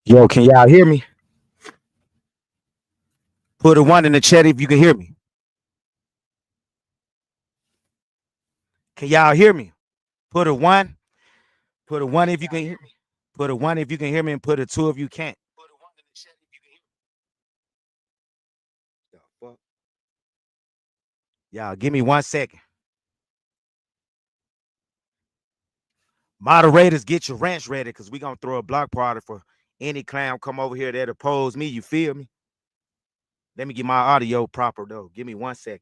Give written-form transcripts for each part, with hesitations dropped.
Yo, can y'all hear me? Put a one in the chat if you can hear me. Can y'all hear me? Put a one. Put a one if you can hear me. Put a one if you can hear me, and put a two if you can't. The fuck? Y'all, give me 1 second. Moderators, get your ranch ready because we gonna throw a block party for any clown come over here that oppose me. You feel me? Let me get my audio proper though. Give me 1 second.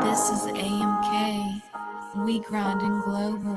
This is AMK. We grinding global.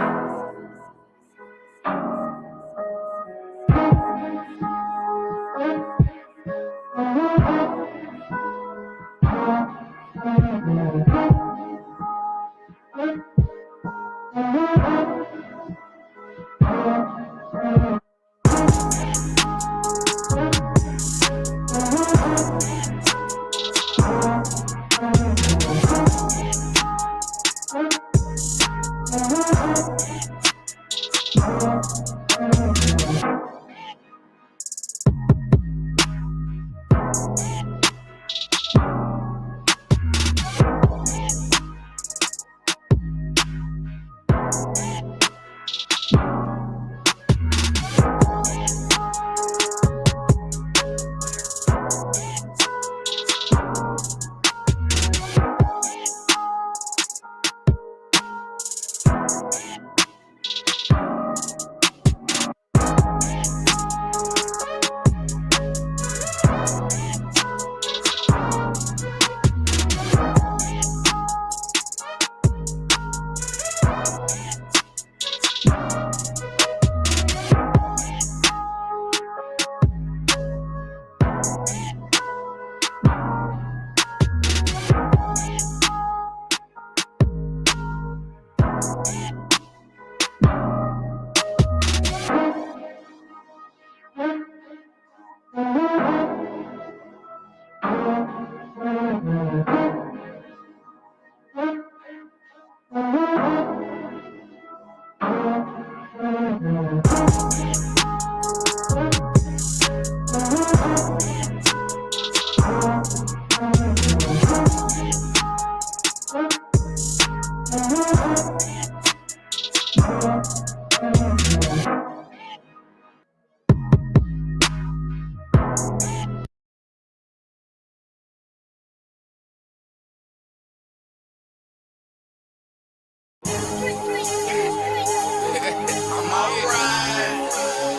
I'm alright.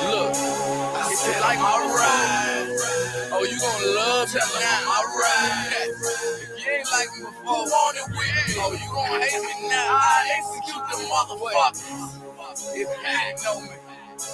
Look, I said like alright. Oh, you gonna love that now? Alright. If you ain't like me before. Who want it with me? Oh, you gon' hate me now. I execute the motherfuckers. If you didn't know me,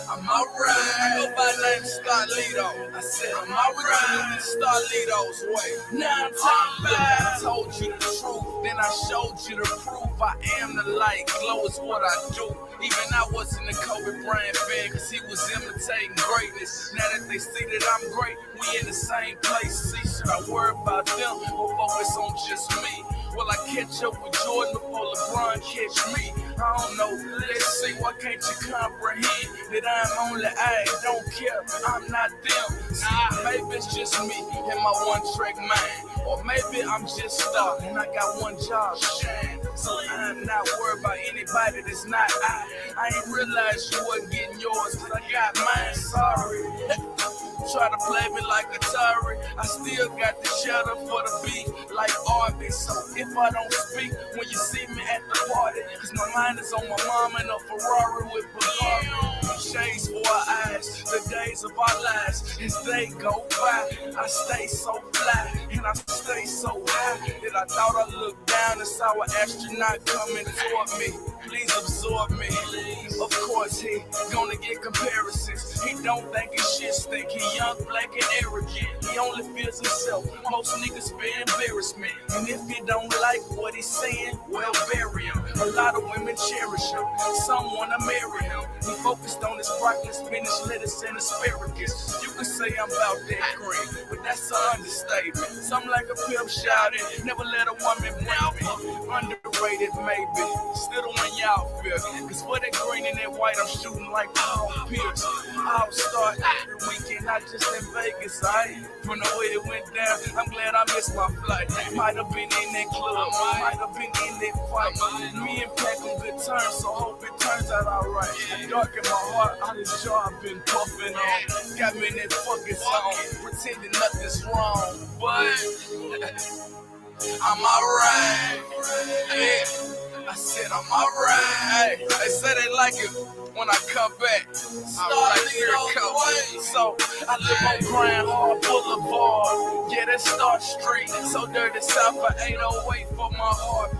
I'm alright. I go by name Starlito. I said I'm alright. Starlito's way. Now I'm talking back. I told you the truth, then I showed you the proof. I am the light, glow is what I do. Even I wasn't a Kobe Bryant fan, cause he was imitating greatness. Now that they see that I'm great, we in the same place. See, should I worry about them or focus on just me? Will I catch up with Jordan before LeBron catch me? I don't know. Let's see, why can't you comprehend that I'm only I don't care, I'm not them. See, maybe it's just me and my one-track mind. Or maybe I'm just stuck and I got one job, shine. So I'm not worried about anybody that's not I ain't realized you wasn't getting yours, cause I got mine, sorry. Try to play me like Atari, I still got the cheddar for the beat like Arby's. So if I don't speak when you see me at the party, cause my mind is on my mom in a Ferrari with Bugatti. Shades for our eyes, the days of our lives, as they go by, I stay so fly and I stay so high that I thought I looked down and saw an astronaut coming toward me. Please absorb me. Of course he gonna get comparisons. He don't think his shit stink. He young, black, and arrogant. He only feels himself. Most niggas fear embarrassment. And if you don't like what he's saying, well, bury him. A lot of women cherish him. Some wanna marry him. He focused on his broccoli, spinach, lettuce, and asparagus. You can say I'm about that green, but that's an understatement. Something like a pimp shouting, never let a woman bring me. Underrated, maybe. Still the one y'all feel. Cause for that green and that white, I'm shooting like all pills. I'll start every weekend, not just in Vegas, From the way it went down, I'm glad I missed my flight. Might have been in that club, might have been in that fight. Me and Pack on good terms, so hope it turns out alright. Dark in my heart, all this job I've been puffing on. Got me in that fucking zone, pretending nothing's wrong. But I'm alright. Yeah, I said I'm alright. They say they like it when I come back. So I live on Grand Hall Boulevard. Yeah, that's Star Street. So dirty south for 808 for my heart.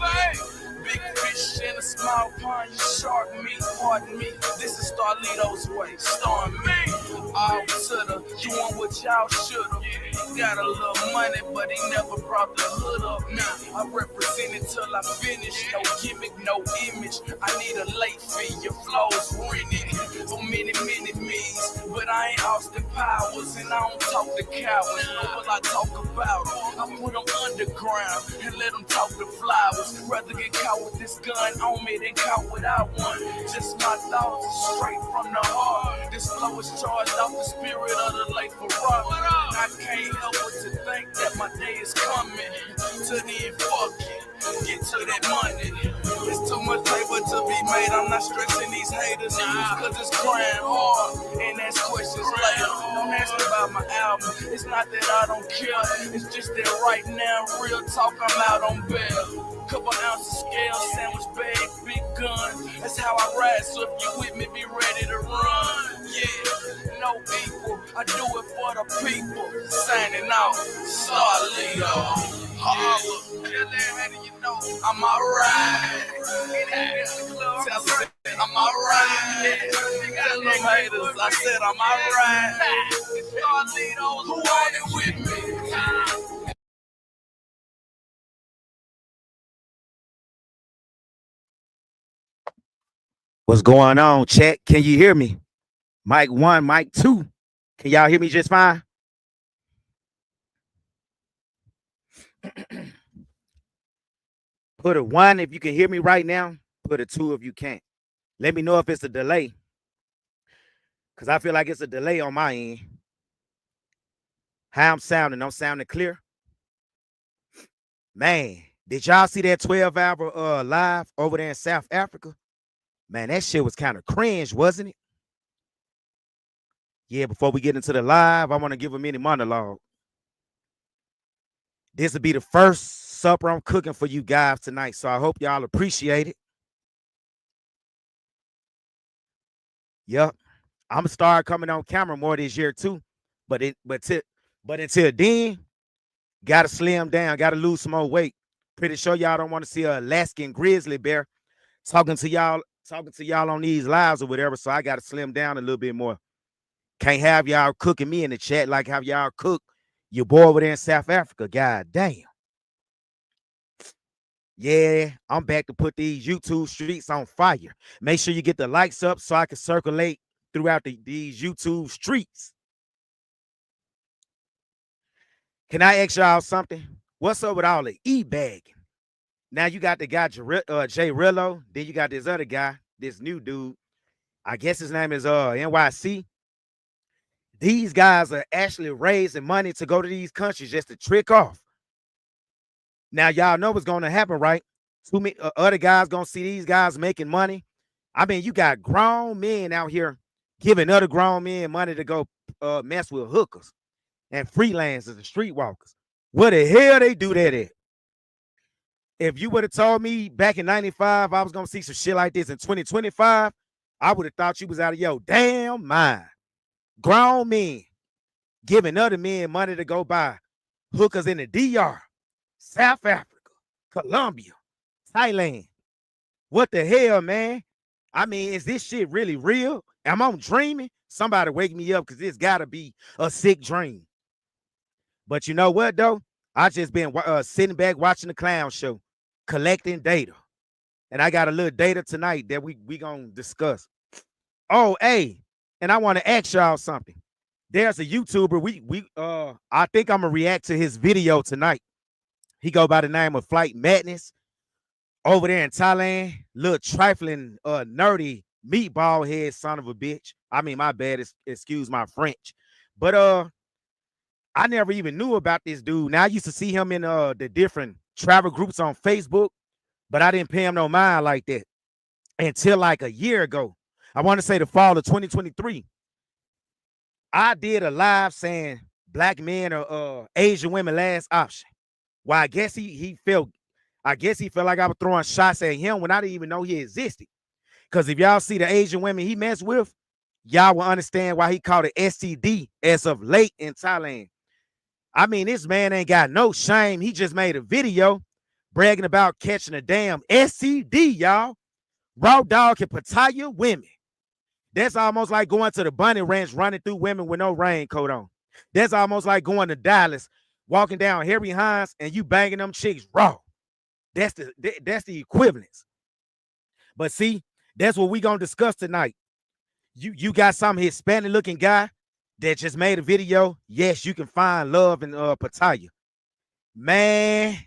Big fish in a small pond, you shark me, pardon me. This is Starlito's way, starring me. All to the doing what y'all should've. He got a little money, but he never brought the hood up. Now I represent it till I finish. No gimmick, no image. I need a late fee, your flow's rented. For many me's, but I ain't Austin Powers, and I don't talk to cowards. What will I talk about? I put them underground and let them talk to flowers. Rather get caught with this gun on me than caught without one. Just my thoughts straight from the heart. This flow is charged off the spirit of the late Ferrari. I can't help but to think that my day is coming. To the end, fuck it. Get to that money. There's too much paper to be made. I'm not stressing these haters, cause it's crying hard and ask questions later. Don't ask me about my album. It's not that I don't care. It's just that right now, real talk, I'm out on bail. Couple ounces scale, sandwich bag, big gun. That's how I ride, so if you with me, be ready to run. Yeah, no equal, I do it for the people. Signing out, Starlito. Holla, you know I'm alright. Tell them I'm alright. Tell them haters, I said I'm alright. Starlito, who want it with me? What's going on, chat? Can you hear me? Mic 1, mic 2. Can y'all hear me just fine? Put a 1 if you can hear me right now. Put a 2 if you can't. Let me know if it's a delay, because I feel like it's a delay on my end. How I'm sounding? I'm sounding clear? Man, did y'all see that 12-hour live over there in South Africa? Man, that shit was kind of cringe, wasn't it? Yeah, before we get into the live, I want to give a mini monologue. This will be the first supper I'm cooking for you guys tonight, so I hope y'all appreciate it. Yep, I'm gonna start coming on camera more this year too, but until then, gotta slim down, gotta lose some more weight. Pretty sure y'all don't want to see a Alaskan grizzly bear talking to y'all on these lives or whatever. So I got to slim down a little bit more. Can't have y'all cooking me in the chat like how y'all cook your boy over there in South Africa. God damn. Yeah, I'm back to put these YouTube streets on fire. Make sure you get the likes up so I can circulate throughout these YouTube streets. Can I ask y'all something? What's up with all the e-bagging? Now you got the guy Jay Rillo. Then you got this other guy, this new dude. I guess his name is NYC. These guys are actually raising money to go to these countries just to trick off. Now y'all know what's going to happen, right? Too many other guys gonna see these guys making money. I mean, you got grown men out here giving other grown men money to go mess with hookers and freelancers and streetwalkers. Where the hell they do that at? If you would have told me back in 95 I was gonna see some shit like this in 2025, I would have thought you was out of your damn mind. Grown men giving other men money to go buy hookers in the DR, South Africa, Colombia, Thailand. What the hell, man? I mean, is this shit really real? Am I dreaming? Somebody wake me up because this gotta be a sick dream. But you know what, though? I just been sitting back watching the clown show, collecting data. And I got a little data tonight that we gonna discuss. Oh, hey, and I want to ask y'all something. There's a YouTuber. I think I'm gonna react to his video tonight. He go by the name of Flight Madness over there in Thailand. Little trifling, nerdy meatball head son of a bitch. I mean, my bad. Excuse my French, but I never even knew about this dude. Now I used to see him in the different travel groups on Facebook, but I didn't pay him no mind like that until like a year ago. I want to say the fall of 2023. I did a live saying black men or Asian women last option. Well, I guess he felt like I was throwing shots at him when I didn't even know he existed. Because if y'all see the Asian women he messed with, y'all will understand why he called it STD as of late in Thailand. I mean, this man ain't got no shame. He just made a video bragging about catching a damn STD, y'all. Raw dog and Pattaya women. That's almost like going to the bunny ranch running through women with no raincoat on. That's almost like going to Dallas, walking down Harry Hines and you banging them chicks raw. That's the equivalence. But see, that's what we gonna discuss tonight. You got some Hispanic looking guy that just made a video. Yes, you can find love in Pattaya. Man,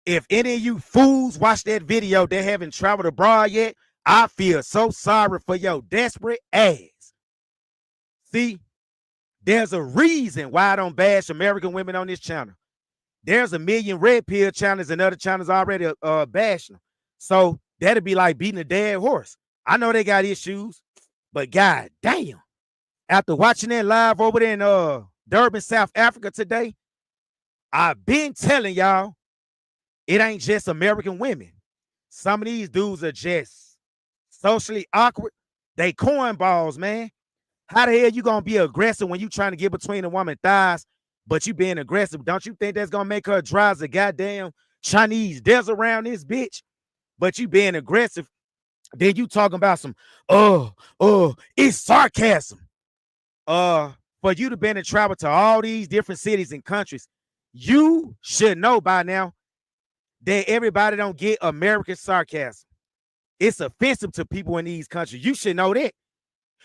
if any of you fools watch that video that haven't traveled abroad yet, I feel so sorry for your desperate ass. See, there's a reason why I don't bash American women on this channel. There's a million red pill channels and other channels already bashing them. So that'd be like beating a dead horse. I know they got issues, but god damn. After watching that live over there in Durban, South Africa today, I've been telling y'all, it ain't just American women. Some of these dudes are just socially awkward. They cornballs, man. How the hell you gonna be aggressive when you trying to get between a woman's thighs, but you being aggressive? Don't you think that's gonna make her dry as a goddamn Chinese desert around this bitch? But you being aggressive, then you talking about some, it's sarcasm. For you to been and travel to all these different cities and countries, you should know by now that everybody don't get American sarcasm. It's offensive to people in these countries. You should know that.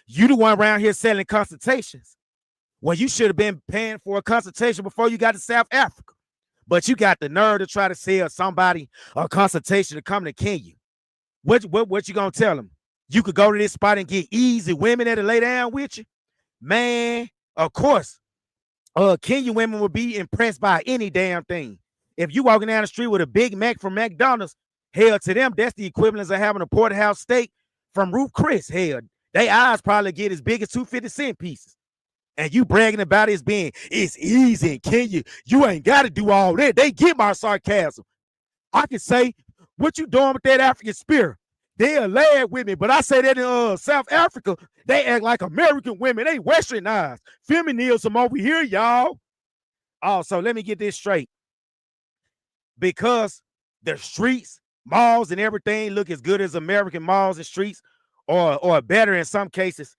You the one around here selling consultations. Well, you should have been paying for a consultation before you got to South Africa. But you got the nerve to try to sell somebody a consultation to come to Kenya. What you gonna tell them? You could go to this spot and get easy women that'll lay down with you? Man, of course. Kenyan women would be impressed by any damn thing. If you walking down the street with a Big Mac from McDonald's, hell, to them, that's the equivalent of having a porterhouse steak from Ruth Chris. Hell, they eyes probably get as big as 250-cent pieces. And you bragging about it's easy in Kenya. You ain't got to do all that. They get my sarcasm. I can say, what you doing with that African spirit? They'll laugh with me, but I say that in South Africa, they act like American women. They westernized. Feminism over here, y'all. Also, let me get this straight. Because the streets, malls, and everything look as good as American malls and streets, or better in some cases.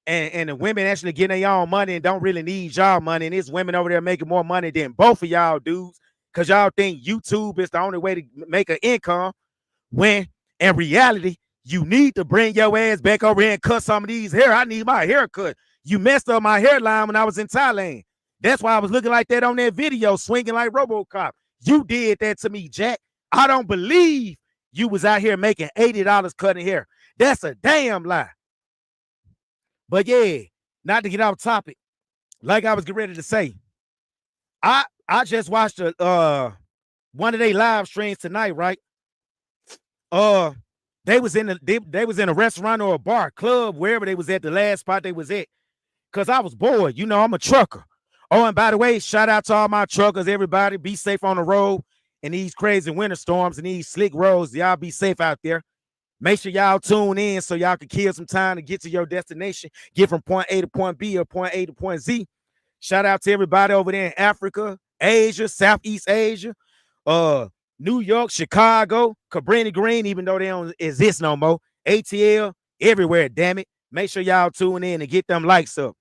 And the women actually getting their own money and don't really need y'all money. And there's women over there making more money than both of y'all dudes, because y'all think YouTube is the only way to make an income, when in reality, you need to bring your ass back over here and cut some of these hair. I need my haircut. You messed up my hairline when I was in Thailand. That's why I was looking like that on that video, swinging like RoboCop. You did that to me, Jack. I don't believe you was out here making $80 cutting hair. That's a damn lie. But yeah, not to get off topic, like I was getting ready to say, I just watched one of their live streams tonight, right? They was in a restaurant or a bar, club, wherever they was at, the last spot they was at. Cause I was bored. You know, I'm a trucker. Oh, and by the way, shout out to all my truckers, everybody. Be safe on the road in these crazy winter storms and these slick roads. Y'all be safe out there. Make sure y'all tune in so y'all can kill some time to get to your destination, get from point A to point B or point A to point Z. Shout out to everybody over there in Africa, Asia, Southeast Asia, New York, Chicago, Cabrini Green, even though they don't exist no more, ATL, everywhere, damn it. Make sure y'all tune in and get them likes up.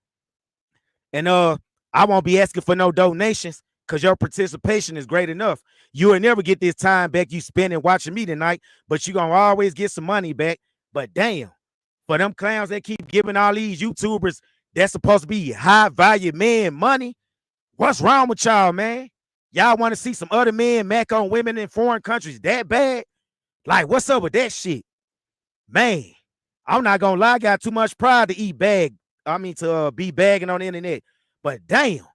And I won't be asking for no donations, because your participation is great enough. You will never get this time back you spending watching me tonight, but you're going to always get some money back. But damn, for them clowns that keep giving all these YouTubers that's supposed to be high value men money, what's wrong with y'all, man? Y'all want to see some other men mac on women in foreign countries that bad? Like, what's up with that shit? Man, I'm not going to lie, I got too much pride to be bagging on the internet. But damn,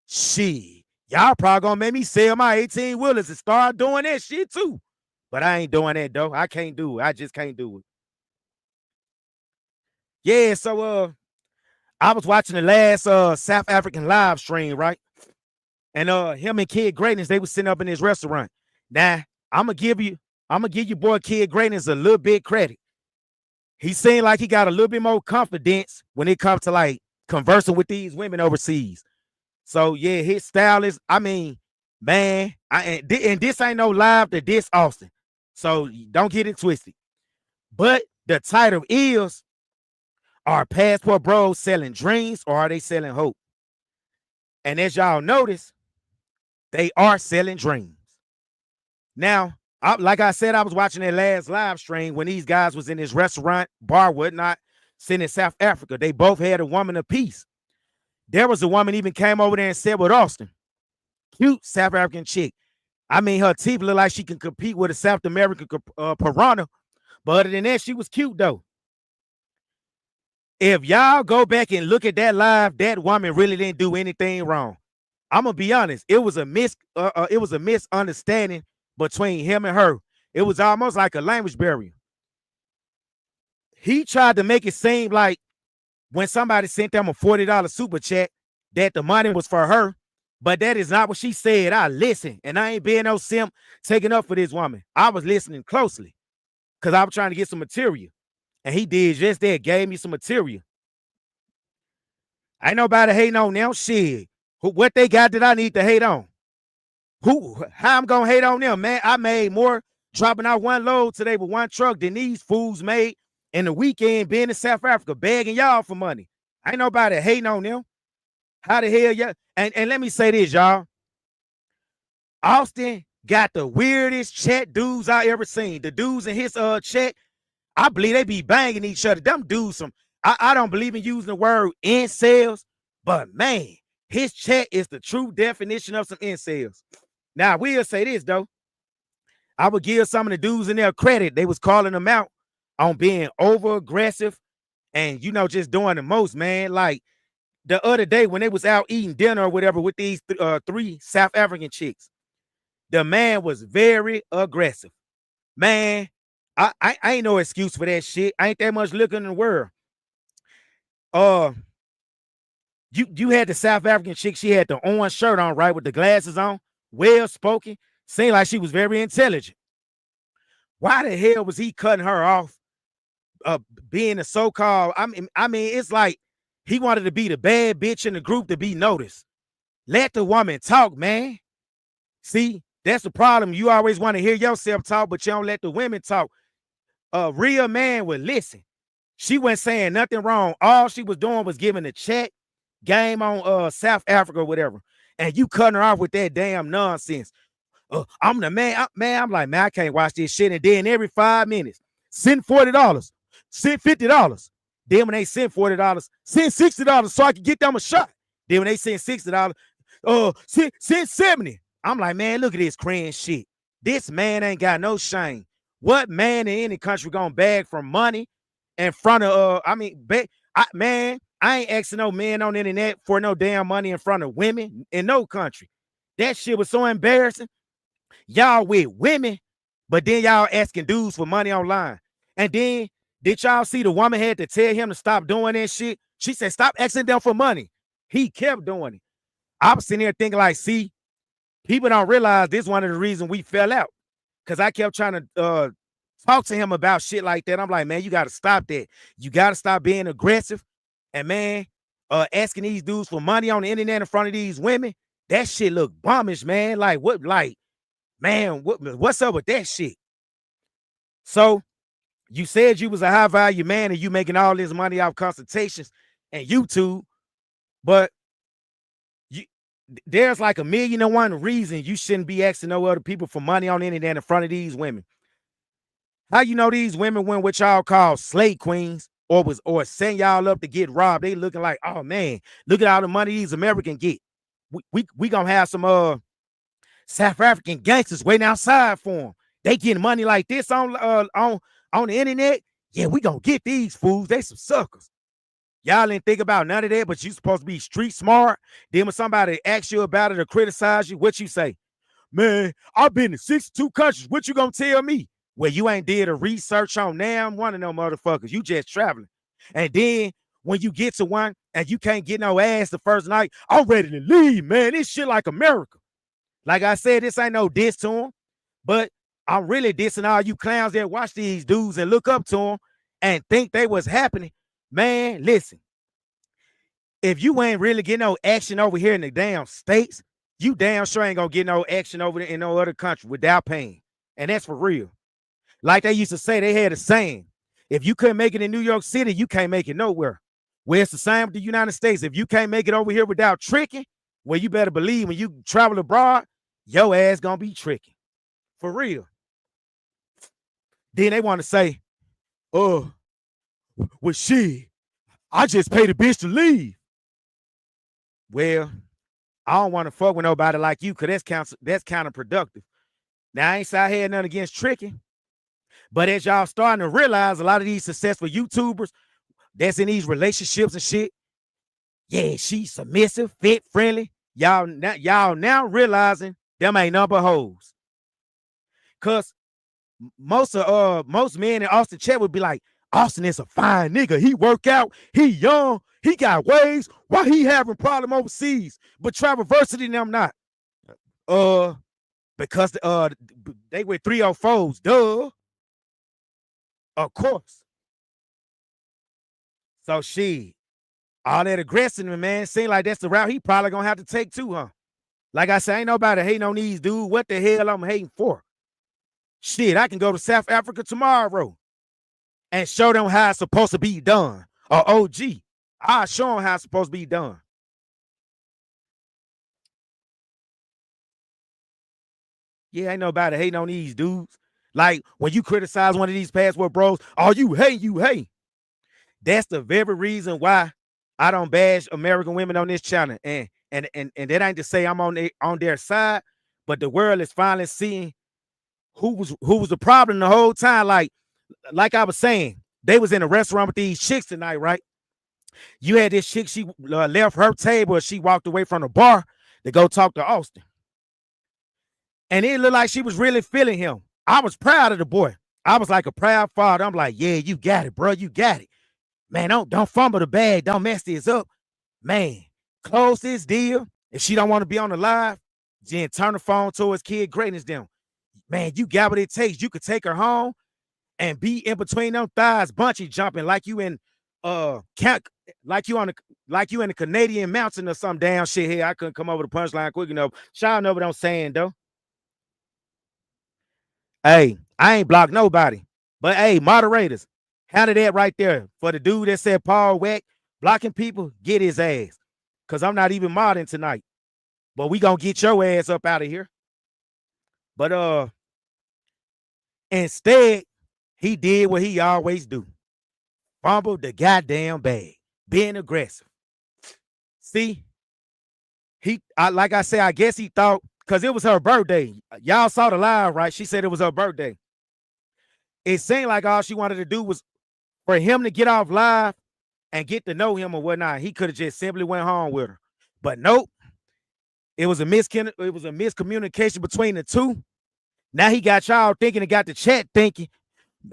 shit. Y'all probably gonna make me sell my 18 wheelers and start doing that shit too. But I ain't doing that though. I can't do it. I just can't do it. Yeah, so I was watching the last South African live stream, right? And him and Kid Greatness, they was sitting up in this restaurant. Now, I'm gonna give you boy Kid Greatness a little bit credit. He seemed like he got a little bit more confidence when it comes to like conversing with these women overseas. So yeah, his style is, I mean, man, and this ain't no live to diss Austin. So don't get it twisted. But the title is, are Passport Bros selling dreams or are they selling hope? And as y'all notice, they are selling dreams. Now, like I said, I was watching that last live stream when these guys was in this restaurant, bar, whatnot, sitting in South Africa. They both had a woman apiece. There was a woman even came over there and said with Austin, cute South African chick. I mean, her teeth look like she can compete with a South American piranha. But other than that, she was cute though. If y'all go back and look at that live, that woman really didn't do anything wrong. I'm gonna be honest. It was a misunderstanding between him and her. It was almost like a language barrier. He tried to make it seem like when somebody sent them a $40 super chat, that the money was for her, but that is not what she said. I listened, and I ain't being no simp taking up for this woman. I was listening closely because I was trying to get some material, and he did just that, gave me some material. Ain't nobody hating on them. Shit, what they got that I need to hate on? How I'm gonna hate on them, man? I made more dropping out one load today with one truck than these fools made in the weekend being in South Africa, begging y'all for money. Ain't nobody hating on them. How the hell y'all? And let me say this, y'all. Austin got the weirdest chat dudes I ever seen. The dudes in his chat, I believe they be banging each other. Them dudes, I don't believe in using the word incels, but man, his chat is the true definition of some incels. Now, I will say this, though. I would give some of the dudes in there credit. They was calling them out on being over aggressive and, you know, just doing the most, man. Like the other day when they was out eating dinner or whatever with these three South African chicks, the man was very aggressive. Man, I ain't no excuse for that shit. I ain't that much liquor in the world. You had the South African chick, she had the orange shirt on, right, with the glasses on, well spoken, seemed like she was very intelligent. Why the hell was he cutting her off? Being a so-called, I mean, it's like he wanted to be the bad bitch in the group to be noticed. Let the woman talk, man. See, That's the problem. You always want to hear yourself talk, but you don't let the women talk. A real man would listen. She wasn't saying nothing wrong. All she was doing was giving a check, game on South Africa or whatever. And you cutting her off with that damn nonsense. I'm the man. Man, I'm like, man, I can't watch this shit. And then every 5 minutes, send $40, send $50. Then when they send $40, send $60 so I can get them a shot. Then when they send $60, send 70. I'm like, man, look at this cringe shit. This man ain't got no shame. What man in any country gonna beg for money in front of man, I ain't asking no men on the internet for no damn money in front of women in no country. That shit was so embarrassing. Y'all with women, but then y'all asking dudes for money online. And then did y'all see the woman had to tell him to stop doing that shit? She said, stop asking them for money. He kept doing it. I was sitting here thinking like, see, people don't realize this is one of the reasons we fell out. Because I kept trying to talk to him about shit like that. I'm like, man, you got to stop that. You got to stop being aggressive. And man, asking these dudes for money on the internet in front of these women, that shit look bummish, man. Like, what, like, man, what's up with that shit? So you said you was a high value man and you making all this money off consultations and YouTube, but there's like 1,000,001 reasons you shouldn't be asking no other people for money on the internet in front of these women. How you know these women went what y'all call slave queens or send y'all up to get robbed? They looking like, oh man, look at all the money these Americans get. We gonna have some South African gangsters waiting outside for them. They getting money like this on the internet. Yeah, we gonna get these fools. They some suckers. Y'all didn't think about none of that, but you supposed to be street smart. Then when somebody asks you about it or criticize you, what you say? Man, I've been to 62 countries. What you gonna tell me? Well, you ain't did a research on them. One of them motherfuckers. You just traveling. And then when you get to one and you can't get no ass the first night, I'm ready to leave, man. This shit like America. Like I said, this ain't no diss to them, but I'm really dissing all you clowns that watch these dudes and look up to them and think they was happening. Man, listen, if you ain't really getting no action over here in the damn States, you damn sure ain't gonna get no action over in no other country without paying. And that's for real. Like they used to say, they had a saying, if you couldn't make it in New York City, you can't make it nowhere. Well, it's the same with the United States. If you can't make it over here without tricking, well, you better believe when you travel abroad, your ass gonna be tricking. For real. Then they want to say, oh, well, shit, I just paid a bitch to leave. Well, I don't want to fuck with nobody like you because that's counterproductive. Now, I ain't say I had nothing against tricking, but as y'all starting to realize, a lot of these successful YouTubers that's in these relationships and shit, yeah, she's submissive, fit, friendly. Y'all now realizing them ain't number hoes. Cause most men in Austin chat would be like, Austin is a fine nigga. He work out, he young, he got waves. Why he having problem overseas? But Traversity and them not. Because they were 304s, duh. Of course. So all that aggressiveness, man, seem like that's the route he probably gonna have to take too, huh? Like I said, ain't nobody hating on these dudes. What the hell I'm hating for? Shit, I can go to South Africa tomorrow and show them how it's supposed to be done. Or OG, I'll show them how it's supposed to be done. Yeah, ain't nobody hating on these dudes. Like when you criticize one of these password bros, oh, you hate. That's the very reason why I don't bash American women on this channel. And that ain't to say I'm on their side, but the world is finally seeing who was the problem the whole time. Like I was saying, they was in a restaurant with these chicks tonight, right? You had this chick, she left her table, she walked away from the bar to go talk to Austin. And it looked like she was really feeling him. I was proud of the boy. I was like a proud father. I'm like, yeah, you got it, bro. You got it. Man, don't fumble the bag. Don't mess this up. Man, close this deal. If she don't want to be on the live, then turn the phone towards Kid Greatness them. Man, you got what it takes. You could take her home and be in between them thighs, bungee jumping like you in like you in the Canadian mountain or some damn shit here. I couldn't come over the punchline quick enough. Y'all know what I'm saying, though. Hey, I ain't blocked nobody. But hey, moderators, handle that right there. For the dude that said Paul Weck blocking people, get his ass. Cause I'm not even modding tonight. But we gonna get your ass up out of here. But instead, he did what he always do. Fumbled the goddamn bag. Being aggressive. See, like I said, I guess he thought, because it was her birthday. Y'all saw the live, right? She said it was her birthday. It seemed like all she wanted to do was for him to get off live and get to know him or whatnot. He could have just simply went home with her. But nope. It was a miscommunication between the two. Now he got y'all thinking and got the chat thinking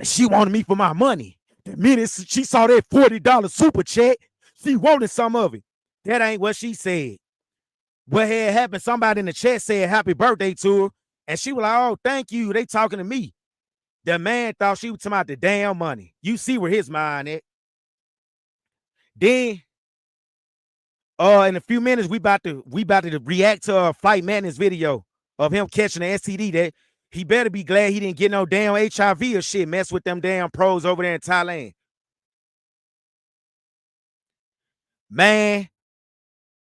she wanted me for my money. The minute she saw that $40 super chat, she wanted some of it. That ain't what she said. What had happened, somebody in the chat said happy birthday to her, and she was like, oh, thank you. They talking to me. The man thought she was talking about the damn money. You see where his mind at. Then, in a few minutes, we about to react to a Flight Madness video of him catching the STD. That he better be glad he didn't get no damn HIV or shit. Mess with them damn pros over there in Thailand. Man,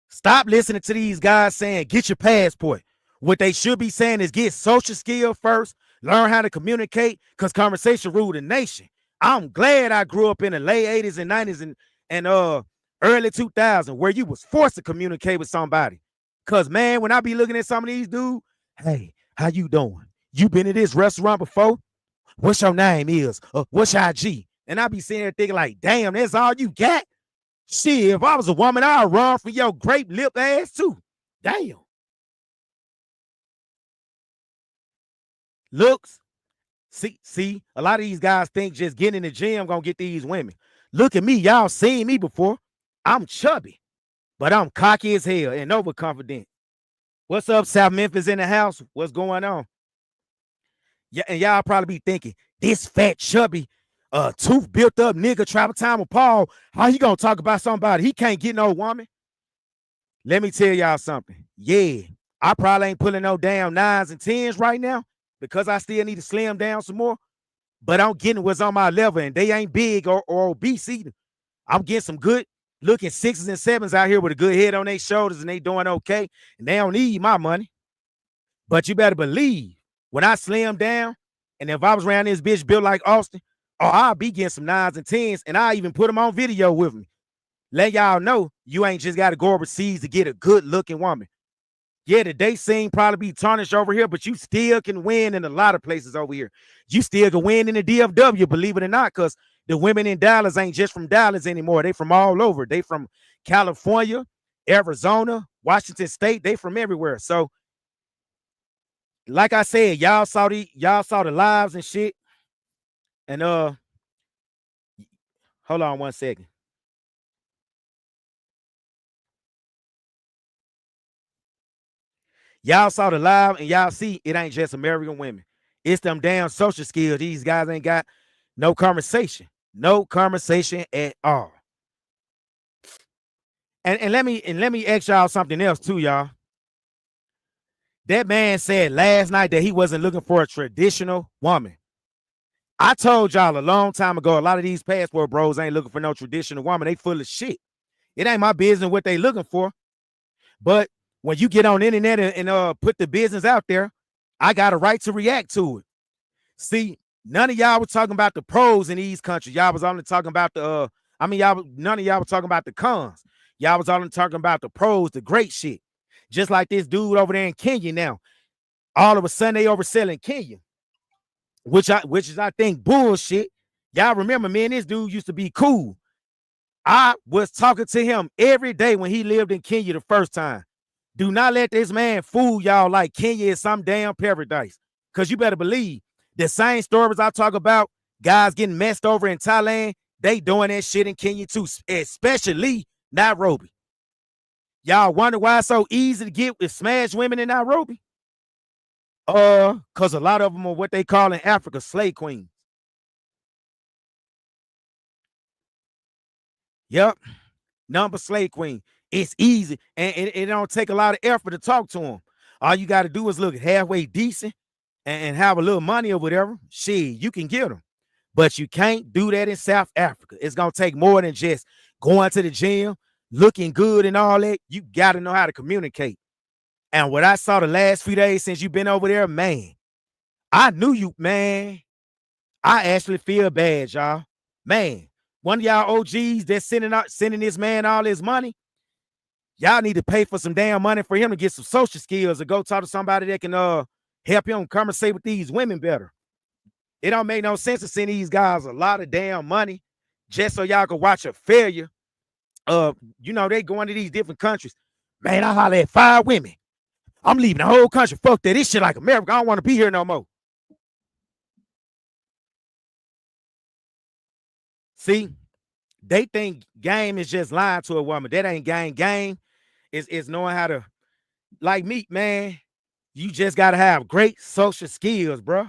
stop listening to these guys saying get your passport. What they should be saying is get social skill first, learn how to communicate, because conversation rule the nation. I'm glad I grew up in the late 80s and 90s and early 2000s where you was forced to communicate with somebody. Because, man, when I be looking at some of these dudes, hey, how you doing? You been to this restaurant before? What's your name is? What's your IG? And I be sitting there thinking like, damn, that's all you got? Shit, if I was a woman, I'd run for your grape lip ass too. Damn. Looks. See, a lot of these guys think just getting in the gym gonna get these women. Look at me, y'all seen me before. I'm chubby, but I'm cocky as hell and overconfident. What's up, South Memphis in the house? What's going on? Yeah, and y'all probably be thinking, this fat, chubby, tooth built up nigga travel time with Paul. How he gonna talk about somebody? He can't get no woman. Let me tell y'all something. Yeah, I probably ain't pulling no damn 9s and 10s right now because I still need to slim down some more. But I'm getting what's on my level, and they ain't big or obese either. I'm getting some good looking 6s and 7s out here with a good head on their shoulders, and they doing okay, and they don't need my money. But you better believe when I slim down, and if I was around this bitch built like Austin, I'll be getting some 9s and 10s, and I even put them on video with me. Let y'all know you ain't just got to go overseas to get a good looking woman. Yeah, the day scene probably be tarnished over here, but you still can win in a lot of places over here. You still can win in the DFW, believe it or not, because the women in Dallas ain't just from Dallas anymore. They from all over. They from California, Arizona, Washington State. They from everywhere. So, like I said, y'all saw the lives and shit. And hold on one second. Y'all saw the live and y'all see it ain't just American women. It's them damn social skills. These guys ain't got no conversation. No conversation at all. And let me ask y'all something else too, y'all. That man said last night that he wasn't looking for a traditional woman. I told y'all a long time ago, a lot of these passport bros ain't looking for no traditional woman. They full of shit. It ain't my business what they looking for. But when you get on the internet and put the business out there, I got a right to react to it. See, none of y'all was talking about the pros in these countries. Y'all was only talking about the none of y'all was talking about the cons. Y'all was only talking about the pros, the great shit. Just like this dude over there in Kenya now. All of a sudden they overselling Kenya, which is I think bullshit. Y'all remember me and this dude used to be cool. I was talking to him every day when he lived in Kenya the first time. Do not let this man fool y'all like Kenya is some damn paradise. Because you better believe the same stories I talk about, guys getting messed over in Thailand, they doing that shit in Kenya too, especially Nairobi. Y'all wonder why it's so easy to get with smash women in Nairobi? Because a lot of them are what they call in Africa slave queens. Yep. Number slave queen. It's easy, and it don't take a lot of effort to talk to them. All you got to do is look halfway decent and have a little money or whatever, shit, you can get them. But you can't do that in South Africa. It's gonna take more than just going to the gym, looking good and all that. You gotta know how to communicate. And what I saw the last few days since you've been over there, man, I knew you, man. I actually feel bad, y'all. Man, one of y'all OGs that's sending this man all his money. Y'all need to pay for some damn money for him to get some social skills or go talk to somebody that can help him conversate with these women better. It don't make no sense to send these guys a lot of damn money just so y'all can watch a failure of, they going to these different countries. Man, I holler at 5 women. I'm leaving the whole country. Fuck that. This shit like America. I don't want to be here no more. See, they think game is just lying to a woman. That ain't game. Game is knowing how to, like me, man. You just got to have great social skills, bro.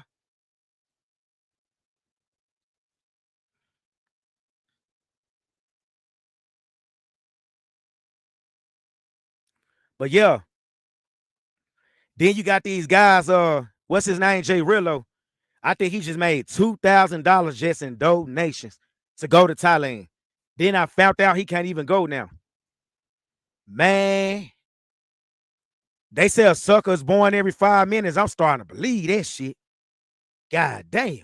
But yeah, then you got these guys, what's his name? Jay Rillo. I think he just made $2,000 just in donations to go to Thailand. Then I found out he can't even go now. Man, they say a sucker's born every 5 minutes. I'm starting to believe that shit. God damn.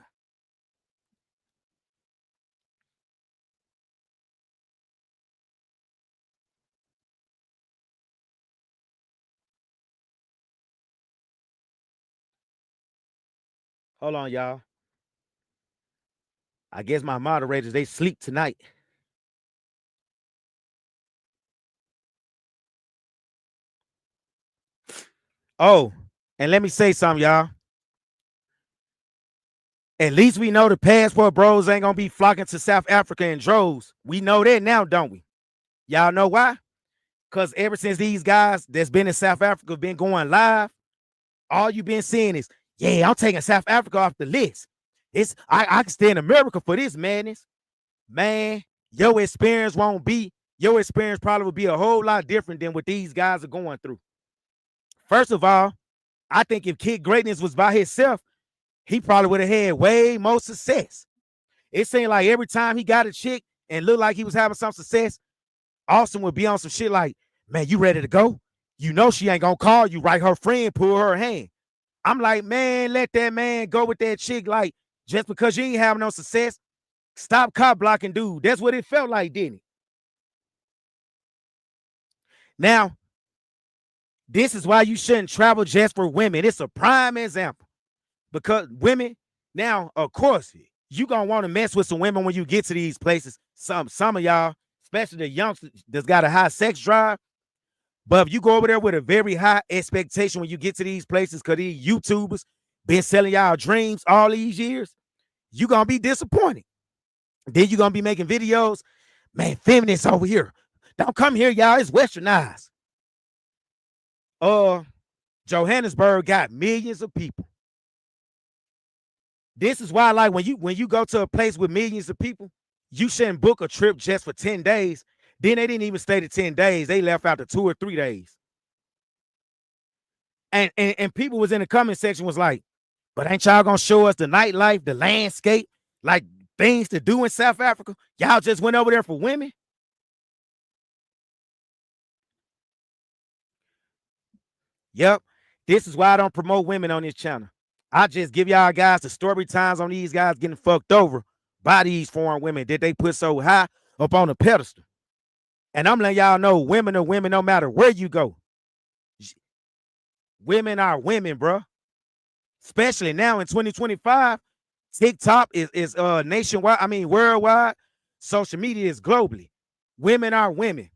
Hold on, y'all. I guess my moderators, they sleep tonight. Oh, and let me say something, y'all. At least we know the passport bros ain't gonna be flocking to South Africa in droves. We know that now, don't we? Y'all know why? Because ever since these guys that's been in South Africa been going live, all you've been seeing is, yeah, I'm taking South Africa off the list. I can stay in America for this madness. Man, your experience probably will be a whole lot different than what these guys are going through. First of all, I think if Kid Greatness was by himself, he probably would have had way more success. It seemed like every time he got a chick and looked like he was having some success, Austin would be on some shit like, man, you ready to go? You know she ain't gonna call you, right? Her friend pull her hand. I'm like, man, let that man go with that chick. Like, just because you ain't having no success, stop cop blocking, dude. That's what it felt like, didn't it? Now, this is why you shouldn't travel just for women. It's a prime example. Because women, now, of course, you gonna want to mess with some women when you get to these places. Some of y'all, especially the youngsters that's got a high sex drive. But if you go over there with a very high expectation when you get to these places, because these YouTubers been selling y'all dreams all these years, you gonna be disappointed. Then you gonna be making videos, man, feminists over here. Don't come here, y'all. It's westernized. Johannesburg got millions of people. This is why, like, when you go to a place with millions of people, you shouldn't book a trip just for 10 days. Then they didn't even stay to 10 days. They left after 2 or 3 days. And people was in the comment section was like, but ain't y'all gonna show us the nightlife, the landscape, like things to do in South Africa? Y'all just went over there for women? Yep. This is why I don't promote women on this channel. I just give y'all guys the story times on these guys getting fucked over by these foreign women that they put so high up on the pedestal. And I'm letting y'all know women are women no matter where you go. Women are women, bro. Especially now in 2025, TikTok is nationwide, worldwide. Social media is globally. Women are women.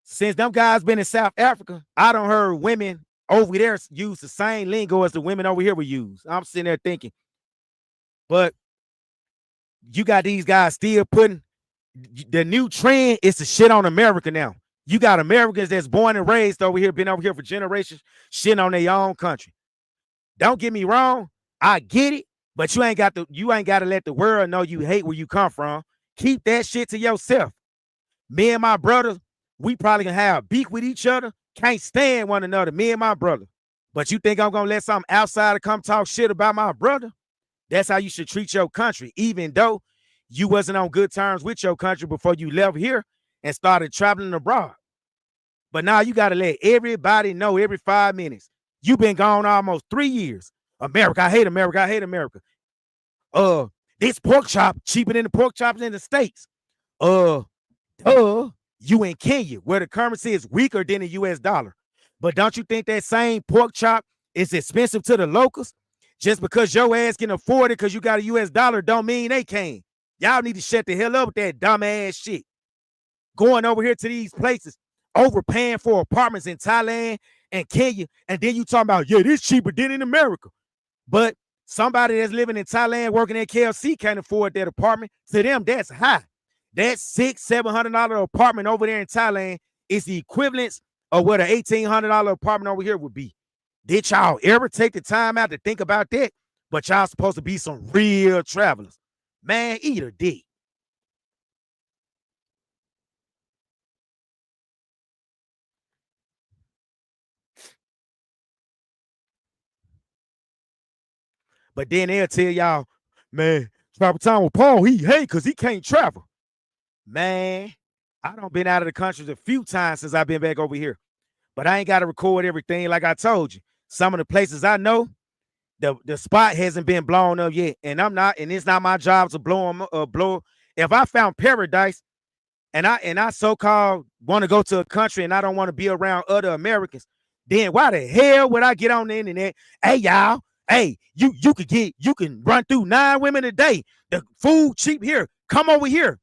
Since them guys been in South Africa, I don't heard women over there use the same lingo as the women over here would use. I'm sitting there thinking, but you got these guys still putting the new trend is to shit on America now. You got Americans that's born and raised over here, been over here for generations, shitting on their own country. Don't get me wrong, I get it, but you ain't got to let the world know you hate where you come from. Keep that shit to yourself. Me and my brother, we probably gonna have beef with each other. Can't stand one another. Me and my brother. But you think I'm gonna let some outsider come talk shit about my brother? That's how you should treat your country, even though you wasn't on good terms with your country before you left here and started traveling abroad. But now you gotta let everybody know every 5 minutes. You've been gone almost 3 years. America, I hate America, I hate America. This pork chop cheaper than the pork chops in the States. Uh, you in Kenya, where the currency is weaker than the US dollar. But don't you think that same pork chop is expensive to the locals? Just because your ass can afford it because you got a US dollar don't mean they can. Y'all need to shut the hell up with that dumb ass shit. Going over here to these places, overpaying for apartments in Thailand and Kenya, and then you talking about, yeah, this cheaper than in America. But somebody that's living in Thailand working at KFC can't afford that apartment. To them, that's high. That $600-700 apartment over there in Thailand is the equivalent of what an $1,800 apartment over here would be. Did y'all ever take the time out to think about that? But y'all supposed to be some real travelers. Man, eat a dick. But then they'll tell y'all, man, travel time with Paul, he hate because he can't travel. Man, I done been out of the country a few times since I've been back over here. But I ain't got to record everything like I told you. Some of the places I know, the spot hasn't been blown up yet. And it's not my job to blow them. If I found paradise and I so-called want to go to a country and I don't want to be around other Americans, then why the hell would I get on the internet? Hey, y'all, hey, you can run through 9 women a day. The food cheap here. Come over here.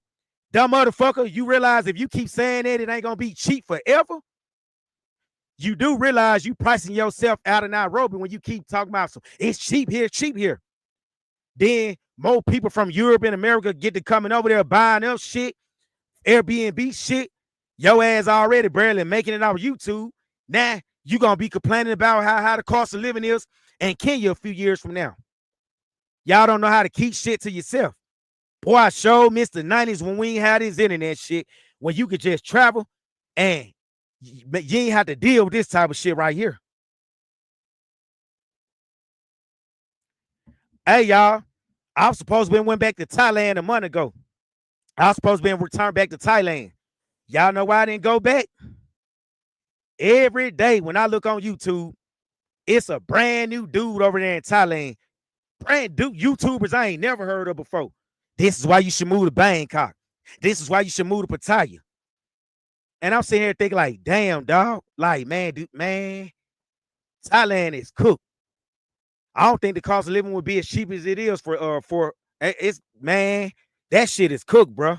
Dumb motherfucker, you realize if you keep saying that, it ain't gonna be cheap forever. You do realize you pricing yourself out of Nairobi when you keep talking about it's cheap here, cheap here. Then more people from Europe and America get to coming over there buying up shit, Airbnb shit. Your ass already barely making it off YouTube. Now you gonna be complaining about how the cost of living is in Kenya a few years from now. Y'all don't know how to keep shit to yourself. Boy, I sure missed the 90s when we ain't had this internet shit, when you could just travel and you ain't have to deal with this type of shit right here. Hey, y'all, I was supposed to went back to Thailand a month ago. I was supposed to be returned back to Thailand. Y'all know why I didn't go back? Every day when I look on YouTube, it's a brand new dude over there in Thailand. Brand new YouTubers I ain't never heard of before. This is why you should move to Bangkok. This is why you should move to Pattaya. And I'm sitting here thinking like, damn, dog. Like, man, Thailand is cooked. I don't think the cost of living would be as cheap as it is for it's, man, that shit is cooked, bro.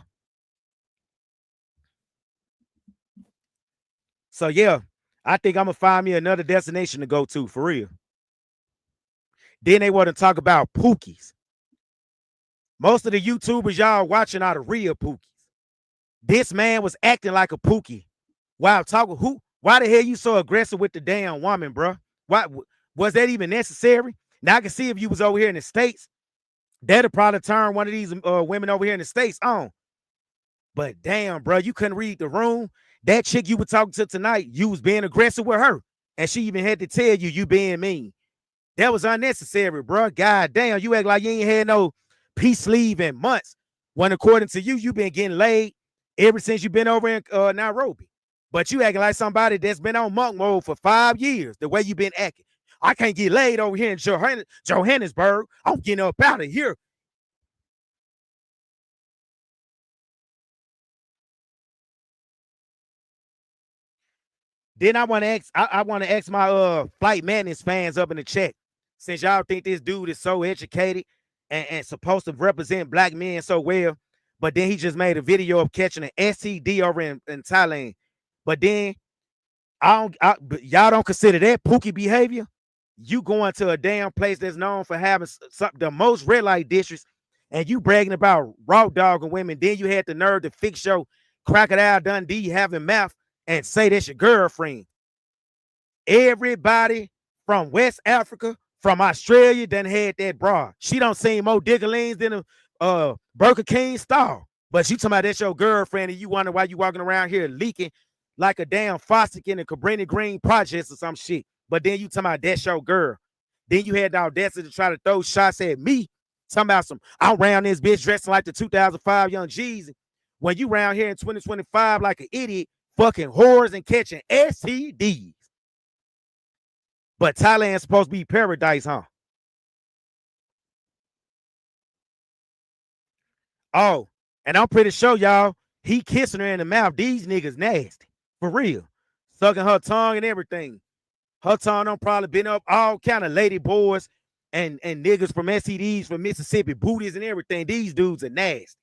So yeah, I think I'm gonna find me another destination to go to for real. Then they want to talk about Pookies. Most of the YouTubers y'all watching are the real Pookies. This man was acting like a Pookie. Wow, why the hell you so aggressive with the damn woman, bro? Why was that even necessary? Now I can see if you was over here in the States, that'd probably turn one of these women over here in the States on. But damn, bro, you couldn't read the room. That chick you were talking to tonight, you was being aggressive with her. And she even had to tell you being mean. That was unnecessary, bro. God damn, you act like you ain't had no peace leave in months. When according to you, you've been getting laid ever since you've been over in Nairobi. But you acting like somebody that's been on monk mode for 5 years, the way you been acting. I can't get laid over here in Johannesburg. I'm getting up out of here. Then I want to ask my Flight Madness fans up in the chat, since y'all think this dude is so educated and supposed to represent black men so well, but then he just made a video of catching an STD over in Thailand. But then y'all don't consider that Pookie behavior? You going to a damn place that's known for having the most red light districts, and you bragging about raw dog and women. Then you had the nerve to fix your Crocodile Dundee having mouth and say that's your girlfriend. Everybody from West Africa, from Australia, done had that bra. She don't seem more diggerlings than a Burger King star. But you talking about that's your girlfriend, and you wonder why you walking around here leaking like a damn faucet in the Cabrini Green projects or some shit. But then you talking about that's your girl. Then you had the audacity to try to throw shots at me. Talking about some, I'm around this bitch dressing like the 2005 Young Jeezy. When you round here in 2025 like an idiot, fucking whores and catching STDs. But Thailand's supposed to be paradise, huh? Oh, and I'm pretty sure, y'all, he kissing her in the mouth. These niggas nasty. For real. Sucking her tongue and everything. Her tongue done probably been up all kind of lady boys and niggas from STDs, from Mississippi, booties and everything. These dudes are nasty.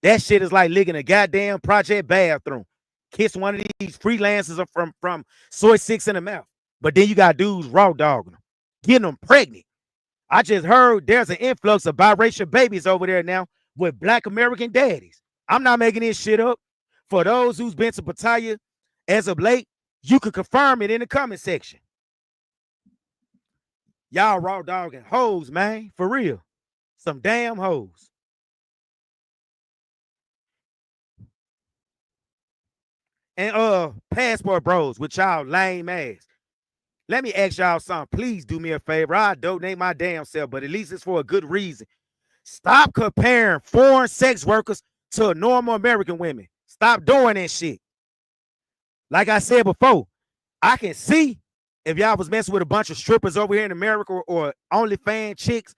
That shit is like licking a goddamn project bathroom. Kiss one of these freelancers from Soy 6 in the mouth. But then you got dudes raw dogging them, getting them pregnant. I just heard there's an influx of biracial babies over there now with Black American daddies. I'm not making this shit up. For those who's been to Pattaya as of late, you could confirm it in the comment section. Y'all raw dogging hoes, man. For real. Some damn hoes. And passport bros with y'all lame ass. Let me ask y'all something. Please do me a favor. I donate my damn self, but at least it's for a good reason. Stop comparing foreign sex workers to normal American women. Stop doing that shit. Like I said before, I can see if y'all was messing with a bunch of strippers over here in America or OnlyFans chicks,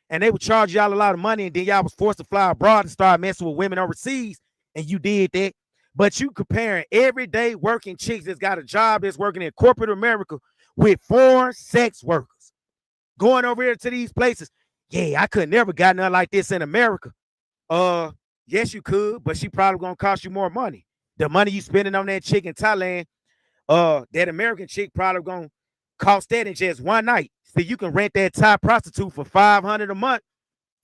and they would charge y'all a lot of money, and then y'all was forced to fly abroad and start messing with women overseas, and you did that. But you comparing everyday working chicks that's got a job that's working in corporate America with foreign sex workers. Going over here to these places. Yeah, I could never got nothing like this in America. Yes, you could, but she probably gonna cost you more money. The money you spending on that chick in Thailand, that American chick probably gonna cost that in just one night. So you can rent that Thai prostitute for $500 a month,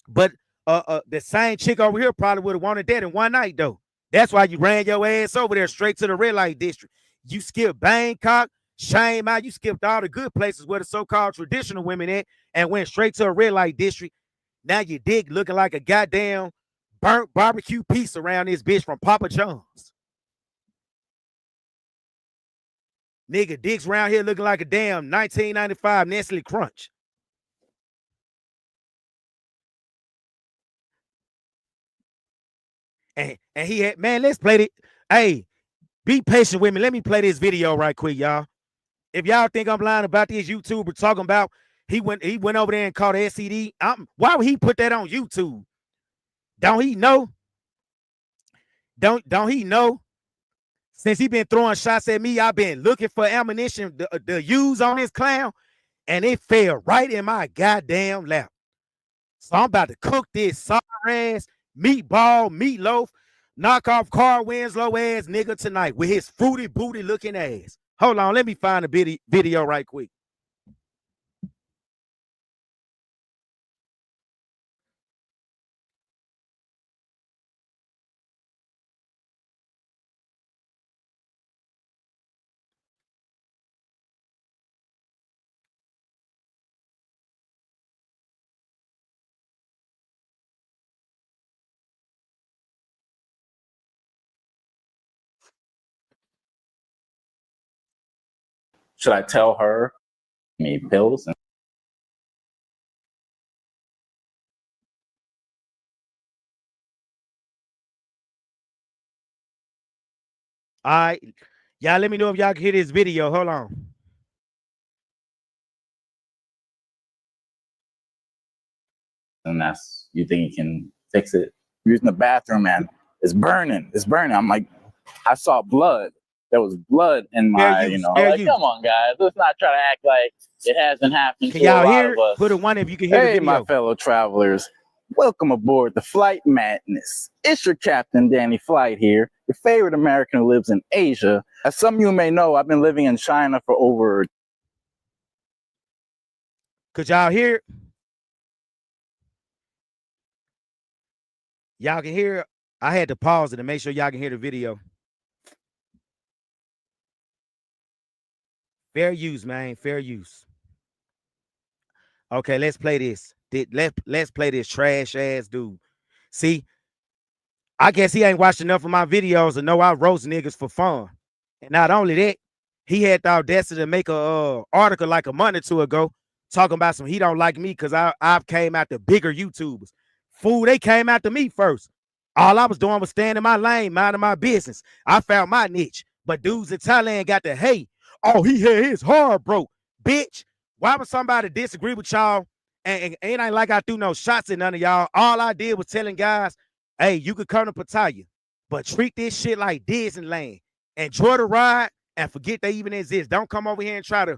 but the same chick over here probably would have wanted that in one night though. That's why you ran your ass over there straight to the red light district. You skipped Bangkok, Chiang Mai. You skipped all the good places where the so-called traditional women at and went straight to a red light district. Now your dick looking like a goddamn burnt barbecue piece around this bitch from Papa John's. Nigga, dicks around here looking like a damn 1995 Nestle Crunch. And he had, man, let's play it. Hey, be patient with me. Let me play this video right quick, y'all. If y'all think I'm lying about this YouTuber talking about he went over there and caught STD, why would he put that on YouTube? Don't he know? Don't he know? Since he been throwing shots at me, I've been looking for ammunition to use on this clown, and it fell right in my goddamn lap. So I'm about to cook this sour ass meatball, meatloaf, knockoff Carl Winslow ass nigga tonight with his fruity booty looking ass. Hold on, let me find a video right quick. Should I tell her me pills? All right, y'all let me know if y'all can hear this video. Hold on. And that's, you think you can fix it? Using the bathroom, man, it's burning. It's burning. I'm like, I saw blood. There was blood in my, like, come on, guys. Let's not try to act like it hasn't happened to a lot of us. Put a one if you can hear the video. Hey, my fellow travelers. Welcome aboard the Flight Madness. It's your captain, Danny Flight here, your favorite American who lives in Asia. As some of you may know, I've been living in China for over... Could y'all hear it? Y'all can hear it? I had to pause it to make sure y'all can hear the video. Fair use, man. Fair use. Okay, let's play this. Let's play this trash ass dude. See, I guess he ain't watched enough of my videos to know I roast niggas for fun. And not only that, he had the audacity to make a article like a month or two ago talking about some he don't like me because I came after bigger YouTubers. Fool, they came after me first. All I was doing was staying in my lane, minding my business. I found my niche. But dudes in Thailand got the hey, oh, he had his heart broke. Bitch, why would somebody disagree with y'all? And it ain't like I threw no shots at none of y'all. All I did was telling guys, hey, you could come to Pattaya, but treat this shit like Disneyland. Enjoy the ride and forget they even exist. Don't come over here and try to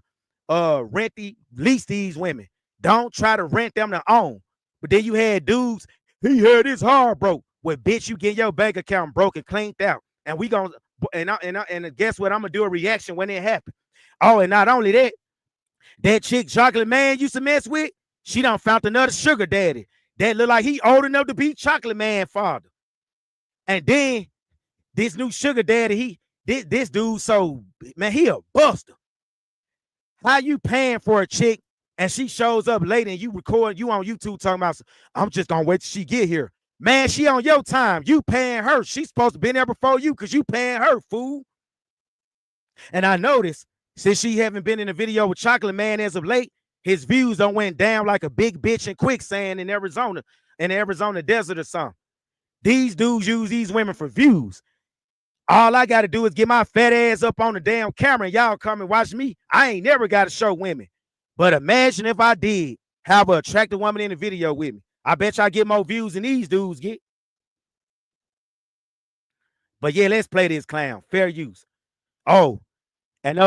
lease these women. Don't try to rent them to own. But then you had dudes, he had his heart broke. Well, bitch, you get your bank account broke and cleaned out. And we gonna and guess what? I'm gonna do a reaction when it happens. Oh, and not only that, that chick Chocolate Man used to mess with, she done found another sugar daddy that look like he old enough to be Chocolate Man father. And then this new sugar daddy, this dude, so man, he a buster. How you paying for a chick and she shows up late and you record you on YouTube talking about, I'm just gonna wait till she get here. Man, she on your time. You paying her. She's supposed to be there before you because you paying her, fool. And I noticed since she haven't been in a video with Chocolate Man as of late, his views done went down like a big bitch in quicksand in the Arizona desert or something. These dudes use these women for views. All I got to do is get my fat ass up on the damn camera and y'all come and watch me. I ain't never got to show women. But imagine if I did have an attractive woman in the video with me. I bet y'all get more views than these dudes get. But yeah, let's play this clown. Fair use. Oh, and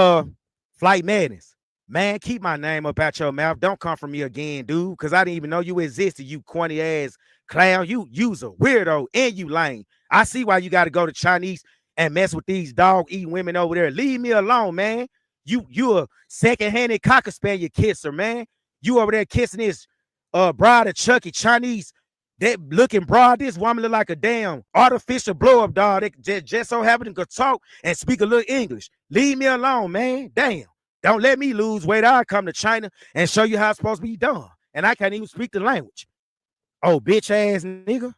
Flight Madness. Man, keep my name up out your mouth. Don't come for me again, dude, because I didn't even know you existed, you corny ass clown. You's a weirdo and you lame. I see why you got to go to Chinese and mess with these dog-eating women over there. Leave me alone, man. You a second-handed cocker spaniel kisser, man. You over there kissing this bride of Chucky Chinese, that looking broad. This woman look like a damn artificial blow-up dog that just so happen to talk and speak a little English. Leave me alone, man. Damn. Don't let me lose weight. I'll come to China and show you how it's supposed to be done. And I can't even speak the language. Oh, bitch ass nigga.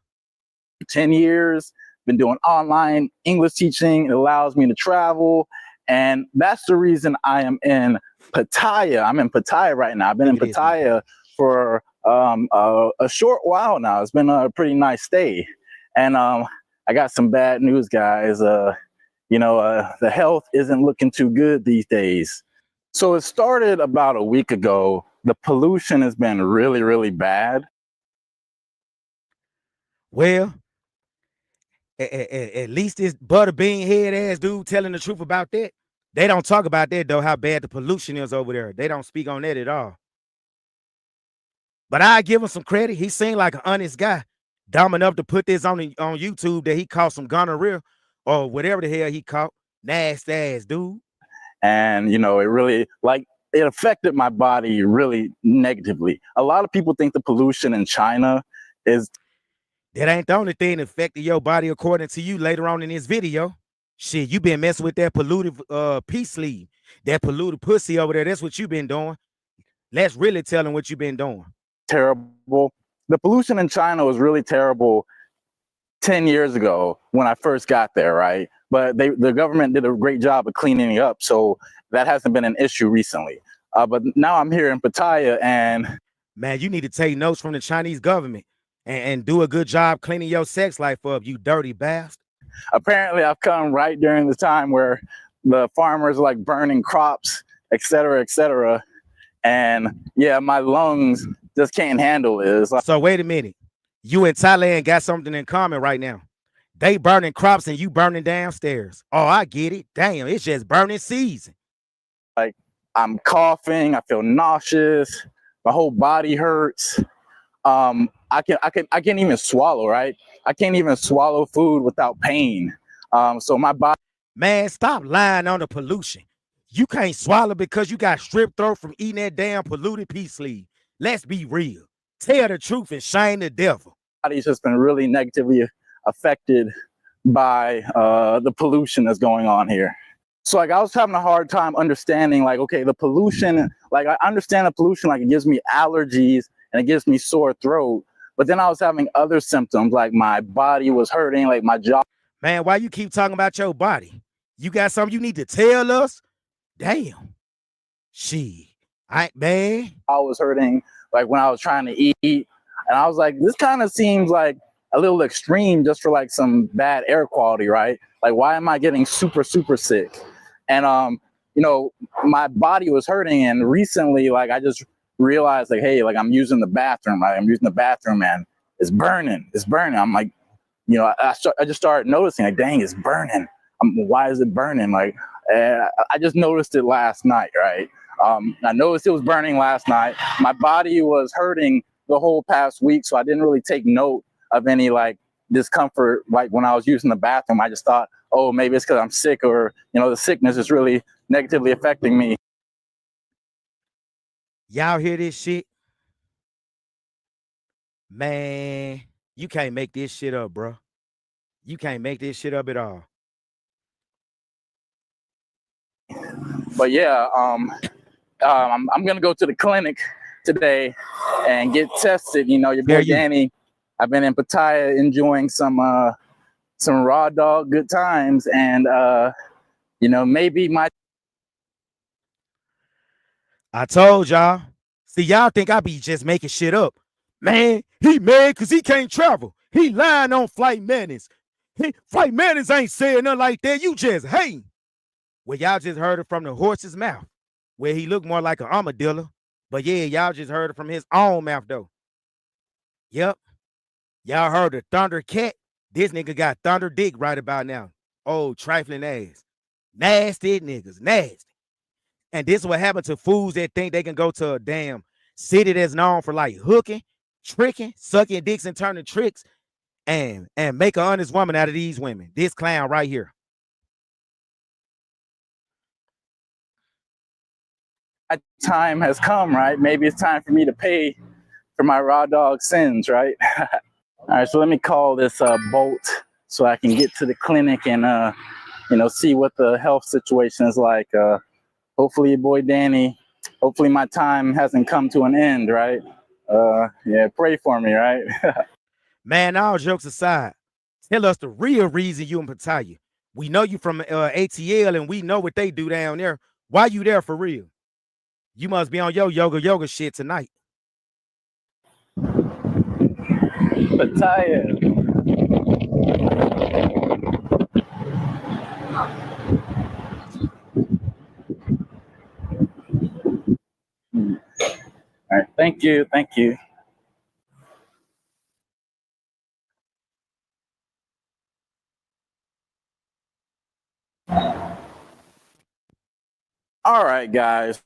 10 years, been doing online English teaching. It allows me to travel. And that's the reason I am in Pattaya. I'm in Pattaya right now. I've been in Pattaya for a short while now. It's been a pretty nice stay. And I got some bad news, guys. The health isn't looking too good these days. So it started about a week ago. The pollution has been really, really bad. Well, at least this butterbean head ass dude telling the truth about that. They don't talk about that though, how bad the pollution is over there. They don't speak on that at all. But I give him some credit. He seemed like an honest guy. Dumb enough to put this on YouTube that he caught some gonorrhea or whatever the hell he caught. Nasty ass dude. And, it really, it affected my body really negatively. A lot of people think the pollution in China is... That ain't the only thing that affected your body according to you later on in this video. Shit, you been messing with that polluted peace sleeve. That polluted pussy over there. That's what you been doing. Let's really tell them what you been doing. Terrible. The pollution in China was really terrible 10 years ago when I first got there, right? But the government did a great job of cleaning it up, so that hasn't been an issue recently. But now I'm here in Pattaya, and... Man, you need to take notes from the Chinese government and do a good job cleaning your sex life up, you dirty bastard. Apparently, I've come right during the time where the farmers are, burning crops, et cetera, et cetera. And, yeah, my lungs just can't handle it. So wait a minute. You and Thailand got something in common right now. They burning crops and you burning downstairs. Oh, I get it. Damn, it's just burning season. I'm coughing. I feel nauseous. My whole body hurts. I can't even swallow, right? I can't even swallow food without pain. So my body... Man, stop lying on the pollution. You can't swallow because you got strep throat from eating that damn polluted peace sleeve. Let's be real. Tell the truth and shame the devil. My body's just been really negatively affected by the pollution that's going on here. So I was having a hard time understanding, okay, the pollution, I understand the pollution, it gives me allergies and it gives me sore throat. But then I was having other symptoms, my body was hurting, my jaw. Man, why you keep talking about your body? You got something you need to tell us? Damn. She. Man. I was hurting, like when I was trying to eat, and I was like, this kind of seems like a little extreme just for like some bad air quality, right? Like, why am I getting super sick? And you know, my body was hurting, and recently, like, I just realized, like, hey, like, I'm using the bathroom, right? I'm using the bathroom, and it's burning. I'm like, you know, I just started noticing, like, dang, it's burning. Why is it burning? Like, I just noticed it last night, right? I noticed it was burning last night. My body was hurting the whole past week, so I didn't really take note of any like discomfort. Like when I was using the bathroom, I just thought, oh, maybe it's because I'm sick, or you know, the sickness is really negatively affecting me. Y'all hear this shit? Man, you can't make this shit up, bro. You can't make this shit up at all. But yeah, I'm gonna go to the clinic today and get tested. You know, your boy Danny. I've been in Pattaya enjoying some raw dog good times, and you know, maybe I told y'all. See, y'all think I be just making shit up. Man, he mad because he can't travel. He lying on Flight Manners. Flight Manners ain't saying nothing like that. You just hating. Well, y'all just heard it from the horse's mouth, where he looked more like an armadillo. But yeah, y'all just heard it from his own mouth, though. Yep. Y'all heard the Thunder Cat? This nigga got Thunder Dick right about now. Oh, trifling ass. Nasty niggas, nasty. And this is what happened to fools that think they can go to a damn city that's known for like hooking, tricking, sucking dicks and turning tricks, and make an honest woman out of these women. This clown right here. time has come, right? Maybe it's time for me to pay for my raw dog sins, right? All right, so let me call this Bolt so I can get to the clinic and you know, see what the health situation is like. Hopefully, your boy Danny. Hopefully, my time hasn't come to an end, right? Yeah, pray for me, right? Man, all jokes aside, tell us the real reason you in Pattaya. We know you from ATL, and we know what they do down there. Why you there for real? You must be on your yoga shit tonight. Pattaya. All right, thank you. All right, guys.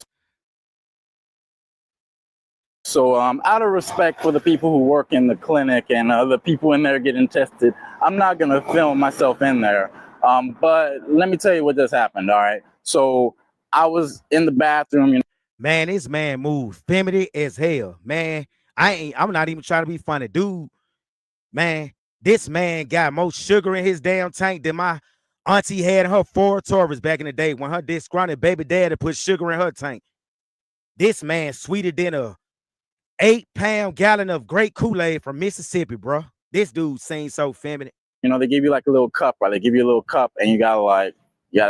So out of respect for the people who work in the clinic and the people in there getting tested, I'm not going to film myself in there. But let me tell you what just happened, all right? So I was in the bathroom. You know. Man, this man moved feminine as hell. Man, I'm not even trying to be funny. Dude, man, this man got more sugar in his damn tank than my auntie had in her Ford Taurus back in the day when her disgruntled baby daddy put sugar in her tank. This man sweeter than a 8-pound gallon of great Kool-Aid from Mississippi, bro. This dude seems so feminine. You know, they give you like a little cup, right? They give you a little cup and you gotta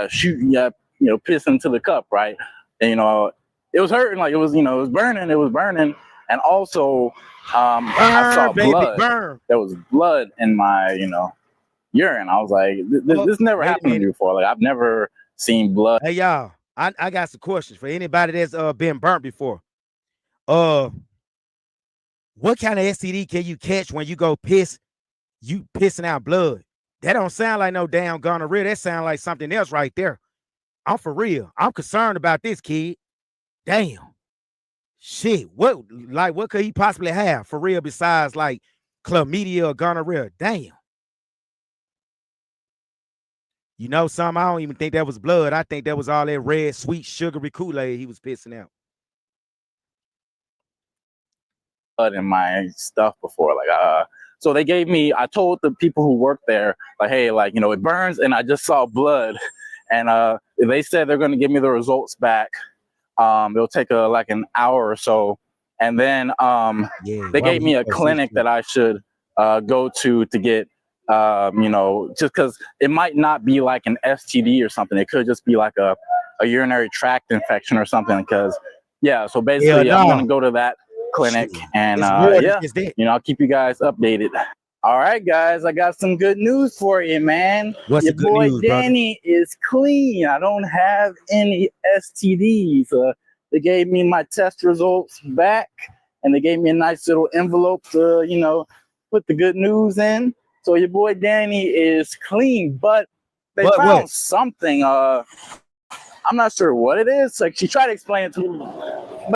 shoot, you gotta, you know, piss into the cup, right? And, you know, it was hurting, like it was, you know, it was burning. And also, I saw blood. There was blood in my, you know, urine. I was like, this never happened to me before. Like, I've never seen blood. Hey, y'all, I got some questions for anybody that's been burnt before. What kind of STD can you catch when you go piss? You pissing out blood? That don't sound like no damn gonorrhea. That sound like something else right there. I'm for real. I'm concerned about this kid. Damn. Shit. What could he possibly have for real besides like chlamydia or gonorrhea? Damn. You know something? I don't even think that was blood. I think that was all that red, sweet, sugary Kool-Aid he was pissing out. Blood in my stuff before, like so they gave me, I told the people who work there, like, hey, like, you know, it burns and I just saw blood. And they said they're going to give me the results back. It'll take like an hour or so. And then they gave me a clinic that I should go to get, you know, just because it might not be like an STD or something. It could just be like a a urinary tract infection or something. Because yeah, so Hell basically, I'm no. gonna go to that clinic, Shit. and It's more than yeah, just that. I'll keep you guys updated. All right, guys, I got some good news for you, man. What's Your the good boy news, brother? Danny is clean. I don't have any STDs. They gave me my test results back, and they gave me a nice little envelope to, put the good news in. So your boy Danny is clean, but they But what? found something. I'm not sure what it is. Like, she tried to explain it to me.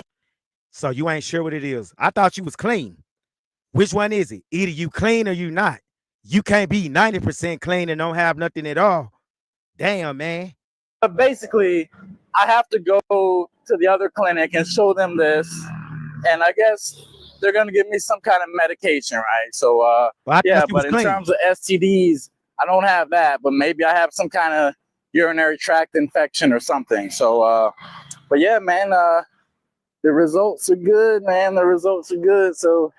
So you ain't sure what it is. I thought you was clean. Which one is it? Either you clean or you not. You can't be 90% clean and don't have nothing at all. Damn, man. But basically, I have to go to the other clinic and show them this, and I guess they're gonna give me some kind of medication, right? So, Well, I yeah. thought you was But in clean. terms of STDs, I don't have that, but maybe I have some kind of urinary tract infection or something. So, but yeah, man, the results are good, man. The results are good. So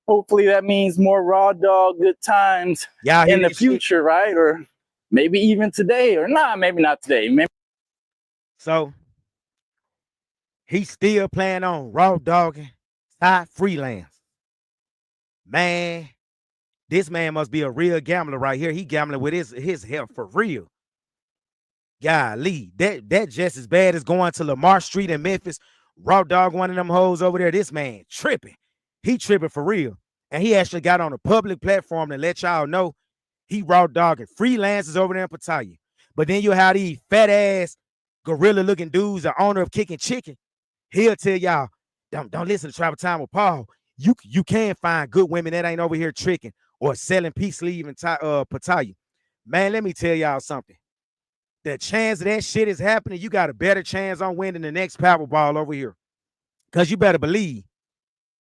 hopefully that means more raw dog good times Y'all hear in the this shit? future, right? Or maybe even today, or nah, maybe not today. Maybe. So he still playing on raw dogging, side freelance. Man, this man must be a real gambler right here. He gambling with his health for real. Golly, that just as bad as going to Lamar Street in Memphis, raw dog one of them hoes over there. This man tripping. He tripping for real. And he actually got on a public platform to let y'all know he raw dogging freelancers over there in Pattaya. But then you have these fat ass gorilla looking dudes, the owner of Kicking Chicken. He'll tell y'all, don't listen to Travel Time with Paul. You can find good women that ain't over here tricking or selling peace sleeve in Pattaya. Man, let me tell y'all something. The chance of that shit is happening, you got a better chance on winning the next Powerball over here. Because you better believe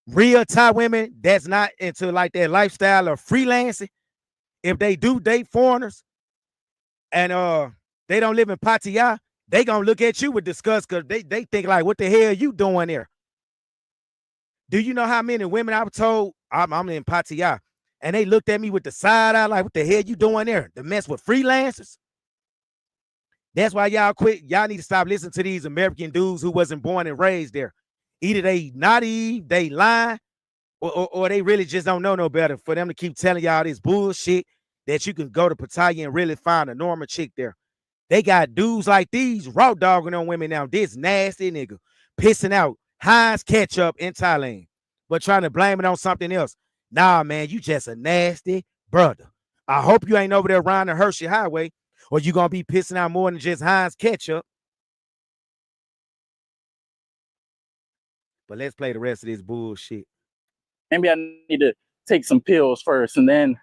real Thai women that's not into like that lifestyle of freelancing, if they do date foreigners and they don't live in Pattaya, they gonna look at you with disgust because they think like, what the hell are you doing there? Do you know how many women I was told I'm in Pattaya and they looked at me with the side eye like, what the hell you doing there? To mess with freelancers? That's why y'all quit. Y'all need to stop listening to these American dudes who wasn't born and raised there. Either they naive, they lying, or they really just don't know no better for them to keep telling y'all this bullshit that you can go to Pattaya and really find a normal chick there. They got dudes like these raw dogging on women now. This nasty nigga pissing out Heinz ketchup in Thailand, but trying to blame it on something else. Nah, man, you just a nasty brother. I hope you ain't over there around the Hershey Highway, or you gonna be pissing out more than just Heinz ketchup. But let's play the rest of this bullshit. Maybe I need to take some pills first, and then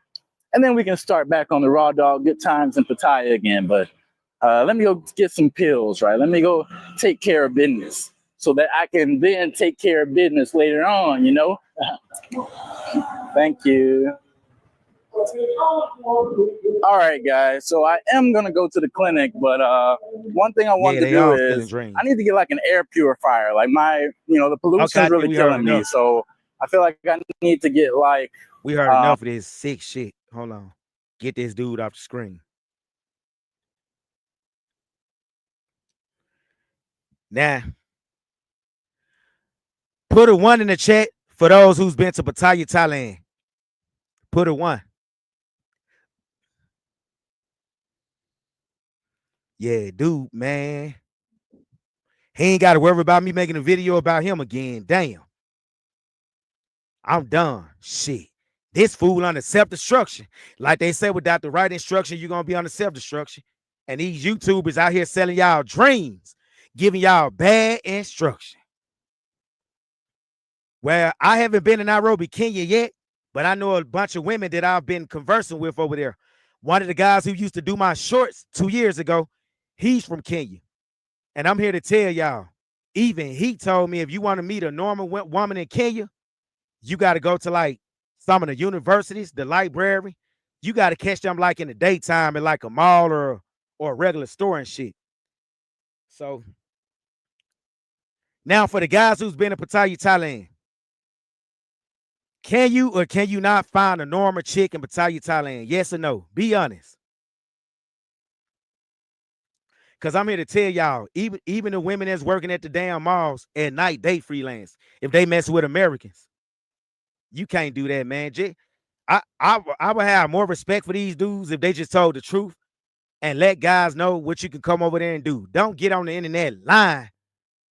we can start back on the raw dog good times in Pattaya again. But let me go get some pills, right? Let me go take care of business so that I can then take care of business later on, Thank you. All right, guys. So I am gonna go to the clinic, but one thing I want Yeah, to they do all feeling is dreams. I need to get like an air purifier. Like the pollution's really killing me. So I feel like I need to get like. We heard enough of this sick shit. Hold on. Get this dude off the screen. Now, put a 1 in the chat for those who's been to Pattaya, Thailand. Put a 1. Yeah, dude, man. He ain't got to worry about me making a video about him again. Damn. I'm done. Shit. This fool under self-destruction. Like they say, without the right instruction, you're going to be under self-destruction. And these YouTubers out here selling y'all dreams, giving y'all bad instruction. Well, I haven't been in Nairobi, Kenya yet, but I know a bunch of women that I've been conversing with over there. One of the guys who used to do my shorts 2 years ago, he's from Kenya. And I'm here to tell y'all, even he told me if you want to meet a normal woman in Kenya, you got to go to like some of the universities, the library. You got to catch them like in the daytime in like a mall or a regular store and shit. So now for the guys who's been in Pattaya, Thailand, can you or can you not find a normal chick in Pattaya, Thailand? Yes or no? Be honest. Cause I'm here to tell y'all, even the women that's working at the damn malls at night, they freelance. If they mess with Americans, you can't do that, man. I would have more respect for these dudes if they just told the truth and let guys know what you can come over there and do. Don't get on the internet lying.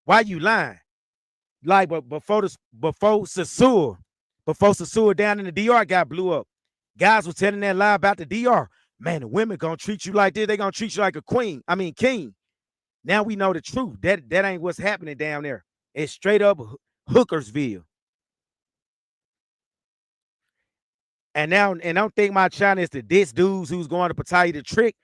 Why you lying? Like, but before Sasur down in the DR got blew up, guys was telling that lie about the DR. Man, the women gonna treat you like this. They gonna treat you like a queen. I mean, king. Now we know the truth. That ain't what's happening down there. It's straight up Hookersville. And don't think my channel is to diss dudes who's going to Pattaya the trick.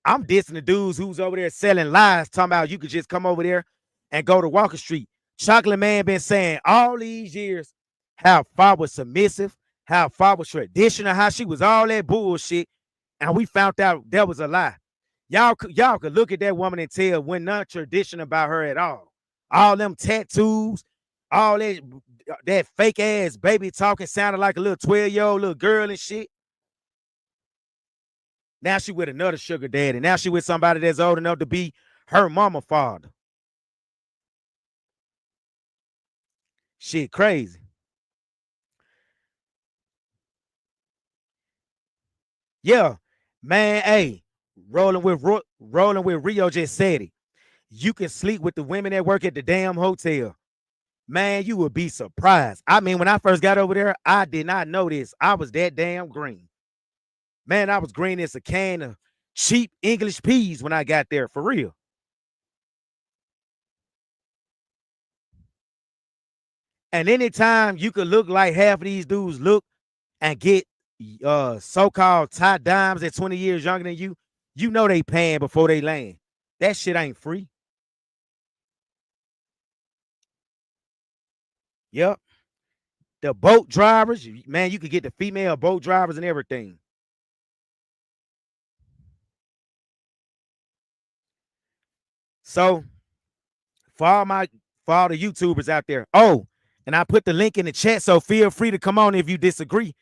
I'm dissing the dudes who's over there selling lies, talking about you could just come over there and go to Walker Street. Chocolate Man been saying all these years how Fa was submissive, how Fa was traditional, how she was all that bullshit, and we found out that was a lie. Y'all could look at that woman and tell when none tradition about her at all. All them tattoos, all that fake ass baby talking sounded like a little 12-year-old little girl and shit. Now she with another sugar daddy. Now she with somebody that's old enough to be her mama father. Shit crazy. Yeah, man. Hey, rolling with Rio just said it. You can sleep with the women that work at the damn hotel. Man, you would be surprised. I mean, when I first got over there, I did not know this. I was that damn green. Man, I was green as a can of cheap English peas when I got there, for real. And anytime you could look like half of these dudes look and get so-called Thai dimes at 20 years younger than you know they paying before they land. That shit ain't free. Yep. The boat drivers, man, you could get the female boat drivers and everything. So for all the YouTubers out there. Oh, and I put the link in the chat, so feel free to come on if you disagree.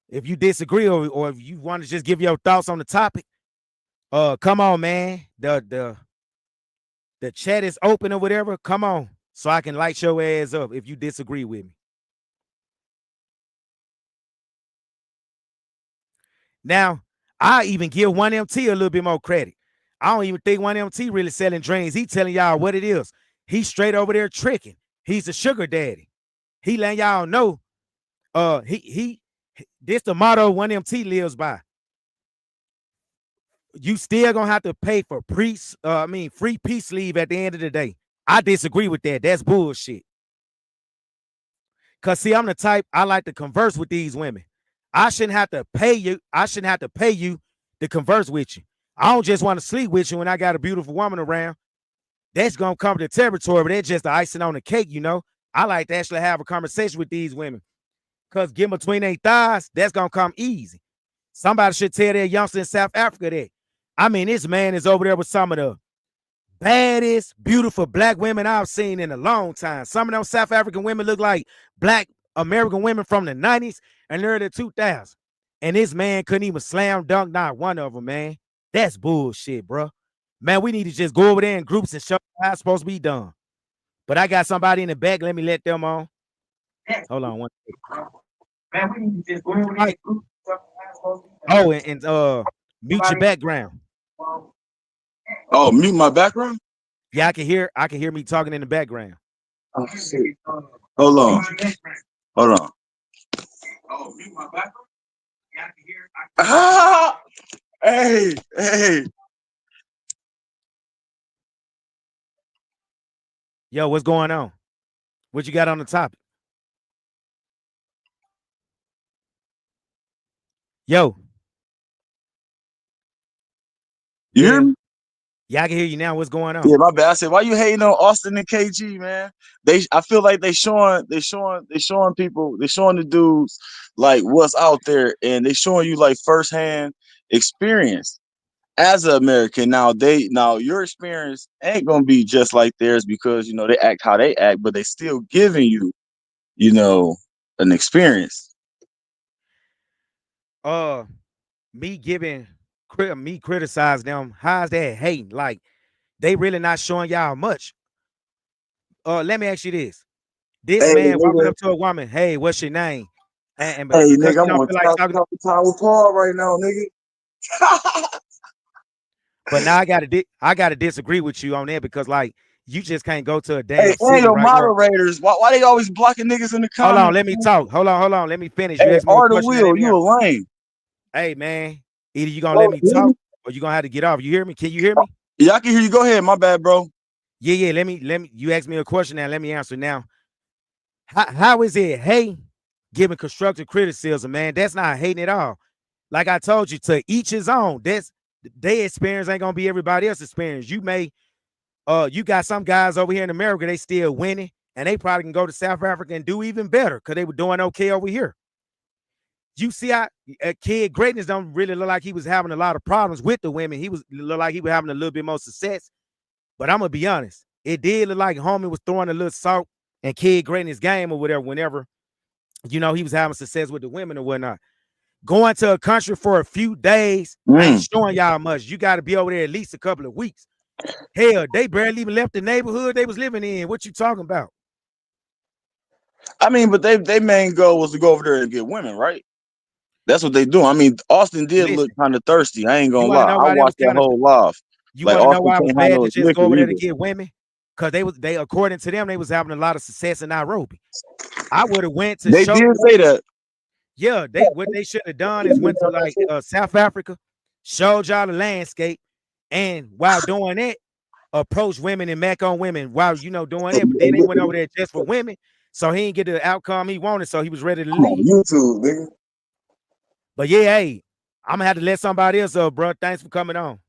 If you disagree or if you want to just give your thoughts on the topic, come on, man. The chat is open or whatever. Come on, so I can light your ass up if you disagree with me. Now, I even give 1MT a little bit more credit. I don't even think 1MT really selling dreams. He telling y'all what it is. He's straight over there tricking. He's a sugar daddy. He letting y'all know. He this the motto 1MT lives by. You still gonna have to pay for free peace leave at the end of the day. I disagree with that. That's bullshit. Cause see, I'm the type I like to converse with these women. I shouldn't have to pay you. I shouldn't have to pay you to converse with you. I don't just want to sleep with you when I got a beautiful woman around. That's gonna come to the territory, but that's just the icing on the cake, you know. I like to actually have a conversation with these women. Cause get between their thighs, that's gonna come easy. Somebody should tell their youngster in South Africa that. I mean, this man is over there with some of the baddest, beautiful black women I've seen in a long time. Some of them South African women look like black American women from the 90s and early 2000s. And this man couldn't even slam dunk not one of them, man. That's bullshit, bro. Man, we need to just go over there in groups and show how it's supposed to be done. But I got somebody in the back. Let me let them on. Hold on one second. Man, we need to just go over there in groups and show how it's supposed to be done. Oh, and mute your background. Oh, mute my background? Yeah, I can hear me talking in the background. Oh shit. Hold on. Hold on. Oh, mute my background? Yeah, I can hear. Ah! Hey. Yo, what's going on? What you got on the topic? Yo. You hear me? Yeah, I can hear you now. What's going on? Yeah, my bad. I said, why you hating on Austin and KG, man? I feel like they showing people, they showing the dudes like what's out there, and they showing you like firsthand experience as an American. Now your experience ain't gonna be just like theirs because you know they act how they act, but they still giving you, you know, an experience. Me criticizing them, how's that hating? Like, they really not showing y'all much. Let me ask you this: this Hey, man walking nigga. up to a woman, hey, what's your name? And Hey, because nigga, he I'm don't on feel like talking, time with Paul right now, nigga. but now I gotta disagree with you on that because like you just can't go to a Hey, damn and city your right where. moderators, why they always blocking niggas in the Hold on, comments? let me talk. Hold on, let me finish. You Hey, asked me a Art the question, now let Wheel, me you a answer. lame. Hey man, either you gonna let Bro, me talk or you gonna have to get off. You hear me? Can you hear me? yeah, I can hear you. Go ahead. My bad, bro. Yeah. Let me. You asked me a question now. Let me answer now. How is it? Hey, giving constructive criticism, man. That's not hating at all. Like I told you, to each his own. That's their experience ain't gonna be everybody else's experience. You got some guys over here in America, they still winning, and they probably can go to South Africa and do even better because they were doing okay over here. You see, Kid Greatness don't really look like he was having a lot of problems with the women. He was look like he was having a little bit more success. But I'm gonna be honest, it did look like homie was throwing a little salt and Kid Greatness game or whatever. Whenever he was having success with the women or whatnot. Going to a country for a few days ain't showing y'all much. You got to be over there at least a couple of weeks. Hell, they barely even left the neighborhood they was living in. What you talking about? I mean, but they main goal was to go over there and get women, right? That's what they do. I mean, Austin did look Listen, kind of thirsty. I ain't you gonna want to lie. know I why they was watched that kind of whole live. you Like want to know Austin why it was can't bad handle to his just go liquor over there to either. get women? Because they according to them, they was having a lot of success in Nairobi. I would have went to They show did say that. yeah, they what they should have done is went to like South Africa, showed y'all the landscape, and while doing that, approach women and mac on women while doing it. But then they went over there just for women, so he didn't get the outcome he wanted, so he was ready to Come on, leave. YouTube, nigga. But yeah, hey, I'm gonna have to let somebody else up, bro. Thanks for coming on.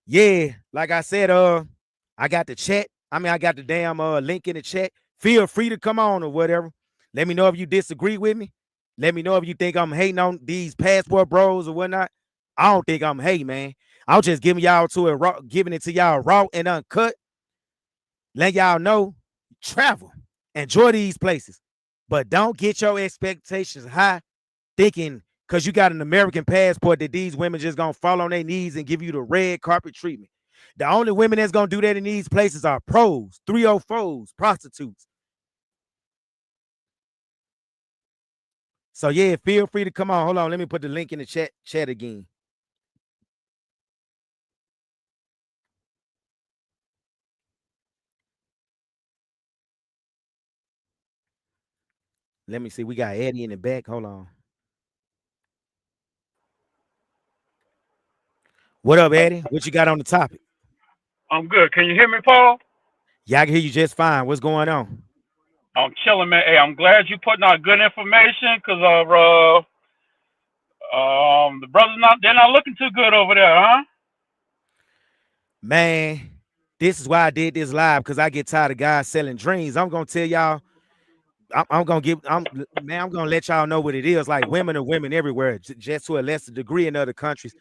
Yeah, like I said, I got the chat. I mean, I got the damn link in the chat. Feel free to come on or whatever. Let me know if you disagree with me. Let me know if you think I'm hating on these passport bros or whatnot. I don't think I'm hating, man. I'm just giving it to y'all raw and uncut. Let y'all know, travel, enjoy these places, but don't get your expectations high, thinking because you got an American passport that these women just gonna fall on their knees and give you the red carpet treatment. The only women that's gonna do that in these places are pros, 304s, prostitutes. So yeah, feel free to come on. Hold on, let me put the link in the chat again. Let me see. We got Eddie in the back. Hold on. What up, Eddie? What you got on the topic? I'm good. Can you hear me, Paul? Yeah, I can hear you just fine. What's going on? I'm chilling, man. Hey, I'm glad you putting out good information because the brothers they're not looking too good over there, huh? Man, this is why I did this live because I get tired of guys selling dreams. I'm gonna tell y'all, I'm gonna let y'all know what it is. Like women are women everywhere, just to a lesser degree in other countries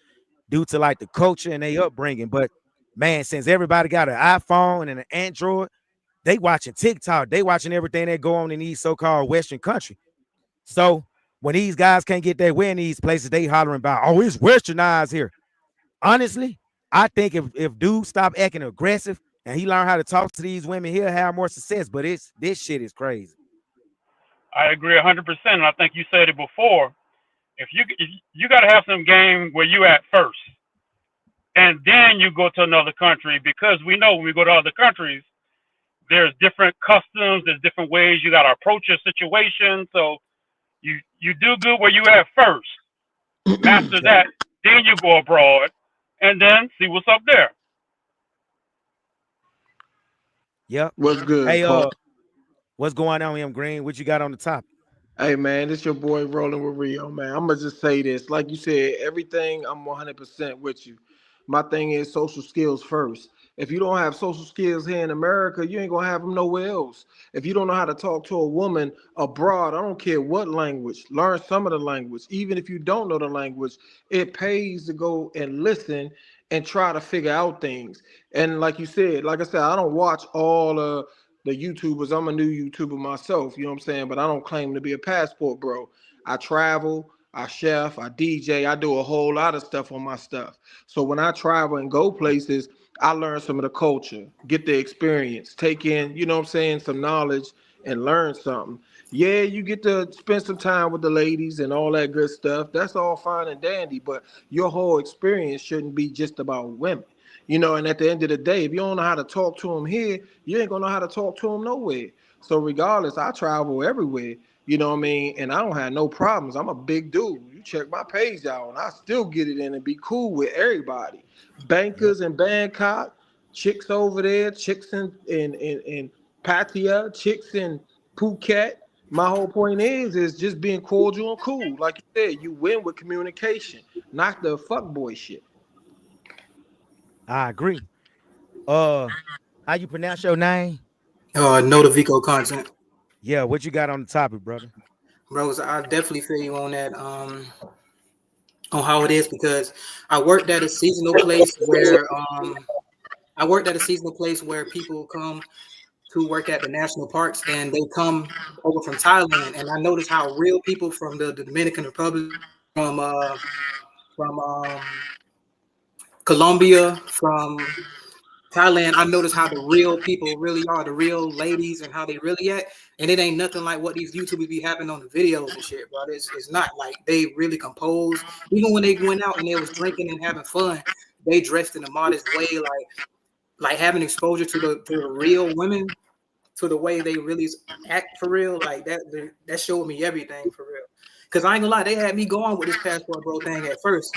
due to like the culture and their upbringing. But man, since everybody got an iPhone and an Android, they watching TikTok, they watching everything that go on in these so-called Western countries. So when these guys can't get their way in these places, they hollering about, oh, it's westernized here. Honestly, I think if dudes stop acting aggressive and he learn how to talk to these women, he'll have more success. But this shit is crazy. I agree 100%. And I think you said it before. If you got to have some game where you at first, and then you go to another country because we know when we go to other countries, there's different customs, there's different ways you got to approach a situation. So you do good where you at first, master Yep. that, then you go abroad, and then see what's up there. Yep. What's good, Hey, Paul? what's going on, M Green? What you got on the top? Hey man, this your boy rolling with Rio, man. I'm gonna just say this. Like you said, everything I'm 100% with you. My thing is social skills first. If you don't have social skills here in America, you ain't gonna have them nowhere else. If you don't know how to talk to a woman abroad, I don't care what language, learn some of the language. Even if you don't know the language, it pays to go and listen and try to figure out things. And like I said, I don't watch all the YouTubers. I'm a new YouTuber myself, you know what I'm saying? But I don't claim to be a passport bro. I travel, I chef, I DJ, I do a whole lot of stuff on my stuff. So when I travel and go places, I learn some of the culture, get the experience, take in, you know what I'm saying, some knowledge and learn something. Yeah, you get to spend some time with the ladies and all that good stuff. That's all fine and dandy, but your whole experience shouldn't be just about women. You know, and at the end of the day, if you don't know how to talk to them here, you ain't gonna know how to talk to them nowhere. So regardless, I travel everywhere. You know what I mean? And I don't have no problems. I'm a big dude. You check my page out, and I still get it in and be cool with everybody. Yep. Bankers in Bangkok, chicks over there, chicks in Pattaya, chicks in Phuket. My whole point is just being cordial and cool. Like you said, you win with communication, not the fuckboy shit. I agree. How you pronounce your name? Notivico content. Yeah, what you got on the topic, brother? Bros, I definitely feel you on that. On how it is because I worked at a seasonal place where people come to work at the national parks and they come over from Thailand, and I noticed how real people from the Dominican Republic, from Colombia, from Thailand, I noticed how the real people really are, the real ladies, and how they really act. And it ain't nothing like what these YouTubers be having on the videos and shit, bro. It's not like they really composed. Even when they went out and they was drinking and having fun, they dressed in a modest way, like having exposure to the real women, to the way they really act for real. Like that showed me everything for real. Cause I ain't gonna lie, they had me going with this passport bro thing at first.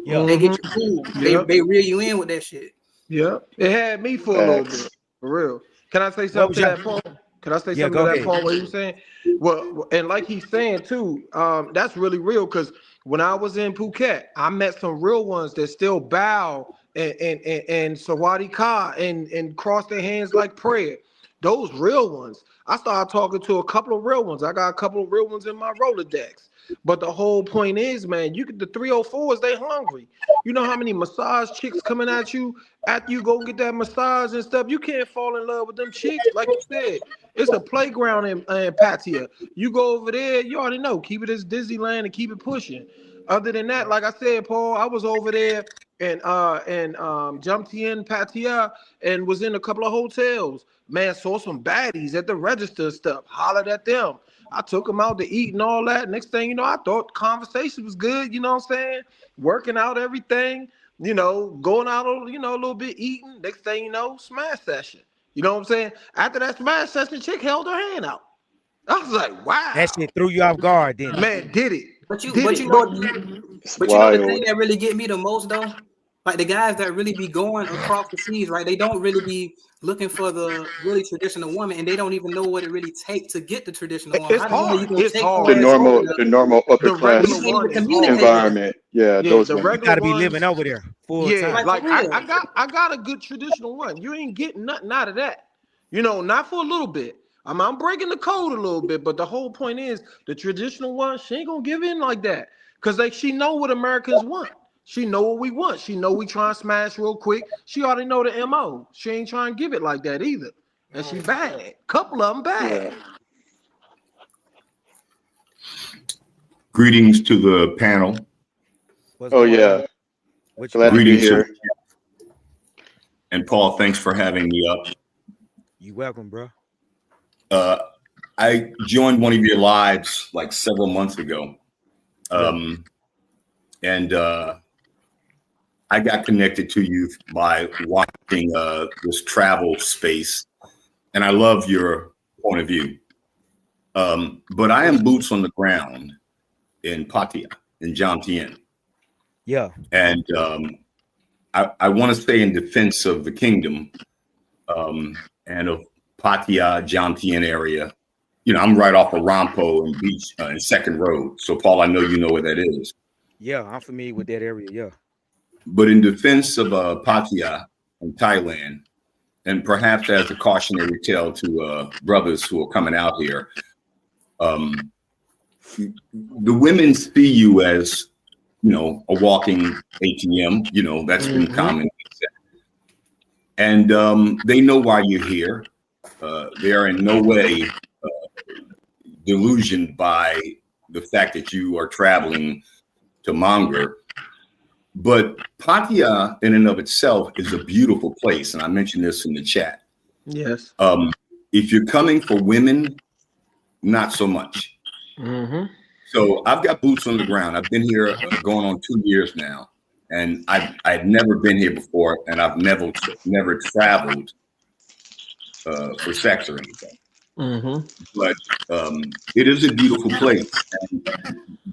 Yeah. They get you cool. Yep. They reel you in with that shit. Yep. It had me for a little bit, for real. Can I say What something was to your that point? Can I say Yeah, something to go that ahead. point? What you saying? Well, and like he's saying too, that's really real. Because when I was in Phuket, I met some real ones that still bow and Sawadi Ka and cross their hands like prayer. Those real ones. I started talking to a couple of real ones. I got a couple of real ones in my Rolodex. But the whole point is, man, you get the 304s, they hungry. You know how many massage chicks coming at you after you go get that massage and stuff? You can't fall in love with them chicks. Like you said, it's a playground in Pattaya. You go over there, you already know. Keep it as Disneyland and keep it pushing. Other than that, like I said, Paul, I was over there and jumped in Pattaya and was in a couple of hotels. Man, saw some baddies at the register and stuff. Hollered at them. I took them out to eat and all that. Next thing you know, I thought the conversation was good. You know what I'm saying? Working out everything. You know, going out, you know, a little bit eating. Next thing you know, smash session. You know what I'm saying? After that smash session, chick held her hand out. I was like, That wow, shit threw you off guard, didn't it? man, did it. But you, Did but it. you But know, It's but you know the thing wild. that really get me the most though, like the guys that really be going across the seas, right? They don't really be looking for the really traditional woman, and they don't even know what it really takes to get the traditional woman. it's How the hell you hard. gonna It's take The someone hard. that's over normal, there the normal upper The and you regular class can't even one is communicate hard. with them? environment. Yeah, Yeah, those the women. You regular got to be living ones. over there full Yeah, time. Like for like I, I real. got I got a good traditional one. You ain't getting nothing out of that. You know, not for a little bit. I'm breaking the code a little bit, but the whole point is the traditional one, she ain't gonna give in like that. Cause like she know what Americans want. She know what we want. She know we try and smash real quick. She already know the MO. She ain't trying to give it like that either. And she bad. Couple of them Yeah. bad. Greetings to the panel. What's Oh going on? yeah. What you Glad to got? be Greetings to here. and Paul. Thanks for having me up. You welcome, bro. I joined one of your lives like several months ago, and I got connected to you by watching this travel space, and I love your point of view. But I am boots on the ground in Pattaya, in Jomtien. Yeah. And I want to say in defense of the kingdom and of Pattaya, Jomtien area. You know, I'm right off of Rampo and Beach and Second Road. So, Paul, I know you know where that is. Yeah, I'm familiar with that area. Yeah. But in defense of Pattaya and Thailand, and perhaps as a cautionary tale to brothers who are coming out here, the women see you as, you know, a walking ATM. You know, that's been common. And they know why you're here. They are in no way delusioned by the fact that you are traveling to Monger. But Pattaya in and of itself is a beautiful place. And I mentioned this in the chat. Yes. If you're coming for women, not so much. Mm-hmm. So I've got boots on the ground. I've been here going on 2 years now. And I'd never been here before. And I've never traveled for sex or anything. Mm-hmm. But it is a beautiful place. And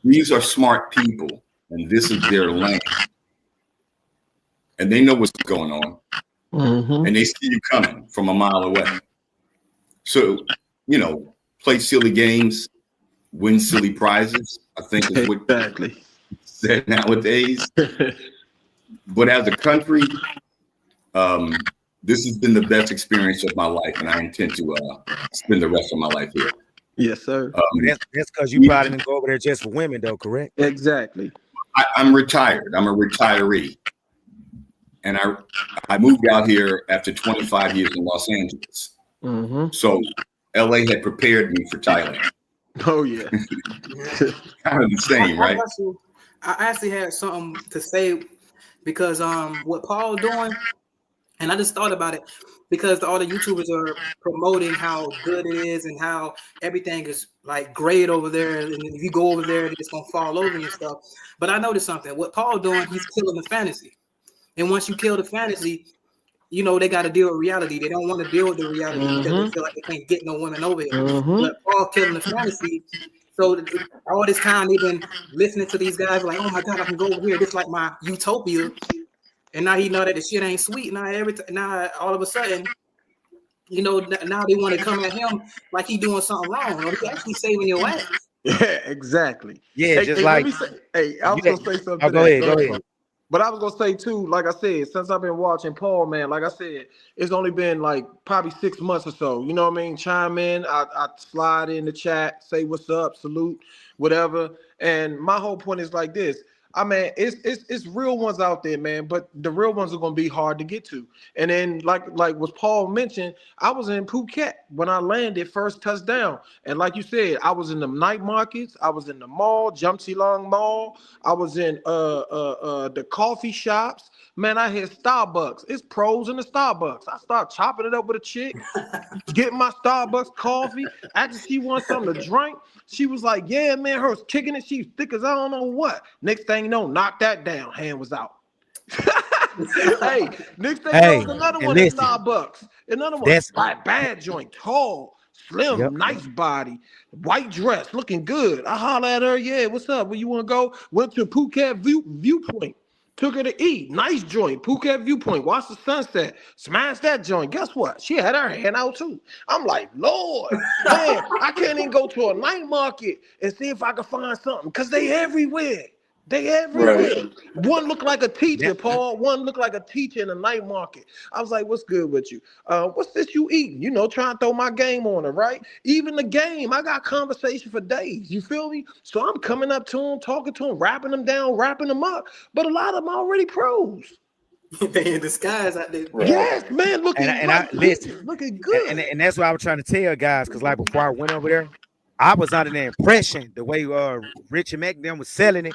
these are smart people. And this is their land. And they know what's going on. Mm-hmm. And they see you coming from a mile away. So, play silly games, win silly prizes, I think is what exactly said nowadays. But as a country, this has been the best experience of my life, and I intend to spend the rest of my life here. Yes, sir. That's because you probably didn't go over there just for women, though, correct? Exactly. I'm retired. I'm a retiree. And I moved out here after 25 years in Los Angeles. Mm-hmm. So LA had prepared me for Thailand. Oh, yeah. Kind of the same, right? I actually had something to say because what Paul's doing, and I just thought about it because all the YouTubers are promoting how good it is and how everything is like great over there. And if you go over there, it's gonna fall over and stuff. But I noticed something. What Paul's doing, he's killing the fantasy. And once you kill the fantasy, they got to deal with reality. They don't want to deal with the reality because they feel like they can't get no women over here. But Paul killing the fantasy. So all this time they've been listening to these guys like, oh my God, I can go over here. This is like my utopia. And now he know that the shit ain't sweet. Now all of a sudden, now they want to come at him like he doing something wrong. Or he actually saving your ass. Yeah, exactly. Yeah, just like. I was gonna say something. Go ahead. But I was gonna say too, like I said, since I've been watching Paul, man, like I said, it's only been like probably 6 months or so. You know what I mean? Chime in, I slide in the chat, say what's up, salute, whatever. And my whole point is like this. I mean, it's real ones out there, man, but the real ones are gonna be hard to get to. And then, like what Paul mentioned, I was in Phuket when I landed first touchdown, and like you said, I was in the night markets, I was in the mall, Jamsilong Mall, I was in the coffee shops. Man, I hit Starbucks. It's pros in the Starbucks. I start chopping it up with a chick, getting my Starbucks coffee. After she wants something to drink, she was like, yeah, man, her was kicking it. She's thick as I don't know what. Next thing you know, knock that down. Hand was out. Hey, next thing you know, another one at Starbucks. Another one, bad joint, tall, slim, nice body, white dress, looking good. I holler at her, yeah, what's up? Where you want to go? Went to Phuket Viewpoint. Took her to eat. Nice joint. Phuket Viewpoint. Watch the sunset. Smash that joint. Guess what? She had her hand out too. I'm like, Lord, man, I can't even go to a night market and see if I can find something because they everywhere. They everywhere. Right. One looked like a teacher, Paul. One looked like a teacher in a night market. I was like, what's good with you? What's this you eating? Trying to throw my game on her, right? Even the game, I got conversation for days. You feel me? So I'm coming up to them, talking to them, wrapping them down, wrapping them up. But a lot of them already pros. They in disguise out there. Yes, man, looking looking good. And that's what I was trying to tell guys, because like before I went over there, I was under the impression the way Richard Mack them was selling it.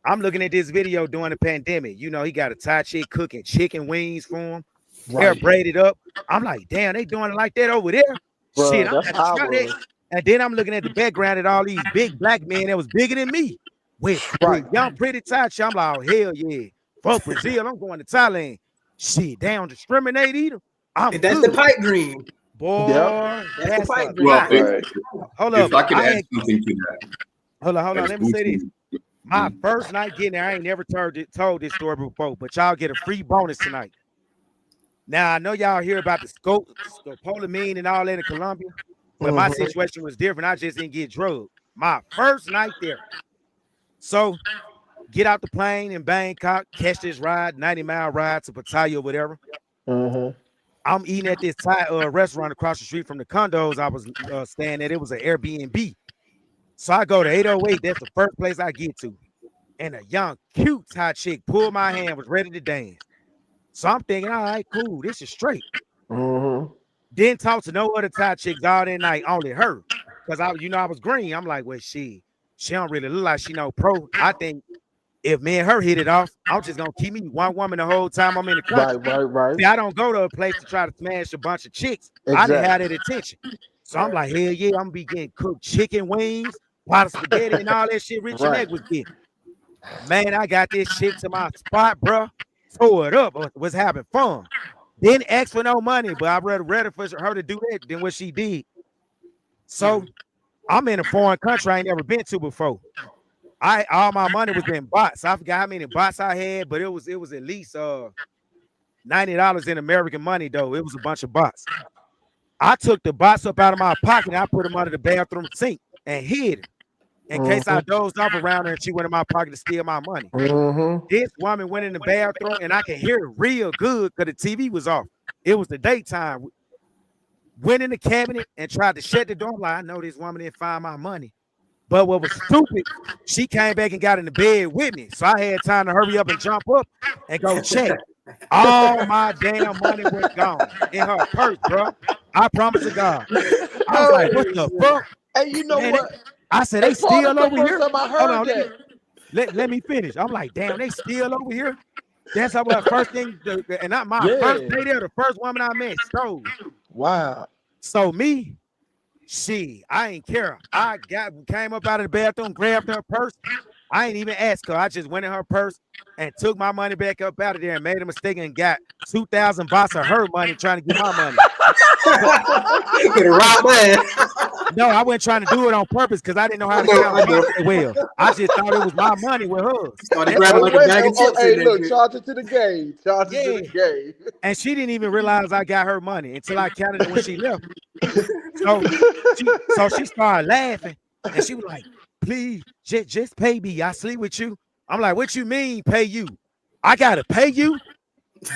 I'm looking at this video during the pandemic. He got a Thai chick cooking chicken wings for him, hair braided up. I'm like, damn, they doing it like that over there. Bruh, shit, I'm gonna try that. And then I'm looking at the background at all these big black men that was bigger than me with young pretty Thai chick. I'm like, oh, hell yeah. Fuck Brazil, I'm going to Thailand. Shit, they don't discriminate either. That's the pipe dream. Boy, that's the pipe dream. Well, hold up. If I could add something to that. Hold on. Let me say this. My first night getting there, I ain't never told this story before, but y'all get a free bonus tonight. Now, I know y'all hear about the scopolamine and all that in Colombia, but my situation was different. I just didn't get drugged. My first night there. So, get out the plane in Bangkok, catch this ride, 90-mile ride to Pattaya or whatever. I'm eating at this Thai restaurant across the street from the condos I was staying at. It was an Airbnb. So I go to 808. That's the first place I get to. And a young, cute Thai chick pulled my hand, was ready to dance. So I'm thinking, all right, cool. This is straight. Didn't talk to no other Thai chicks all that night, only her. Because I was green. I'm like, well, she don't really look like she no pro. I think if me and her hit it off, I'm just gonna keep me one woman the whole time I'm in the country. Right. See, I don't go to a place to try to smash a bunch of chicks. I didn't have that attention. So I'm like, hell yeah, I'm gonna be getting cooked chicken wings, pot of spaghetti, and all that shit Rich and Egg was getting. Man, I got this chick to my spot, bro. Tore it up. Was having fun. Didn't ask for no money, but I rather for her to do that than what she did. So I'm in a foreign country I ain't never been to before. All my money was in bots. I forgot how many bots I had, but it was at least $90 in American money though. It was a bunch of bots. I took the bots up out of my pocket and I put them under the bathroom sink and hid them in case I dozed off around her and she went in my pocket to steal my money. This woman went in the bathroom and I could hear it real good because the TV was off. It was the daytime. Went in the cabinet and tried to shut the door. I'm like, I know this woman didn't find my money. But what was stupid, she came back and got in the bed with me. So I had time to hurry up and jump up and go check. All my damn money was gone in her purse, bro. I promise to God. I was like, what the fuck? Hey, you know what? I said, they still over here. Hold on, let me finish. I'm like, damn, they still over here. That's how my first thing, and not my first day there, the first woman I met stole. Wow. So me, I ain't care. I came up out of the bathroom, grabbed her purse. I ain't even asked her. I just went in her purse and took my money back up out of there and made a mistake and got 2,000 baht of her money trying to get my money. No, I wasn't trying to do it on purpose because I didn't know how to count money well. I just thought it was my money with hers. Started grabbing like a bag of chips. Hey, look, charge it to the game. Charge it to the game. And she didn't even realize I got her money until I counted it when she left. So she started laughing and she was like, please, just pay me. I sleep with you. I'm like, what you mean pay you? I gotta pay you?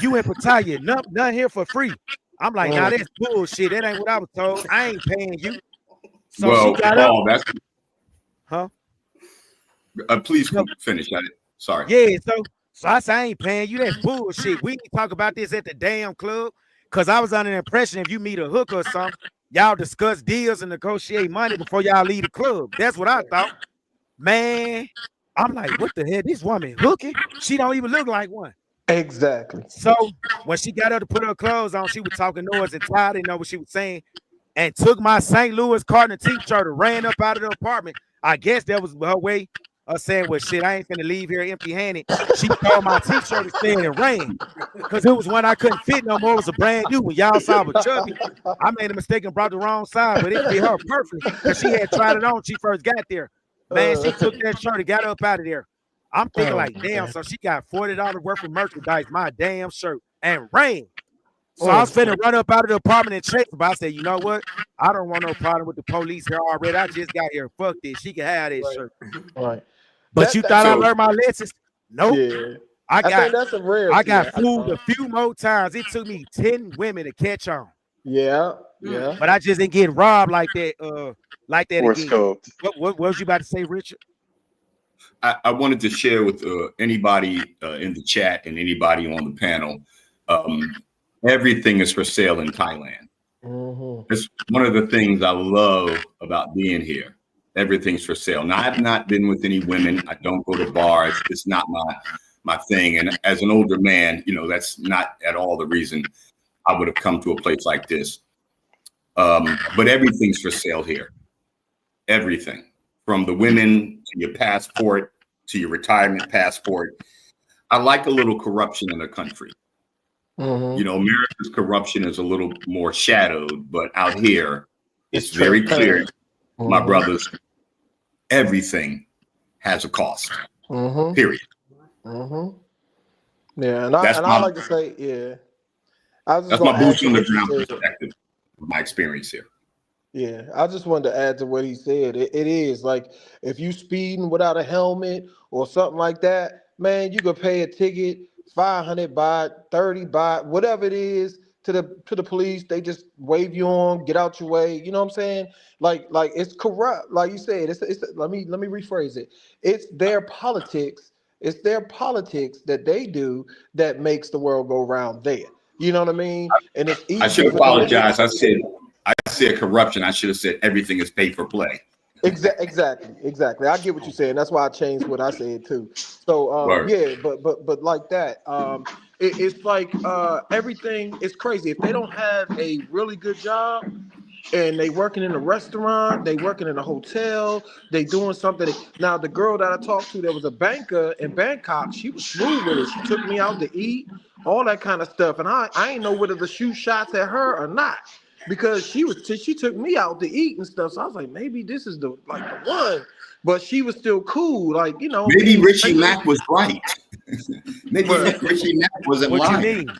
You in Pattaya, nothing here for free. I'm like, nah, that's bullshit. That ain't what I was told. I ain't paying you. So well, she got Paul, up. Please finish. Sorry. Yeah, so I said, I ain't paying you. That's bullshit. We can talk about this at the damn club. Cause I was under the impression if you meet a hooker or something, y'all discuss deals and negotiate money before y'all leave the club. That's what I thought. Man, I'm like, what the hell? This woman hooking? She don't even look like one. Exactly. So when she got up to put her clothes on, she was talking noise and tired, didn't know what she was saying, and took my St. Louis Cardinal t-shirt and ran up out of the apartment. I guess that was her way of saying, well, shit, I ain't finna leave here empty-handed. She stole my t-shirt instead and ran. Because it was one I couldn't fit no more. It was a brand new one. Y'all saw it chubby. I made a mistake and brought the wrong side, but it fit her perfect because she had tried it on when she first got there. Man, she took that shirt and got up out of there. I'm thinking like, damn, so she got $40 worth of merchandise, my damn shirt, and ran. So I was finna run up out of the apartment and check, but I said, you know what? I don't want no problem with the police here already. I just got here. Fuck this. She can have that shirt. Right. But you thought I learned my lessons? Nope. Yeah. I got fooled a few more times. It took me 10 women to catch on. Yeah. But I just didn't get robbed like that. Like that again. What was you about to say, Richard? I wanted to share with anybody in the chat and anybody on the panel. Everything is for sale in Thailand. It's one of the things I love about being here. Everything's for sale. Now, I've not been with any women. I don't go to bars. It's not my thing. And as an older man, you know, that's not at all the reason I would have come to a place like this. But everything's for sale here. Everything. From the women to your passport to your retirement passport. I like a little corruption in the country. You know, America's corruption is a little more shadowed, but out here, it's very clear, my brothers, everything has a cost. Period. Yeah, and I like to say, yeah. That's my boots on the ground perspective, my experience here. Yeah, I just wanted to add to what he said. It is like if you speeding without a helmet or something like that, man, you could pay a ticket, 500 baht, 30 baht, whatever it is to the police. They just wave you on, get out your way. You know what I'm saying? Like it's corrupt. Like you said, it's let me rephrase it. It's their politics. It's their politics that they do that makes the world go round there. You know what I mean? And it's easy. I should apologize. I said corruption. I should have said everything is pay for play. Exactly. I get what you're saying. That's why I changed what I said too. So Word. yeah, but like that. It's like everything is crazy. If they don't have a really good job, and they working in a restaurant, they working in a hotel, they doing something. Now the girl that I talked to, there was a banker in Bangkok. She was smooth with it. She took me out to eat, all that kind of stuff, and I ain't know whether to shoot shots at her or not because she took me out to eat and stuff. So I was like, maybe this is the one, but she was still cool, like Maybe being Richie nice. Mack was right. Maybe Richie Mack wasn't What you lying. mean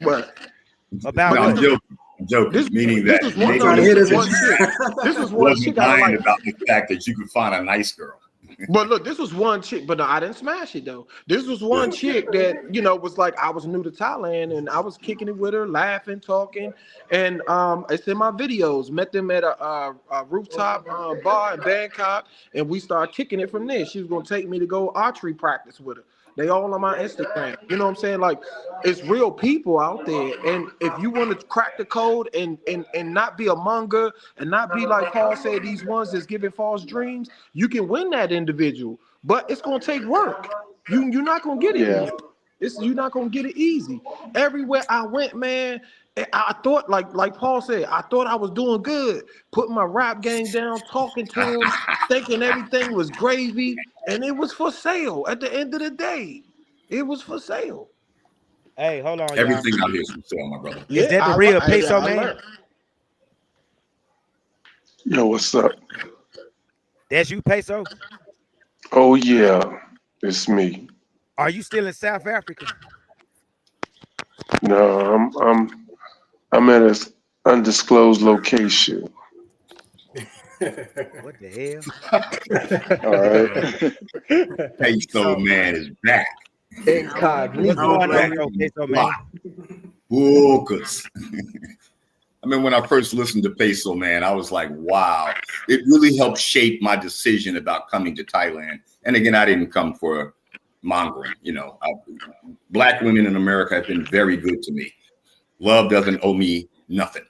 But about No, what? I'm joking. I'm joking. Meaning this that was one. maybe No, Trying to this hit was us. one chick. This was one wasn't chick I lying like. about the fact that you could find a nice girl. But look, this was one chick, but no, I didn't smash it though. This was one chick that was like I was new to Thailand and I was kicking it with her, laughing, talking, and it's in my videos. Met them at a rooftop bar in Bangkok, and we started kicking it from there. She was gonna take me to go archery practice with her. They all on my Instagram. You know what I'm saying? Like, it's real people out there, and if you want to crack the code and not be a monger and not be like Paul said, these ones that's giving false dreams, you can win that individual, but it's gonna take work. You're not gonna get it Yeah. easy. You're not gonna get it easy. Everywhere I went, man, I thought like Paul said, I thought I was doing good, putting my rap game down, talking to him, thinking everything was gravy, and it was for sale. At the end of the day, it was for sale. Hey, hold on, y'all. Everything out here is for sale, my brother. Is Yeah, that the real peso I man? learned. Yo, what's up? That's you, peso. Oh yeah, it's me. Are you still in South Africa? No, I'm at an undisclosed location. What the hell? All right. Peso man is back. What's Incognito. going on, though, peso man? Focus. I mean, when I first listened to Peso Man, I was like, wow. It really helped shape my decision about coming to Thailand. And again, I didn't come for mongering. Black women in America have been very good to me. Love doesn't owe me nothing.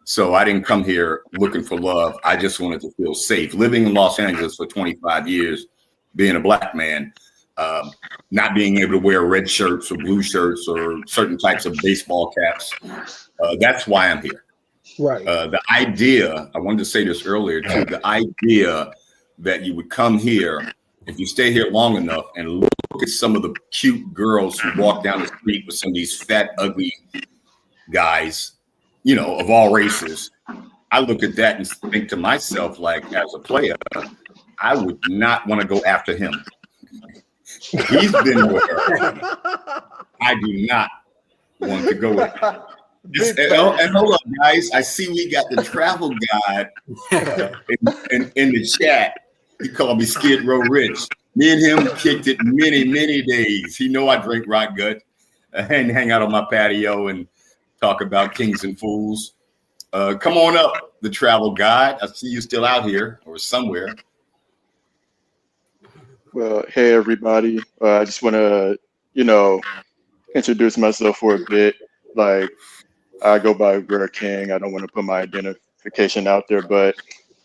So I didn't come here looking for love. I just wanted to feel safe. Living in Los Angeles for 25 years, being a black man, not being able to wear red shirts or blue shirts or certain types of baseball caps. That's why I'm here. Right. The idea, I wanted to say this earlier too, the idea that you would come here, if you stay here long enough and look at some of the cute girls who walk down the street with some of these fat, ugly guys, of all races, I look at that and think to myself, like, as a player, I would not want to go after him. He's been where I do not want to go with. And hold on, guys. I see we got the travel guide in the chat. He called me Skid Row Rich. Me and him kicked it many, many days. He know I drink rock gut and hang out on my patio and talk about kings and fools. Come on up, the travel guide. I see you still out here or somewhere. Well, hey everybody. I just want to, introduce myself for a bit. Like, I go by Rare King. I don't want to put my identification out there, but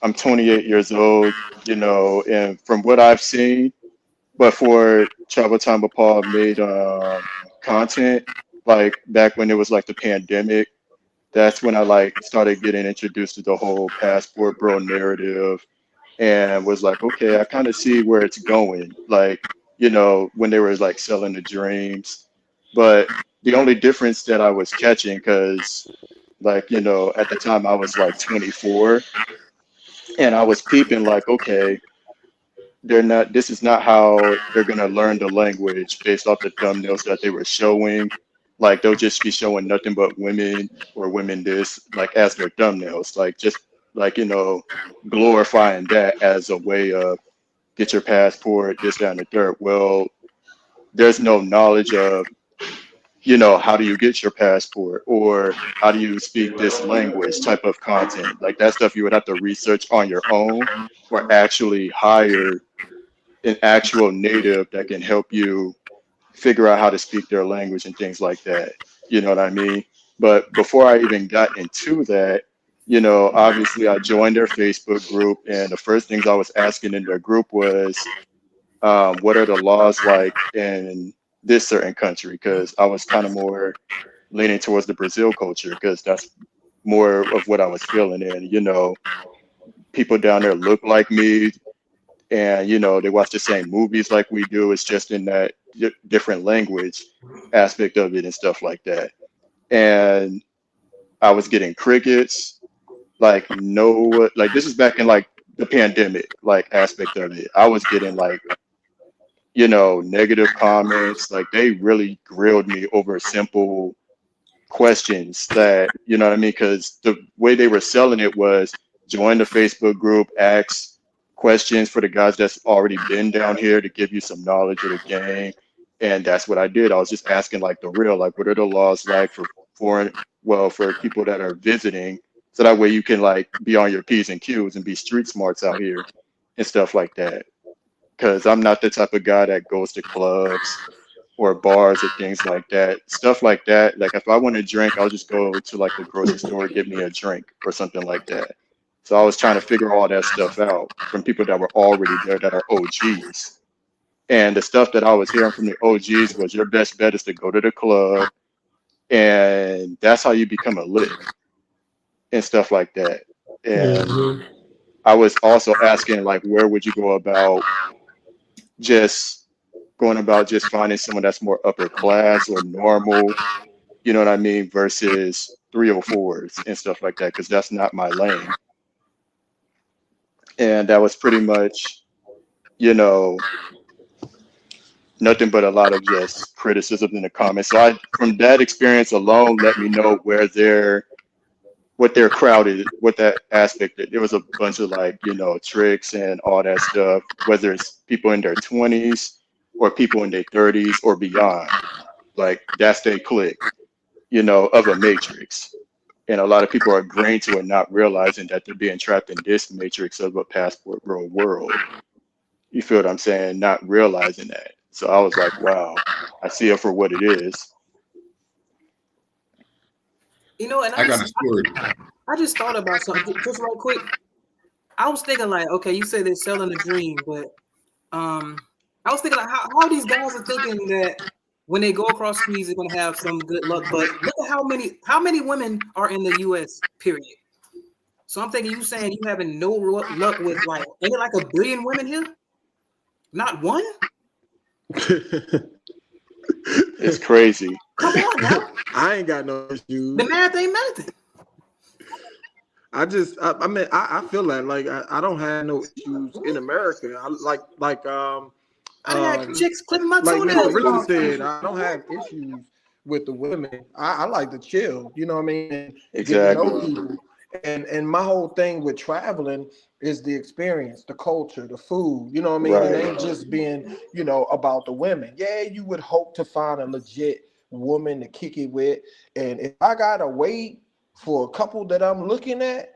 I'm 28 years old, and from what I've seen, before Travel Time with Paul made content, like back when it was like the pandemic, that's when I like started getting introduced to the whole passport bro narrative and was like, okay, I kind of see where it's going. Like, when they were like selling the dreams. But the only difference that I was catching, because like, at the time I was like 24 and I was peeping like, okay, this is not how they're going to learn the language based off the thumbnails that they were showing. Like, they'll just be showing nothing but women or women this, like, as their thumbnails, like, just like, glorifying that as a way of get your passport, this, that, and the third. Well, there's no knowledge of, how do you get your passport or how do you speak this language type of content. Like, that stuff you would have to research on your own or actually hire an actual native that can help you figure out how to speak their language and things like that. You know what I mean? But before I even got into that, You know, obviously I joined their Facebook group, and the first things I was asking in their group was, what are the laws like in this certain country? Because I was kind of more leaning towards the Brazil culture, because that's more of what I was feeling. And, you know, people down there look like me, and, you know, they watch the same movies like we do. It's just in that different language aspect of it and stuff like that. And I was getting crickets, like no, like this is back in like the pandemic, like aspect of it. I was getting like, you know, negative comments. Like they really grilled me over simple questions that, you know what I mean? Because the way they were selling it was join the Facebook group, ask questions for the guys that's already been down here to give you some knowledge of the game. And that's what I did. I was just asking like the real, like what are the laws like for foreign, well, for people that are visiting, so that way you can like be on your P's and Q's and be street smarts out here and stuff like that. Because I'm not the type of guy that goes to clubs or bars or things like that. Stuff like that. Like if I want a drink, I'll just go to like the grocery store, get me a drink or something like that. So I was trying to figure all that stuff out from people that were already there that are OGs. And the stuff that I was hearing from the OGs was your best bet is to go to the club, and that's how you become a lick and stuff like that. And Mhm. I was also asking like where would you go about just going about just finding someone that's more upper class or normal, you know what I mean, versus 304s and stuff like that, because that's not my lane. And that was pretty much, you know, nothing but a lot of just criticism in the comments. So I, from that experience alone, let me know where they're, what their crowd is, what that aspect. There was a bunch of like, you know, tricks and all that stuff, whether it's people in their 20s or people in their 30s or beyond. Like that's their clique, you know, of a matrix. And a lot of people are agreeing to it, not realizing that they're being trapped in this matrix of a passport bro world. You feel what I'm saying? Not realizing that. So I was like, wow, I see it for what it is. You know, and I got a story. I just thought about something just right quick. I was thinking like, okay, you say they're selling a dream, but I was thinking like how these guys are thinking that when they go across seas they're gonna have some good luck. But look at how many women are in the US, period. So I'm thinking you saying you having no luck with like ain't it like a billion women here? Not one? It's crazy. Come on now. I ain't got no issues. The math ain't nothing. I mean, I feel like I don't have no issues in America. I I done had um, chicks clipping my like Mr. toenails. Richard said, I don't have issues with the women. I like to chill, you know what I mean, and get to know Exactly. people. And my whole thing with traveling is the experience, the culture, the food. You know what I mean? It Right. ain't just being, about the women. Yeah, you would hope to find a legit woman to kick it with. And if I gotta wait for a couple that I'm looking at,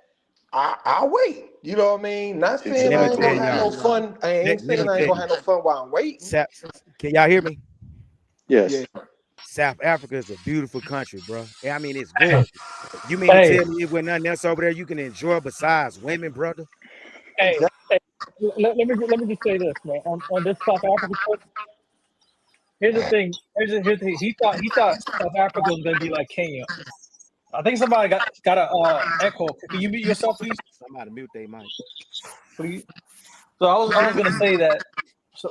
I'll wait. You know what I mean? Not saying Let I me ain't Exactly. tell gonna have no y'all. fun. I ain't Let saying me I ain't tell gonna you. have no fun while I'm waiting. South, can y'all hear me? Yes. Yeah. South Africa is a beautiful country, bro. I mean, it's gorgeous. You mean to Hey, tell me it wasn't nothing else over there you can enjoy besides women, brother? hey, Exactly. hey, let me just say this, man. On this South Africa trip, here's the thing. Here's the thing. He thought South Africa was gonna be like Kenya. I think somebody got a echo. Can you mute yourself, please? Somebody mute they mic. Please. So I was gonna say that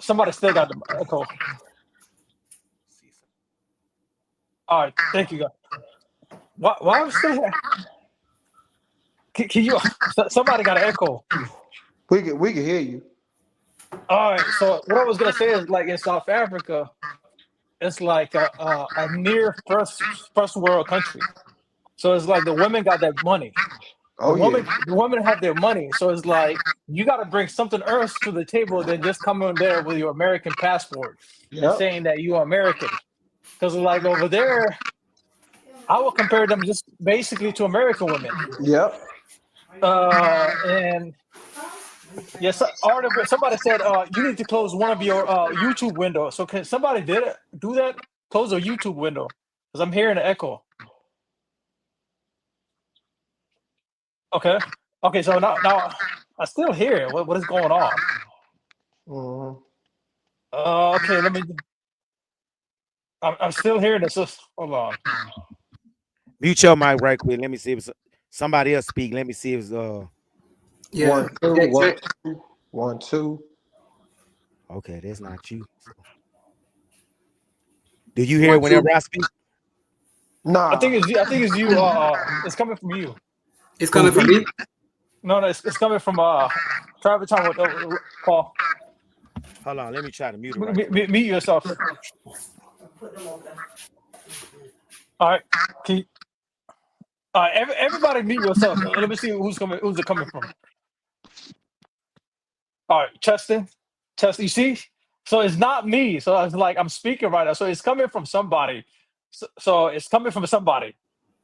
somebody still got the echo. All right, thank you, guys. Why I'm still here? Can you? Somebody got an echo. We can hear you. All right. So what I was gonna say is like in South Africa, it's like a near first world country. So it's like the women got that money. The Oh woman, yeah. the women have their money. So it's like you got to bring something else to the table than just coming there with your American passport and Yep. saying that you're American. Because like over there, I would compare them just basically to American women. Yep. And yes, somebody said you need to close one of your YouTube windows. So can somebody do that? Close a YouTube window because I'm hearing an echo. Okay. Okay. So now I still hear it. What is going on? Mhm. Okay. I'm still hearing this. Hold on. Mute your mic right quick. Let me see if somebody else speak. Let me see if Yeah. 1 2 Check, 1 check. 2 1 2. okay, that's not you. So, do you hear One, it whenever two. I speak? I think Nah. it's you. I think it's you. It's coming from you. It's Who coming from me? me. No, it's coming from Travis time with Paul. Hold on, let me try to mute it right quick. Mute yourself. All right. Keep. All right. Everybody mute yourself. Let me see who's coming. Who's it coming from? All right, Cheston. You see? So it's not me. So it's like I'm speaking right now. So it's coming from somebody. So it's coming from somebody.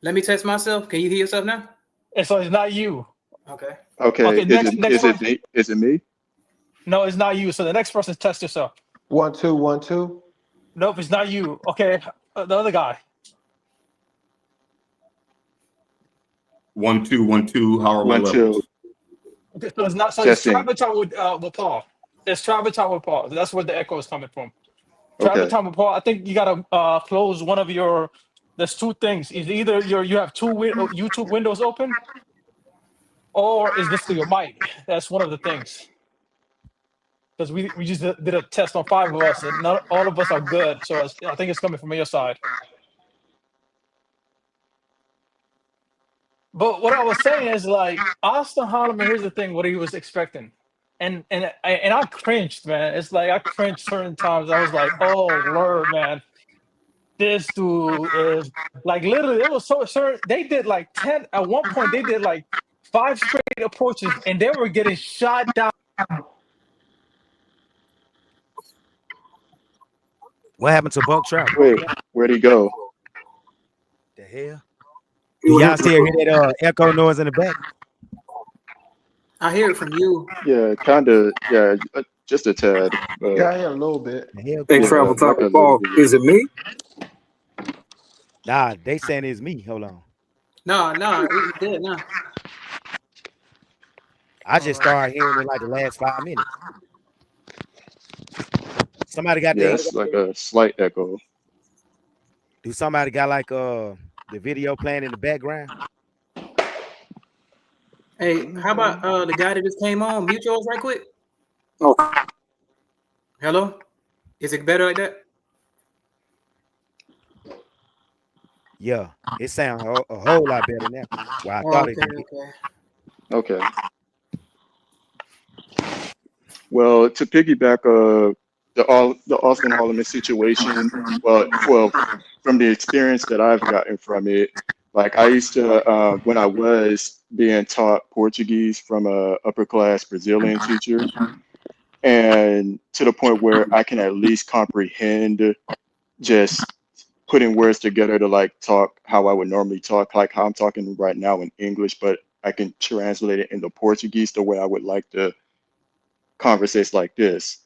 Let me test myself. Can you hear yourself now? And so it's not you. Okay. Okay, Okay, next person. me? Is it me? No, it's not you. So the next person test yourself. 1 2 1 2. Nope, it's not you. Okay, the other guy. 1 2 1 2. How are my 1 2 levels? Okay, so it's not. So it's testing. Travis time with Paul. It's Travis time with Paul. That's where the echo is coming from. Travis Okay. time with Paul. I think you gotta close one of your. There's two things. Is either you have two YouTube windows open, or is this to your mic? That's one of the things. Because we just did a test on 5 of us, and not all of us are good. So I think it's coming from your side. But what I was saying is like Austin Holloman. Here's the thing: what he was expecting, and I cringed, man. It's like I cringed certain times. I was like, oh Lord, man, this dude is like literally. It was so certain. They did like 10 at one point. They did like 5 straight approaches, and they were getting shot down. What happened to Buck Trout? Wait, where'd he go? The hell? Do y'all still hear that echo noise in the back? I hear it from you. Yeah, kind of. Yeah, just a tad. Yeah, I hear a little bit. The hell Hey, going on? Travel like Talk a with little Paul. bit. Is it me? Nah, they saying it's me. Hold on. No, it's dead now. I just started hearing it like the last 5 minutes. Somebody got Yeah, the it's like a slight echo. do somebody got like the video playing in the background? Hey, how about the guy that just came on? Mute yours right quick. Oh, Hello? Is it better like that? Yeah, it sounds a whole lot better now. Well, I Oh, thought it okay, did. okay. Okay. Well, to piggyback the Austin Holloman situation, well, from the experience that I've gotten from it, like I used to when I was being taught Portuguese from a upper class Brazilian teacher, and to the point where I can at least comprehend just putting words together to like talk how I would normally talk, like how I'm talking right now in English, but I can translate it into Portuguese the way I would like to conversate like this,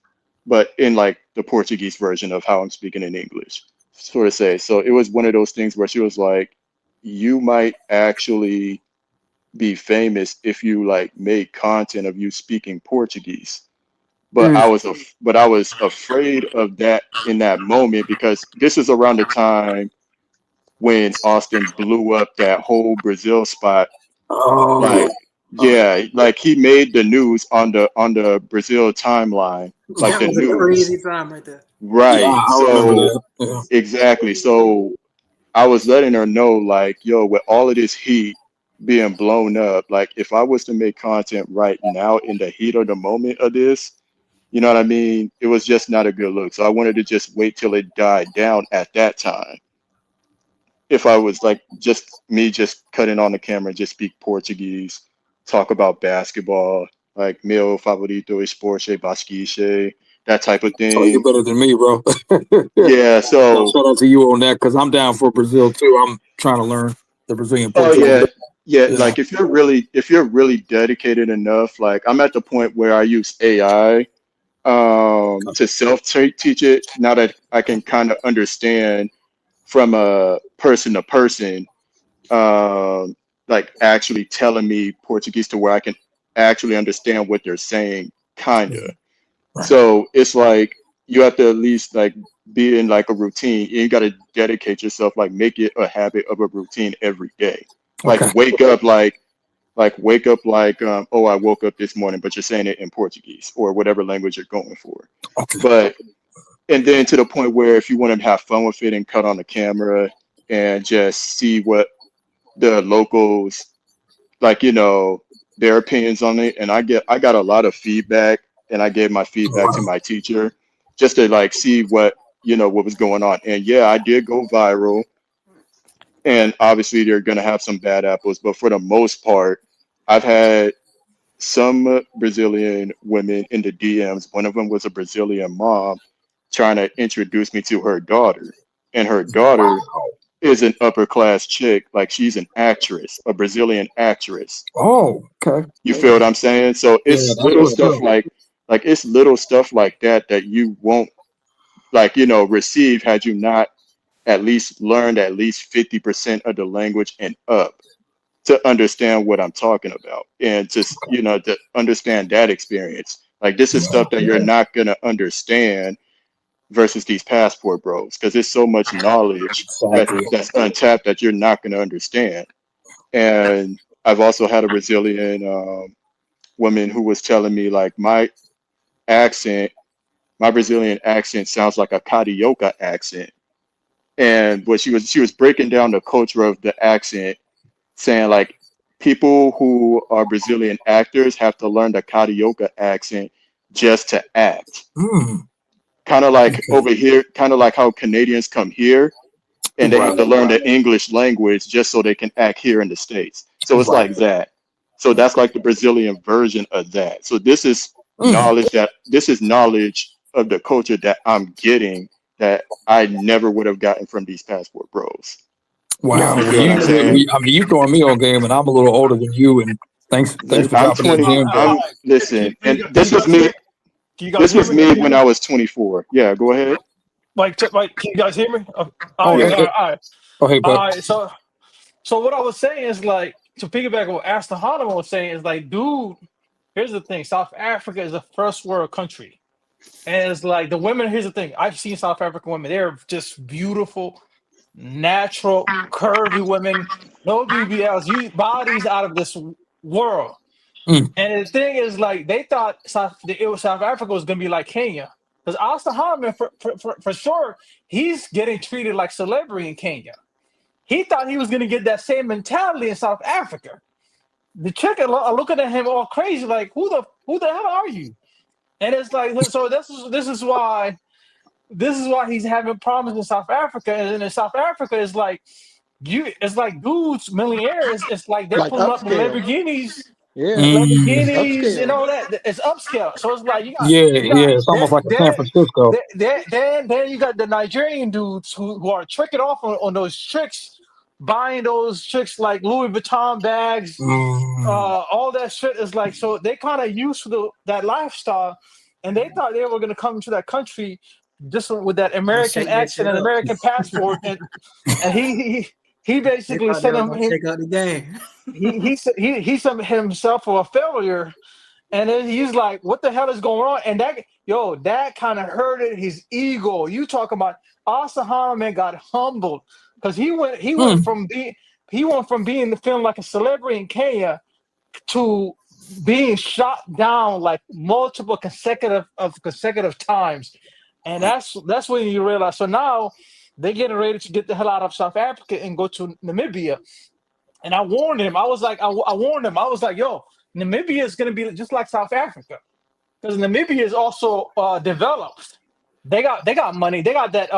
but in like the Portuguese version of how I'm speaking in English, sort of say. So it was one of those things where she was like, you might actually be famous if you like made content of you speaking Portuguese. But I was afraid of that in that moment because this is around the time when Austin blew up that whole Brazil spot. oh, Like, yeah, like he made the news on the Brazil timeline, like That the was a news. crazy time right there. yeah, Right. I remember So that. Yeah. exactly. So I was letting her know, like, yo, with all of this heat being blown up, like if I was to make content right now in the heat of the moment of this, you know what I mean? It was just not a good look. So I wanted to just wait till it died down at that time. If I was like just cutting on the camera, just speak Portuguese, talk about basketball, like meu favorito esporte basquete, that type of So you thing. better than me, bro. Yeah. No, So, shout out to you on that because I'm down for Brazil too. I'm trying to learn the Brazilian oh Portuguese. yeah, yeah. Yeah. Like if you're really dedicated enough, like I'm at the point where I use AI to self teach it. Now that I can kind of understand from a person to person. like actually telling me Portuguese to where I can actually understand what they're saying, kinda. So it's like you have to at least like be in like a routine. You got to dedicate yourself, like make it a habit of a routine every day. Like Okay. wake up like oh, I woke up this morning, but you're saying it in Portuguese or whatever language you're going for. Okay. But and then to the point where if you want to have fun with it and cut on the camera and just see what the locals like, their opinions on it. And I got a lot of feedback, and I gave my feedback to my teacher just to like see what what was going on. And yeah, I did go viral, and obviously they're gonna have some bad apples, but for the most part, I've had some Brazilian women in the DMs. One of them was a Brazilian mom trying to introduce me to her daughter, and her daughter is an upper class chick. Like she's an actress, a Brazilian actress. Oh, okay. You feel what I'm saying? So Yeah, it's that's little what's stuff up. like it's little stuff like that that you won't like receive had you not at least learned at least 50% of the language and up to understand what I'm talking about, and just to understand that experience. Like this is stuff that you're not gonna understand versus these passport bros, because there's so much knowledge Exactly. that's untapped that you're not going to understand. And I've also had a Brazilian woman who was telling me like accent, my Brazilian accent sounds like a Carioca accent. And but she was breaking down the culture of the accent, saying like people who are Brazilian actors have to learn the Carioca accent just to act. Mm. Kind of like over here, kind of like how Canadians come here and they have to learn the English language just so they can act here in the States. So it's like that. So that's like the Brazilian version of that. So this is knowledge of the culture that I'm getting that I never would have gotten from these passport bros. Wow. You Well, feel what I'm saying? I mean, you throwing me on game, and I'm a little older than you. And thanks for I'm dropping that 20. gem, bro. Listen, and Can this you was guys me. hear? Can you guys This hear was me? me when I was 24. Yeah, go ahead. Like, can you guys hear me? All Oh, right, yeah. all right. Oh, hey, bud. All right. So what I was saying is like to piggyback on what Aston Hanneman was saying is like, dude, here's the thing: South Africa is a first world country, and it's like the women. Here's the thing: I've seen South African women; they're just beautiful, natural, curvy women. No BBLs, bodies out of this world. Mm. And the thing is, like, they thought South Africa was gonna be like Kenya, because Aston Hanneman, for sure, he's getting treated like celebrity in Kenya. He thought he was going to get that same mentality in South Africa. The chick are looking at him all crazy, like, who the hell are you? And it's like, so this is why he's having problems in South Africa. And in South Africa, it's like dudes, millionaires. It's like they're Like pulling up in upscale. Lamborghinis, Yeah. It's Lamborghinis, and upscale. all that. It's upscale. So it's like Yeah, it's almost like a San Francisco. then you got the Nigerian dudes who are tricking off on those chicks, buying those chicks like Louis Vuitton bags, all that shit is like, so they kind of used to that lifestyle, and they thought they were gonna come to that country just with that American shake that accent shit and up. American passport, and he They basically thought they sent were him. gonna shake up the game. He sent himself for a failure. And then he's like, "What the hell is going on?" And that kind of hurted his ego. You talk about Austin Harmon got humbled because he went from being feeling like a celebrity in Kenya to being shot down like multiple consecutive times, and that's when you realize. So now they're getting ready to get the hell out of South Africa and go to Namibia. And I warned him. I warned him. I was like, "Yo, Namibia is going to be just like South Africa, because Namibia is also developed. They got money. They got that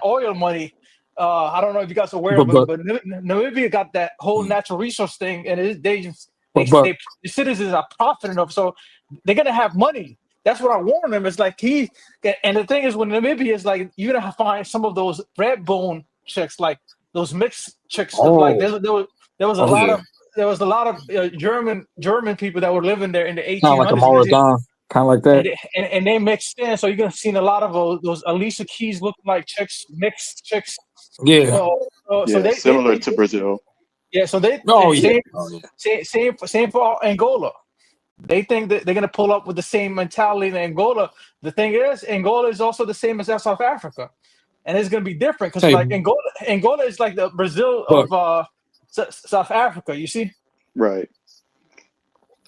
oil money. I don't know if you guys are aware of it, but Namibia got that whole natural resource thing, and the citizens are profiting of. So they're gonna have money. That's what I warned him. It's like and the thing is, when Namibia is like, you're gonna find some of those red bone chicks, like those mixed chicks. Like there was a lot of German people that were living there in the 1800s. Kind of like a Marathon, kind of like that. And they mixed in, so you're gonna see a lot of those Alicia Keys looking like chicks, mixed chicks. Yeah. So similar to Brazil. Yeah, so they Oh yeah. same for Angola. They think that they're gonna pull up with the same mentality in Angola. The thing is, Angola is also the same as South Africa, and it's gonna be different because Hey, like Angola is like the Brazil but of South Africa. You see? Right.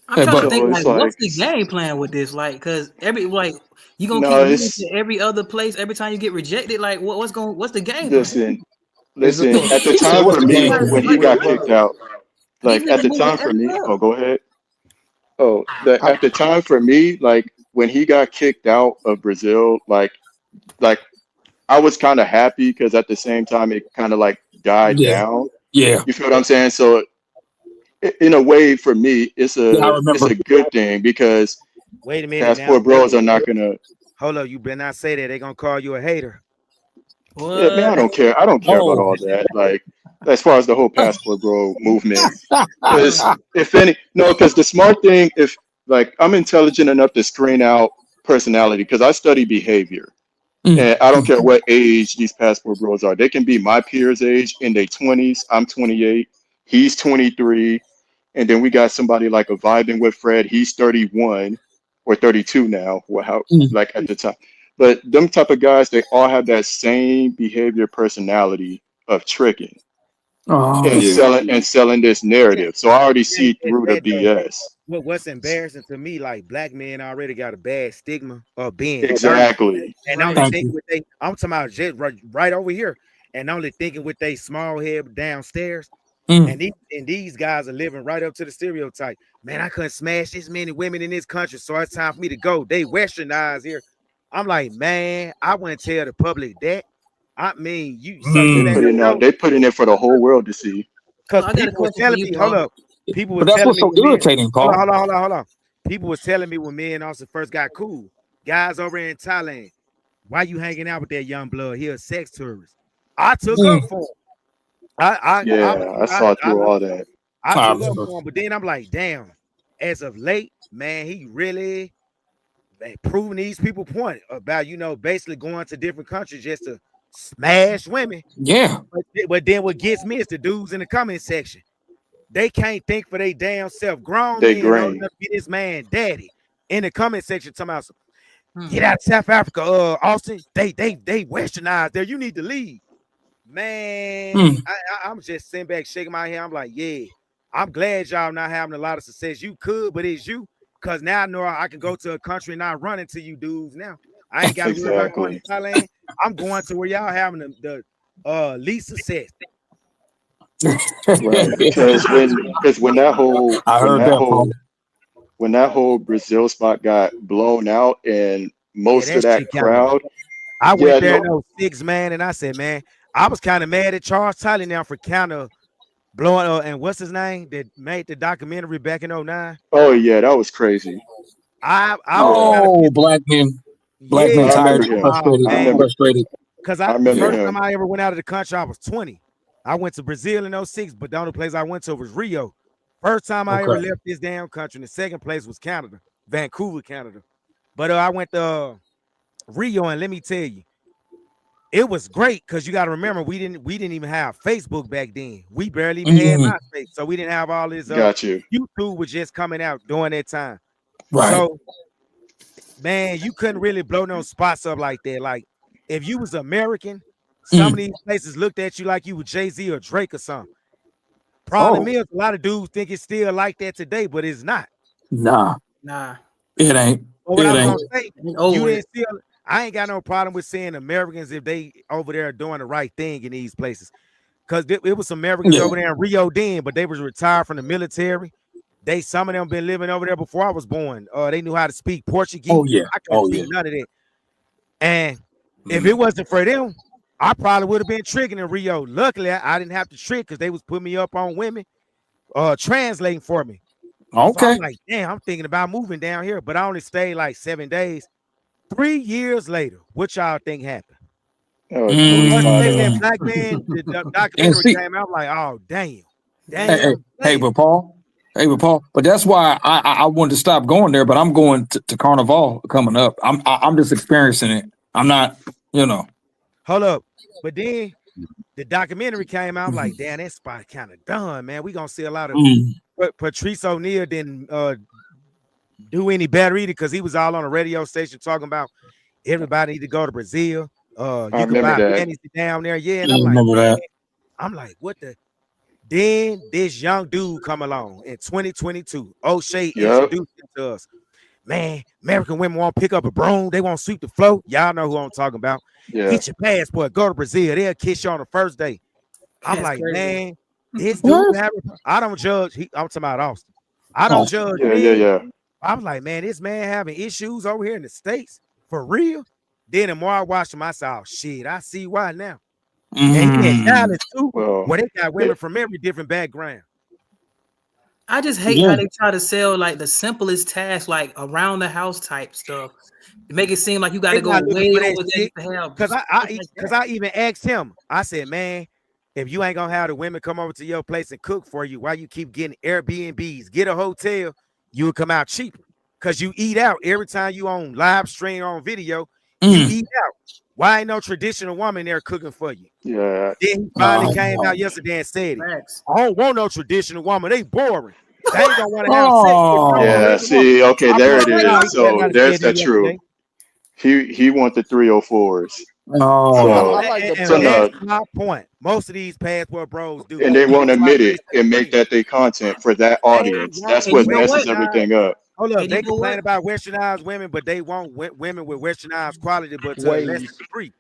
I'm hey, trying to but think So it's like what's like the game plan with this? Like, cause you gonna keep no, moving it's to every other place every time you get rejected. Like, what's the game plan? listen, is it, listen. At the he said, time "What's for the game me, Like, when plan?" he like got what? kicked out, These like at niggas the moving time for me, everywhere. oh, go ahead. Oh, I, at the time for me, like when he got kicked out of Brazil, like I was kind of happy because at the same time it kind of like died yeah, down. yeah, You feel what I'm saying? So in a way, for me, yeah. I it's remember. a good thing because Wait a minute now. passport bros are not gonna. Hold up. You better not say that. They're gonna call you a hater. Yeah, man, I What? don't care. I don't care about Oh, all that. Like as far as the whole passport bro movement, because if any, no, because the smart thing, if like I'm intelligent enough to screen out personality, because I study behavior. mm, And I don't care what age these passport bros are. They can be my peers' age in their 20s. I'm 28. He's 23. And then we got somebody like a vibing with Fred. He's 31 or 32 now. Well, how mm. like at the time. But them type of guys, they all have that same behavior personality of tricking Oh, and Yeah. selling this Yeah, narrative. So I already yeah, see it's through the that though. BS. What's embarrassing to me, like black men already got a bad stigma of being dirty Exactly. and Right. only thank thinking you. with they. I'm talking about just right over here, and only thinking with they small head downstairs. Mm. And these guys are living right up to the stereotype. Man, I couldn't smash this many women in this country, so it's time for me to go. They westernized here. I'm like, man, I wouldn't tell the public that. I mean, so you They let put them Mm. in know they put in it for the whole world to see. So because I got a people was question for telling you, me, hold Paul. up, people was But that's telling what's me so when me, irritating, Paul. hold on. People was telling me when me and Austin first got cool, guys over in Thailand, why you hanging out with that young blood? He a sex tourist. I took Mm. up for him. Yeah, I saw through all that. I I took up remember. for him, but then I'm like, damn. As of late, man, he really proving these people point about basically going to different countries just to smash women. Yeah. But then what gets me is the dudes in the comment section. They can't think for they damn self. Grown They men old green. enough to be this man daddy in the comment section talking about Hmm. get out of South Africa, Austin. They westernized there. You need to leave. Man, Mm. I'm just sitting back shaking my head. I'm like, yeah, I'm glad y'all not having a lot of success. You could, but it's you. Because now I know I can go to a country and not run into you dudes now. I ain't got to worry about going to Exactly. Thailand. I'm going to where y'all having the least success. Right. Because I heard that, Paul. when that whole Brazil spot got blown out and Yeah, most of that that shit kind of. crowd, I yeah, went there no, in 06, man, and I said, man, I was kind of mad at Charles Tyler now for kind of blowing and what's his name that made the documentary back in 09. oh yeah, that was crazy. I was Yeah. kind of Oh, pissed. black men I Yeah. tired, remember him. Oh frustrated, I man. remember frustrated. Because I the remember first him. time I ever went out of the country, I was 20. I went to Brazil in 06, but the only place I went to was Rio. First time I ever Okay. left this damn country. And the second place was Canada, Vancouver, Canada. But I went to Rio, and let me tell you, it was great because you got to remember we didn't even have Facebook back then. We barely even had Mm. MySpace, so we didn't have all this. Got you. YouTube was just coming out during that time. Right. So man, you couldn't really blow no spots up like that. Like if you was American, some of Mm. these places looked at you like you were Jay-Z or Drake or something. Problem Oh, is, a lot of dudes think it's still like that today, but it's not. nah, Nah, it ain't. But what I It was ain't. gonna say, we over you with. didn't see. I ain't got no problem with seeing Americans if they over there doing the right thing in these places. Cause it was some Americans Yeah. over there in Rio then, but they was retired from the military. Some of them been living over there before I was born. They knew how to speak Oh Portuguese. yeah. I couldn't Oh yeah. speak none of that. And if it wasn't for them, I probably would have been tricking in Rio. Luckily, I didn't have to trick because they was putting me up on women, translating for me. So I'm Okay. like, damn, I'm thinking about moving down here, but I only stayed like 7 days. 3 years later, what y'all think happened? Oh, police Once caught they him. that Mm. black man, the And documentary see, came out, I'm like, oh damn, hey, hey, damn, hey, damn. but Paul, but that's why I wanted to stop going there. But I'm going to Carnival coming up. I'm just experiencing it. I'm not, you know. Hold up. But then the documentary came out, I'm like, damn, that spot kind of done, man. We gonna see a lot of Patrice O'Neal didn't do any better either because he was all on a radio station talking about everybody need to go to Brazil. I You could remember buy that. fantasy down there, yeah. And I I'm like, remember man, that. I'm like, what the? Then this young dude come along in 2022. O'Shea Yep. introduced him to us. Man, American women won't pick up a broom. They won't sweep the floor. Y'all know who I'm talking about. Yeah. Get your passport. Go to Brazil. They'll kiss you on the first day. I'm That's like, crazy. man, this dude I don't judge. I'm talking about Austin. I don't judge. Yeah. I was like, man, this man having issues over here in the States for real. Then the more I watched him, I saw, shit, I see why now. And he in Dallas too, Well, where they got women from every different background. I just hate how they try to sell like the simplest tasks, like around the house type stuff. To make it seem like you got to go way over there to have. Because I even asked him, I said, man, if you ain't gonna have the women come over to your place and cook for you, why you keep getting Airbnbs? Get a hotel, you would come out cheaper. Because you eat out every time you on live stream on video, you eat out. Why ain't no traditional woman there cooking for you? Yeah. Then he finally came out yesterday and said it. I don't want no traditional woman. They boring. They ain't gonna want to have sex. Yeah, see, okay, there it is. So there's that true. He want the 304s. So that's my point. Most of these passport bros do, and they won't admit it and make that their content for that audience. That's what messes everything up. Hold up, they complain about westernized women, but they want women with westernized quality, but to a lesser degree.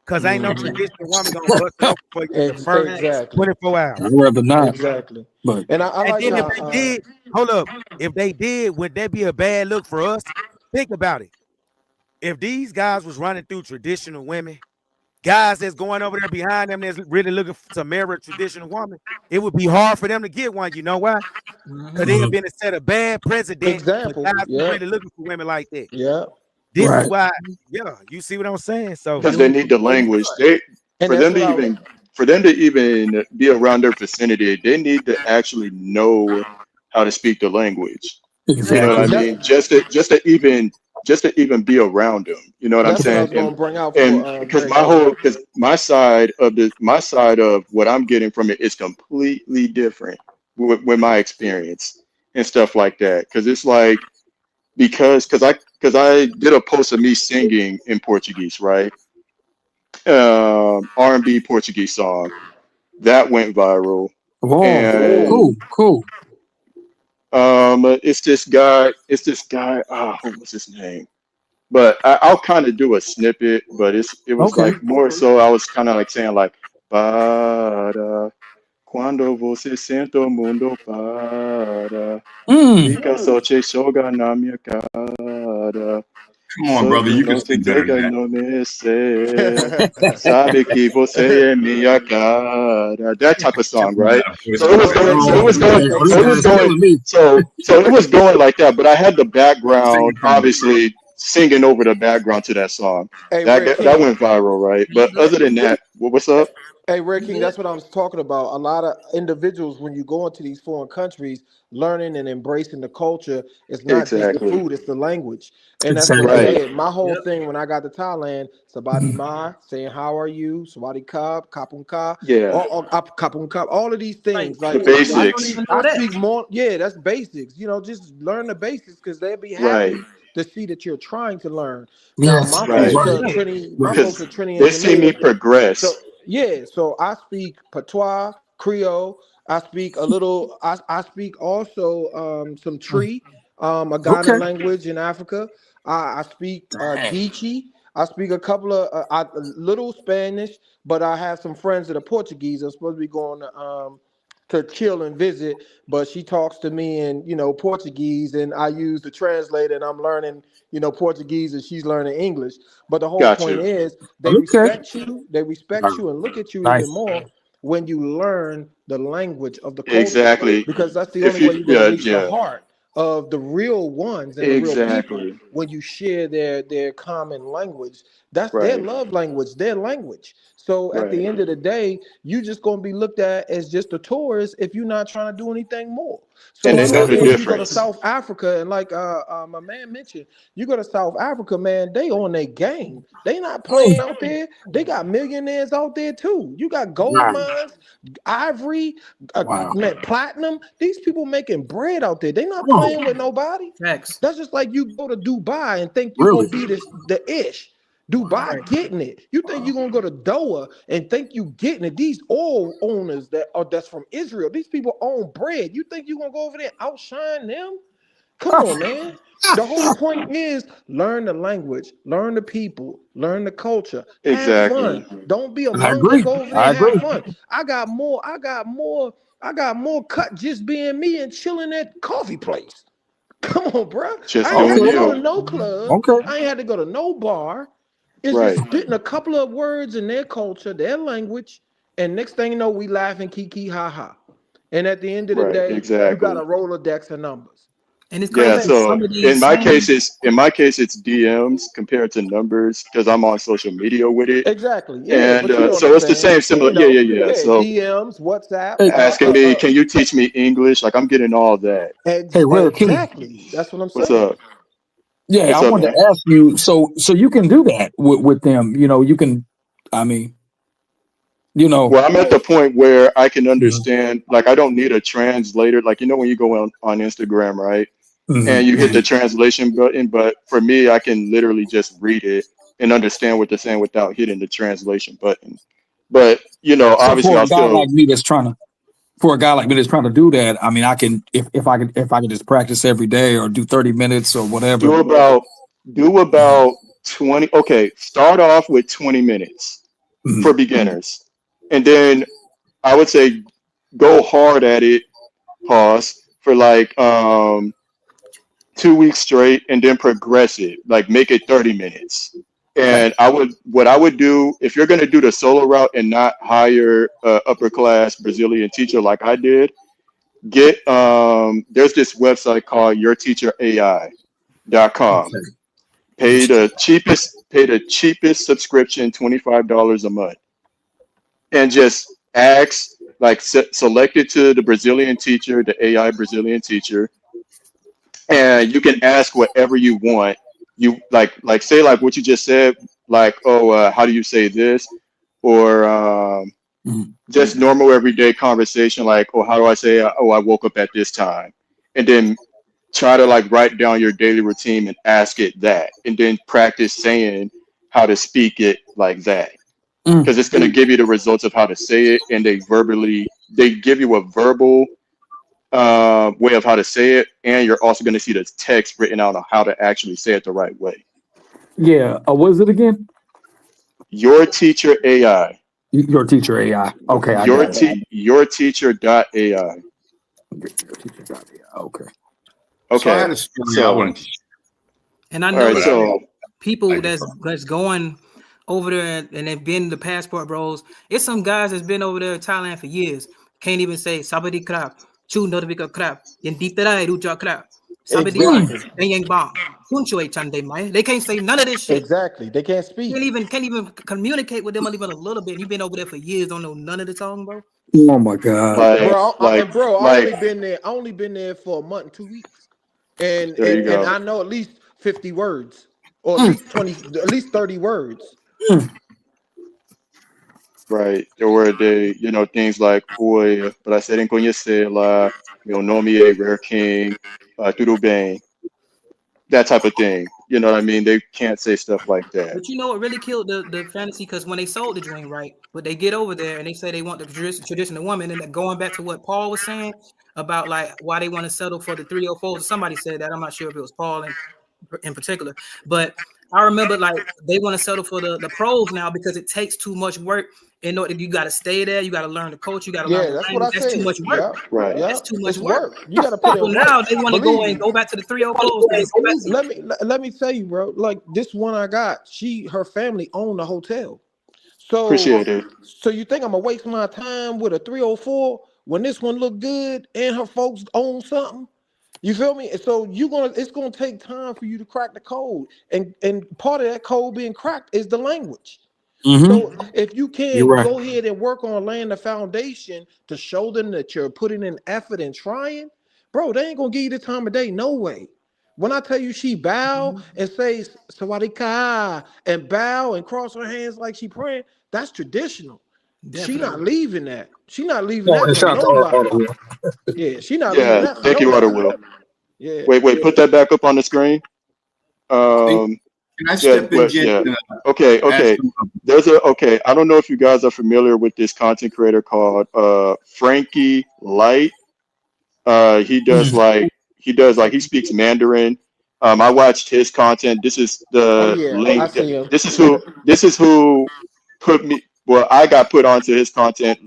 Because ain't no traditional woman gonna bust it open for you the first 24 hours. I'd rather not. Exactly. But And I like then how, if they did, hold up, if they did, would that be a bad look for us? Think about it. If these guys was running through traditional women, guys that's going over there behind them that's really looking to marry a traditional woman, it would be hard for them to get one. You know why? Because they have been a set of bad precedents for guys really looking for women like that. Yeah. This is why, you see what I'm saying? So because they need the language. For them to even be around their vicinity, they need to actually know how to speak the language. Exactly. You know what I mean? Just to even be around them. You know what I'm saying? Because my side of what I'm getting from it is completely different with my experience and stuff like that. Because it's like because I did a post of me singing in Portuguese, right? R&B Portuguese song that went viral. Oh, and, cool. It's this guy. What was his name? But I'll kind of do a snippet. But it was like more so. I was kind of like saying like, para quando você senta o mundo para, fica só te joga na minha cara. Come on, brother, you can speak better than that. Sabe que você é minha cara. That type of song, right? So it was going like that, but I had the background obviously singing over the background to that song. Hey, that went viral, right? But other than that, what's up? Hey, Red King, that's what I was talking about. A lot of individuals, when you go into these foreign countries, learning and embracing the culture, it's not just the food, it's the language. And that's what I said. My whole thing when I got to Thailand, Sabadi Ma, saying, how are you? Sabadi Kab, Kapun Ka, Kapun Ka, all of these things. Like, the basics. I speak more, that's basics. You know, just learn the basics because they'll be happy to see that you're trying to learn. Yes, now, my folks are Trini they see me progress. So I speak Patois, Creole. I speak a little. I speak also some Tree, a Ghana language in Africa. I speak Geechee. I speak a couple of little Spanish, but I have some friends that are Portuguese. I'm supposed to be going to chill and visit, but she talks to me in Portuguese, and I use the translator, and I'm learning Portuguese, and she's learning English. But the whole point is they respect you. They respect you and look at you even more when you learn the language of the culture. Exactly, because that's the only way you're going to reach the heart of the real ones and the real people. When you share their common language, that's their love language, their language. So at the end of the day, you just gonna be looked at as just a tourist if you're not trying to do anything more. So and they know the when you go to difference. South Africa, and like my man mentioned, you go to South Africa, man, they on their game. They not playing out there. They got millionaires out there too. You got gold mines, ivory, man, platinum. These people making bread out there. They not playing with nobody. Facts. That's just like you go to Dubai and think you're Really? gonna be the ish. Dubai getting it. You think you're gonna go to Doha and think you getting it? These oil owners that's from Israel. These people own bread. You think you're gonna go over there and outshine them? Come on, man. The whole point is learn the language, learn the people, learn the culture, have Exactly. fun. Don't be a I mongrel. agree. Go over there I and have agree. fun. I got more cut just being me and chilling at coffee place. Come on, bro. Just I ain't had doing to go you. to no club. Okay. I ain't had to go to no bar. It's Right. just spitting a couple of words in their culture, their language, and next thing you know, we laughing kiki ha ha. And at the end of the Right. day, you got a Exactly. Rolodex of numbers. And it's Yeah. crazy. Thank you. So Some of these, in my case, it's DMs compared to numbers because I'm on social media with it, Exactly. Yeah, and but you know what I'm so it's the saying. same similar. You Yeah. know, Yeah. Yeah. yeah, So DMs, WhatsApp. Hey, asking me, can you teach me English? Like I'm getting all that. hey, Rare King. Exactly. That's what I'm What's saying. up? Yeah, What's I up, wanted man? to ask you. So you can do that with them. You know, you can. I mean, you know. Well, I'm at the point where I can understand. Like I don't need a translator. Like when you go on Instagram, right? And you hit the translation button, but for me, I can literally just read it and understand what they're saying without hitting the translation button. But So obviously, for a I'll guy still like me that's trying to do that, I mean, I can if I could just practice every day or do 30 minutes or whatever. do about 20. Okay, start off with 20 minutes for beginners, and then I would say go hard at it. Pause for like 2 weeks straight, and then progress it. Like make it 30 minutes. And what I would do if you're going to do the solo route and not hire a upper class Brazilian teacher like I did, get there's this website called yourteacherai.com. Pay the cheapest subscription, $25 a month, and just ask, like select it to the Brazilian teacher, the AI Brazilian teacher, and you can ask whatever you want. You like say like what you just said, like, oh, how do you say this, or just normal everyday conversation, like, oh, how do I say, oh, I woke up at this time, and then try to like write down your daily routine and ask it that, and then practice saying how to speak it like that, because it's going to give you the results of how to say it, and they give you a verbal way of how to say it, and you're also going to see the text written out on how to actually say it the right way. Yeah. What is it again? Your Teacher AI. Your Teacher AI. Okay, I got it. Yourteacher.ai. Okay. So I had Okay. a story I wanted to share. and I All know right. that So people that's going over there and they've been the passport bros. It's some guys that's been over there in Thailand for years. Can't even say sabadi krap, chu notivika krap, yenditarai ruja krap, sabadi Exactly. yang bang, kunchue chande mai. They can't say none of this shit. Exactly. They can't speak. Can't even communicate with them even a little bit. You've been over there for years, don't know none of the song, bro. Oh my God. Bro, I like only been there for a month and 2 weeks. And there you go. I know at least 50 words, or at least 20, at least 30 words. Right. There were things like oi, but I said in conhecer lá, meu nome é Rare King, tudo bem, that type of thing. You know what I mean? They can't say stuff like that. But you know what really killed the fantasy? Because when they sold the dream, right? But they get over there and they say they want the traditional woman, and going back to what Paul was saying about like why they want to settle for the 304s. Somebody said that. I'm not sure if it was Paul in particular, but I remember like they want to settle for the pros now because it takes too much work. In order, you got to stay there. You got to learn the culture. You got to learn the That's what I language. That's said. too much work. Right. That's too much It's work. You got to put in So work. now they want to Believe me. go back to the 304s. And go back to Let me tell you, bro. Like this one I got, her family owned the hotel. So Appreciate it. So you think I'm gonna waste my time with a 304 when this one look good and her folks own something? You feel me? So it's gonna take time for you to crack the code, and part of that code being cracked is the language. So if you can go ahead and work on laying the foundation to show them that you're putting in effort and trying, bro, they ain't gonna give you the time of day. No way. When I tell you she bow and say sawadika and bow and cross her hands like she praying, that's traditional. She not Definitely. leaving that. She not leaving Oh, that and for shout out to all nobody. of you. Yeah, she not leaving Yeah, that for thank you, Water nobody. Will. Yeah. Wait, put that back up on the screen. Hey, Um, can I yeah, step in, but Jen? yeah. And, Okay, ask okay. you? Okay. I don't know if you guys are familiar with this content creator called Frankie Light. Mm. He does like he speaks Mandarin. I watched his content. This is Oh the yeah, I link. see him. This is who put me. Well, I got put onto his content.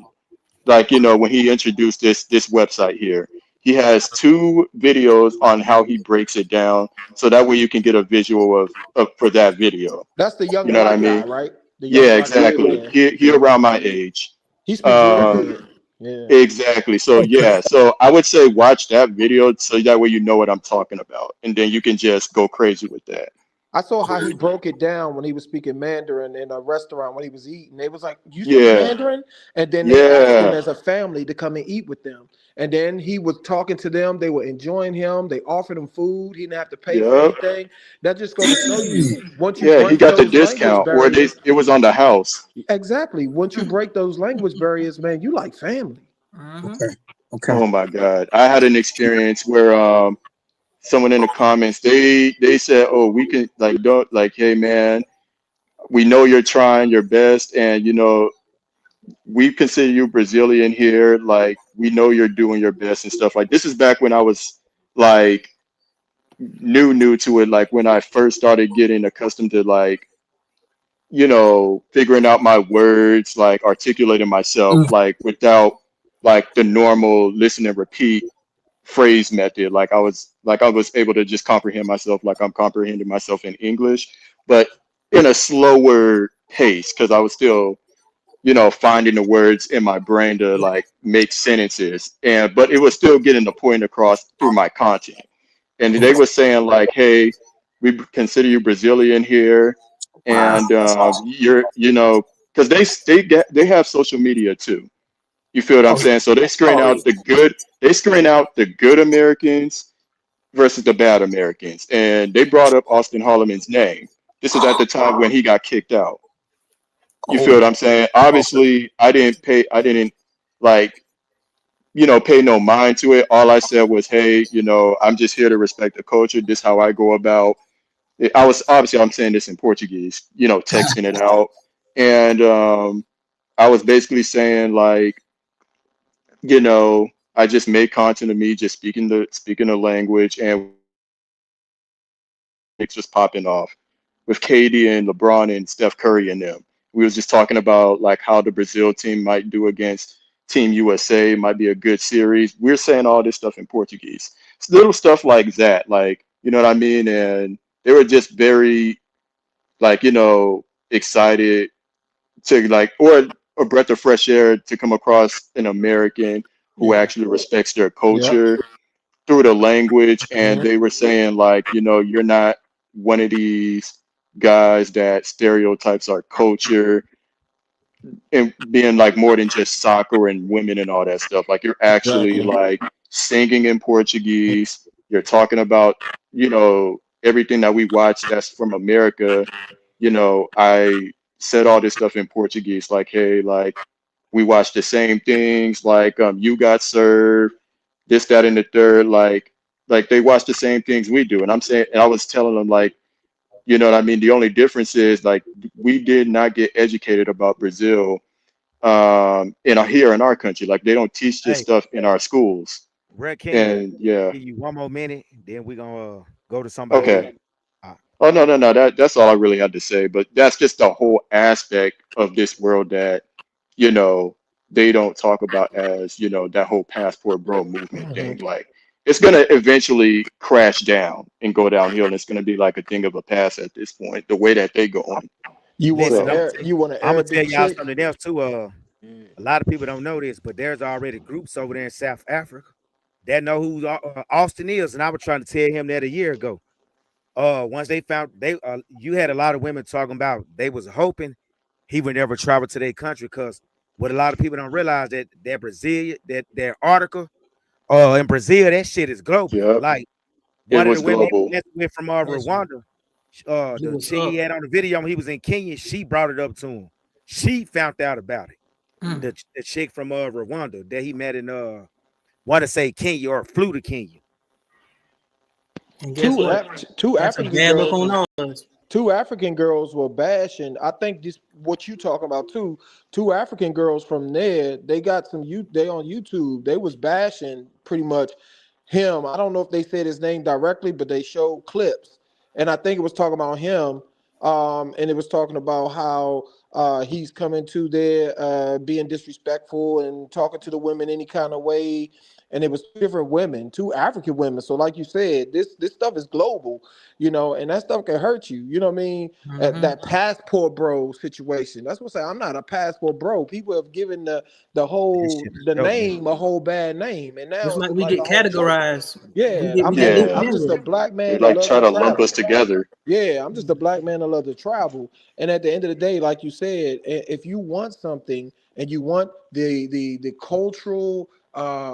Like when he introduced this website here, he has two videos on how he breaks it down, so that way you can get a visual of for that video. That's the young You know what I black guy, mean? right? The young Yeah, black guy. exactly. Yeah. He Yeah. around my age. He speak real Um, good. Yeah. exactly. So yeah, so I would say watch that video so that way you know what I'm talking about, and then you can just go crazy with that. I saw how he broke it down when he was speaking Mandarin in a restaurant when he was eating. They was like, "You speak Yeah, Mandarin?" And then they asked him yeah, as a family to come and eat with them. And then he was talking to them. They were enjoying him. They offered him food. He didn't have to pay for yeah, anything. That just go to show you once you yeah. He break got the those language discount, or barriers. it was on the house. Exactly. Once you break those language barriers, man, you like family. Mm-hmm. Okay. Okay. Oh my God, I had an experience where someone in the comments they said, "Oh, we can like don't like, hey man, we know you're trying your best, and we consider you Brazilian here. Like, we know you're doing your best and stuff." Like, this is back when I was like new to it. Like when I first started getting accustomed to like figuring out my words, like articulating myself, Mm. like without like the normal listen and repeat phrase method. Like I was able to just comprehend myself like I'm comprehending myself in English, but in a slower pace because I was still finding the words in my brain to like make sentences. And but it was still getting the point across through my content. And they Okay. were saying like, hey, we consider you Brazilian here, Wow. and That's awesome. you're because they have social media too. You feel what I'm Oh yeah. saying? So they screen Oh yeah. out the good. They screen out the good Americans versus the bad Americans. And they brought up Austin Holloman's name. This is at the time when he got kicked out. You feel what Oh. I'm saying? Okay. Obviously, I didn't like, pay no mind to it. All I said was, hey, I'm just here to respect the culture. This how I go about it. I was obviously I'm saying this in Portuguese, texting it out. And I was basically saying like, I just made content of me just speaking the language, and it's just popping off with KD and LeBron and Steph Curry and them. We was just talking about like how the Brazil team might do against Team USA, might be a good series. We're saying all this stuff in Portuguese. It's little stuff like that, like you know what I mean. And they were just very like excited to like or a breath of fresh air to come across an American who Yeah. actually respects their Yep. culture through the language. And Mhm. they were saying like you're not one of these guys that stereotypes our culture and being like more than just soccer and women and all that stuff. Like you're actually Exactly. like singing in Portuguese. You're talking about everything that we watch that's from America. I said all this stuff in Portuguese, like, hey, like we watch the same things, like you got served, this, that, and the third, like they watch the same things we do. And I'm saying, and I was telling them like, you know what I mean? The only difference is like we did not get educated about Brazil here in our country. Like they don't teach this Hey, stuff in our schools. Red King, And yeah, give you one more minute, then we're gonna go to somebody else. okay. Uh, Oh no, that's all I really had to say. But that's just the whole aspect of this world that you know they don't talk about as that whole passport bro movement thing. Mhm. Like it's gonna eventually crash down and go downhill, and it's gonna be like a thing of a past at this point. The way that they going. You want listen, a So you want an I'm gonna tell Arabic y'all chick? something else too. A lot of people don't know this, but there's already groups over there in South Africa that know who Austin is, and I was trying to tell him that a year ago. Once they found you had a lot of women talking about they was hoping he would never travel to their country because what a lot of people don't realize that Brazilian that their article In Brazil, that shit is global. Yep. Like It one of was the women he was global. messing with from Rwanda, He the was chick he up. had on the video when he was in Kenya, she brought it up to him. She found out about it. Mm. The chick from Rwanda that he met in want to say Kenya or flew to Kenya. And guess what? Two That's a African bad look girls. on us. Two African girls were bashing. I think this what you talking about too. Two African girls from there. They got some they on YouTube. They was bashing pretty much him. I don't know if they said his name directly, but they showed clips, and I think it was talking about him. And it was talking about how he's coming to there being disrespectful and talking to the women any kind of way. And it was two different women, two African women. So, like you said, this stuff is global, and that stuff can hurt you. You know what I mean? That passport bro situation. That's what I say. I'm not a passport bro. People have given the name a whole bad name, and now Just it's like we like get a whole joke. categorized. Yeah, We I'm get Yeah. just a labeled. black They man that like loves try to to lump travel. us together. Yeah, I'm just a black man that love to travel. And at the end of the day, like you said, if you want something and you want the cultural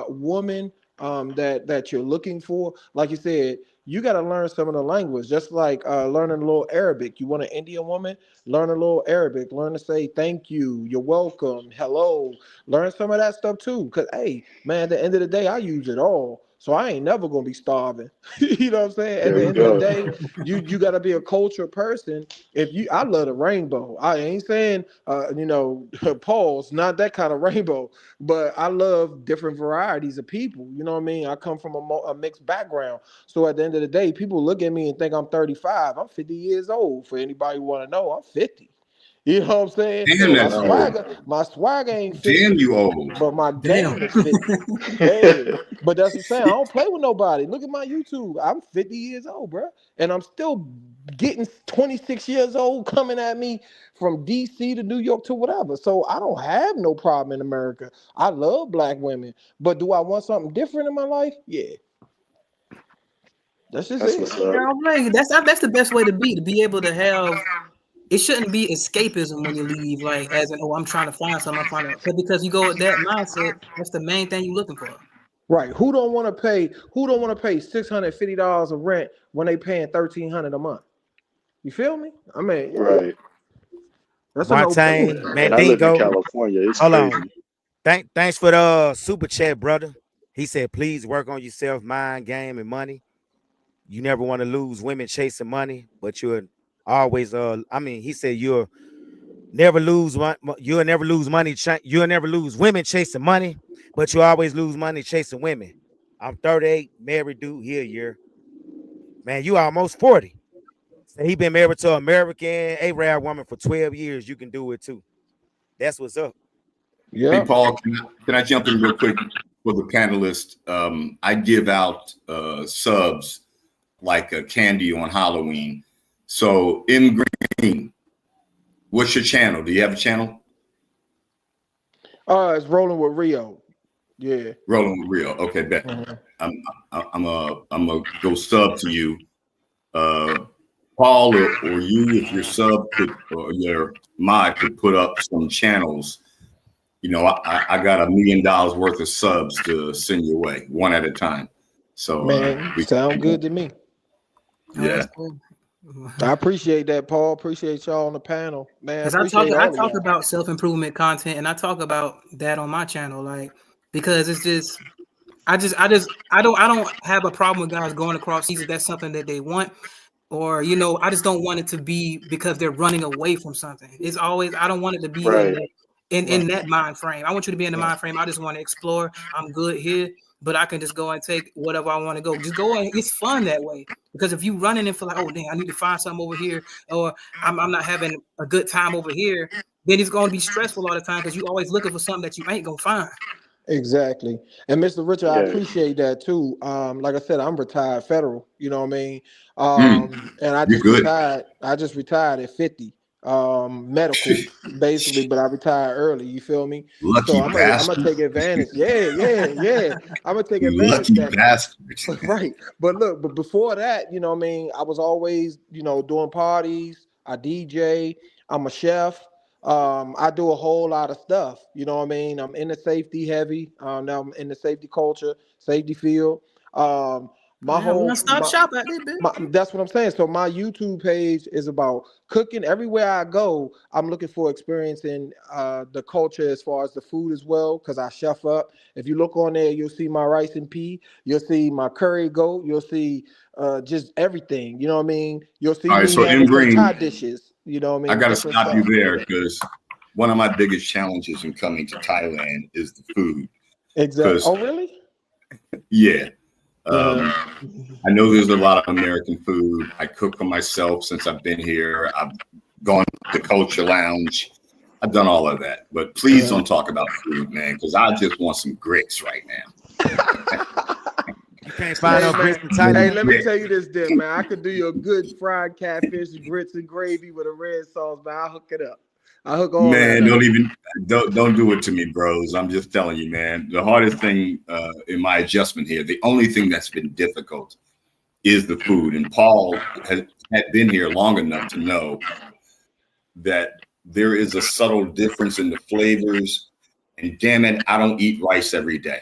woman that you're looking for, like you said, you got to learn some of the language. Just like learning a little Arabic. You want an Indian woman, learn a little Arabic. Learn to say thank you, you're welcome, hello. Learn some of that stuff too. Cause hey, man, at the end of the day, I use it all. So I ain't never gonna be starving. You know what I'm saying? At There the we end of the go. day, you gotta be a cultural person. I love the rainbow. I ain't saying Paul's not that kind of rainbow, but I love different varieties of people. You know what I mean? I come from a mixed background. So at the end of the day, people look at me and think I'm 35. I'm 50 years old. For anybody who want to know, I'm 50. You know what I'm saying? Damn, My that's old. swagger ain't Damn, 50, you old. but my Damn. game is 50. Hey, but that's what I'm saying. I don't play with nobody. Look at my YouTube. I'm 50 years old, bro. And I'm still getting 26 years old coming at me from DC to New York to whatever. So I don't have no problem in America. I love black women. But do I want something different in my life? Yeah. That's just That's it. what's up. That's the best way to be able to have. It shouldn't be escapism when you leave, like as in, oh, I'm trying to find something. Because you go with that mindset. That's the main thing you're looking for. Right. Who don't want to pay $650 of rent when they paying $1,300 a month? You feel me? I mean, Right. that's a Montaigne, no-brainer. man, And I live in Dingo. California. It's Hold on. crazy. Thanks for the super chat, brother. He said, please work on yourself, mind, game, and money. You never want to lose women chasing money, but you're always he said you'll never lose you'll never lose money, you'll never lose women chasing money, but you always lose money chasing women. I'm 38, married dude here a year. Man, you almost 40. So he been married to an American Arab woman for 12 years. You can do it too. That's what's up. Hey, Yeah. Paul, can I jump in real quick for the panelists? I give out subs like a candy on Halloween. So in green, what's your channel? Do you have a channel? It's rolling with Rio. Yeah. Rolling with Rio. Okay, bet. I'm a go sub to you. Paul or you, if your sub could or your mod could put up some channels. You know, I got $1 million worth of subs to send your way, one at a time. So Man, sound good to me. Yeah. I appreciate that, Paul. Appreciate y'all on the panel, man. Because Appreciate I all of talk y'all. about self-improvement content, and I talk about that on my channel, like because it's just I don't have a problem with guys going across seas if that's something that they want, or I just don't want it to be because they're running away from something. It's always I don't want it to be Right. in that mind frame. I want you to be in the mind frame. I just want to explore. I'm good here, but I can just go and take whatever I want to go. Just go and it's fun that way. Because if you running in for like, oh dang, I need to find something over here, or I'm not having a good time over here, then it's going to be stressful all the time because you always looking for something that you ain't gonna find. Exactly. And Mr. Richard, I Yeah. appreciate that too. Like I said, I'm retired federal, you know what I mean? And I You're just good. retired at 50. Medical basically, but I retired early, you feel me? Lucky So I'm gonna bastard. take advantage. Yeah. I'm gonna take You advantage lucky of that. bastard. Right. But before that, you know what I mean, I was always, doing parties. I DJ, I'm a chef. I do a whole lot of stuff. You know what I mean? I'm in the safety heavy. Now I'm in the safety culture, safety field. My Man, whole one-stop shop out there, bitch. that's what I'm saying. So my YouTube page is about cooking. Everywhere I go, I'm looking for experiencing the culture as far as the food as well, because I chef up. If you look on there, you'll see my rice and pea. You'll see my curry goat. You'll see just everything. You know what I mean? You'll see All right, me so M having some Thai Green, dishes. You know what I I mean? got to Different stop you stuff. there because one of my biggest challenges in coming to Thailand is the food. Exactly. Because Oh, really? yeah, Uh-huh. I know there's a lot of American food. I cook for myself since I've been here. I've gone to Culture Lounge. I've done all of that. But please don't talk about food, man, because I just want some grits right now. You can't find no grits in Hey, Thailand. let me tell you this, then, man. I could do you a good fried catfish, grits, and gravy with a red sauce, man. I'll hook it up. I'll hook all Man, that up. don't do it to me, bros. I'm just telling you, man. The hardest thing in my adjustment here, the only thing that's been difficult is the food. And Paul had been here long enough to know that there is a subtle difference in the flavors. And damn it, I don't eat rice every day.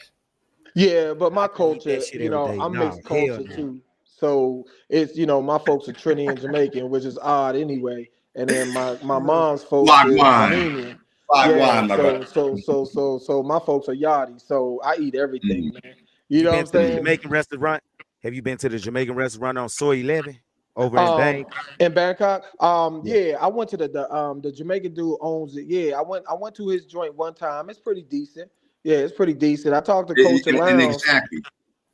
Yeah, but my I can eat that culture, shit every day. I'm No, mixed hell culture no. too. So it's, my folks are Trini and Jamaican, which is odd anyway. And then my mom's folks is Wagwan. Bahamian. Yeah, Wagwan, my brother. so my folks are Yachty. So I eat everything, Mm, man. You You know what been I'm to the saying? Jamaican restaurant? Have you been to the Jamaican restaurant on Soy 11 over in Um, Bang? in Bangkok. Yeah. Yeah, I went to the Jamaican dude owns it. Yeah, I went to his joint one time. It's pretty decent. Yeah, it's pretty decent. I talked to Culture and Lounge. Huh?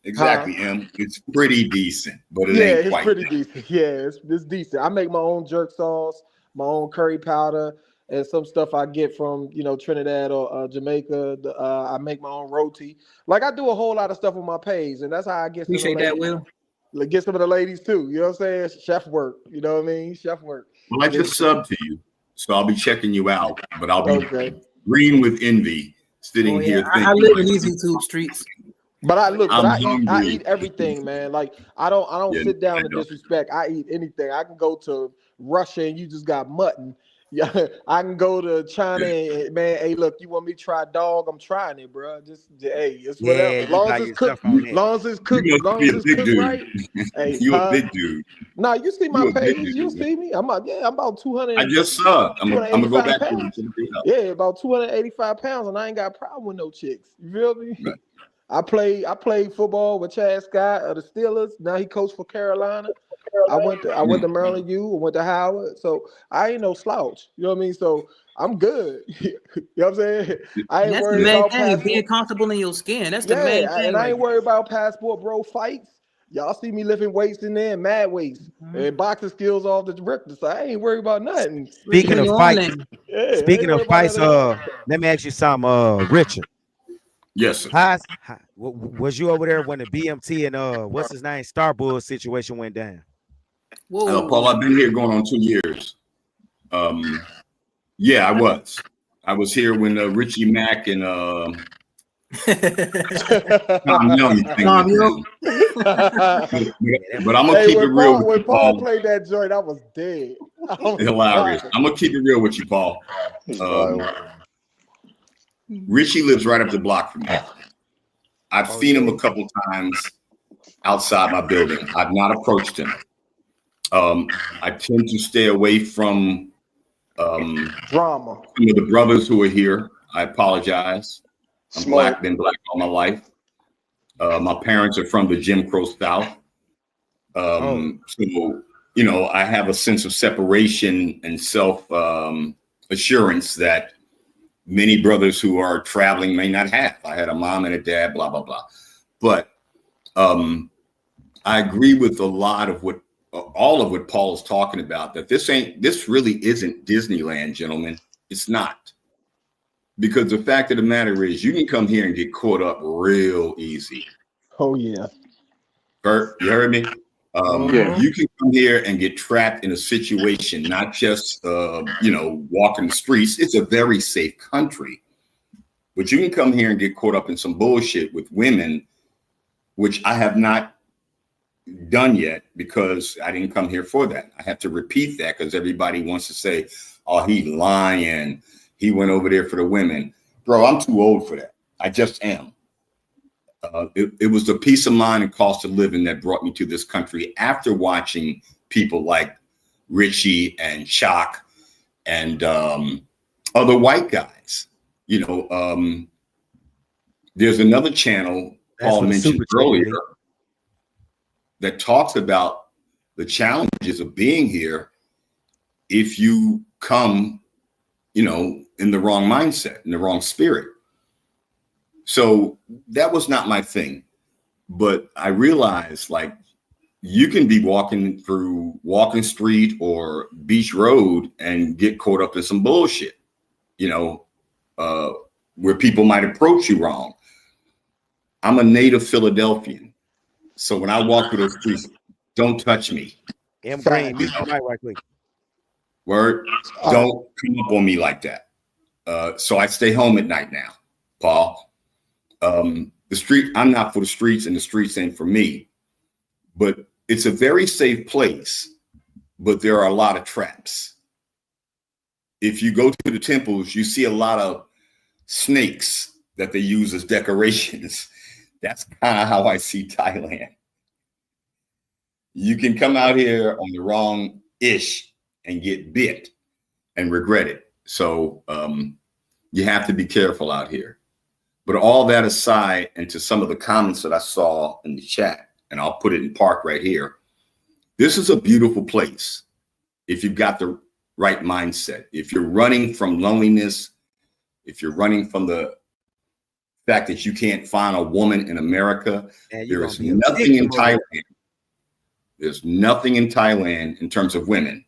exactly, Em. It's pretty decent, but it Yeah, ain't it's quite pretty that. decent. Yeah, it's decent. I make my own jerk sauce, my own curry powder, and some stuff I get from Trinidad or Jamaica. I make my own roti. Like I do a whole lot of stuff on my page, and that's how I get some of the Appreciate that, ladies. Will. Like get some of the ladies too. You know what I'm saying? Chef work. You know what I mean? Chef work. Well, I And just it's subbed to you, so I'll be checking you out, but I'll be okay. green with envy, Oh sitting yeah, here I thinking, live in like, these YouTube streets. But I look, but I'm I hungry. eat everything, man. Like I don't Yeah, sit I down to know. disrespect. I eat anything. I can go to Russia and you just got mutton. Yeah, I can go to China and man, hey, look, you want me to try dog? I'm trying it, bro. Just hey, it's Yeah, whatever. you by yourself on that. You must be a big dude. right. Hey, You a huh? big dude. Nah, you see my You a big page. You dude, man. see me. I'm about I just saw. I'm gonna go 285 back to pounds. it. Yeah, about 285 pounds, and I ain't got a problem with no chicks. You feel me? Right. I played football with Chad Scott of the Steelers. Now he coached for Carolina. I went to Maryland U. I went to Howard. So I ain't no slouch. You know what I mean? So I'm good. You know what I'm saying? I And ain't that's the worried main about thing, being passport. comfortable in your skin. That's the main Yeah, thing and I right ain't worried about passport bro fights. Y'all see me lifting weights in there, mad weights, there. and boxing skills off the director. So I ain't worried about nothing. Speaking You in of your own fights, lane. Yeah, I ain't speaking of worried about fights, that at all. let me ask you something, Richard. Yes, sir. Was you over there when the BMT and what's his name Starbull situation went down? Paul, Whoa. I've been here going on 2 years. Yeah, I was. I was here when Richie Mack and Tom Young thing Tom, went you down. Yeah, But I'm gonna Hey, keep it when real Paul with you, when Paul Paul. played that joint, I was dead. I was Hilarious. dying. I'm gonna keep it real with you, Paul. Richie lives right up the block from me. I've seen him a couple times outside my building. I've not approached him. I tend to stay away from Drama. some of the brothers who are here. I apologize. I'm Smart. black, been black all my life. My parents are from the Jim Crow South. So, I have a sense of separation and self assurance that many brothers who are traveling may not have. I had a mom and a dad, blah, blah, blah. But I agree with a lot of all of what Paul is talking about, that this really isn't Disneyland, gentlemen. It's not. Because the fact of the matter is, you can come here and get caught up real easy. Oh yeah. Bert, you heard me? Yeah. You can come here and get trapped in a situation, not just, walking the streets. It's a very safe country. But you can come here and get caught up in some bullshit with women, which I have not done yet because I didn't come here for that. I have to repeat that because everybody wants to say, oh, he lying. He went over there for the women. Bro, I'm too old for that. I just am. It was the peace of mind and cost of living that brought me to this country after watching people like Richie and Shock and other white guys. You know, there's another channel Paul mentioned earlier that talks about the challenges of being here if you come, you know, in the wrong mindset, in the wrong spirit. So that was not my thing. But I realized, like, you can be walking through Walking Street or Beach Road and get caught up in some bullshit, you know, where people might approach you wrong. I'm a native Philadelphian. So when I walk through those streets, don't touch me. Green, right quick. Word, don't come up on me like that. So I stay home at night now, Paul. The street, I'm not for the streets and the streets ain't for me, but it's a very safe place, but there are a lot of traps. If you go to the temples, you see a lot of snakes that they use as decorations. That's kind of how I see Thailand. You can come out here on the wrong ish and get bit and regret it. So you have to be careful out here. But all that aside, and to some of the comments that I saw in the chat, and I'll put it in park right here. This is a beautiful place if you've got the right mindset. If you're running from loneliness, if you're running from the fact that you can't find a woman in America, there is nothing in Thailand. There's nothing in Thailand in terms of women.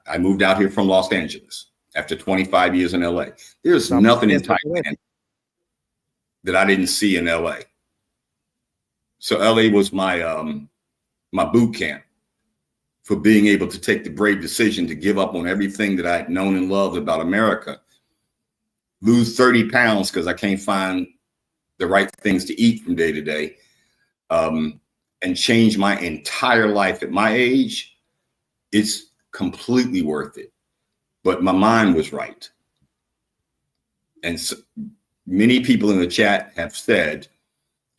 I moved out here from Los Angeles after 25 years in LA. There's nothing in Thailand that I didn't see in LA. So LA was my my boot camp for being able to take the brave decision to give up on everything that I had known and loved about America, lose 30 pounds because I can't find the right things to eat from day to day, and change my entire life at my age. It's completely worth it. But my mind was right. And so many people in the chat have said,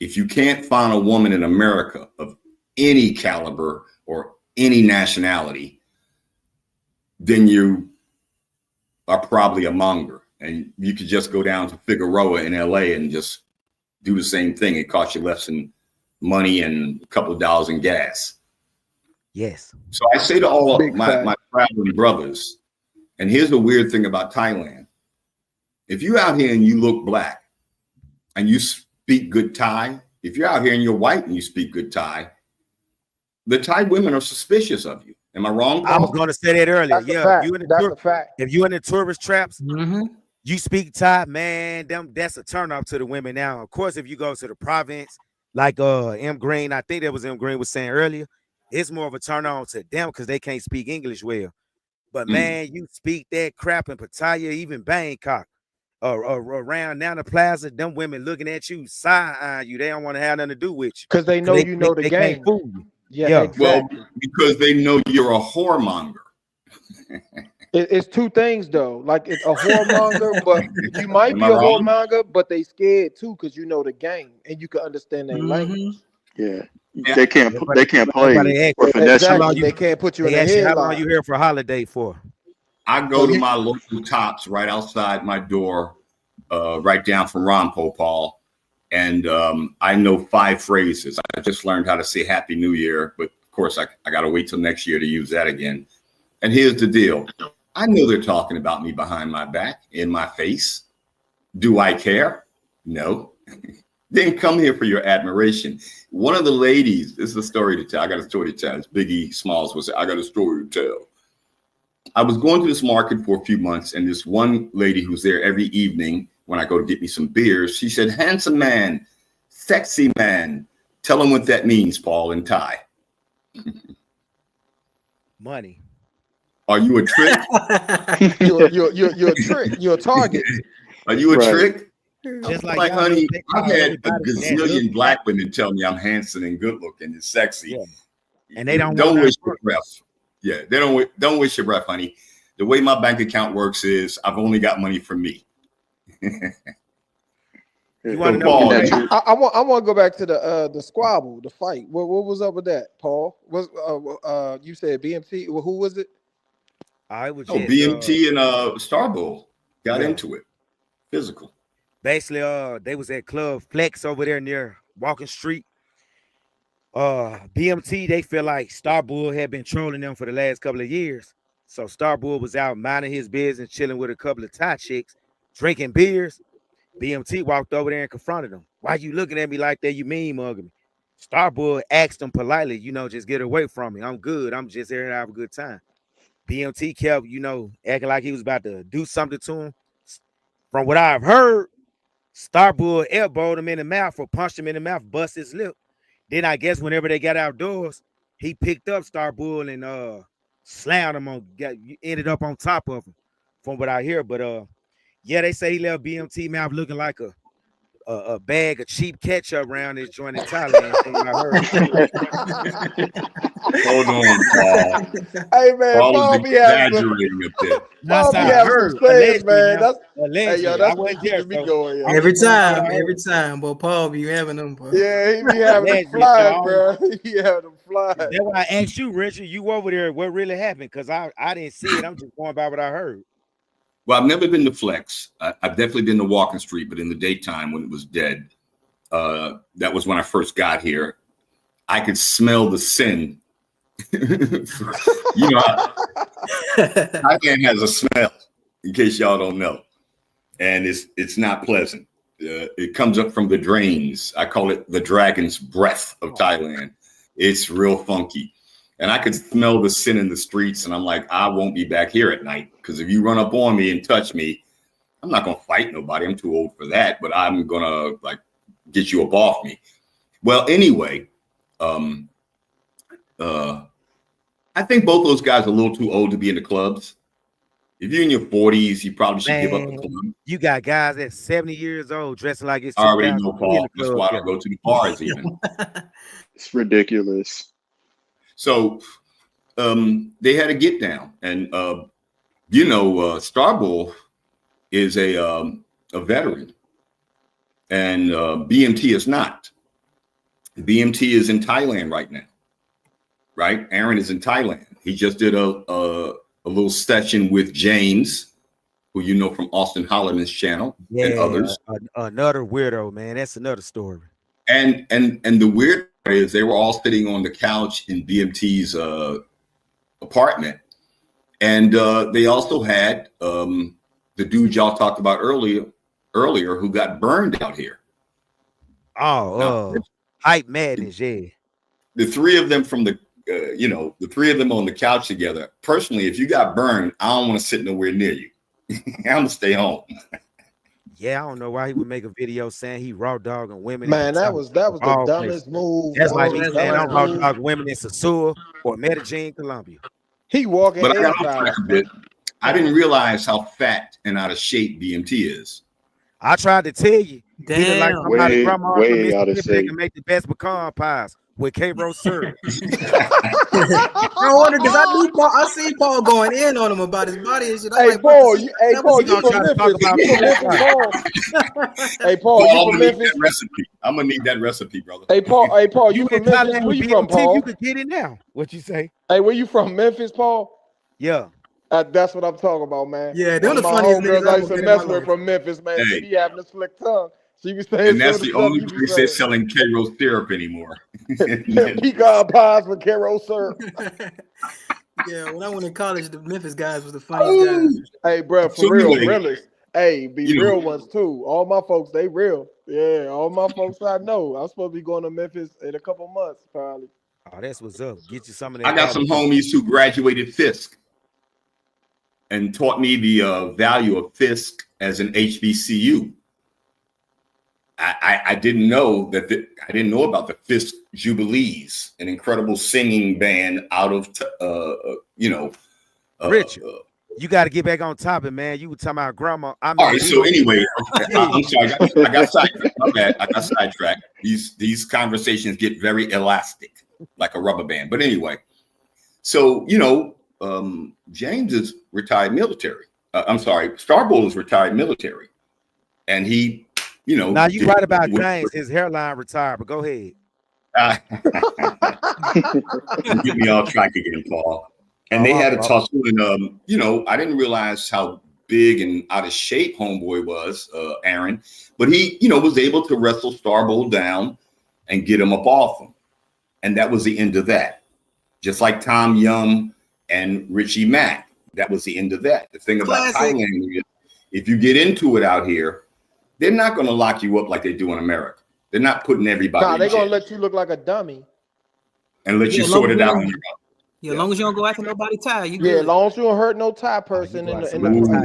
if you can't find a woman in America of any caliber or any nationality, then you are probably a monger. And you could just go down to Figueroa in LA and just do the same thing. It costs you less in money and a couple of dollars in gas. Yes. So I say to all of my traveling brothers, and here's the weird thing about Thailand. If you're out here and you look black and you speak good Thai, if you're out here and you're white and you speak good Thai, the Thai women are suspicious of you. Am I wrong, Paul? I was going to say that earlier. That's a fact. If you're in the tourist traps, you speak Thai, man, that's a turnoff to the women. Now, of course, if you go to the province, like M. Green, I think that was M. Green was saying earlier, it's more of a turn on to them because they can't speak English well. But man, you speak that crap in Pattaya, even Bangkok, or around Nana Plaza, them women looking at you, side-eyeing you. They don't want to have nothing to do with you because they know you know the game. Can't fool you. Yeah, exactly. Well, because they know you're a whoremonger. It's two things though. Like it's a whoremonger, but you might be a whoremonger, but they scared too because you know the game and you can understand their language. Yeah. They can't play or finesse. Exactly. They can't put you in a headlock. How long you here for a holiday for? I go to my local Tops right outside my door, right down from Rompo, Paul. And I know 5 phrases. I just learned how to say Happy New Year, but of course I got to wait till next year to use that again. And here's the deal. I know they're talking about me behind my back, in my face. Do I care? No. Then come here for your admiration. One of the ladies, this is a story to tell. I got a story to tell. It's Biggie Smalls will say, I got a story to tell. I was going to this market for a few months, and this one lady who's there every evening when I go to get me some beers, she said, handsome man, sexy man. Tell them what that means, Paul, in Thai. Money. Are you a trick? You're a trick. You're a target. Are you a trick? Just like honey, I've had a gazillion black women tell me I'm handsome and good looking and sexy. Yeah. And they don't wish your breath. Yeah, they don't wish your breath, honey. The way my bank account works is I've only got money for me. You want to So, Paul, know? I want to go back to the squabble, the fight. What was up with that, Paul? Was you said BMT? Well, who was it? I was oh, just BMT and Starbull got yeah. into it. Physical. Basically, they was at Club Flex over there near Walking Street. BMT, they feel like Starbull had been trolling them for the last couple of years. So Starbull was out minding his business, chilling with a couple of Thai chicks, drinking beers. BMT walked over there and confronted him. Why you looking at me like that? You mean mugging me? Starbull asked him politely, just get away from me. I'm good. I'm just here to have a good time. BMT kept, acting like he was about to do something to him. From what I've heard, Starbull elbowed him in the mouth or punched him in the mouth, bust his lip. Then I guess whenever they got outdoors, he picked up Starbull and slammed him ended up on top of him, from what I hear. But yeah, they say he left BMT mouth looking like a bag of cheap ketchup around his joint in Thailand. From what I heard. Hold on, Paul. Hey man, Paul be having exaggerating a bit. Paul be having some sayings, man. That's hey yo, that's what's keeping me going. Yo. Every time, but Paul be having them. Bro. Yeah, he be having them fly, bro. He be having them fly. That's why I asked you, Richard. You over there? What really happened? Because I didn't see it. I'm just going by what I heard. Well, I've never been to Flex. I've definitely been to Walking Street, but in the daytime when it was dead, that was when I first got here. I could smell the sin. Thailand has a smell, in case y'all don't know, and it's not pleasant. It comes up from the drains. I call it the dragon's breath of Thailand. It's real funky. And I could smell the sin in the streets, and I'm like, I won't be back here at night, because if you run up on me and touch me, I'm not gonna fight nobody. I'm too old for that, but I'm gonna get you up off me. Well, anyway, I think both those guys are a little too old to be in the clubs. If you're in your 40s, you probably should give up the club. You got guys at 70 years old dressing like it's I already know, Paul. That's why I don't go to the bars even. It's ridiculous. So they had a get down, and Starbull is a veteran, and BMT is not. BMT is in Thailand right now, right? Aaron is in Thailand. He just did a little session with James, who you know from Austin Holloman's channel, and others. Another weirdo, man. That's another story. And the weird part is they were all sitting on the couch in BMT's apartment, and they also had the dude y'all talked about earlier who got burned out here. Hype madness, yeah. The three of them from the three of them on the couch together. Personally, if you got burned, I don't want to sit nowhere near you. I'm gonna stay home. Yeah, I don't know why he would make a video saying he raw dogging women. Man, that was the dumbest move. That's like me saying I'm raw dogging women in Sasua or Medellin, Colombia. He walking. But I got off track a bit. I didn't realize how fat and out of shape BMT is. I tried to tell you. Damn, like somebody grandma from out of Mississippi shape. can make the best pecan pies with K-Bro syrup. I wonder because I see Paul going in on him about his body and shit. Hey, Paul, you from Memphis? Hey, Paul, you from Memphis? I'm gonna need that recipe, brother. Hey, Paul, you from Memphis? Where you from, Paul? You can get it now. What you say? Hey, where you from? Memphis, Paul? Yeah. That's what I'm talking about, man. Yeah, they're the my funniest homegirls niggas I I used to ever mess met in my with from Memphis, man. Hey. She be having a slick tongue. She be saying, And that's the only place they're selling K-Rose syrup anymore. Pecan pies with K-Rose syrup. Yeah, when I went to college, the Memphis guys was the funniest guys. Hey, bro, for real, realist. Hey, real ones too. All my folks, they real. Yeah, all my folks I know. I'm supposed to be going to Memphis in a couple months, probably. Oh, that's what's up. Get you some of that. I got some homies who graduated Fisk and taught me the value of Fisk as an HBCU. I didn't know that. I didn't know about the Fisk Jubilees, an incredible singing band out of Richard. You got to get back on topic, man. You were talking about grandma. All right. So anyway, I'm sorry. I got sidetracked. My bad. I got sidetracked. These conversations get very elastic, like a rubber band. But anyway, so James is retired military. I'm sorry, Starbowl is retired military, and he, you know, now you right about James. His hairline retired, but go ahead. Don't get me off track again, Paul. And they had a tussle, and you know, I didn't realize how big and out of shape homeboy was, Aaron. But he, you know, was able to wrestle Starbowl down and get him up off him, and that was the end of that. Just like Tom Young and Richie Mack, that was the end of that. The thing about Thailand is, if you get into it out here, they're not going to lock you up like they do in America. They're not putting everybody. Nah, they're in jail gonna let you look like a dummy and let you sort it out on your own. Yeah, as long as you don't go after nobody Thai, you good. Yeah, as long as you don't hurt no Thai person in the you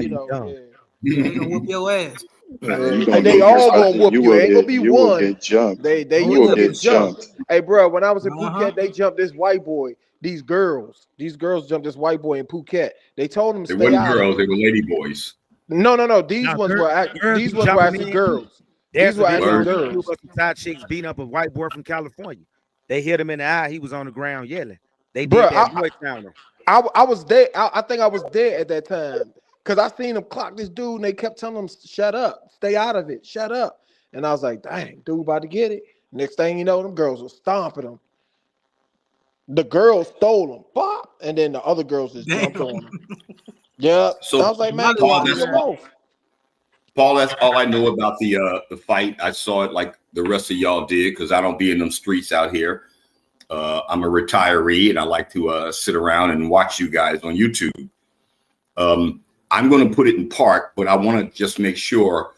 know, they gonna whoop your ass. And they all gonna whoop you. Ain't gonna be one. Will get jumped. You will get jumped. Hey, bro, when I was in Phuket, they jumped this white boy. These girls jumped this white boy in Phuket. They told him They stay weren't out. girls; they were lady boys. No. These ones were actually girls. These were actually girls. Some Thai chicks beating up a white boy from California. They hit him in the eye. He was on the ground yelling. They did that voice sounder. I was there. I think I was there at that time because I seen them clock this dude and they kept telling him, shut up, stay out of it, shut up. And I was like, dang, dude about to get it. Next thing you know, them girls were stomping him. The girls stole him, bop, and then the other girls just jumped on him. Yeah. So I was like, man, Paul, that's all I know about the fight. I saw it like the rest of y'all did because I don't be in them streets out here. I'm a retiree and I like to sit around and watch you guys on YouTube. I'm going to put it in part, but I want to just make sure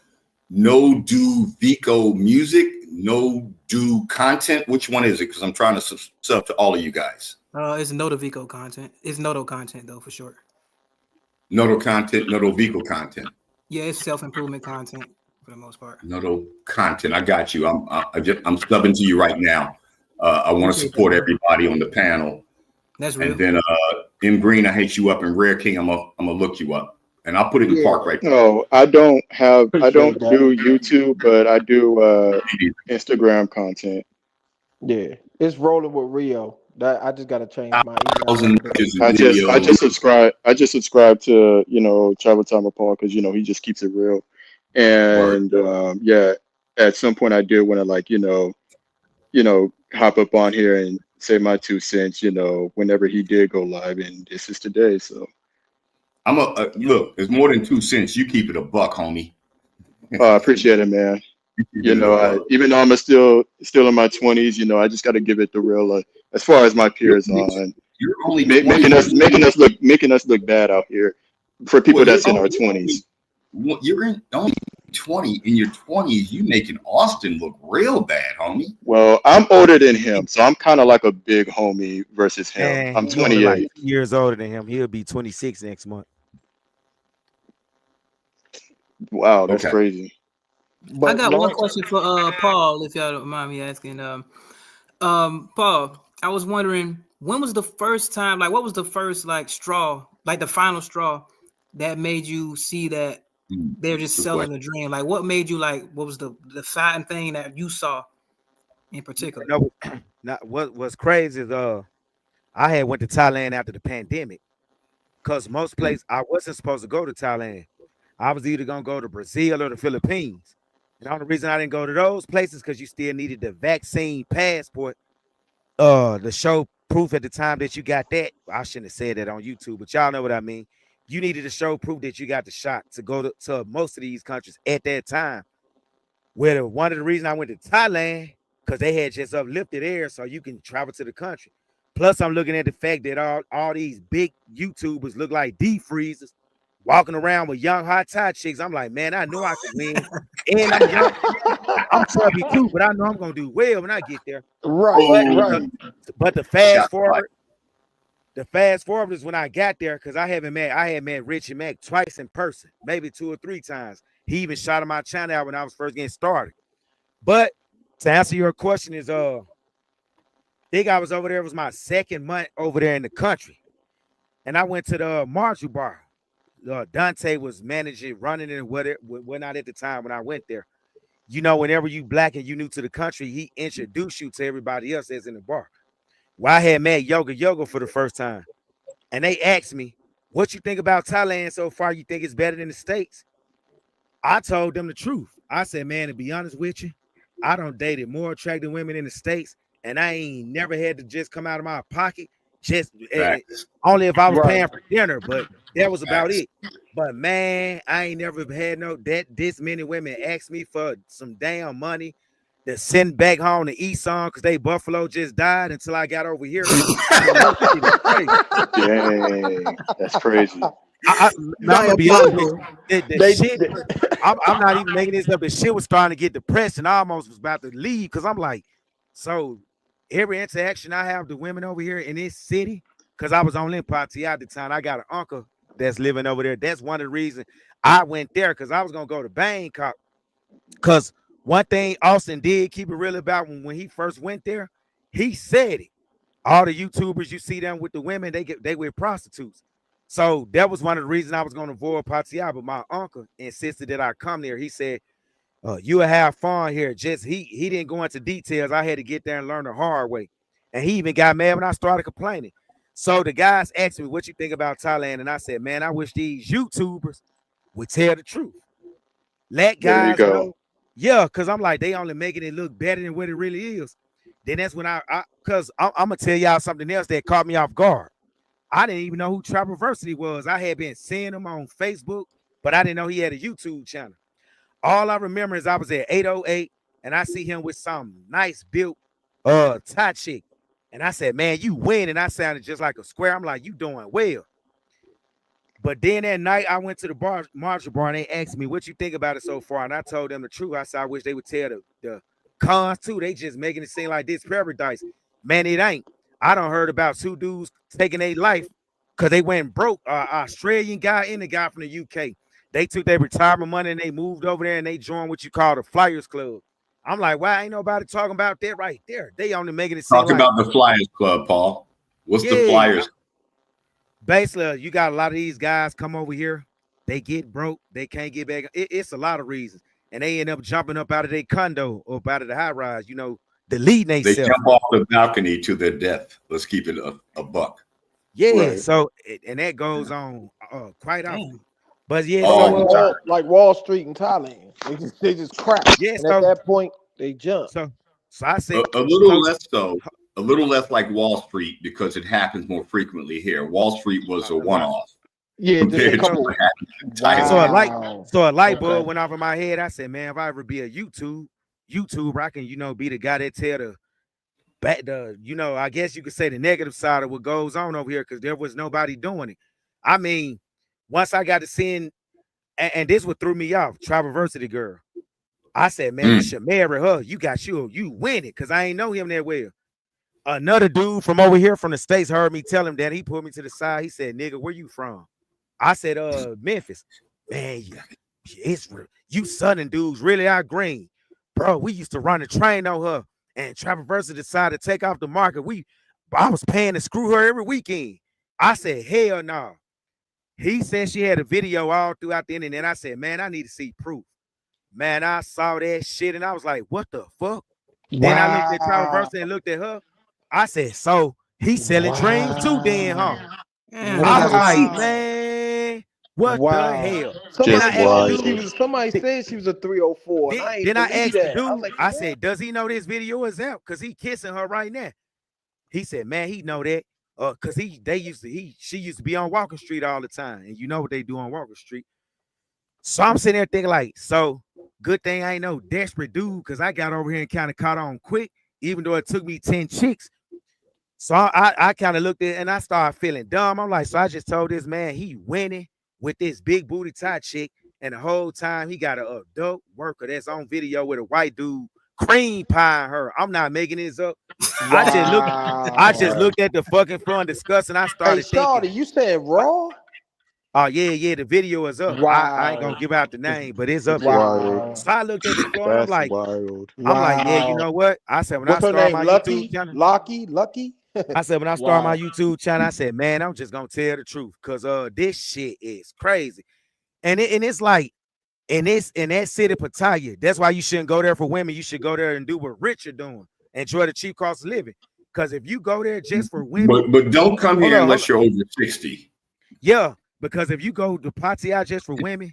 no do Vico music, no do content. Which one is it? Because I'm trying to sub to all of you guys. It's Noto Vico content. It's Noto content though for sure. Noto content, Noto Vico content. Yeah, it's self-improvement content for the most part. Noto content. I got you. I'm subbing to you right now. I want to support everybody on the panel. That's real. And then M Green, I hate you up, and Rare King, I'm gonna look you up, and I'll put it in park right now. No, I don't do YouTube, but I do Instagram content. Yeah, it's rolling with Rio. That I just gotta change my email. I just subscribe to Travel Time with Paul because he just keeps it real, and yeah, at some point I do want to hop up on here and say my 2 cents, whenever he did go live, and this is today. So I'm look. It's more than 2 cents. You keep it a buck, homie. I appreciate it, man. Even though I'm still in my 20s, I just got to give it the real. As far as my peers on, you're only making us look bad out here for people that's in our 20s. You're only 20. In your 20s, you making Austin look real bad, homie. Well, I'm older than him, so I'm kind of like a big homie versus him. Man, I'm 28. Like 2 years older than him. He'll be 26 next month. Wow, that's crazy. But I got one question for Paul, if y'all don't mind me asking. Paul, I was wondering, when was the first time, like what was the first straw, like the final straw that made you see that they're just selling a dream? Like what made you what was the deciding thing that you saw in particular? What was crazy is I had went to Thailand after the pandemic because most places I wasn't supposed to go to Thailand. I was either gonna go to Brazil or the Philippines. And the only reason I didn't go to those places because you still needed the vaccine passport to show proof at the time that you got that. I shouldn't have said that on YouTube, but y'all know what I mean. You needed to show proof that you got the shot to go to most of these countries at that time. Where one of the reasons I went to Thailand, because they had just uplifted air so you can travel to the country. Plus, I'm looking at the fact that all these big YouTubers look like deep freezers walking around with young hot Thai chicks. I'm like, man, I know I can win. And I'm young. I'm chubby too, but I know I'm gonna do well when I get there. Right. But the fast forward is when I got there because I had met Richie Mack twice in person, maybe 2 or 3 times. He even shot on my channel out when I was first getting started. But to answer your question is think I was over there. It was my 2nd month over there in the country. And I went to the Marju Bar. Dante was managing, running and whatnot at the time when I went there. Whenever you black and you new to the country, he introduced you to everybody else that's in the bar. Well, I had met Yoga for the first time. And they asked me, what you think about Thailand so far? You think it's better than the States? I told them the truth. I said, man, to be honest with you, I don't dated more attractive women in the States, and I ain't never had to just come out of my pocket, just only if I was paying for dinner, but that was about it. But man, I ain't never had this many women ask me for some damn money to send back home to eat some because they buffalo just died until I got over here. Dang, that's crazy. I'm gonna be honest. I'm not even making this up. The shit was starting to get depressed, and I almost was about to leave because I'm like, so every interaction I have with women over here in this city, because I was on Limpati at the time. I got an uncle that's living over there. That's one of the reasons I went there, because I was gonna go to Bangkok. Because one thing Austin did keep it real about when he first went there, he said it. All the YouTubers, you see them with the women, they were prostitutes. So that was one of the reasons I was going to avoid Pattaya. But my uncle insisted that I come there. He said, you will have fun here. Just he didn't go into details. I had to get there and learn the hard way. And he even got mad when I started complaining. So the guys asked me, what you think about Thailand? And I said, man, I wish these YouTubers would tell the truth. Let guys know. Yeah, because I'm like, they only making it look better than what it really is. Then that's when because I'm going to tell y'all something else that caught me off guard. I didn't even know who Traversity was. I had been seeing him on Facebook, but I didn't know he had a YouTube channel. All I remember is I was at 808 and I see him with some nice built Thai chick. And I said, man, you win. And I sounded just like a square. I'm like, you doing well. But then that night I went to the Marshall bar and they asked me, what you think about it so far? And I told them the truth. I said, I wish they would tell the cons too. They just making it seem like this paradise. Man, it ain't. I done heard about 2 dudes taking their life because they went broke. Australian guy and the guy from the UK. They took their retirement money and they moved over there and they joined what you call the Flyers Club. I'm like, why ain't nobody talking about that right there? They only making it seem Talk about the Flyers Club, Paul. What's the Flyers? Basically, you got a lot of these guys come over here. They get broke. They can't get back. It's a lot of reasons. And they end up jumping up out of their condo or up out of the high rise, you know, deleting they jump off the balcony to their death. Let's keep it a buck. Yeah, so and that goes on quite often. But yeah, like Wall Street in Thailand, they just crack. Yeah, and at that point they jump. So I said a little less so, a little less like Wall Street because it happens more frequently here. Wall Street was a one-off. Yeah, just a couple. So a light bulb went off in my head. I said, man, if I ever be a YouTuber, I can, you know, be the guy that tell you know, I guess you could say the negative side of what goes on over here because there was nobody doing it. I mean, once I got to seeing, and this what threw me off, Traversity girl. I said, man, you should marry her. You win it because I ain't know him that well. Another dude from over here from the States heard me tell him that. He pulled me to the side. He said, nigga, where you from? I said, Memphis. Man, it's you Southern dudes really are green. Bro, we used to run a train on her. And Traversity decided to take off the market. I was paying to screw her every weekend. I said, hell no. He said she had a video all throughout the internet. I said, man, I need to see proof. Man, I saw that shit and I was like, what the fuck? Wow. Then I looked at Traversity and looked at her. I said, so he's selling dreams too, then, huh? I was like, man, what the hell? Somebody said she was a 304. Then I asked the dude, I said, does he know this video is out? Because he kissing her right now. He said, man, he know that. Because she used to be on Walker Street all the time. And you know what they do on Walker Street. So I'm sitting there thinking like, so good thing I ain't no desperate dude because I got over here and kind of caught on quick, even though it took me 10 chicks. So I kind of looked at it and I started feeling dumb. I'm like, so I just told this man he winning with this big booty Thai chick. And the whole time he got a adult worker that's on video with a white dude cream pieing her. I'm not making this up. Wow. I just looked at the fucking front discussing. I started thinking. You said raw? Oh, yeah, the video is up. Wow. I ain't gonna give out the name, but it's up there. So I looked at the floor and I'm like, yeah, you know what? I said, when I start my YouTube channel, Lucky. I said, when I start my YouTube channel, I said, man, I'm just gonna tell the truth because this shit is crazy. And it's like, in that city, Pattaya, that's why you shouldn't go there for women. You should go there and do what rich are doing. Enjoy the cheap cost of living. Because if you go there just for women, but don't come here unless you're over 60. Yeah, because if you go to Pattaya just for women,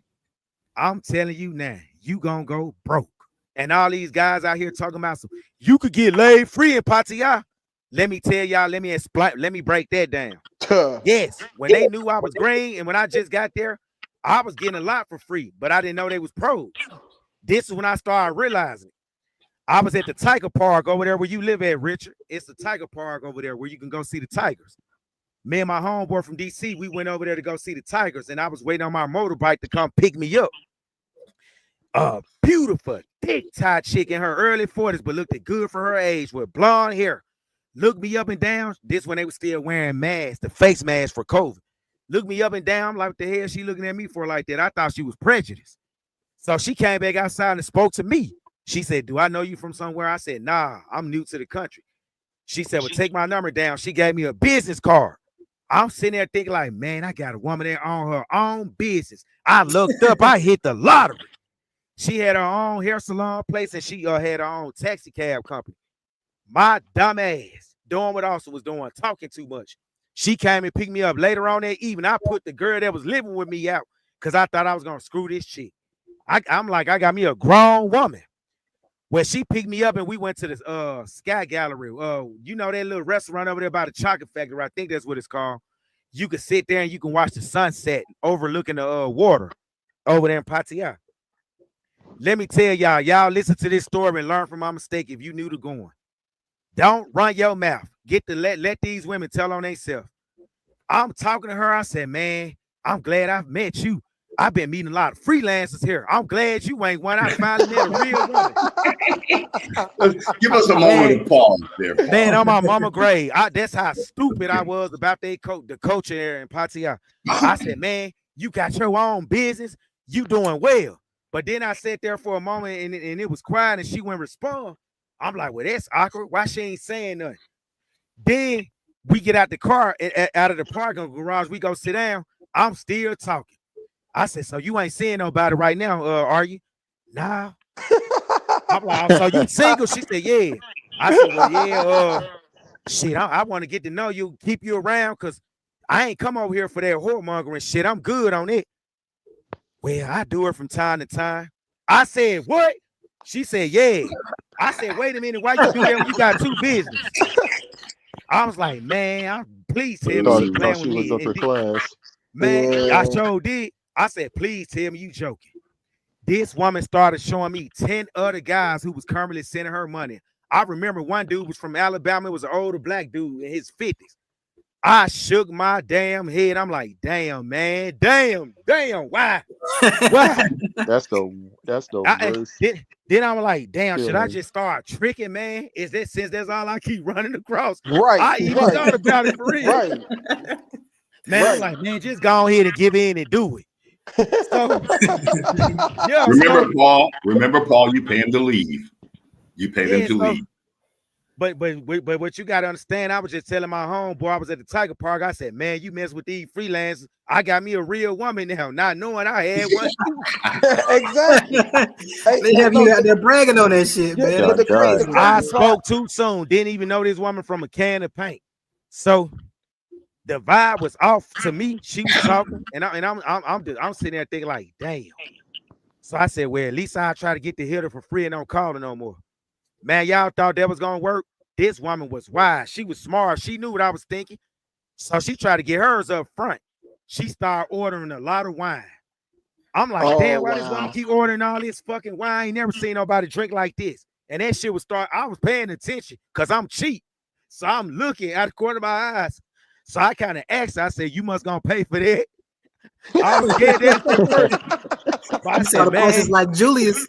I'm telling you now, you gonna go broke. And all these guys out here talking about some, you could get laid free in Pattaya. Let me tell y'all, let me explain, let me break that down. Yes, when they knew I was green and when I just got there, I was getting a lot for free, but I didn't know they was pros. This is when I started realizing. I was at the Tiger Park over there where you live at, Richard. It's the Tiger Park over there where you can go see the Tigers. Me and my homeboy from DC, we went over there to go see the Tigers, and I was waiting on my motorbike to come pick me up. Beautiful, thick Thai chick in her early 40s, but looked good for her age with blonde hair. Looked me up and down. This when they were still wearing masks, the face mask for COVID. Looked me up and down like, what the hell she looking at me for like that? I thought she was prejudiced. So she came back outside and spoke to me. She said, do I know you from somewhere? I said, nah, I'm new to the country. She said, well, take my number down. She gave me a business card. I'm sitting there thinking like, man, I got a woman there on her own business. I looked up, I hit the lottery. She had her own hair salon place and she had her own taxi cab company. My dumb ass doing what Austin was doing, talking too much. She came and picked me up later on that evening. I put the girl that was living with me out because I thought I was going to screw this chick. I'm like, I got me a grown woman. Where she picked me up and we went to the Sky Gallery. You know that little restaurant over there by the chocolate factory. I think that's what it's called. You can sit there and you can watch the sunset overlooking the water over there in Pattaya. Let me tell y'all listen to this story and learn from my mistake if you new to going. Don't run your mouth. Get to let these women tell on themselves. I'm talking to her. I said, man, I'm glad I've met you. I've been meeting a lot of freelancers here. I'm glad you ain't one. I finally met a real woman. Give us a moment of pause there. Man, on my mama grave. That's how stupid I was about the coach there in Pattaya. I said, man, you got your own business. You doing well. But then I sat there for a moment and it was quiet and she wouldn't respond. I'm like, well, that's awkward. Why she ain't saying nothing? Then we get out the car, out of the parking garage. We go sit down. I'm still talking. I said, so you ain't seeing nobody right now, are you? Nah. I'm like, so you single? She said, yeah. I said, well, yeah, shit, I want to get to know you, keep you around, because I ain't come over here for that whoremongering shit. I'm good on it. Well, I do it from time to time. I said, what? She said, yeah. I said, wait a minute, why you do that when you got two business? I was like, man, please tell me she playing with me. Upper class. Man, I sure did. I said, please tell me you joking. This woman started showing me 10 other guys who was currently sending her money. I remember one dude was from Alabama. It was an older black dude in his 50s. I shook my damn head. I'm like, damn, man. Damn. Why? Why? That's the worst. Then I'm like, damn, should I just start tricking, man? Is that since that's all I keep running across? Right. I even thought about it for real. Right. Man, I'm like, man, just go ahead and give in and do it. So, yeah, remember, Paul, you pay him to leave. You pay them to leave. But what you gotta understand, I was just telling my homeboy, I was at the Tiger Park. I said, man, you mess with these freelancers. I got me a real woman now, not knowing I had one. Exactly. They have you out there bragging on that shit, man. I spoke too soon. Didn't even know this woman from a can of paint. So the vibe was off to me. She was talking, and I'm sitting there thinking like, damn. So I said, well, at least I try to get the hitter for free and don't call her no more. Man, y'all thought that was gonna work. This woman was wise. She was smart. She knew what I was thinking. So she tried to get hers up front. She started ordering a lot of wine. I'm like, damn, why this woman keep ordering all this fucking wine? I ain't never seen nobody drink like this. And that shit was I was paying attention because I'm cheap. So I'm looking out the corner of my eyes. So I kind of asked, I said, you must gonna pay for that. I was scared that. I said, man, like Julius.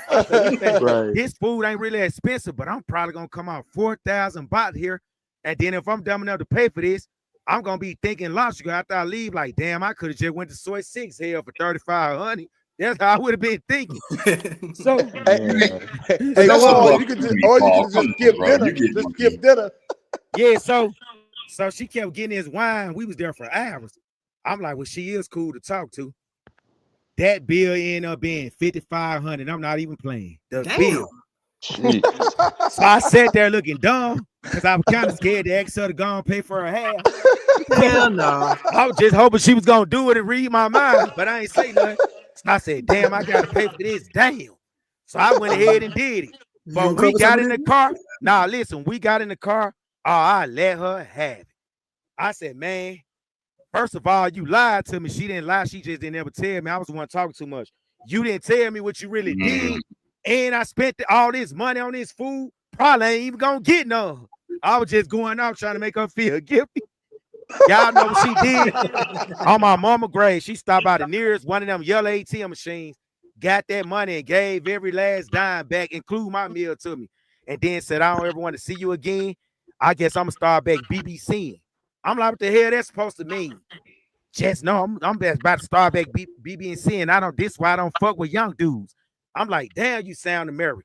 Right. This food ain't really expensive, but I'm probably gonna come out 4,000 baht here. And then if I'm dumb enough to pay for this, I'm gonna be thinking logical after I leave. Like, damn, I could have just went to Soy 6 here for 3,500. That's how I would have been thinking. So, you could just give dinner. Just give dinner. Yeah, so she kept getting this wine. We was there for hours. I'm like, well, she is cool to talk to. That bill ended up being 5,500. I'm not even playing. The bill. So I sat there looking dumb. Because I was kind of scared to ask her to go and pay for her hair. Hell no. I was just hoping she was gonna do it and read my mind, but I ain't say nothing. So I said, damn, I gotta pay for this. Damn. So I went ahead and did it. But we got in the car. Nah, listen, we got in the car. Oh, I let her have it. I said, man, first of all, you lied to me. She didn't lie. She just didn't ever tell me. I was the one talking too much. You didn't tell me what you really did. And I spent all this money on this food. Probably ain't even gonna get none. I was just going out trying to make her feel guilty. Y'all know what she did? On my mama grave, she stopped by the nearest one of them yellow ATM machines, got that money and gave every last dime back, include my meal to me. And then said, I don't ever want to see you again. I guess I'm gonna start back BBCing. I'm like, what the hell that's supposed to mean? Just no, I'm about to start back BBCing. I don't, this why I don't fuck with young dudes. I'm like, damn, you sound American.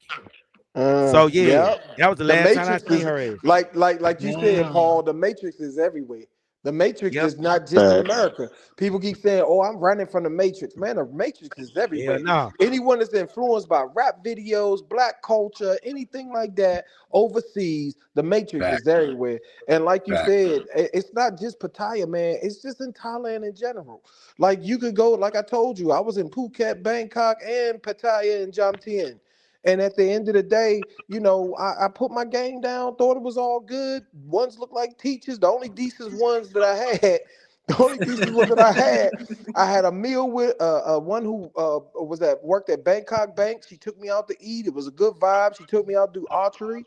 So yeah, that was the last time I seen her ass. Like you said, Paul, the Matrix is everywhere. The Matrix is not just in America. People keep saying, "Oh, I'm running from the Matrix." Man, the Matrix is everywhere. Nah. Anyone that's influenced by rap videos, black culture, anything like that, overseas, the Matrix is everywhere. And like you said, it's not just Pattaya, man. It's just in Thailand in general. Like you could go, like I told you, I was in Phuket, Bangkok, and Pattaya and Jomtien. And at the end of the day, you know, I put my game down, thought it was all good. Ones looked like teachers. The only decent ones that I had, I had a meal with one who worked at Bangkok Bank. She took me out to eat. It was a good vibe. She took me out to do archery.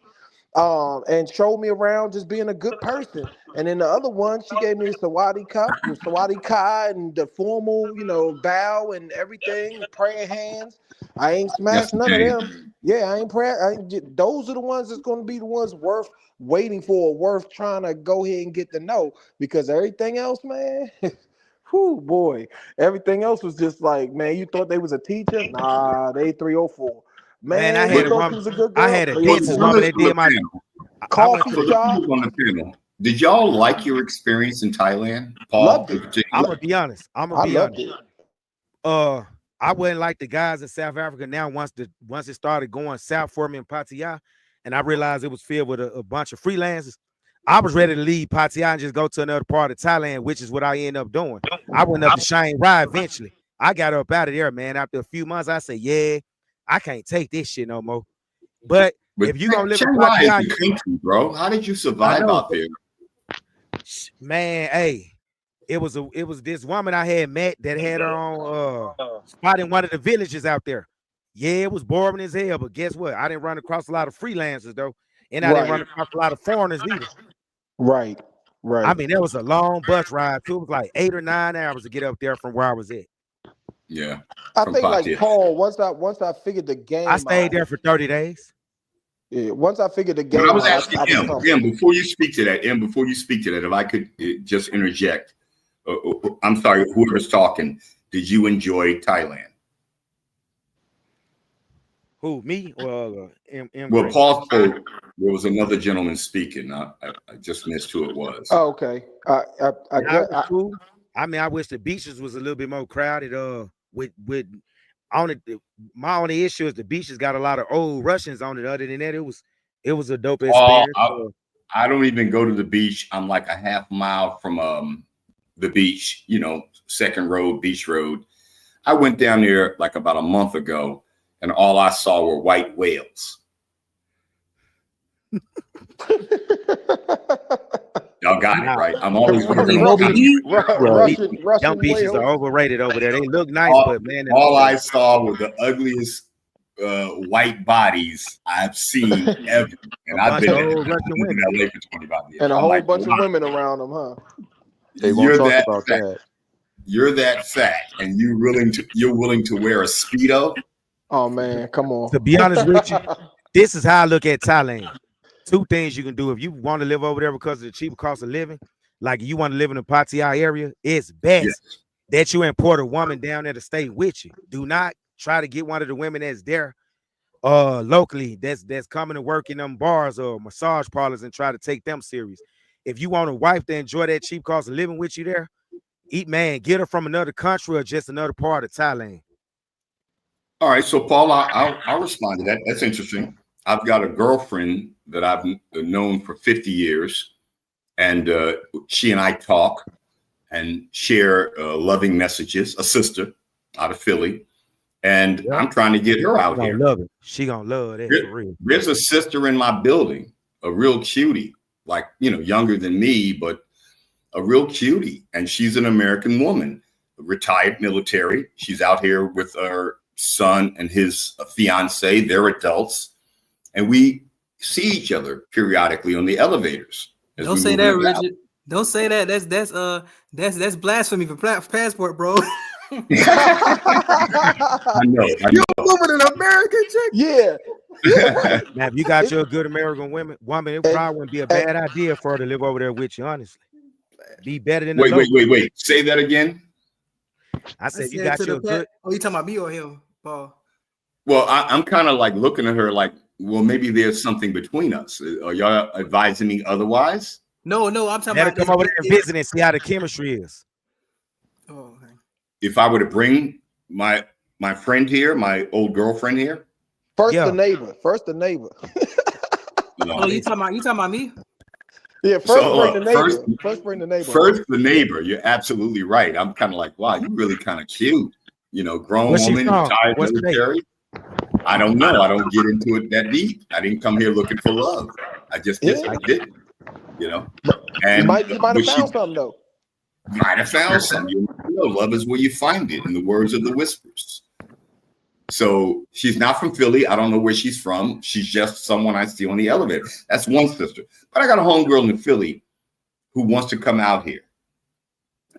And showed me around just being a good person. And then the other one, she gave me the Sawadi cup, the Sawadi Kai, and the formal, you know, bow and everything, praying hands. I ain't smashed none of them. Yeah, I ain't praying. Those are the ones that's going to be the ones worth waiting for, worth trying to go ahead and get to know. Because everything else, man, whew, boy, everything else was just like, man, you thought they was a teacher? Nah, they 304. Man, I had a woman. I had a dentist woman that did my coffee shop. On the panel. Did y'all like your experience in Thailand, Paul? I'm gonna be honest. I'm gonna be honest. I wasn't like the guys in South Africa. Now, once it started going south for me in Pattaya, and I realized it was filled with a bunch of freelancers, I was ready to leave Pattaya and just go to another part of Thailand, which is what I ended up doing. I went up to Chiang Rai eventually. I got up out of there, man. After a few months, I said, yeah, I can't take this shit no more. But if you gonna live in Pattaya, country, bro, how did you survive out there? Man, hey, it was this woman I had met that had her own spot in one of the villages out there. Yeah, it was boring as hell, but guess what? I didn't run across a lot of freelancers though, and I didn't run across a lot of foreigners either. Right. I mean, there was a long bus ride too. It was like 8 or 9 hours to get up there from where I was at. Yeah, I think like Paul. Once I figured the game, I stayed there for 30 days. Yeah, once I figured the game, I was asking him before you speak to that. If I could just interject, I'm sorry, whoever's talking. Did you enjoy Thailand? Who, me or well, Paul spoke. There was another gentleman speaking. I just missed who it was. Oh, okay. Cool. I mean, I wish the beaches was a little bit more crowded. My only issue is the beaches got a lot of old Russians on it. Other than that, it was a dope experience. I don't even go to the beach. I'm like a half mile from the beach, you know, Second Road, Beach Road. I went down there like about a month ago, and all I saw were white whales. Y'all got it right. I'm always working on Young beaches are overrated over there. They look nice, but man, all I saw were the ugliest white bodies I've seen ever, and I've been in LA for 25 years. And a whole bunch of women around them, huh? They won't talk about that. You're that fat, and you're willing to wear a Speedo. Oh man, come on. To be honest with you, this is how I look at Thailand. 2 things you can do if you want to live over there because of the cheap cost of living. Like you want to live in the Pattaya area, it's best that you import a woman down there to stay with you. Do not try to get one of the women that's there locally that's coming to work in them bars or massage parlors and try to take them serious. If you want a wife to enjoy that cheap cost of living with you there, get her from another country or just another part of Thailand. All right, so Paul, I'll respond to that. That's interesting. I've got a girlfriend that I've known for 50 years, and she and I talk and share loving messages, a sister out of Philly, and I'm trying to get her out here. Love it. She gonna love that for real. There's a sister in my building, a real cutie, like, younger than me, but a real cutie. And she's an American woman, retired military. She's out here with her son and his fiance. They're adults. And we see each other periodically on the elevators. Don't say that, Richard. Don't say that. That's blasphemy for passport, bro. I know. You're moving an American chick? Yeah. Now, if you got your good American woman, it probably wouldn't be a bad idea for her to live over there with you, honestly. Be better than wait. Say that again. I said you got your good. Oh, you talking about me or him, Paul? Well, I'm kind of like looking at her like, well, maybe there's something between us. Are y'all advising me otherwise? No, I'm talking about. Come over there and visit and see how the chemistry is. Oh, okay. If I were to bring my friend here, my old girlfriend here. First the neighbor. Oh, you talking about me? Yeah, bring the neighbor. First bring the neighbor. First the neighbor. You're absolutely right. I'm kind of like, wow, you're really kind of cute. Grown woman, retired military. I don't know. I don't get into it that deep. I didn't come here looking for love. I just I didn't. And you might have found something though. Might have found something. Love is where you find it, in the words of the Whispers. So she's not from Philly. I don't know where she's from. She's just someone I see on the elevator. That's one sister. But I got a homegirl in Philly who wants to come out here.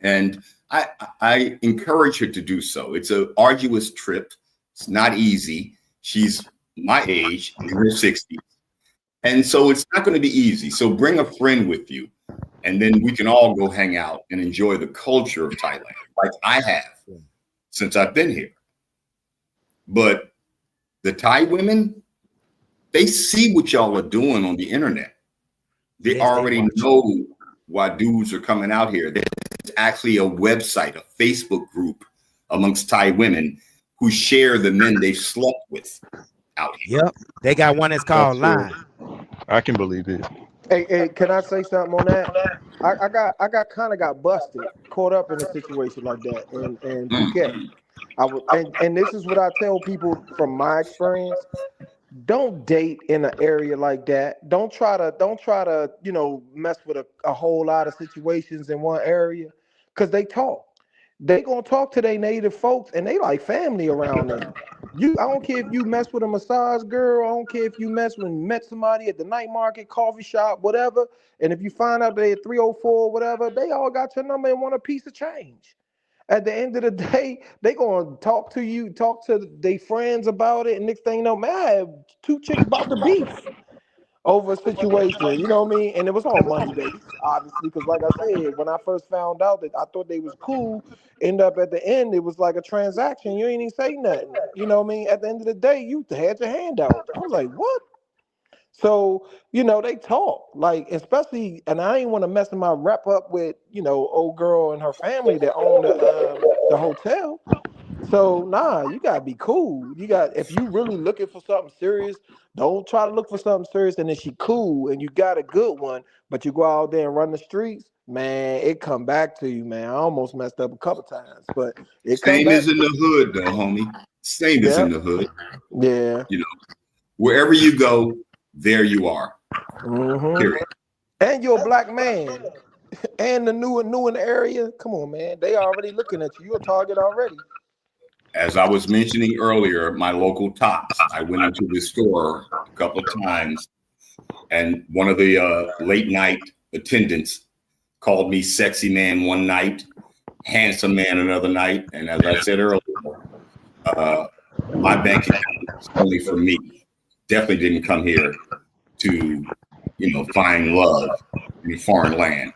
And I encourage her to do so. It's an arduous trip. It's not easy. She's my age, in her 60s. And so it's not going to be easy. So bring a friend with you, and then we can all go hang out and enjoy the culture of Thailand, like I have since I've been here. But the Thai women, they see what y'all are doing on the internet. They already know why dudes are coming out here. There's actually a website, a Facebook group amongst Thai women who share the men they've slept with out here. Yep. They got one that's called Line. I can believe it. Hey, can I say something on that? I got busted, caught up in a situation like that, and Phuket. And this is what I tell people from my experience: don't date in an area like that. Don't try to mess with a whole lot of situations in one area, because they gonna talk to their native folks, and they like family around them. I don't care if you mess with a massage girl. I don't care if you met somebody at the night market, coffee shop, whatever. And if you find out they're 304, whatever, they all got your number and want a piece of change. At the end of the day, they gonna talk to you, talk to their friends about it, and next thing you know, man, I have 2 chicks about to beef over a situation, you know what I mean? And it was all money based, obviously, because like I said, when I first found out that I thought they was cool, end up at the end, it was like a transaction. You ain't even say nothing, you know what I mean? At the end of the day, you had your hand out. I was like, what? So, they talk, like, especially, and I ain't want to mess my rep up with, old girl and her family that own the hotel. So you gotta be cool. If you really looking for something serious, don't try to look for something serious. And then she cool and you got a good one, but you go out there and run the streets, man, it come back to you, man. I almost messed up a couple times, but same as in the hood, though, homie. Same as in the hood. Yeah. Wherever you go, there you are. Period. And you're a black man, and the new in the area. Come on, man. They already looking at you. You're a target already. As I was mentioning earlier, my local Tops, I went into the store a couple of times, and one of the late night attendants called me sexy man one night, handsome man another night. And as I said earlier, my bank account is only for me. Definitely didn't come here to, find love in a foreign land.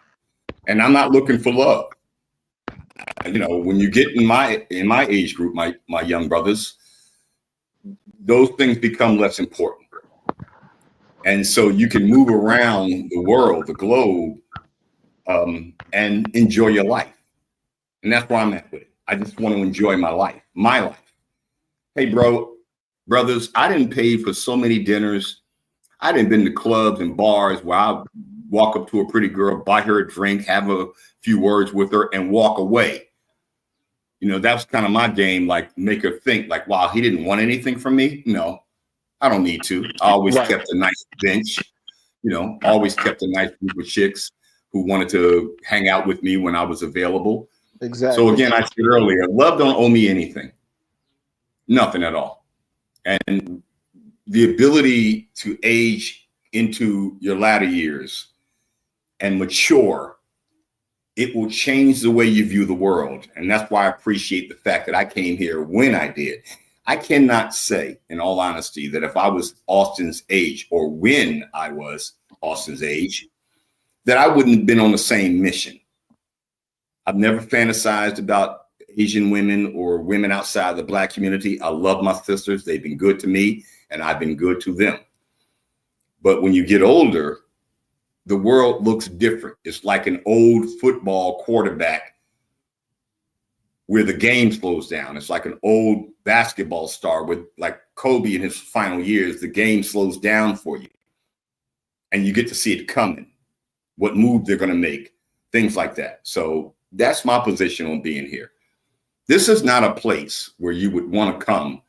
And I'm not looking for love. When you get in my age group, my young brothers, those things become less important. And so you can move around the world, the globe, and enjoy your life. And that's where I'm at with it. I just want to enjoy my life. Hey, bro, brothers, I didn't pay for so many dinners. I didn't been to clubs and bars where I walk up to a pretty girl, buy her a drink, have a few words with her, and walk away. You know, that's kind of my game. Like, make her think, like, wow, he didn't want anything from me. No, I don't need to. I always kept a nice bench. You know, always kept a nice group of chicks who wanted to hang out with me when I was available. Exactly. So again, I said earlier, love don't owe me anything, nothing at all. And the ability to age into your latter years and mature, it will change the way you view the world. And that's why I appreciate the fact that I came here when I did. I cannot say, in all honesty, that if I was Austin's age or when I was Austin's age, that I wouldn't have been on the same mission. I've never fantasized about Asian women or women outside the Black community. I love my sisters. They've been good to me, and I've been good to them. But when you get older, the world looks different. It's like an old football quarterback where the game slows down. It's like an old basketball star with, like Kobe in his final years, the game slows down for you. And you get to see it coming, what move they're going to make, things like that. So that's my position on being here. This is not a place where you would want to come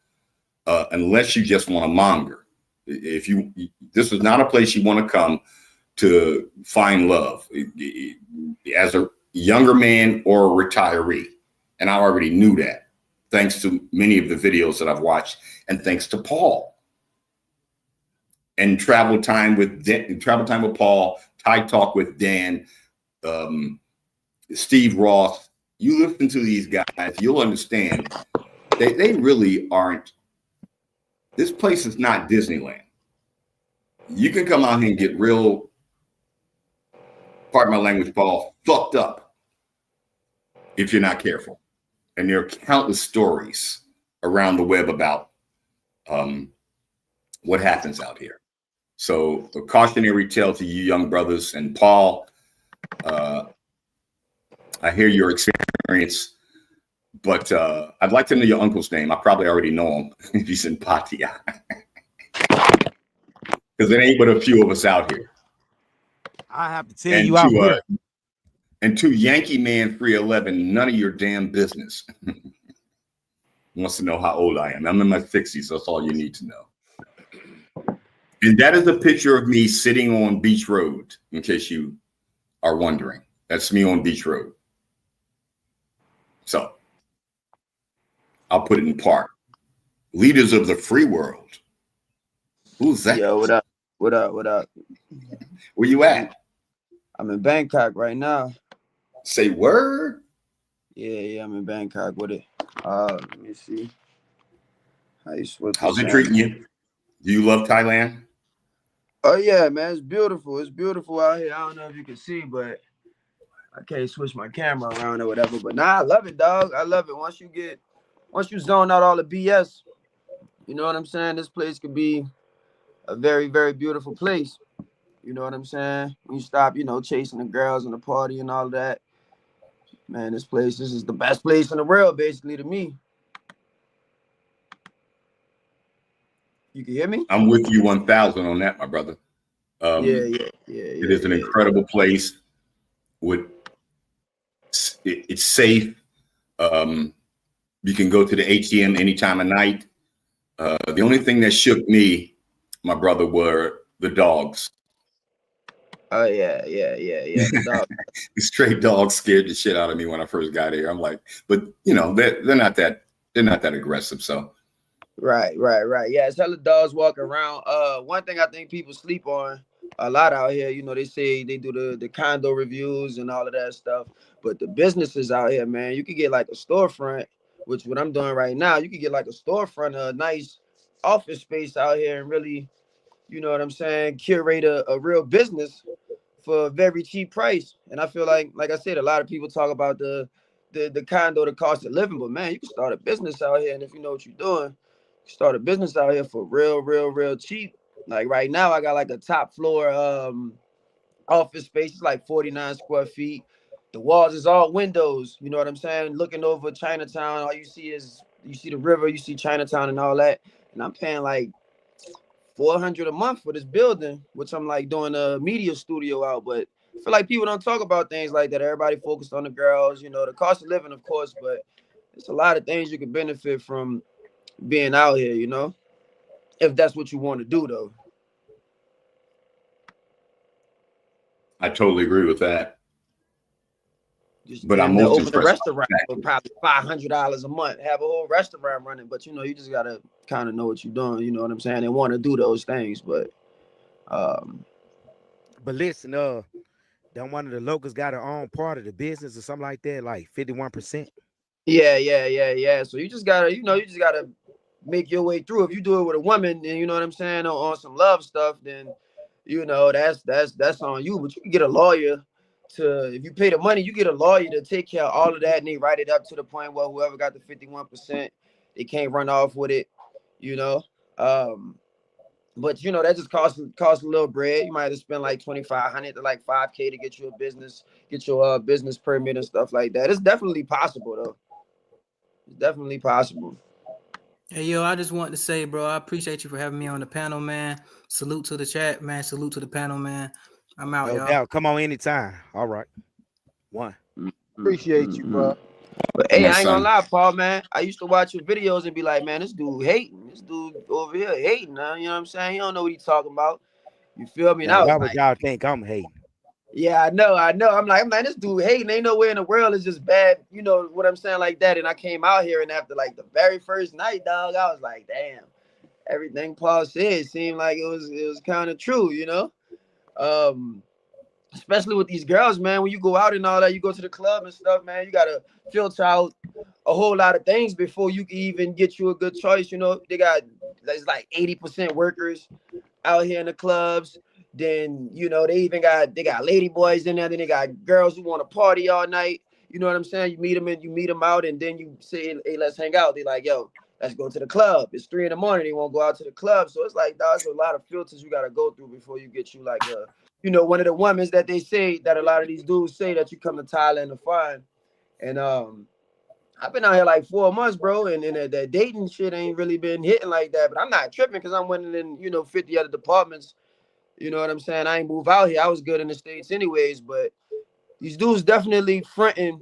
unless you just want to monger. This is not a place you want to come to find love as a younger man or a retiree. And I already knew that, thanks to many of the videos that I've watched, and thanks to Paul. And travel time with Paul, Thai Talk with Dan, Steve Ross. You listen to these guys, you'll understand they really aren't. This place is not Disneyland. You can come out here and get real, pardon my language, Paul, fucked up if you're not careful. And there are countless stories around the web about what happens out here. So a cautionary tale to you young brothers. And Paul, I hear your experience, but I'd like to know your uncle's name. I probably already know him. He's in Pattaya. Because there ain't but a few of us out here. I have to tell you out here. And to Yankee Man 311, none of your damn business. Wants to know how old I am. I'm in my 60s. That's all you need to know. And that is a picture of me sitting on Beach Road, in case you are wondering. That's me on Beach Road. So I'll put it in part. Leaders of the free world. Who's that? Yo, what up? What up? What up? Where you at? I'm in Bangkok right now. Say word? Yeah, I'm in Bangkok with it. Let me see. How's it treating you? Do you love Thailand? Oh yeah, man, it's beautiful. It's beautiful out here. I don't know if you can see, but I can't switch my camera around or whatever. But nah, I love it, dog. I love it. Once you zone out all the BS, you know what I'm saying? This place could be a very, very beautiful place. You know what I'm saying? When you stop, chasing the girls and the party and all of that. Man, this is the best place in the world, basically, to me. You can hear me? I'm with you 1,000 on that, my brother. It is an incredible place. It's safe. You can go to the ATM any time of night. The only thing that shook me, my brother, were the dogs. Oh yeah. The dog. The stray dogs scared the shit out of me when I first got here. I'm like, but they're not that aggressive. So Right. Yeah, it's hella dogs walking around. One thing I think people sleep on a lot out here, they say they do the condo reviews and all of that stuff. But the businesses out here, man, you could get like a storefront, which what I'm doing right now, you could get like a storefront, a nice office space out here and really, you know what I'm saying, curate a real business for a very cheap price. And I feel like I said, a lot of people talk about the condo, the cost of living, but man, you can start a business out here. And if you know what you're doing, you can start a business out here for real cheap. Like right now, I got like a top floor office space. It's like 49 square feet. The walls is all windows. You know what I'm saying? Looking over Chinatown, all you see the river, you see Chinatown and all that. and I'm paying like $400 a month for this building, which I'm like doing a media studio out. But I feel like people don't talk about things like that. Everybody focused on the girls, you know, the cost of living, of course, but it's a lot of things you can benefit from being out here, you know, if that's what you want to do, though. I totally agree with that. But I'm most open a restaurant for probably $500 a month, have a whole restaurant running. But you know, you just gotta kind of know what you're doing. You know what I'm saying? They want to do those things, but listen, don't one of the locals got to own part of the business or something like that, like 51%? Yeah. So you just gotta make your way through. If you do it with a woman, then you know what I'm saying, on some love stuff, then you know that's on you. But you can get a lawyer to, if you pay the money, you get a lawyer to take care of all of that, and they write it up to the point where whoever got the 51%, they can't run off with it, you know. But you know, that just costs a little bread. You might have to spend like $2,500 to like $5K to get you a business, get your business permit and stuff like that. It's definitely possible though. It's definitely possible. Hey, yo, I just want to say, bro, I appreciate you for having me on the panel, man. Salute to the chat, man. Salute to the panel, man. I'm out, No y'all. doubt. Come on anytime. All right. One. Appreciate you, bro. But hey, I ain't gonna lie, Paul, man. I used to watch your videos and be like, man, this dude hating. This dude over here hating, man. You know what I'm saying? He don't know what he's talking about. You feel me? Now, And I why was would like, y'all think I'm hating? yeah, I know. I'm like, this dude hating. Ain't nowhere in the world is just bad. You know what I'm saying, like that. And I came out here, and after like the very first night, dog, I was like, damn. Everything Paul said seemed like it was kind of true, you know. Especially with these girls, man. When you go out and all that, you go to the club and stuff, man. You gotta filter out a whole lot of things before you can even get you a good choice. You know, there's like 80% workers out here in the clubs. Then you know they got lady boys in there. Then they got girls who want to party all night. You know what I'm saying? You meet them out, and then you say, hey, let's hang out. They like, yo, let's go to the club. It's 3 a.m. They won't go out to the club. So it's like, dog, there's a lot of filters you gotta go through before you get you like a, you know, one of the women that they say that a lot of these dudes say that you come to Thailand to find. And I've been out here like 4 months, bro, and that dating shit ain't really been hitting like that. But I'm not tripping because I'm winning in, you know, 50 other departments. You know what I'm saying? I ain't move out here. I was good in the States anyways, but these dudes definitely fronting,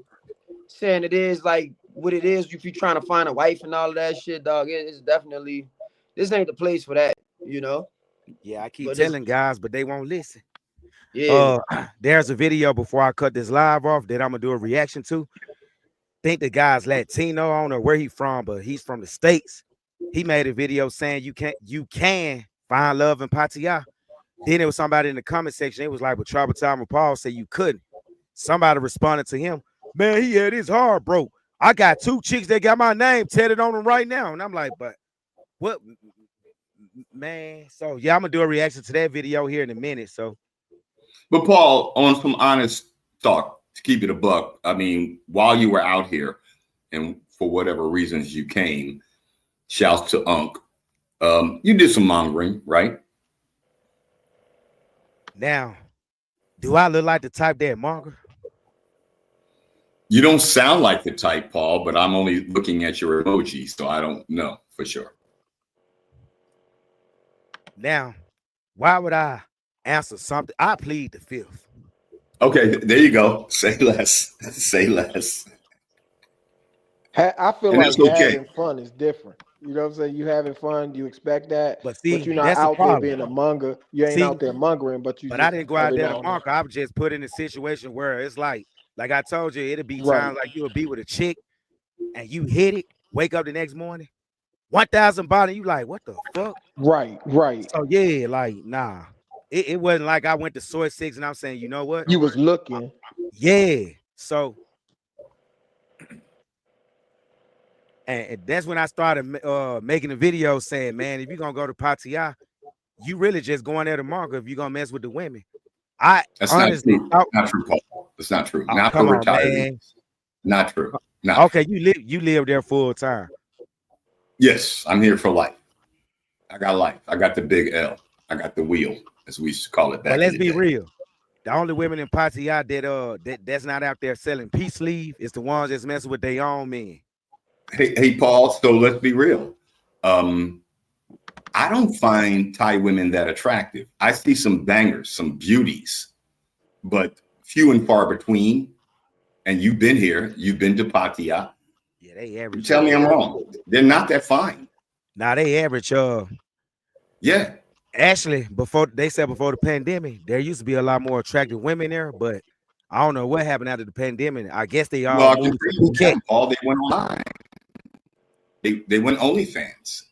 saying it is like what it is if you're trying to find a wife and all of that shit, dog. It's definitely, this ain't the place for that, you know? Yeah, I keep telling guys, but they won't listen. Yeah. There's a video before I cut this live off that I'm gonna do a reaction to. Think the guy's Latino, I don't know where he's from, but he's from the States. He made a video saying you can find love in Pattaya. Then there was somebody in the comment section. It was like, but Trouble Time and Paul said you couldn't. Somebody responded to him, man, he had his heart broke. I got 2 chicks that got my name tatted on them right now. And I'm like, but what, man? So yeah, I'm gonna do a reaction to that video here in a minute. So, but Paul, on some honest talk, to keep it a buck, I mean, while you were out here and for whatever reasons you came, shouts to Unc, you did some mongering, right? Now, do I look like the type that monger? You don't sound like the type, Paul, but I'm only looking at your emoji, so I don't know for sure. Now, why would I answer something? I plead the fifth. Okay, there you go. Say less. Say less. I feel like having fun is different. You know what I'm saying? You having fun, you expect that, but you're not out there being a monger. You ain't out there mongering, but you. But I didn't go out there to monger. I was just put in a situation where it's like I told you, it'll be times like you'll be with a chick and you hit it, wake up the next morning, 1,000 body, you like, what the fuck? Right. So yeah, like nah. It wasn't like I went to Soy 6 and I'm saying, you know what? You was looking. Yeah. So and that's when I started making a video saying, man, if you're gonna go to Pattaya, you really just going there to market if you're gonna mess with the women. That's honestly not true, Paul. That's not true. Oh, not for retirees. Not true. Not okay, true. You live there full time. Yes, I'm here for life. I got life. I got the big L. I got the wheel, as we used to call it back. But let's be real. The only women in Pattaya that's not out there selling peace leave is the ones that's messing with their own men. Hey, Paul. So let's be real. I don't find Thai women that attractive. I see some bangers, some beauties, but few and far between. And you've been here, you've been to Pattaya. Yeah, they You average. tell me I'm wrong. They're not that fine. Now they average. Yeah. Actually, before the pandemic, there used to be a lot more attractive women there, but I don't know what happened after the pandemic. I guess they Well, all I can moved tell to you what Phuket. happened, Paul. They went online. They went OnlyFans.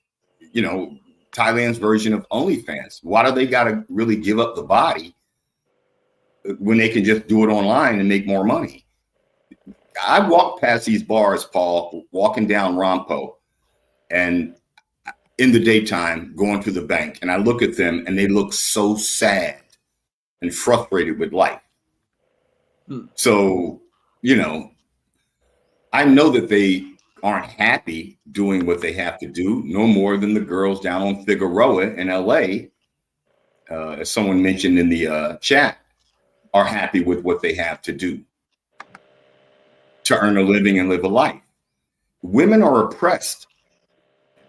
You know, Thailand's version of OnlyFans. Why do they got to really give up the body when they can just do it online and make more money? I walked past these bars, Paul, walking down Rompo, and in the daytime, going to the bank, and I look at them, and they look so sad and frustrated with life. So, you know, I know that they aren't happy doing what they have to do, no more than the girls down on Figueroa in LA, as someone mentioned in the chat, are happy with what they have to do to earn a living and live a life. Women are oppressed.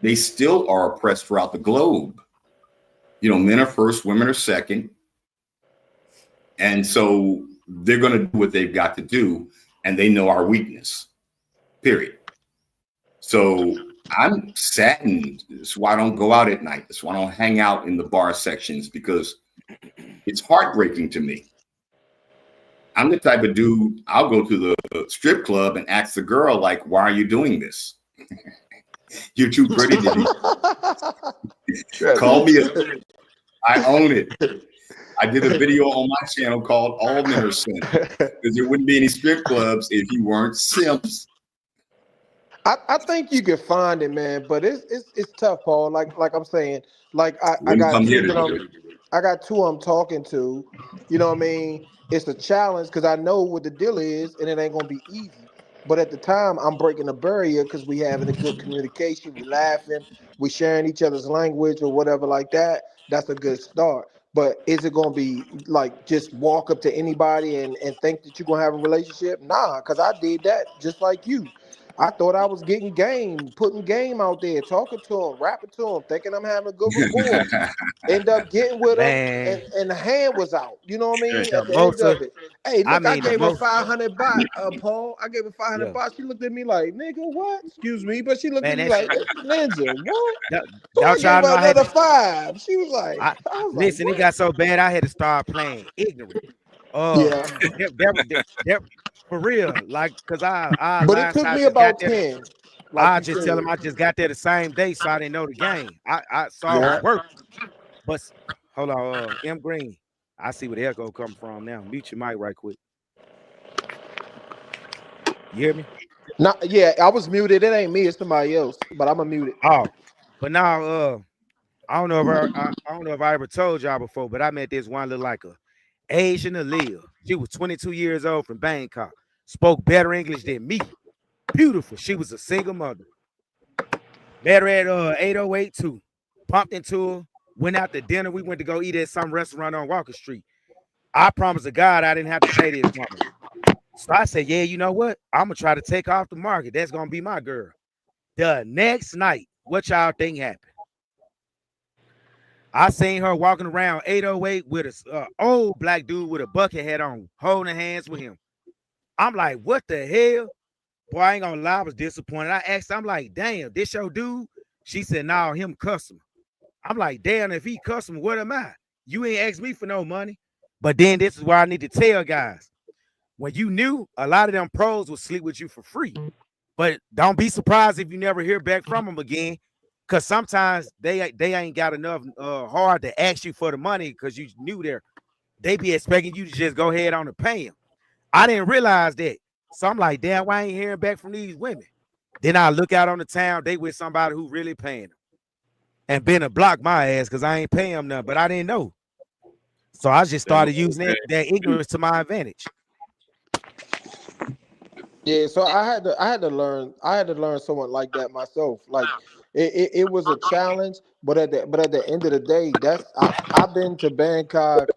They still are oppressed throughout the globe. You know, men are first, women are second. And so they're going to do what they've got to do, and they know our weakness, period. So I'm saddened. That's why I don't go out at night. That's why I don't hang out in the bar sections, because it's heartbreaking to me. I'm the type of dude, I'll go to the strip club and ask the girl, like, why are you doing this? You're too pretty to be. Call me I own it. I did a video on my channel called All Men Are Simps, because there wouldn't be any strip clubs if you weren't simps. I think you can find it, man, but it's tough, Paul. Like I'm saying, like I Wouldn't got come here two to that do it. I got two I'm talking to. You know what I mean? It's a challenge because I know what the deal is, and it ain't gonna be easy. But at the time, I'm breaking the barrier because we having a good communication, we laughing, we sharing each other's language or whatever like that. That's a good start. But is it gonna be like just walk up to anybody and think that you're gonna have a relationship? Nah, because I did that just like you. I thought I was getting game, putting game out there, talking to him, rapping to him, thinking I'm having a good rapport. End up getting with him, Man, and the hand was out. You know what I mean? the At the end most, of it, hey, I look, I mean, the gave her most, 500 baht, Paul. I gave her 500 yeah, baht. She looked at me like, nigga, what? Excuse me, but she looked man, at me that's like, this ninja, what? don't, So I don't gave y'all know her I had another to. five. She was like, I I was like, listen. It what? got so bad. I had to start playing ignorant. Yeah, That for real. Like, cause I but it lie. So took I me just got about there. 10, like I you just tell said. them I just got there the same day, so I didn't know the game. I saw it was Yeah. work, but hold on, M Green. I see where the echo come from now. Mute your mic right quick. You hear me? Not yeah, I was muted. It ain't me, it's somebody else. But I'm gonna mute it. Oh, but now I don't know if I don't know if I ever told y'all before, but I met this one look like a Asian Aaliyah. She was 22 years old from Bangkok. Spoke better English than me. Beautiful. She was a single mother. Met her at 808 too. Pumped into her. Went out to dinner. We went to go eat at some restaurant on Walker Street. I promised to God I didn't have to pay this woman. So I said, yeah, you know what? I'm gonna try to take off the market. That's gonna be my girl. The next night, what y'all think happened? I seen her walking around 808 with a old black dude with a bucket hat on, holding hands with him. I'm like, what the hell? Boy, I ain't gonna lie, I was disappointed. I asked, I'm like, damn, this your dude? She said, no, him customer. I'm like, damn, if he customer, what am I? You ain't asked me for no money. But then this is why I need to tell guys. When you knew, a lot of them pros will sleep with you for free. But don't be surprised if you never hear back from them again. Cause sometimes they ain't got enough hard to ask you for the money because you knew they be expecting you to just go ahead on and pay them. I didn't realize that. So I'm like, damn, why I ain't hearing back from these women? Then I look out on the town, they with somebody who really paying them. And been to block my ass because I ain't paying them nothing, but I didn't know. So I just started using that ignorance to my advantage. Yeah, so I had to learn someone like that myself. Like it was a challenge, but at the end of the day, I've been to Bangkok,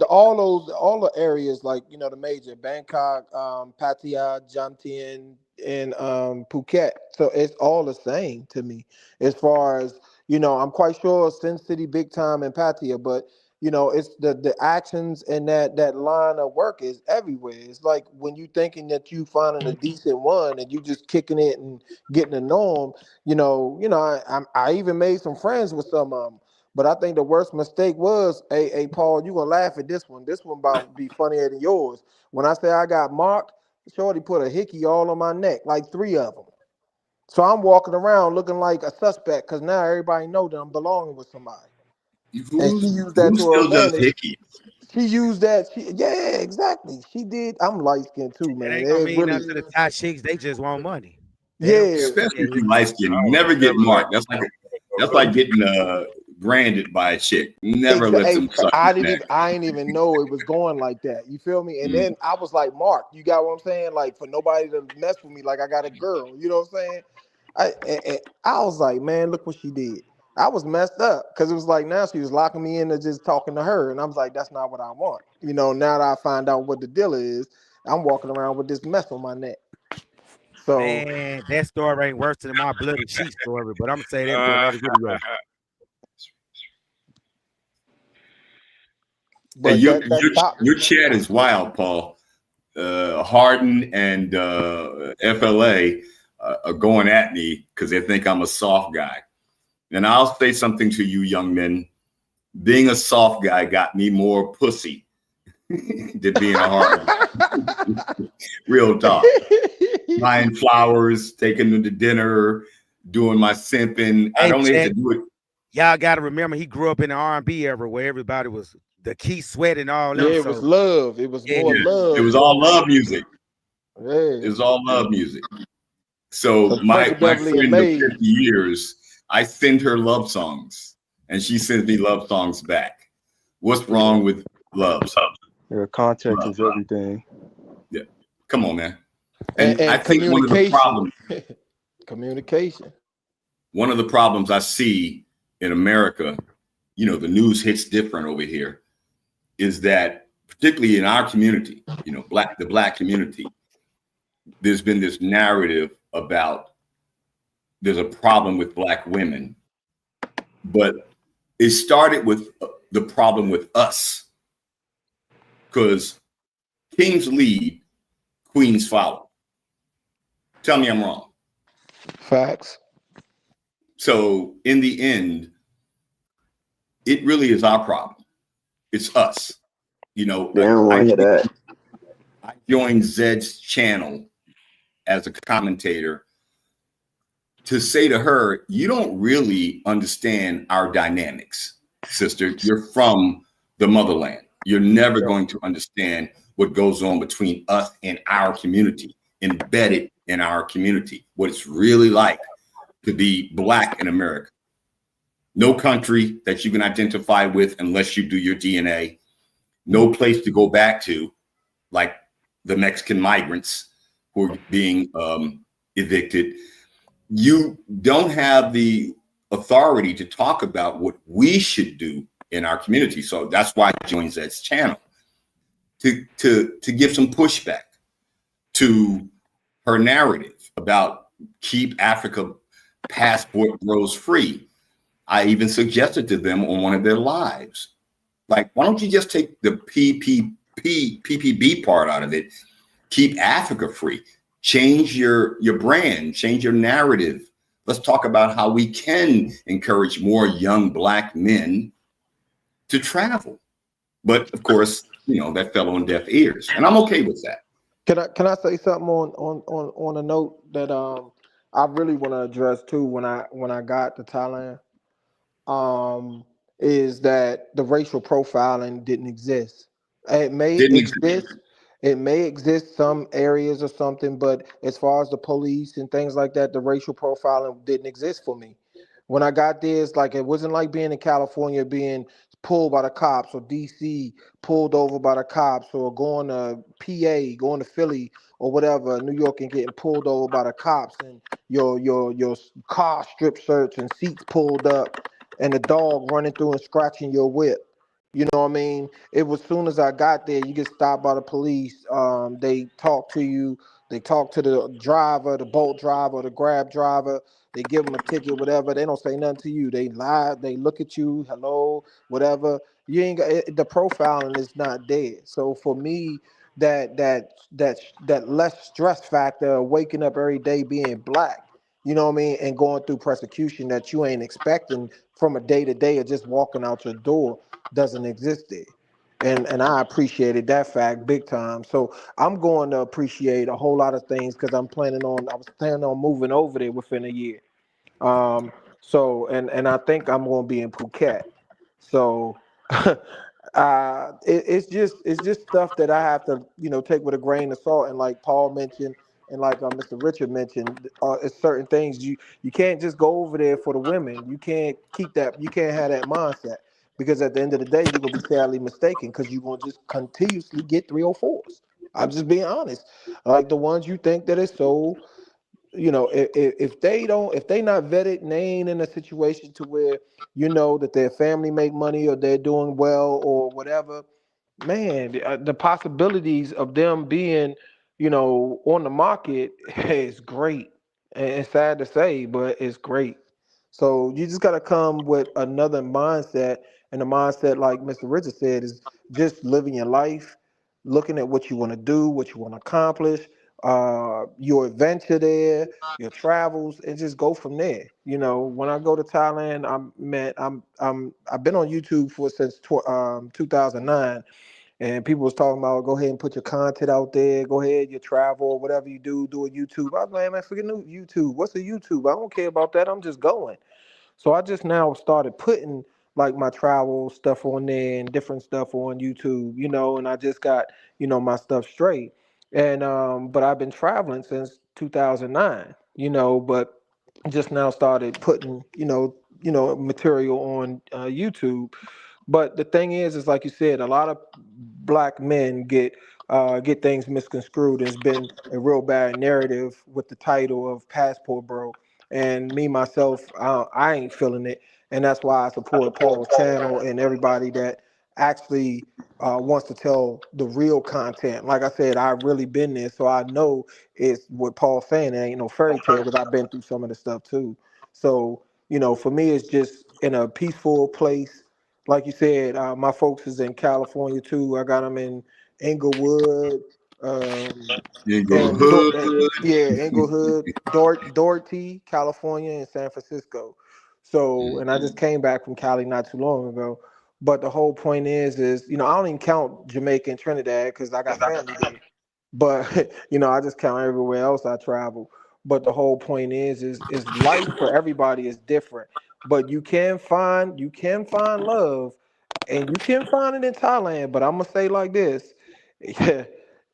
all the areas like the major Bangkok, Pattaya, Jomtien, and Phuket. So it's all the same to me as far as I'm quite sure Sin City, Big Time, and Patia, but it's the actions and that line of work is everywhere. It's like when you thinking that you finding a decent one and you just kicking it and getting to know them. I even made some friends with some of them. But I think the worst mistake was, hey, Paul, you gonna laugh at this one. This one about to be funnier than yours. When I say I got marked, Shorty put a hickey all on my neck, like 3 of them. So I'm walking around looking like a suspect because now everybody know that I'm belonging with somebody. And she used that Who to her still does advantage. hickey? She used that. Yeah, exactly. She did. I'm light skinned too, It man. ain't gonna It mean really, nothing to the Thai chicks. They just want money. They don't yeah, care. Especially Yeah, if you light skin, never get marked. That's like getting branded by a chick. Never let them suck I your didn't neck. even I didn't even know it was going like that. You feel me? And Mm. then I was like, Mark, you got what I'm saying? Like for nobody to mess with me, like I got a girl. You know what I'm saying? I was like, man, look what she did. I was messed up because it was like now she was locking me in to just talking to her, and I was like, that's not what I want. Now that I find out what the deal is, I'm walking around with this mess on my neck. So, Man, that story ain't worse than my bloody sheet story, but I'm gonna say that for another video. Hey, but that stop. your chat is wild, Paul. Harden and FLA are going at me because they think I'm a soft guy. And I'll say something to you, young men. Being a soft guy got me more pussy than being a hard one. Real talk. Buying flowers, taking them to dinner, doing my simping. I Hey, don't need to Chet, do it. y'all got to remember he grew up in the R&B era where everybody was the Key Sweat and all Yeah, them. it was So love. It was yeah, more It love was all song. love music. Yeah. It was all love music. So So my Beverly and friend of Maze. 50 years, I send her love songs, and she sends me love songs back. What's wrong with love songs? Yeah, context Love. is everything. Yeah, come on, man. And, And I and think one of the communication. problems, Communication. I see in America, the news hits different over here, is that particularly in our community, the black community, there's been this narrative about there's a problem with black women, but it started with the problem with us, because kings lead, queens follow. Tell me I'm wrong. Facts. So in the end, it really is our problem. It's us. They don't want to hear that. I joined Zed's channel as a commentator to say to her, you don't really understand our dynamics, sister. You're from the motherland. You're never going to understand what goes on between us and our community, embedded in our community, what it's really like to be black in America. No country that you can identify with unless you do your DNA. No place to go back to, like the Mexican migrants who are being evicted. You don't have the authority to talk about what we should do in our community. So that's why I joined Zed's channel to give some pushback to her narrative about keep Africa passport bros free. I even suggested to them on one of their lives, like, why don't you just take the PPB part out of it? Keep Africa free. Change your brand, change your narrative. Let's talk about how we can encourage more young black men to travel. But of course, that fell on deaf ears, and I'm okay with that. Can I say something on a note that I really want to address too when I got to Thailand, is that the racial profiling didn't exist. It may Didn't exist. It may exist some areas or something, but as far as the police and things like that, the racial profiling didn't exist for me. When I got there, it's like it wasn't like being in California being pulled by the cops, or DC pulled over by the cops, or going to PA, going to Philly or whatever, New York, and getting pulled over by the cops, and your car strip search and seats pulled up, and the dog running through and scratching your whip. You know what I mean? It was soon as I got there, you get stopped by the police. They talk to you. They talk to the driver, the Bolt driver, the Grab driver. They give them a ticket, whatever. They don't say nothing to you. They lie. They look at you, hello, whatever. You ain't got the profiling is not there. So for me, that less stress factor of waking up every day being black, you know what I mean, and going through persecution that you ain't expecting from a day to day of just walking out your door doesn't exist there. And I appreciated that fact big time. So I'm going to appreciate a whole lot of things because I was planning on moving over there within a year. So and I think I'm going to be in Phuket. So it's just stuff that I have to take with a grain of salt. And like Paul mentioned, and like Mr. Richard mentioned, it's certain things you can't just go over there for the women. You can't keep that. You can't have that mindset because at the end of the day, you're gonna be sadly mistaken because you're gonna just continuously get 304s. I'm just being honest. Like the ones you think that is so if they not vetted and they ain't in a situation to where that their family make money or they're doing well or whatever, man, the possibilities of them being on the market is great. And it's sad to say, but it's great. So you just got to come with another mindset, and the mindset, like Mr. Richard said, is just living your life, looking at what you want to do, what you want to accomplish, your adventure there, your travels, and just go from there. When I go to Thailand, I've been on YouTube for since 2009, and people was talking about go ahead and put your content out there, go ahead, your travel, whatever you do a YouTube. I was like, man, forget YouTube. What's a YouTube? I don't care about that. I'm just going. So I just now started putting like my travel stuff on there and different stuff on YouTube, and I just got, my stuff straight. And but I've been traveling since 2009, but just now started putting, material on YouTube. But the thing is like you said, a lot of black men get things misconstrued. There's been a real bad narrative with the title of Passport Bro, and me myself, I ain't feeling it, and that's why I support Paul's channel and everybody that actually wants to tell the real content. Like I said, I've really been there, so I know it's what Paul's saying. There ain't no fairy tale because I've been through some of the stuff too. So for me, it's just in a peaceful place. Like you said, my folks is in California too. I got them in Inglewood, You go and hood. yeah, Inglewood, Doherty, California, and San Francisco. So, and I just came back from Cali not too long ago. But the whole point is I don't even count Jamaica and Trinidad because I got family there. But I just count everywhere else I travel. But the whole point is life for everybody is different. But you can find love, and you can find it in Thailand. But I'm gonna say like this, yeah,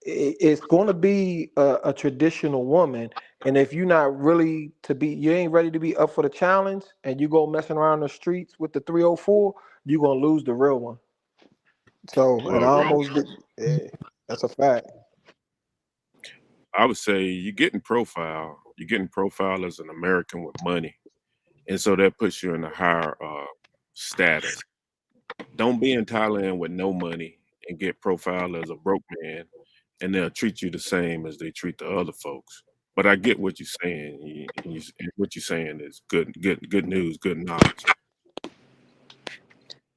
it's gonna be a traditional woman. And if you're not really you ain't ready to be up for the challenge, and you go messing around the streets with the 304, you're gonna lose the real one. So, and I Well, almost did. Yeah, that's a fact. I would say you're getting profile. You're getting profile as an American with money, and so that puts you in a higher status. Don't be in Thailand with no money and get profiled as a broke man, and they'll treat you the same as they treat the other folks. But I get what you're saying. What you're saying is good news, good knowledge.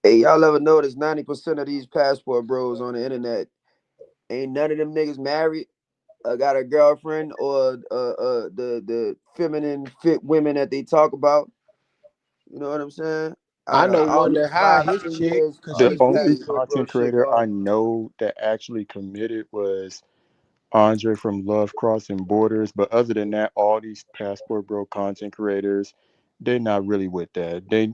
Hey, y'all ever notice 90% of these passport bros on the internet ain't none of them niggas married, got a girlfriend, or the feminine fit women that they talk about. You know what I'm saying? I Out of know all one these that had his 5, 10 chick years, because all The she's this only paid. passport bro content shit creator I gone. know that actually committed was Andre from Love Crossing Borders. But other than that, all these Passport Bro content creators, they're not really with that. They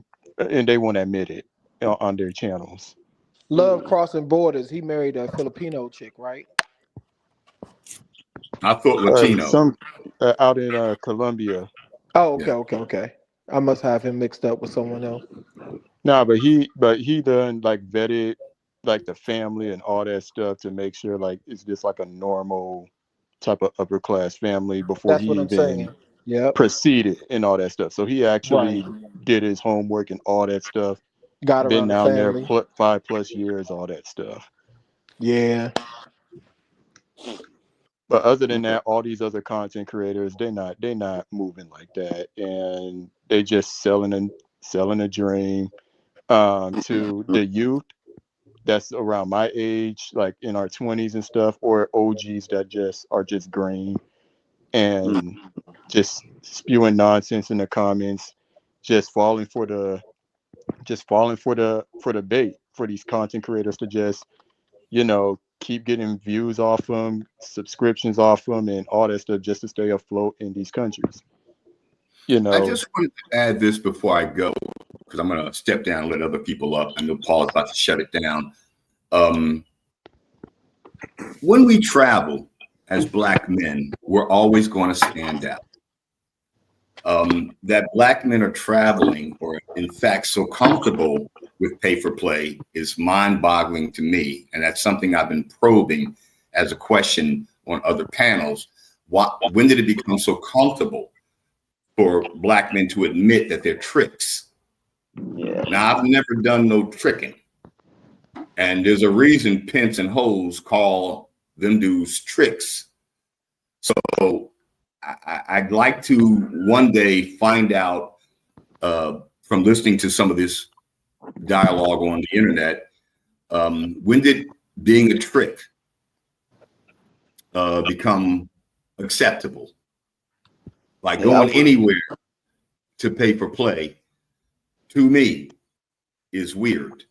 won't admit it on their channels. Love crossing borders. He married a Filipino chick, right? I thought Latino. Some out in Colombia. Oh, Yeah. okay. I must have him mixed up with someone else. Nah, but he done like vetted like the family and all that stuff to make sure like it's just like a normal type of upper class family before he That's what I'm even saying. Yep. proceeded and all that stuff. So he Right. actually did his homework and all that stuff. Got Been around the down there family. 5+ years, all that stuff. Yeah. But other than that, all these other content creators, they're not moving like that, and they just selling a dream to the youth that's around my age, like in our 20s and stuff, or OGs that are just green and just spewing nonsense in the comments, just falling for the bait for these content creators to just, keep getting views off them, subscriptions off them, and all that stuff just to stay afloat in these countries. I just wanted to add this before I go, because I'm going to step down and let other people up. I know Paul's about to shut it down. When we travel as Black men, we're always going to stand out. That Black men are traveling, or in fact so comfortable with pay for play, is mind-boggling to me, and that's something I've been probing as a question on other panels. When did it become so comfortable for Black men to admit that they're tricks? Yeah. Now, I've never done no tricking, and there's a reason pimps and hoes call them dudes tricks. So I'd like to one day find out from listening to some of this dialogue on the internet, when did being a trick become acceptable? Like going anywhere to pay for play, to me, is weird.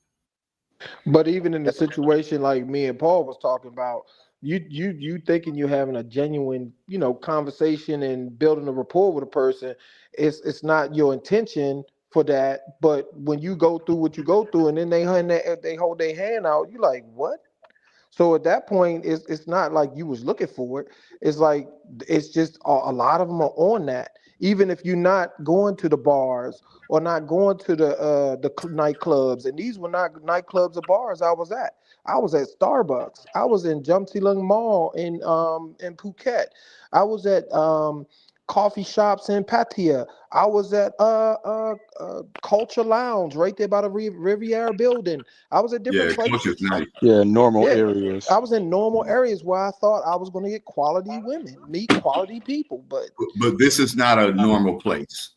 But even in the situation like me and Paul was talking about, you thinking you're having a genuine, conversation and building a rapport with a person, it's not your intention for that. But when you go through what you go through, and then they hold their hand out, you like, what? So at that point, it's not like you was looking for it. It's like it's just a lot of them are on that. Even if you're not going to the bars or not going to the nightclubs, and these were not nightclubs or bars I was at. I was at Starbucks. I was in Jumtsilung Mall in Phuket. I was at coffee shops in Pattaya. I was at Culture Lounge right there by the Riviera building. I was at different places. Nice. Yeah, normal areas. I was in normal areas where I thought I was going to get quality women, meet quality people, but this is not a normal place.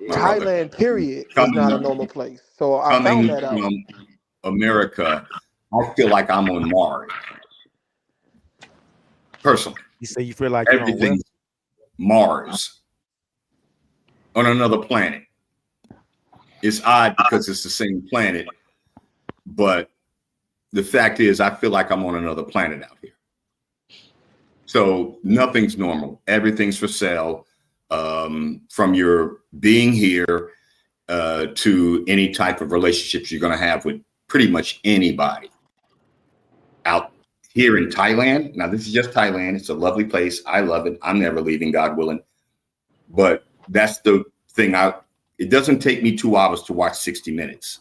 Thailand, period, is not a normal place. So I found that out. From America, I feel like I'm on Mars. Personally, you say you feel like everything's Mars, on another planet. It's odd because it's the same planet, but the fact is, I feel like I'm on another planet out here. So nothing's normal. Everything's for sale. From your being here to any type of relationships you're going to have with pretty much anybody out here in Thailand. Now, this is just Thailand. It's a lovely place. I love it. I'm never leaving, God willing. But that's the thing. It doesn't take me 2 hours to watch 60 Minutes.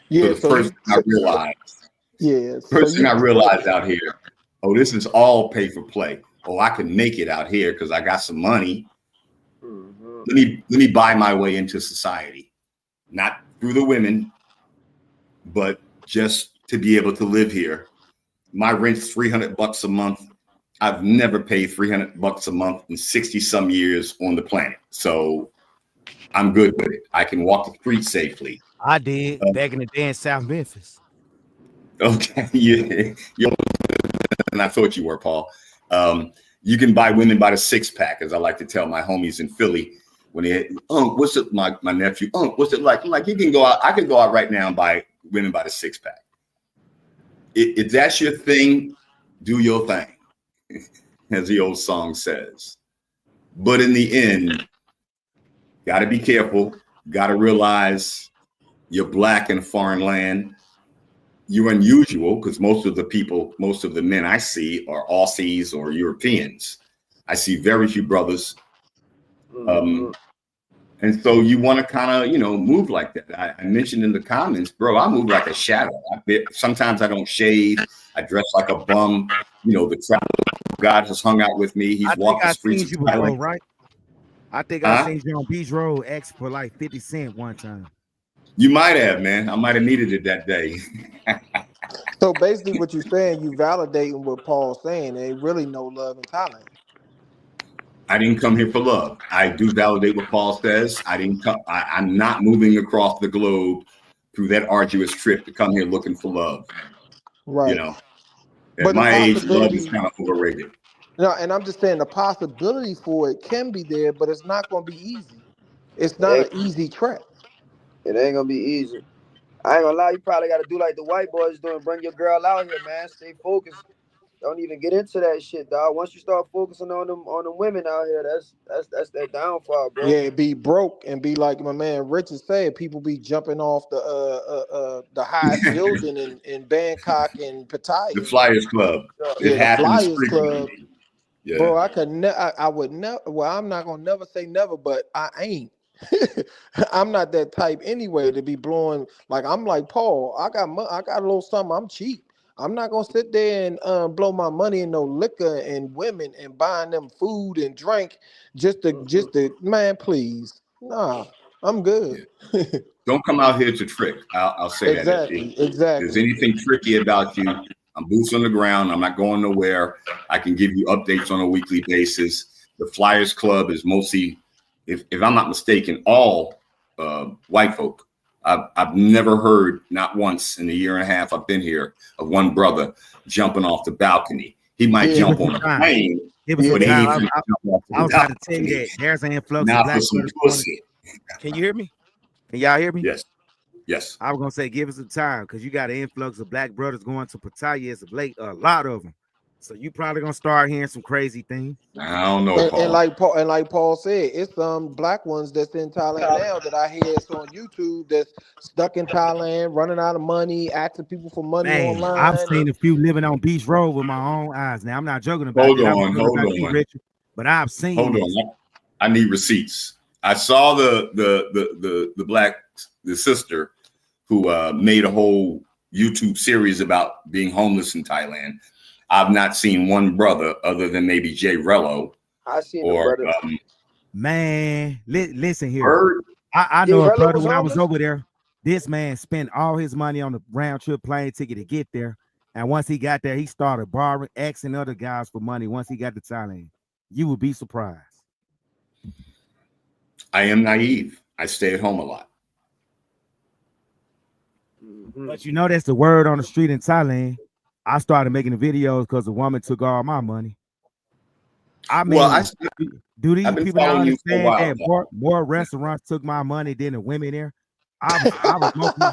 Yeah. So first thing I realized. Yeah. First thing I realized out here, this is all pay for play. I can make it out here because I got some money. Let me buy my way into society, not through the women, but just to be able to live here. My rent's $300 a month. I've never paid $300 a month in 60 some years on the planet. So I'm good with it. I can walk the street safely. I did back in the day in South Memphis. Okay. Yeah. And I thought you were, Paul. You can buy women by the 6-pack, as I like to tell my homies in Philly when they, what's it, my nephew, what's it like? I'm like, you can go out. I can go out right now and buy women by the 6-pack. If that's your thing, do your thing, as the old song says. But in the end, got to be careful. Got to realize you're Black in a foreign land. You're unusual because most of the men I see are Aussies or Europeans. I see very few brothers. And so you want to kind of, move like that. I mentioned in the comments, bro, I move like a shadow. Sometimes I don't shave. I dress like a bum. The travel God has hung out with me. He's walked the streets of Thailand. Right? I think I seen you on Beach Road X for like 50 cents one time. You might have, man. I might have needed it that day. So basically, what you're saying, you validating what Paul's saying. There ain't really no love in Thailand. I didn't come here for love. I do validate what Paul says. I didn't come. I'm not moving across the globe through that arduous trip to come here looking for love. Right. You know, at But the my age, love is possibility, kind of overrated. no, and I'm just saying the possibility for it can be there, but it's not going to be easy. It's It not an ain't, easy track. it ain't gonna be easy. I ain't gonna lie, you probably gotta do like the white boys doing, bring your girl out here, man. Stay focused. Don't even get into that shit, dog. Once you start focusing on them women out here, that's their downfall, bro. Yeah, be broke and be like my man Richard said. People be jumping off the highest building in Bangkok and The Pattaya. Flyers Club. It Yeah, the happens Flyers Club. frequently. Yeah. Bro, I would never. Well, I'm not gonna never say never, but I ain't. I'm not that type anyway to be blowing. Like I'm like Paul. I got a little something. I'm cheap. I'm not gonna sit there and blow my money in no liquor and women and buying them food and drink just to man. Please, nah. I'm good. Don't come out here to trick. I'll say that. If there's Exactly. anything tricky about you, I'm boots on the ground. I'm not going nowhere. I can give you updates on a weekly basis. The Flyers Club is mostly, if I'm not mistaken, all white folk. I've never heard, not once in the year and a half I've been here, of one brother jumping off the balcony. He might Give us jump some on a time. plane, Give us some but he ain't time. finna jump off I the was about to tell you balcony. that there's an influx of Now for black some brothers going. pussy. Can you hear me? Can y'all hear me? Yes. Yes. I was gonna say give us some time because you got an influx of black brothers going to Pattaya as of late, a lot of them. So you probably gonna start hearing some crazy things. I don't know, And, Paul. and like Paul said, it's some black ones that's in Thailand now that I hear it's on YouTube that's stuck in Thailand, running out of money, asking people for money Man, I've online. seen a few living on Beach Road with my own eyes. Now I'm not joking about Hold that. I'm on, joking hold about you, on. Richard. But I've seen Hold this. on. I need receipts. I saw the black sister who made a whole YouTube series about being homeless in Thailand. I've not seen one brother other than maybe Jay Rello I seen the or brother. Man, listen here. Bird. I Jay know a Rello brother was when I was homeless. over there. This man spent all his money on the round trip plane ticket to get there. And once he got there, he started borrowing, asking other guys for money once he got to Thailand. You would be surprised. I am naive. I stay at home a lot. But you know that's the word on the street in Thailand. I started making the videos because the woman took all my money. I mean, Well, do these I've been people not following you for a understand while. that more restaurants took my money than the women there? I was mostly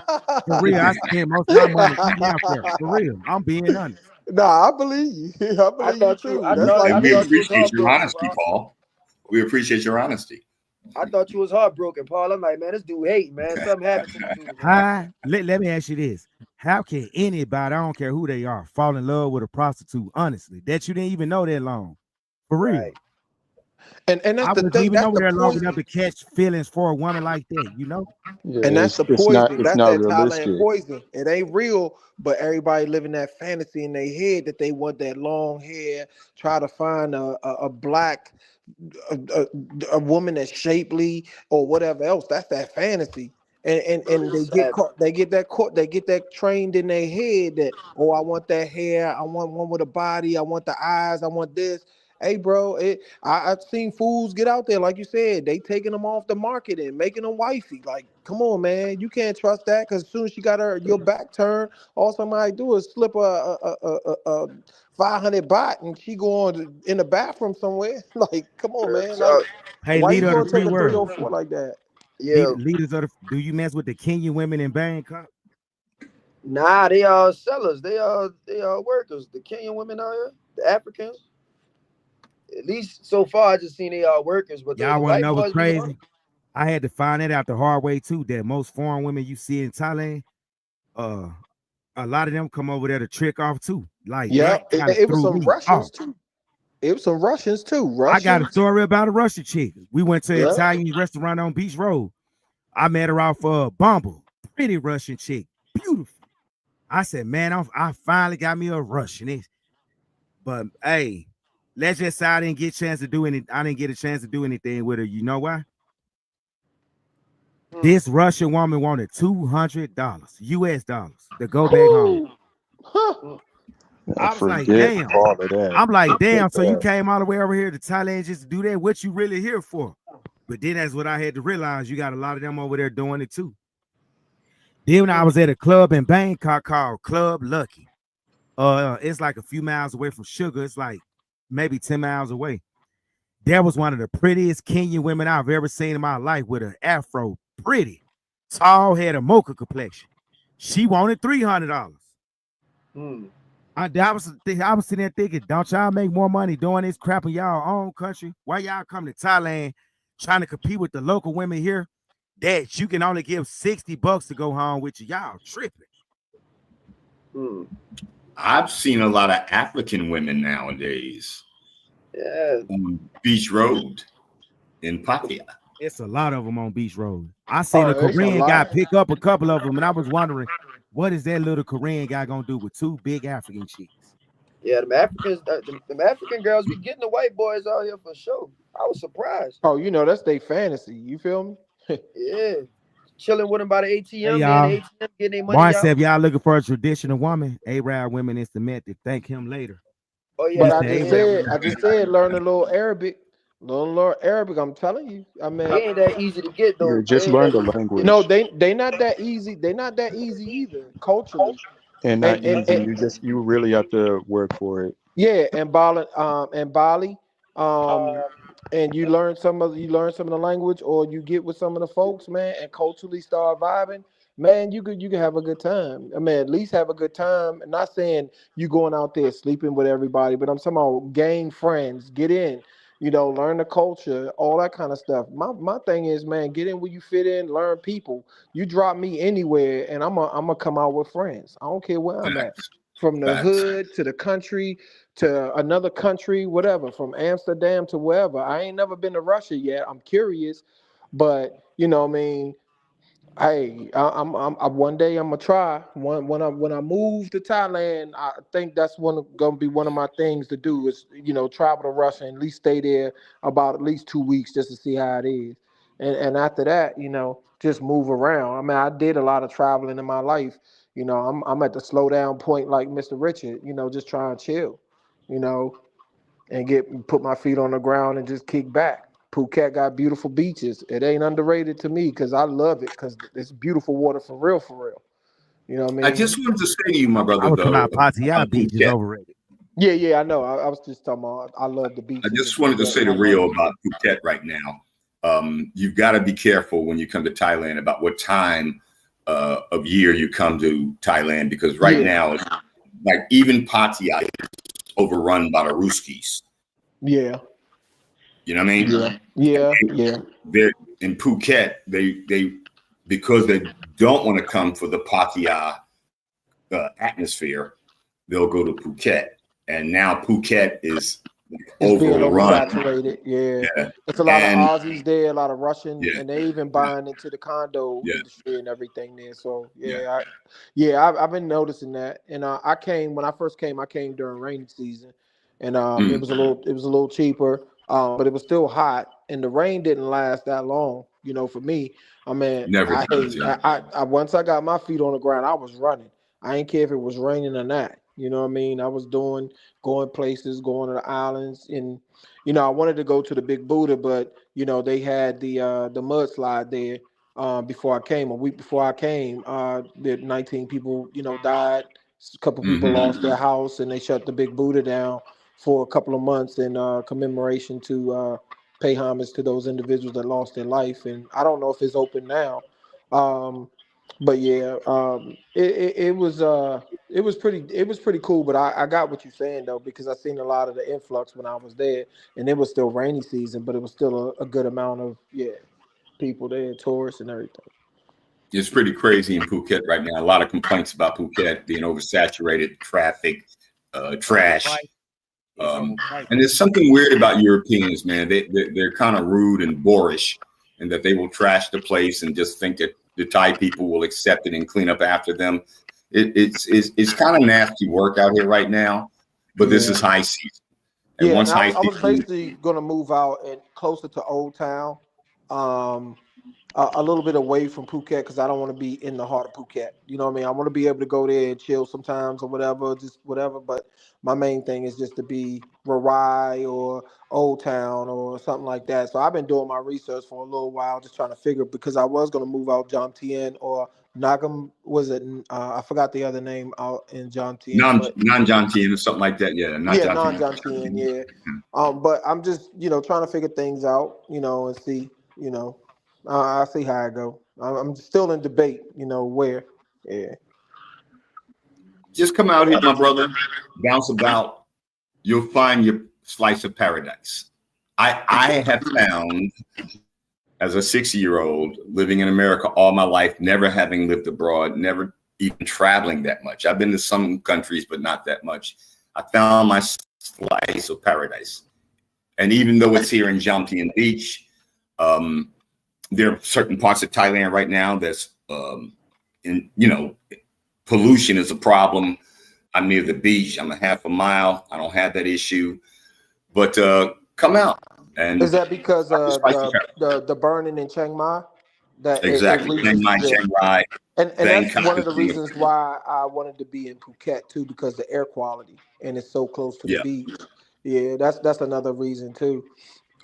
for real. I spent most of my money eating out there. For real. I'm being honest. Nah, I believe you. I believe you too. I That's thought like And we you me. was appreciate your heartbroken, honesty, Paul. Paul. We appreciate your honesty. I thought you was heartbroken, Paul. I'm like, man, this dude hate, man. Something happened to the dude, man. Hi, let me ask you this. How can anybody, I don't care who they are, fall in love with a prostitute, honestly, that you didn't even know that long? For real. Right. And that's I the wasn't thing. even That's over the there long enough poison. to catch feelings for a woman like that, you know? Yeah, And that's the it's not poison. That's not that Thailand realistic. poison. It ain't real, but everybody living that fantasy in their head that they want that long hair. Try to find a black a, a woman that's shapely or whatever else. That's that fantasy. And they It's get sad. caught. They get that caught. They get that trained in their head that I want that hair. I want one with a body. I want the eyes. I want this. Hey, bro, I've seen fools get out there, like you said, they taking them off the market and making them wifey. Like, come on, man, you can't trust that because as soon as she got your back turned, all somebody do is slip a 500 baht and she going in the bathroom somewhere. Like, come on, man, like, So, Hey, why you leader of the gonna free take a world. 304 like that? yeah, Leaders of the, do you mess with the Kenyan women in Bangkok? nah, they are sellers. They are workers. The Kenyan women out here, the Africans. At least so far, I just seen they are workers, but Y'all the want to white know what's boys be on. crazy? I had to find it out the hard way too. That most foreign women you see in Thailand, uh, a lot of them come over there to trick off too. Like Yeah, that kind of it was threw some me Russians off. too. It was some Russians too. I got a Russians. story about a Russian chick. We went to an Yeah. Italian restaurant on Beach Road. I met her off Bumble. Pretty Russian chick, beautiful. I said, man, I finally got me a Russian. But hey, let's just say I didn't get a chance to do any. I didn't get a chance to do anything with her. You know why? This Russian woman wanted $200 US dollars to go back home. Huh. I was like, Forget damn. all of that. I'm like, damn. Forget So you that. came all the way over here to Thailand just to do that? What you really here for? But then that's what I had to realize. You got a lot of them over there doing it too. Then when I was at a club in Bangkok called Club Lucky. It's like a few miles away from Sugar. It's like maybe 10 miles away. There was one of the prettiest Kenyan women I've ever seen in my life with an afro, pretty, tall, had a mocha complexion. She wanted $300. I was sitting there thinking, don't y'all make more money doing this crap in y'all own country? Why y'all come to Thailand trying to compete with the local women here that you can only give $60 to go home with you? Y'all tripping. I've seen a lot of African women nowadays. Yeah. On Beach Road in Pattaya. It's a lot of them on Beach Road. I seen a Korean guy pick up a couple of them, and I was wondering, what is that little Korean guy gonna do with two big African chicks? Yeah, them Africans, them African girls be getting the white boys out here for sure. I was surprised. Oh, you know, that's their fantasy. You feel me? Yeah. Chilling with them by the ATM, Hey, man. y'all. The ATM getting their money Mark out. said, if y'all looking for a traditional woman, Arab women is the man to thank him later. Oh yeah, But I just said learn a little Arabic. Little Arabic, I'm telling you. I mean, they ain't that easy to get though. Yeah, just learn the language. No, they not that easy. They not that easy either culturally. And not easy. You really have to work for it. Yeah, and Bali, and you learn some of the language, or you get with some of the folks, man, and culturally start vibing. Man, you can have a good time. I mean, at least have a good time. I'm not saying you going out there sleeping with everybody, but I'm talking about gain friends, get in, learn the culture, all that kind of stuff. My thing is, man, get in where you fit in, learn people. You drop me anywhere, and I'm gonna come out with friends. I don't care where I'm at. From the hood to the country to another country, whatever, from Amsterdam to wherever. I ain't never been to Russia yet. I'm curious, but you know what I mean. Hey, I'm one day I'm gonna try. When I move to Thailand, I think that's gonna be one of my things to do is travel to Russia and at least stay there about at least 2 weeks just to see how it is, and after that, just move around. I mean, I did a lot of traveling in my life. I'm at the slow down point like Mr. Richard. Just try and chill, and put my feet on the ground and just kick back. Phuket got beautiful beaches. It ain't underrated to me because I love it because it's beautiful water for real, for real. You know what I mean? I just wanted to say to you, my brother, I was talking though, about Pattaya Beach is Phuket. overrated. Yeah, I know. I was just talking about I love the beaches. I just wanted to say to Rio about Phuket right now. You've got to be careful when you come to Thailand about what time of year you come to Thailand, because right now, like even Pattaya is overrun by the Ruskies. Yeah. You know what I mean? Yeah. They're in Phuket. They because they don't want to come for the Pattaya atmosphere, they'll go to Phuket. And now Phuket is overrun. Oversaturated. Yeah. It's a lot of Aussies there, a lot of Russian, and they even buying into the condo industry and everything there. So I've been noticing that. And when I first came, I came during rainy season, and it was a little cheaper, but it was still hot, and the rain didn't last that long. For me, I mean, once I got my feet on the ground, I was running. I ain't care if it was raining or not. You know what I mean? I was going places, going to the islands, and I wanted to go to the Big Buddha, but they had the mudslide there before I came. A week before I came, the 19 people died. A couple people lost their house, and they shut the Big Buddha down for a couple of months in commemoration to pay homage to those individuals that lost their life. And I don't know if it's open now. But yeah, it was pretty cool. But I got what you're saying though, because I seen a lot of the influx when I was there, and it was still rainy season, but it was still a good amount of people there, tourists and everything. It's pretty crazy in Phuket right now. A lot of complaints about Phuket being oversaturated, traffic, trash. And there's something weird about Europeans, man. They're kind of rude and boorish, and that they will trash the place and just think that the Thai people will accept it and clean up after them. It's kind of nasty work out here right now, but this is high season. And once I was basically going to move out and closer to Old Town, a little bit away from Phuket because I don't want to be in the heart of Phuket. You know what I mean? I want to be able to go there and chill sometimes or whatever, just whatever. But my main thing is just to be Rai or Old Town or something like that. So I've been doing my research for a little while, just trying to figure because I was going to move out John Tien or Nagam. Was it? I forgot the other name out in John Tien, but Non John or something like that. Yeah, not yeah, John non-John 10, yeah. But I'm just, trying to figure things out, and see, I'll see how I go. I'm still in debate, where. Yeah. Just come out here, my brother, bounce about. You'll find your slice of paradise. I have found as a 60-year-old living in America all my life, never having lived abroad, never even traveling that much. I've been to some countries, but not that much. I found my slice of paradise. And even though it's here in Jomtien Beach, there are certain parts of Thailand right now that's, pollution is a problem. I'm near the beach. I'm a half a mile. I don't have that issue. But come out. And is that because the burning in Chiang Mai? That it exactly. reaches, Chiang Mai, yeah. Chiang Rai, And that's Bangkok. one of the reasons why I wanted to be in Phuket too, because the air quality and it's so close to the Yeah. beach. Yeah, that's another reason too.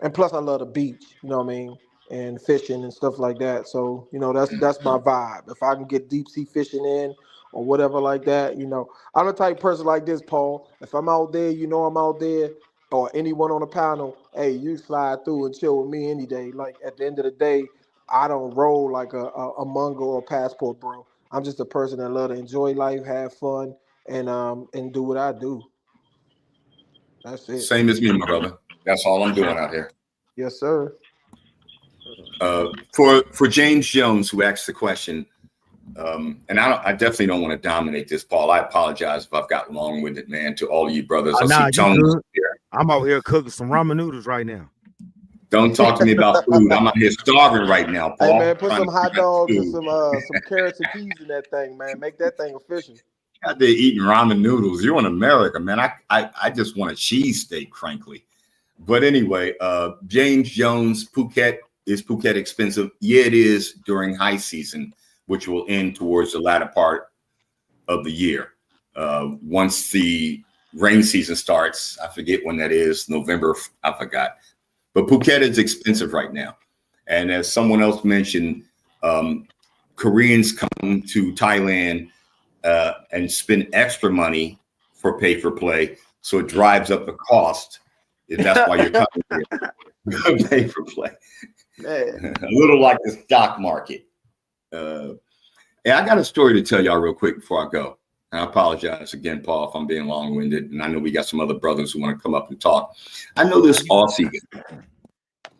And plus I love the beach, you know what I mean? And fishing and stuff like that. So, that's my vibe. If I can get deep sea fishing in or whatever like that, I'm the type of person like this, Paul. If I'm out there, I'm out there, or anyone on the panel, hey, you slide through and chill with me any day. Like at the end of the day, I don't roll like a Mongo or passport, bro. I'm just a person that love to enjoy life, have fun, and do what I do. That's it. Same as me, my brother. That's all I'm doing out here. Yes, sir. For James Jones, who asked the question, and I definitely don't want to dominate this, Paul. I apologize if I've got long-winded, man. To all of you brothers, I Nah, see you Tony good. here. I'm out here cooking some ramen noodles right now. Don't talk to me about food. I'm out here starving right now, Hey Paul. man, put Trying some to hot figure out dogs and food. some carrots and peas in that thing, man. Make that thing official. Out there eating ramen noodles. You're in America, man. I just want a cheesesteak, frankly. But anyway, James Jones, Phuket, is Phuket expensive? Yeah, it is during high season, which will end towards the latter part of the year. Once the rain season starts, I forget when that is, November, I forgot. But Phuket is expensive right now. And as someone else mentioned, Koreans come to Thailand and spend extra money for pay for play. So it drives up the cost. That's why you're coming here. Pay for play. Man. A little like the stock market. And I got a story to tell y'all real quick before I go. And I apologize again, Paul, if I'm being long-winded. And I know we got some other brothers who want to come up and talk. I know this Aussie.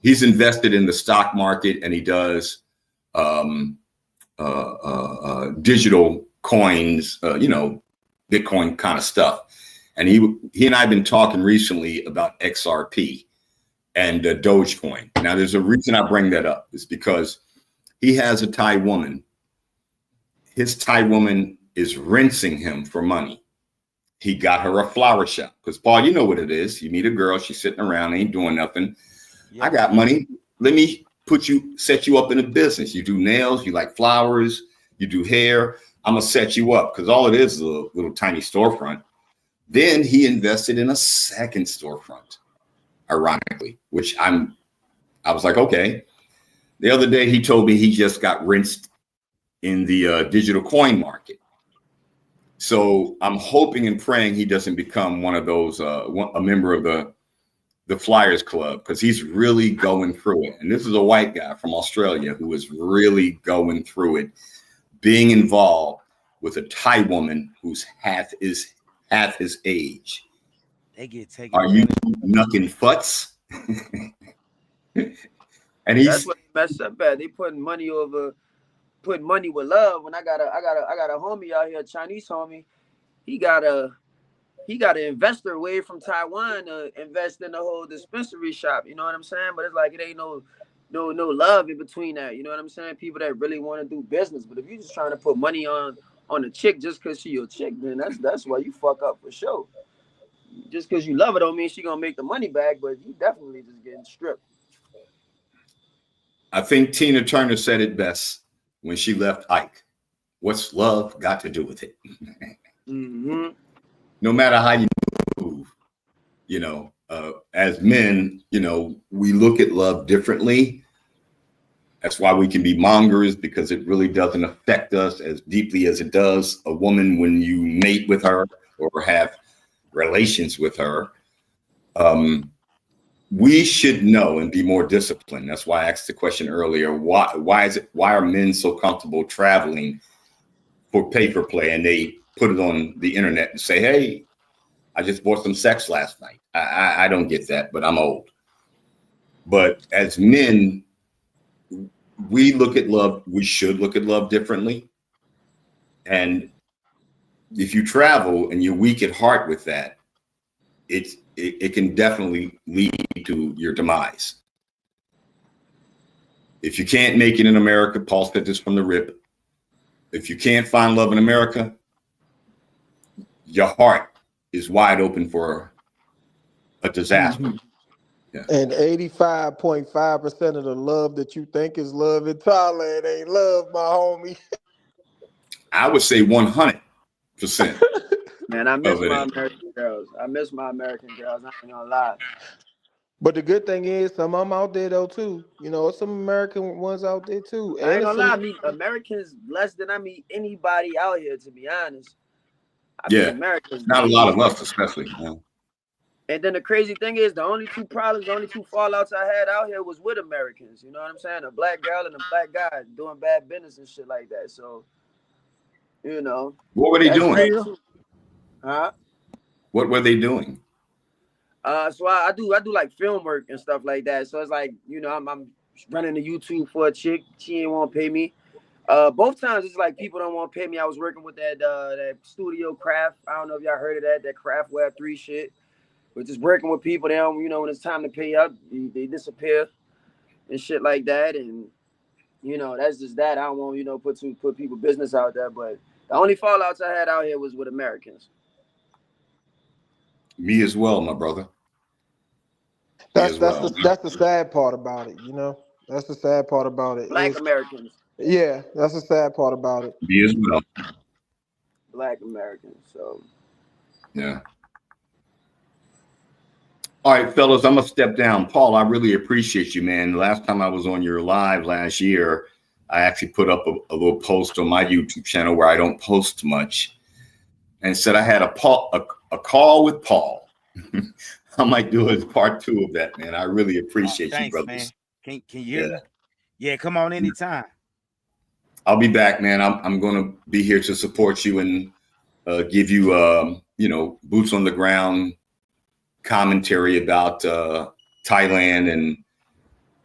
He's invested in the stock market and he does digital coins, Bitcoin kind of stuff. And he and I have been talking recently about XRP and Dogecoin. Now, there's a reason I bring that up. It's because he has a Thai woman. His Thai woman is rinsing him for money. He got her a flower shop. Because, Paul, you know what it is. You meet a girl, she's sitting around, ain't doing nothing. Yep. I got money. Let me set you up in a business. You do nails, you like flowers, you do hair. I'm going to set you up because all it is a little tiny storefront. Then he invested in a second storefront, ironically, which I was like, okay. The other day he told me he just got rinsed in the digital coin market. So I'm hoping and praying he doesn't become one of those, a member of the Flyers Club, because he's really going through it. And this is a white guy from Australia who is really going through it, being involved with a Thai woman who's half his age. They get taken. Are you knucking futs? And that's what they messed up at. They putting money with love. When I got a homie out here, a Chinese homie, he got an investor away from Taiwan to invest in the whole dispensary shop. You know what I'm saying? But it's like it ain't no love in between that. You know what I'm saying? People that really want to do business. But if you're just trying to put money on a chick just because she your chick, then that's why you fuck up for sure. Just because you love her don't mean she gonna make the money back, but you definitely just getting stripped. I think Tina Turner said it best when she left Ike. What's love got to do with it? Mm-hmm. No matter how you move, as men, we look at love differently. That's why we can be mongers, because it really doesn't affect us as deeply as it does a woman when you mate with her or have relations with her. We should know and be more disciplined. That's why I asked the question earlier. Why are men so comfortable traveling for pay for play, and they put it on the internet and say, hey, I just bought some sex last night. I don't get that, but I'm old. But as men, we look at love, we should look at love differently. And if you travel and you're weak at heart with that, it can definitely lead to your demise. If you can't make it in America, Paul said this from the rip. If you can't find love in America, your heart is wide open for a disaster. Mm-hmm. Yeah. And 85.5% of the love that you think is love in Thailand ain't love, my homie. I would say 100%. Man, I miss my American girls. I ain't gonna lie. But the good thing is, some of them out there though too. Some American ones out there too. I ain't And gonna lie, I meet Americans less than I meet anybody out here, to be honest. I meet Americans. Not a lot of us, especially. Yeah. And then the crazy thing is, the only two fallouts I had out here was with Americans. You know what I'm saying? A black girl and a black guy doing bad business and shit like that. So, what were they doing? Huh? What were they doing? So I do like film work and stuff like that. So it's like, I'm running the YouTube for a chick. She ain't want to pay me. Both times it's like people don't want to pay me. I was working with that studio craft. I don't know if y'all heard of that craft web 3 shit. We're just working with people. They don't, when it's time to pay up, they disappear and shit like that. And that's just that. I don't want put people business out there. But the only fallouts I had out here was with Americans. Me as well, my brother. That's the sad part about it. That's the sad part about it. Black Americans. Yeah, that's the sad part about it. Me as well. Black Americans. So. Yeah. All right, fellas, I'm going to step down. Paul, I really appreciate you, man. Last time I was on your live last year, I actually put up a little post on my YouTube channel where I don't post much and said I had a call with Paul. I might do a part 2 of that, man. I really appreciate you, brothers. Man. Can you hear me? Yeah, come on anytime. I'll be back, man. I'm going to be here to support you and give you, boots on the ground commentary about Thailand and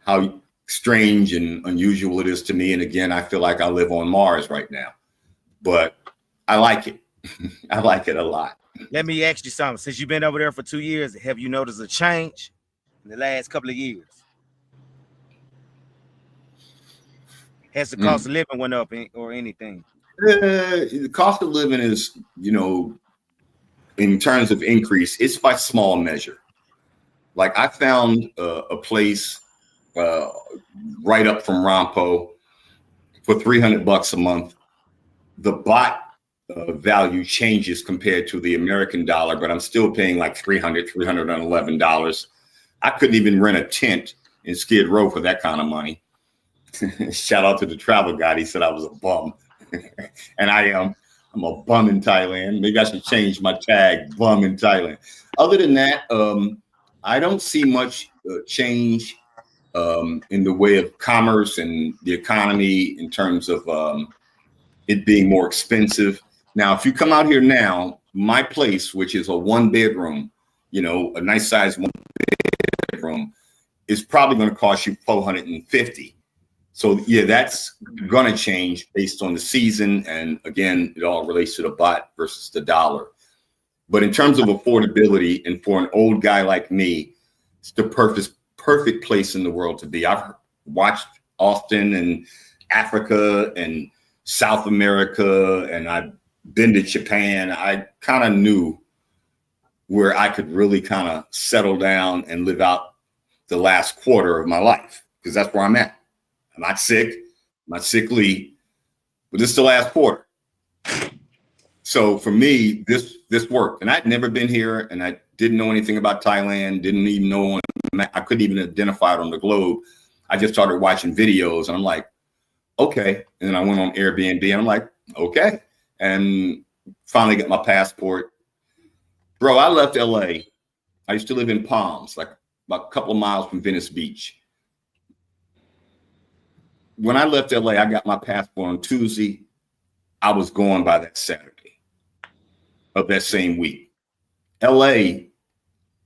how strange and unusual it is to me. And again, I feel like I live on Mars right now, but I like it. I like it a lot. Let me ask you something. Since you've been over there for 2 years, have you noticed a change in the last couple of years? Has the cost of living went up or anything? The cost of living is, in terms of increase, it's by small measure. Like I found a place right up from Rompo for $300 a month. The baht value changes compared to the American dollar, but I'm still paying like $311. I couldn't even rent a tent in Skid Row for that kind of money. Shout out to the travel guide. He said I was a bum. And I am. I'm a bum in Thailand. Maybe I should change my tag, bum in Thailand. Other than that, I don't see much change in the way of commerce and the economy in terms of it being more expensive. Now, if you come out here now, my place, which is a 1-bedroom, a nice size 1-bedroom, is probably going to cost you $450. So yeah, that's going to change based on the season. And again, it all relates to the baht versus the dollar. But in terms of affordability, and for an old guy like me, it's the perfect place in the world to be. I've watched Austin and Africa and South America, and I've been to Japan. I kind of knew where I could really kind of settle down and live out the last quarter of my life, because that's where I'm at. I'm not sick. I'm not sickly. But this is the last quarter. So for me, this worked. And I'd never been here, and I didn't know anything about Thailand, didn't even know, I couldn't even identify it on the globe. I just started watching videos, and I'm like, okay. And then I went on Airbnb, and I'm like, okay. And finally got my passport. Bro, I left LA. I used to live in Palms, like about a couple of miles from Venice Beach. When I left LA, I got my passport on Tuesday. I was going by that Saturday of that same week. LA,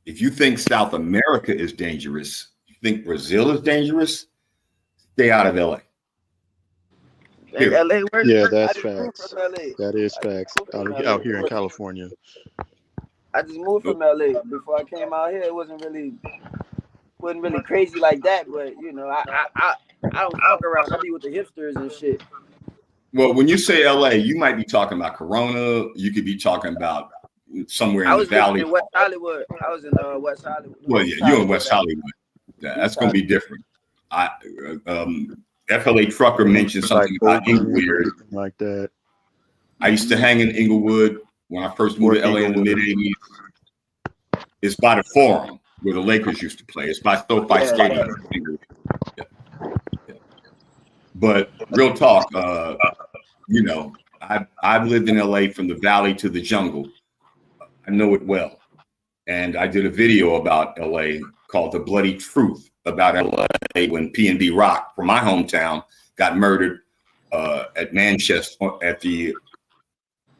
if you think South America is dangerous, you think Brazil is dangerous, stay out of LA. LA, Yeah, that's facts. That is facts. Out here in California. I just moved from LA. Before I came out here, it wasn't really crazy like that. But you know, I don't fuck around. I be with the hipsters and shit. Well, when you say LA, you might be talking about Corona. You could be talking about somewhere in the valley. In West Hollywood. I was in West Hollywood. Well, yeah, you're in West Hollywood. Yeah, that's going to be different. FLA Trucker mentioned something about Inglewood. Like that. I used to hang in Inglewood when I first moved to LA in the mid-'80s. It's by the Forum where the Lakers used to play. It's by SoFi Stadium. Yeah. Yeah. But real talk, you know, I've lived in LA from the valley to the jungle. I know it well. And I did a video about LA called The Bloody Truth about LA when P&B Rock from my hometown got murdered at Manchester at the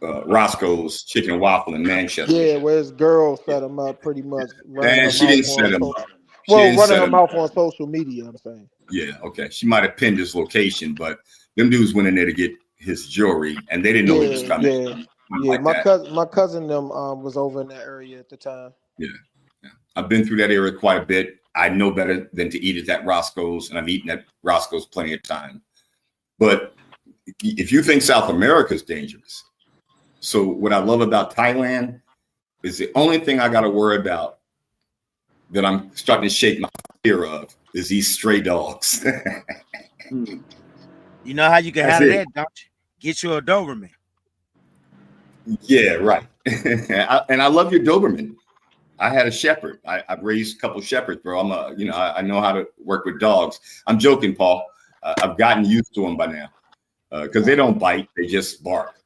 Roscoe's Chicken and Waffle in Manchester. Yeah, where his girl set him up pretty much. And she didn't set him up. Well, running him off on social media, I'm saying. Yeah, okay. She might have pinned his location, but them dudes went in there to get his jewelry, and they didn't know he was coming. Yeah, my cousin them was over in that area at the time. Yeah. I've been through that area quite a bit. I know better than to eat at that Roscoe's, and I've eaten at Roscoe's plenty of time. But if you think South America is dangerous, so what I love about Thailand is the only thing I got to worry about that I'm starting to shake my fear of is these stray dogs. You know how you can handle that, don't you? Get you a Doberman. Yeah, right. And I love your Doberman. I had a shepherd. I've raised a couple shepherds, bro. I know how to work with dogs. I'm joking, Paul. I've gotten used to them by now because they don't bite. They just bark.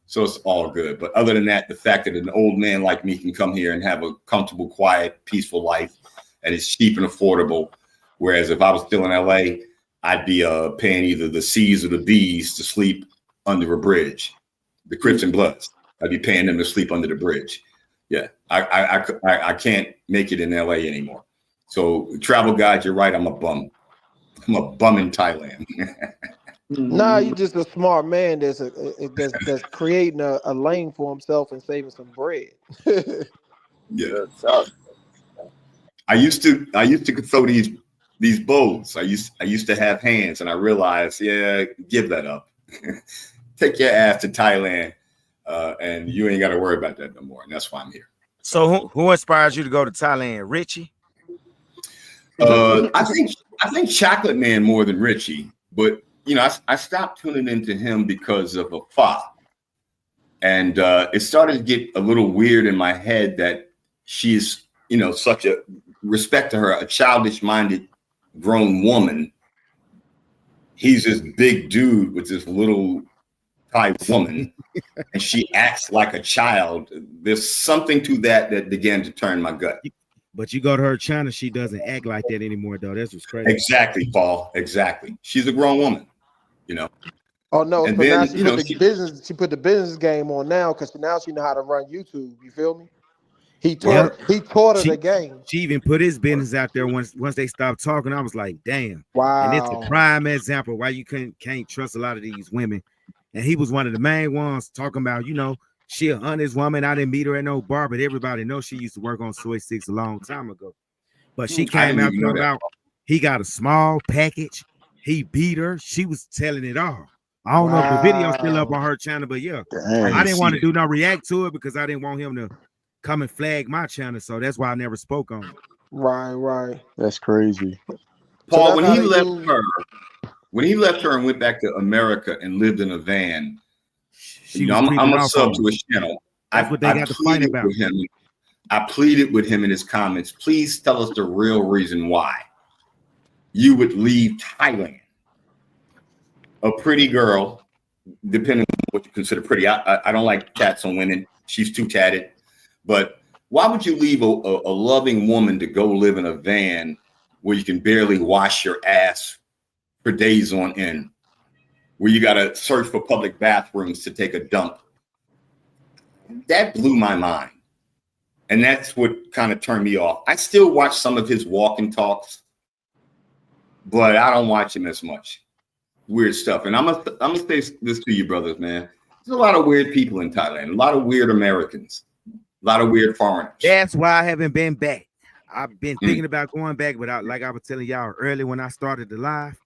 So it's all good. But other than that, the fact that an old man like me can come here and have a comfortable, quiet, peaceful life, and it's cheap and affordable. Whereas if I was still in LA, I'd be paying either the C's or the B's to sleep under a bridge. The Crips and Bloods. I'd be paying them to sleep under the bridge. Yeah, I can't make it in LA anymore. So travel guide, you're right. I'm a bum. I'm a bum in Thailand. Nah, you're just a smart man that's creating a lane for himself and saving some bread. Yeah. I used to throw these bowls. I used to have hands, and I realized, yeah, give that up. Take your ass to Thailand, and you ain't got to worry about that no more. And that's why I'm here. So who inspires you to go to Thailand? Richie? I think Chocolate Man more than Richie, but you know, I stopped tuning into him because of a Fa. And it started to get a little weird in my head that she's, you know, such a respect to her, a childish-minded grown woman. He's this big dude with this little Thai woman, and she acts like a child. There's something to that began to turn my gut. But you go to her channel, she doesn't act like that anymore, though. That's what's crazy. Exactly, Paul. Exactly. She's a grown woman, you know. Oh no! And so then, now she put the business game on now because now she know how to run YouTube. You feel me? He taught her the game. She even put his business out there once they stopped talking. I was like, damn. Wow. And it's a prime example why you can't trust a lot of these women. And he was one of the main ones talking about, you know, she an honest woman. I didn't meet her at no bar, but everybody knows she used to work on Soy 6 a long time ago. But she came out about he got a small package. He beat her. She was telling it all. I don't know if the video's still up on her channel, but yeah, I didn't want to do no react to it because I didn't want him to come and flag my channel. So that's why I never spoke on it. Right. That's crazy. Paul, when he left her, When he left her and went back to America and lived in a van, I'm a sub to his channel. That's what they got to fight about. I pleaded with him in his comments. Please tell us the real reason why you would leave Thailand. A pretty girl, depending on what you consider pretty. I don't like tats on women. She's too tatted. But why would you leave a loving woman to go live in a van where you can barely wash your ass for days on end, where you got to search for public bathrooms to take a dump? That blew my mind. And that's what kind of turned me off. I still watch some of his walk and talks, but I don't watch him as much. Weird stuff. And I'm gonna say this to you, brothers, man. There's a lot of weird people in Thailand, a lot of weird Americans, a lot of weird foreigners. That's why I haven't been back. I've been thinking about going back, but like I was telling y'all earlier when I started the live,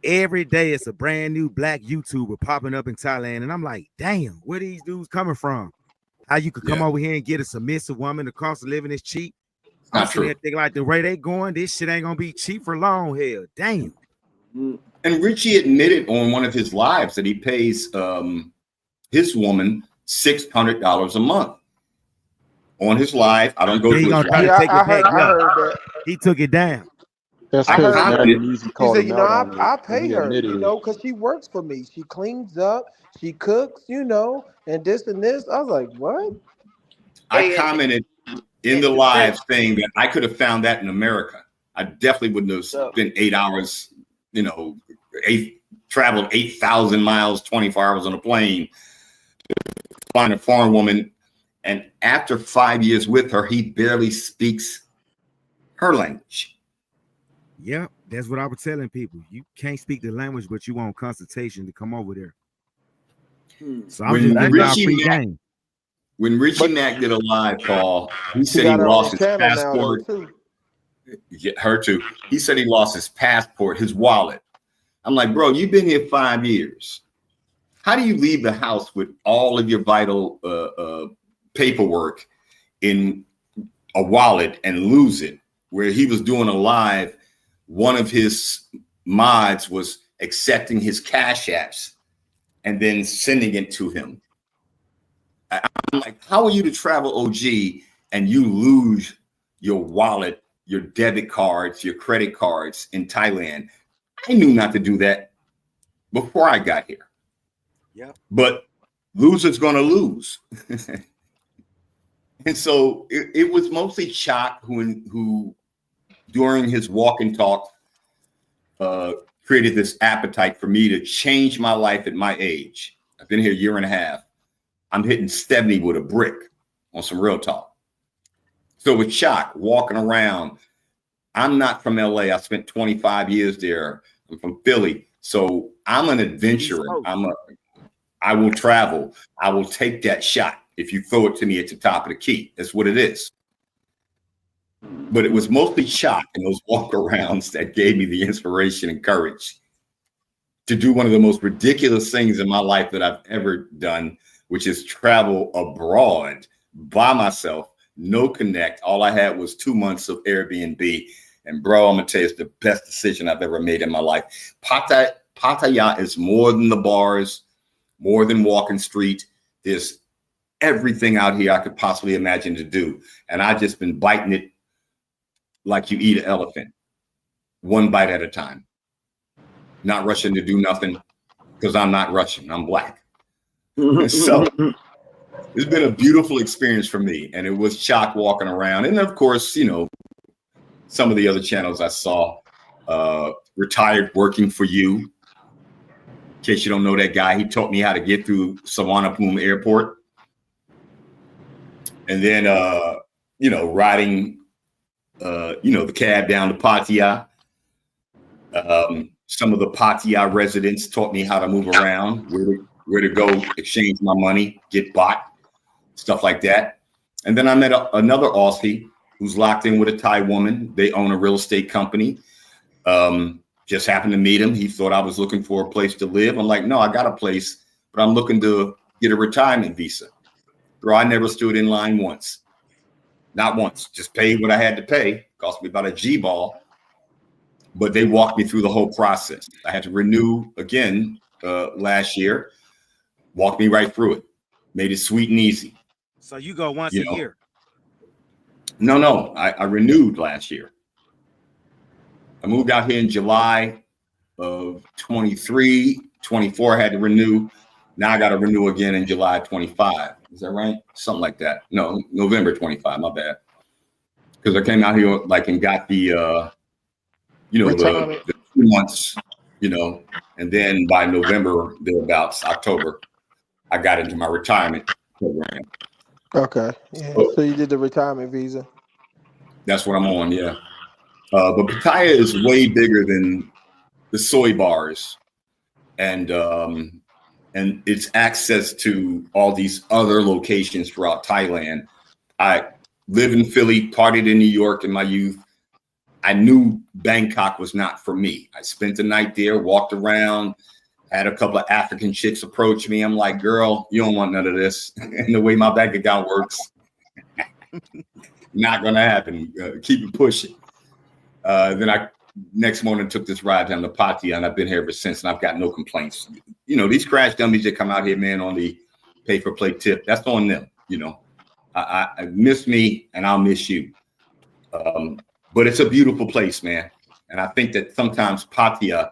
every day it's a brand new black YouTuber popping up in Thailand. And I'm like, damn, where these dudes coming from? How you could come over here and get a submissive woman, the cost of living is cheap. I'm sitting there thinking like the way they going, this shit ain't gonna be cheap for long. Hell, damn. And Richie admitted on one of his lives that he pays his woman $600 a month on his live. I don't go to his live. I heard that. He took it down. That's I because heard Madam Easy he called said, him you know, out on I it, pay and he her, admitted you it. know, because she works for me. She cleans up, she cooks, you know, and this and this. I was like, what? I commented in the live saying that I could have found that in America. I definitely wouldn't have spent 8 hours, you know, traveled 8,000 miles, 24 hours on a plane to find a foreign woman. And after 5 years with her, he barely speaks her language. Yeah, that's what I was telling people. You can't speak the language, but you want consultation to come over there. So I'm just giving y'all free game. When Richie Mack did a live call, he said he lost his passport. Yeah, her too. He said he lost his passport, his wallet. I'm like, bro, you've been here 5 years. How do you leave the house with all of your vital paperwork in a wallet and lose it? Where he was doing a live, one of his mods was accepting his cash apps and then sending it to him. I'm like, how are you to travel OG and you lose your wallet, your debit cards, your credit cards in Thailand? I knew not to do that before I got here. Yeah. But loser's gonna lose. And so it was mostly Chak who during his walk and talk created this appetite for me to change my life at my age. I've been here a year and a half. I'm hitting 70 with a brick on some real talk. So with Chak walking around, I'm not from LA. I spent 25 years there. I'm from Philly. So I'm an adventurer. I will travel. I will take that shot if you throw it to me at the top of the key. That's what it is. But it was mostly Chak and those walk-arounds that gave me the inspiration and courage to do one of the most ridiculous things in my life that I've ever done, which is travel abroad by myself, no connect. All I had was 2 months of Airbnb. And bro, I'm gonna tell you, it's the best decision I've ever made in my life. Pattaya is more than the bars, more than walking street. There's everything out here I could possibly imagine to do. And I've just been biting it like you eat an elephant, one bite at a time. Not rushing to do nothing because I'm not Russian, I'm black. So it's been a beautiful experience for me. And it was Chak walking around. And of course, you know, some of the other channels I saw, Retired Working for You. In case you don't know that guy, he taught me how to get through Suvarnabhumi Airport. And then, you know, riding, you know, the cab down to Pattaya. Some of the Pattaya residents taught me how to move around, where to go exchange my money, get bought, stuff like that. And then I met another Aussie who's locked in with a Thai woman. They own a real estate company. Just happened to meet him. He thought I was looking for a place to live. I'm like, no, I got a place, but I'm looking to get a retirement visa. Bro, I never stood in line once. Not once. Just paid what I had to pay. Cost me about a G-ball. but they walked me through the whole process. I had to renew again last year. Walked me right through it. Made it sweet and easy. So you go once a year? No. I renewed last year. I moved out here in July of 23, 24. I had to renew. Now I got to renew again in July 25. Is that right? Something like that. No, November 25. My bad. Because I came out here and got the, the 2 months, and then by November, thereabouts, October, I got into my retirement program. Okay. Yeah. So you did the retirement visa. That's what I'm on. Yeah. But Pattaya is way bigger than the soy bars, and its access to all these other locations throughout Thailand. I live in Philly, partied in New York in my youth. I knew Bangkok was not for me. I spent the night there, walked around, had a couple of African chicks approach me. I'm like, girl, you don't want none of this. And the way my bank account works, not going to happen. Keep it pushing. Then I next morning took this ride down to Pattaya, and I've been here ever since, and I've got no complaints. These crash dummies that come out here, man, on the pay-for-play tip, that's on them. I miss me, and I'll miss you. But it's a beautiful place, man. And I think that sometimes Pattaya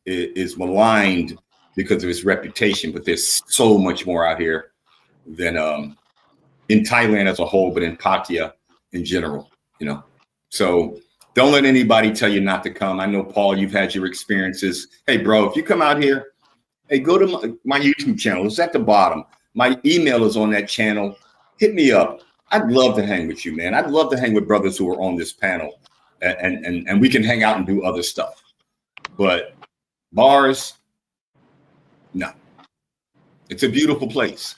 is maligned because of its reputation, but there's so much more out here than in Thailand as a whole, but in Pattaya in general, So don't let anybody tell you not to come. I know, Paul, you've had your experiences. Hey, bro, if you come out here, hey, go to my YouTube channel. It's at the bottom. My email is on that channel. Hit me up. I'd love to hang with you, man. I'd love to hang with brothers who are on this panel, and we can hang out and do other stuff. But bars, no. It's a beautiful place.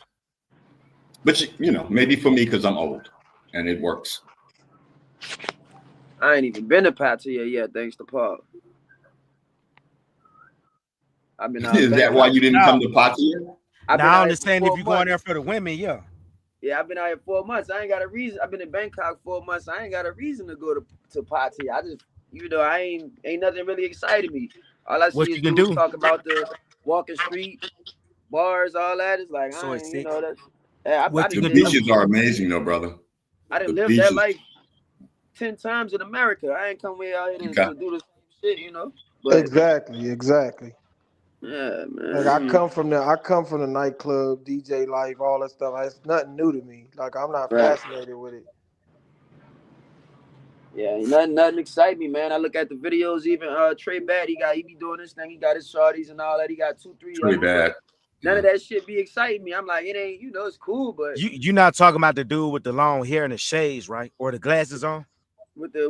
But, maybe for me because I'm old and it works. I ain't even been to Pattaya yet, thanks to Paul. I've been out. Is that why you didn't come to Pattaya? I understand if you're going there for the women, yeah. Yeah, I've been out here 4 months. I ain't got a reason. I've been in Bangkok 4 months. I ain't got a reason to go to Pattaya. I just, I ain't nothing really excited me. All I see is dudes talk about the walking street, bars, all that. It's like, so the beaches are amazing, though, brother. I didn't live that life 10 times in America. I ain't come way out here to do the same shit, But, Exactly. Yeah, man. Like I come from the nightclub, DJ life, all that stuff. It's nothing new to me. Like I'm not fascinated with it. Yeah, nothing excite me, man. I look at the videos. Even Trey Bad, he be doing this thing. He got his shorties and all that. He got 2, 3. Trey Bad. None of that shit be exciting me. I'm like, it ain't. It's cool, but you're not talking about the dude with the long hair and the shades, right? Or the glasses on? With the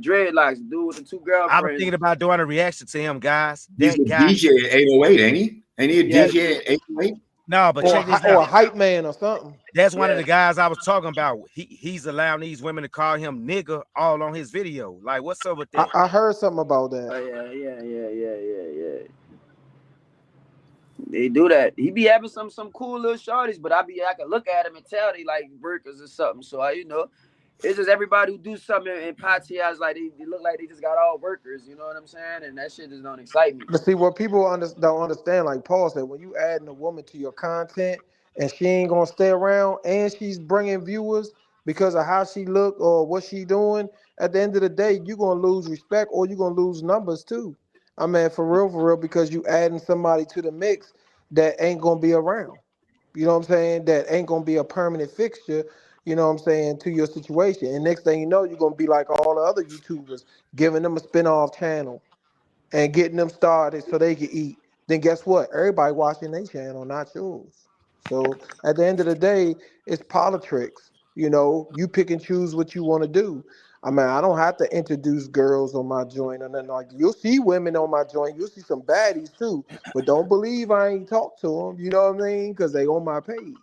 dreadlocks, the dude with the 2 girlfriends. I was thinking about doing a reaction to him, guys. He's a DJ at 808, ain't he? Ain't he a DJ at 808? No, but check this out. Or a hype man or something. That's one of the guys I was talking about. He's allowing these women to call him nigga all on his video. Like, what's up with that? I heard something about that. Oh, yeah. They do that. He be having some cool little shorties, but I can look at him and tell they like burgers or something. So it's just everybody who do something in Pattaya is like they look like they just got all workers. You know what I'm saying? And that shit just don't excite me. But see, what people don't understand, like Paul said, when you adding a woman to your content and she ain't gonna stay around and she's bringing viewers because of how she look or what she doing, at the end of the day, you're gonna lose respect or you're gonna lose numbers too. I mean, for real, because you adding somebody to the mix that ain't gonna be around. You know what I'm saying? That ain't gonna be a permanent fixture. You know what I'm saying, to your situation. And next thing you know, you're going to be like all the other YouTubers, giving them a spinoff channel and getting them started so they can eat. Then guess what? Everybody watching their channel, not yours. So at the end of the day, it's politics. You pick and choose what you want to do. I mean, I don't have to introduce girls on my joint or nothing like that. You'll see women on my joint. You'll see some baddies too. But don't believe I ain't talk to them. You know what I mean? Because they on my page.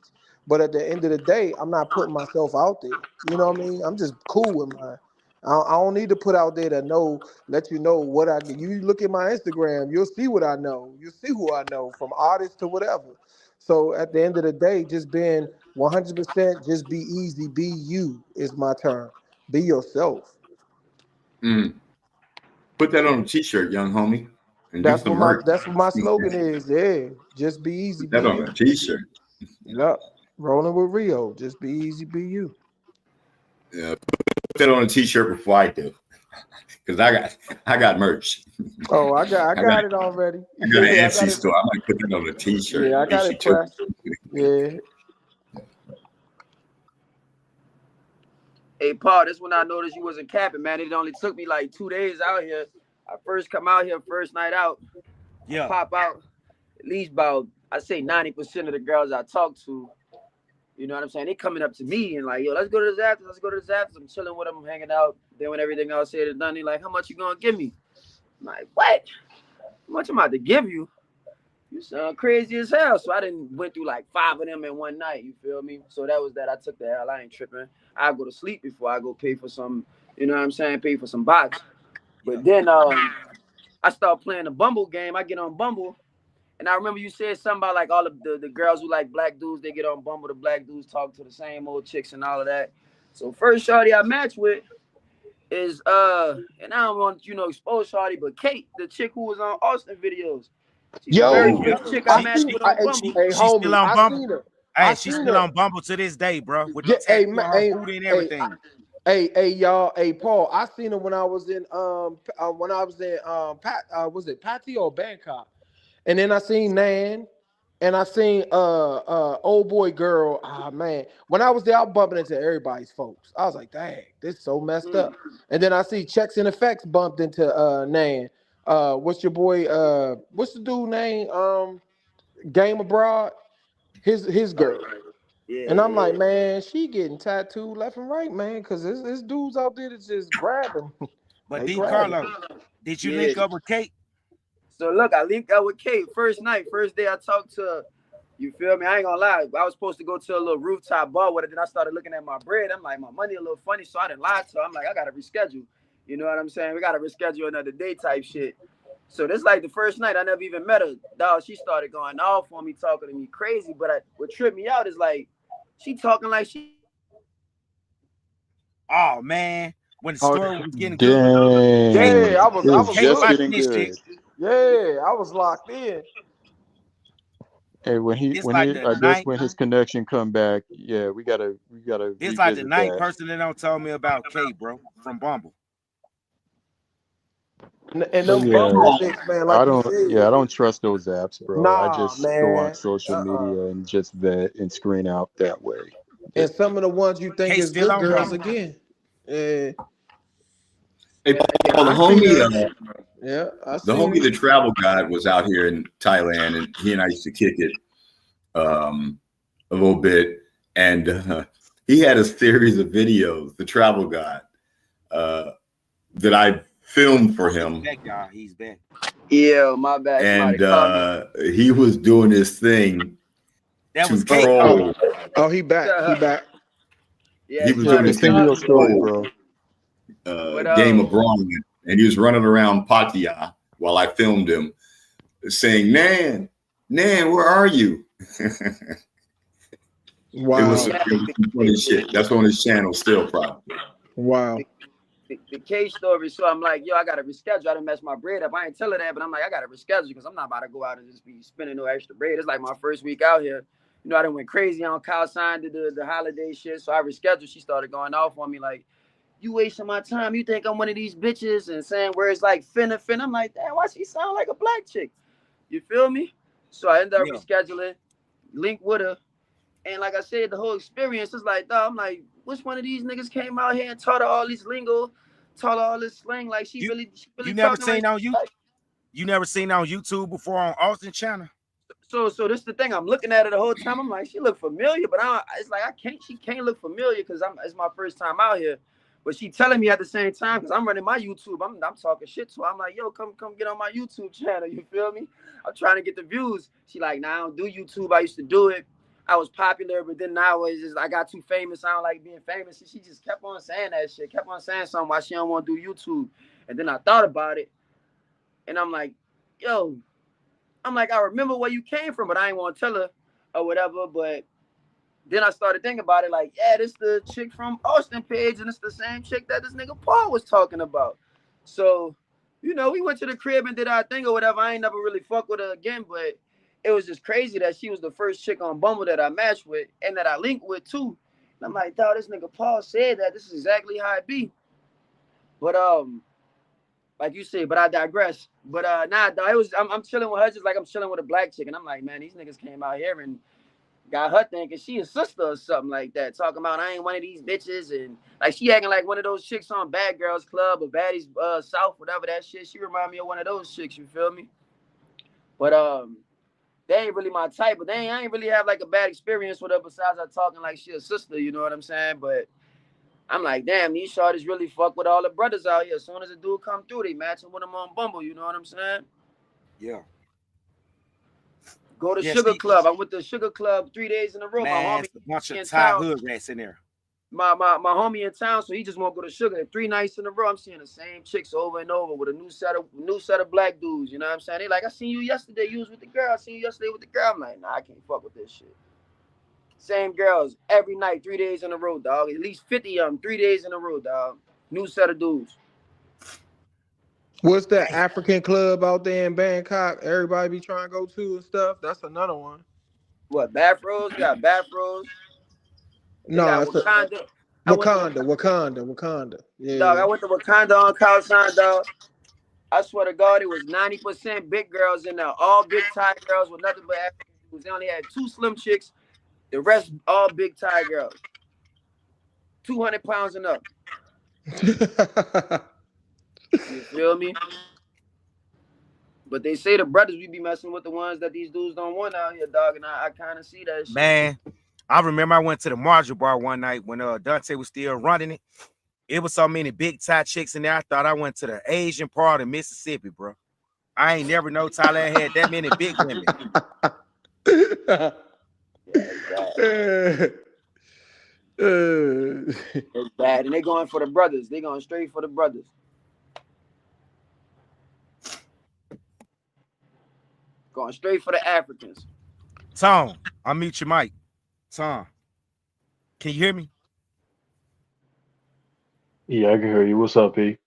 But at the end of the day, I'm not putting myself out there. You know what I mean? I'm just cool with mine. I don't need to put out there to let you know what I get. You look at my Instagram, you'll see what I know. You'll see who I know, from artists to whatever. So at the end of the day, just being 100%, just be easy, be you is my term. Be yourself. Put that on a t-shirt, young homie, and do That's some what merch. my slogan is. Yeah, just be easy, Put be that on you. a t-shirt. Yep, rolling with Rio. Just be easy, be you. Yeah, put that on a t-shirt before I do, because I got merch. Oh, I I got it already. got an Yeah, I got Etsy it. store. I might put that on a t-shirt. Yeah, I got Beat you it to pressed. Yeah. Hey, Paul, this when I noticed you wasn't capping, man. It only took me like 2 days out here. I first come out here, first night out. Yeah. Pop out. At least about, I say 90% of the girls I talk to, you know what I'm saying? They coming up to me and like, yo, let's go to the Zafters. Let's go to the Zafters. I'm chilling with them. I'm hanging out. Then when everything else said and done, they like, how much you gonna give me? I'm like, what? How much I'm about to give you? You sound crazy as hell. So I didn't went through like 5 of them in one night. You feel me? So that was that. I took the hell. I ain't tripping. I go to sleep before I go pay for some. You know what I'm saying? Pay for some box. But then I start playing the Bumble game. I get on Bumble, and I remember you said something about like all of the girls who like black dudes. They get on Bumble. The black dudes talk to the same old chicks and all of that. So first shorty I match with is and I don't want expose shorty, but Kate, the chick who was on Austin videos. She's the very Yo, first chick I matched with on Bumble. hey, She's still homie, on I Bumble. seen her. Hey, I she's seen still her. on Bumble to this day, bro, with the Yeah, hey, tattoo on her booty and everything. hey, y'all, hey, Paul. I seen her when I was in was it Patty or Bangkok? And then I seen Nan, and I seen old boy girl. Ah man, when I was there, I was bumping into everybody's folks. I was like, dang, this so messed up. And then I see Checks and Effects bumped into Nan. What's your boy? What's the dude name? Game Abroad. His girl. And I'm like, man, she getting tattooed left and right, man, because this dudes out there that's just grabbing. But They D grabbing. Carlo, did you Yeah. link up with Kate? So look, I linked up with Kate first night, first day I talked to her. You feel me? I ain't gonna lie. I was supposed to go to a little rooftop bar with her. Then I started looking at my bread. I'm like, my money a little funny, so I didn't lie to her. I'm like, I gotta reschedule. You know what I'm saying? We gotta reschedule another day type shit. So this like the first night I never even met her. Dog, she started going off on me, talking to me crazy. But what tripped me out is like, she talking like she. Oh man, when the Oh, story was getting good. Dang. yeah, I It was was Kate just good. watching getting this shit. good. Yeah, I was locked in. Hey, It's like the I guess ninth. when his connection come back, yeah, we gotta It's like the revisit ninth that. person that don't tell me about Kate, bro, from Bumble. And But them yeah, Bumble chicks, man, like you said. I don't trust those apps, bro. I Nah, just go on man. social media and just vet and screen out that way. And some of the ones you think Kate is still good on girls Bumble. again. Yeah, Hey, Paul, I seen her. Yeah, I the seen homie, her. the travel guide, was out here in Thailand, and he and I used to kick it a little bit. And he had a series of videos, the travel guide, that I filmed for him. That guy, he's back. Yeah, my bad. Somebody And called me. he was doing his thing That to was Kate. troll. Oh, he back. He back. Yeah, He he was doing tried to his thing Continue to your start. story, troll bro. But Game of Braun, and he was running around Pattaya while I filmed him, saying, "Nan, where are you?" Wow. It was some funny shit. That's on his channel still, probably. Wow. the case story. So I'm like, yo, I gotta reschedule. I didn't mess my bread up. I ain't tell her that, but I'm like, I gotta reschedule because I'm not about to go out and just be spending no extra bread. It's like my first week out here. You know, I done went crazy on Kyle sign did the holiday shit. So I rescheduled. She started going off on me like, you wasting my time. You think I'm one of these bitches and saying words like finna. I'm like, damn, why she sound like a black chick? You feel me? So I ended up rescheduling, link with her. And like I said, the whole experience is like, dog, I'm like, which one of these niggas came out here and taught her all this lingo, taught her all this slang? Like she really You never talking like seen on you? You never seen on YouTube before on Austin channel? so this is the thing. I'm looking at her the whole time. I'm like, she look familiar, but it's like she can't look familiar because it's my first time out here. But she telling me at the same time because I'm running my YouTube. I'm talking shit to her. I'm like, yo, come get on my YouTube channel. You feel me? I'm trying to get the views. She like, nah, I don't do YouTube. I used to do it. I was popular, but then now it's just I got too famous. I don't like being famous. And she just kept on saying that shit, kept on saying something why she don't want to do YouTube. And then I thought about it, and I'm like, yo, I remember where you came from, but I ain't want to tell her or whatever. But then I started thinking about it, like, yeah, this the chick from Austin page, and it's the same chick that this nigga Paul was talking about. So You know, we went to the crib and did our thing or whatever. I ain't never really fucked with her again, but it was just crazy that she was the first chick on Bumble that I matched with and that I linked with too. And I'm like, dog, this nigga Paul said that. This is exactly how it be. But like you said, but I digress. But nah, dog, I'm chilling with her just like I'm chilling with a black chick, and I'm like, man, these niggas came out here and got her thinking she a sister or something like that. Talking about I ain't one of these bitches, and like she acting like one of those chicks on Bad Girls Club or Baddies South, whatever that shit. She remind me of one of those chicks. You feel me? But they ain't really my type. But I ain't really have like a bad experience with her besides her talking like she a sister. You know what I'm saying? But I'm like, damn, these shorties really fuck with all the brothers out here. As soon as a dude come through, they matching with them on Bumble. You know what I'm saying? Yeah. Go to Yeah, Sugar she Club. I went to Sugar Club 3 days in a row. My man, homie it's a bunch of in Thai town. hood rats in there. My homie in town, so he just won't go to Sugar. 3 nights in a row, I'm seeing the same chicks over and over with a new set of black dudes. You know what I'm saying? They like, I seen you yesterday. You was with the girl. I seen you yesterday with the girl. I'm like, nah, I can't fuck with this shit. Same girls every night, 3 days in a row, dog. At least 50 of them, 3 days in a row, dog. New set of dudes. What's that African club out there in Bangkok? Everybody be trying to go to and stuff. That's another one. What, Bathros? They got Bathros. They No, got it's a Wakanda. I went to Wakanda. Dog. Yeah. I went to Wakanda on Khao dog. I swear to God, it was 90% big girls in there. All big Thai girls with nothing but African dudes. They only had two slim chicks. The rest, all big Thai girls. 200 pounds and up. You feel me? But they say the brothers we be messing with the ones that these dudes don't want out here, dog. And I kind of see that shit. Man, I remember I went to the Marshall Bar one night when Dante was still running it. It was so many big Thai chicks in there. I thought I went to the Asian part of Mississippi, bro. I ain't never know Thailand had that many big women. Yeah, it's bad. It's bad. And they going for the brothers. They going straight for the brothers. Going straight for the Africans. Tom, I'll mute your mic. Tom, can you hear me? Yeah, I can hear you. What's up, P?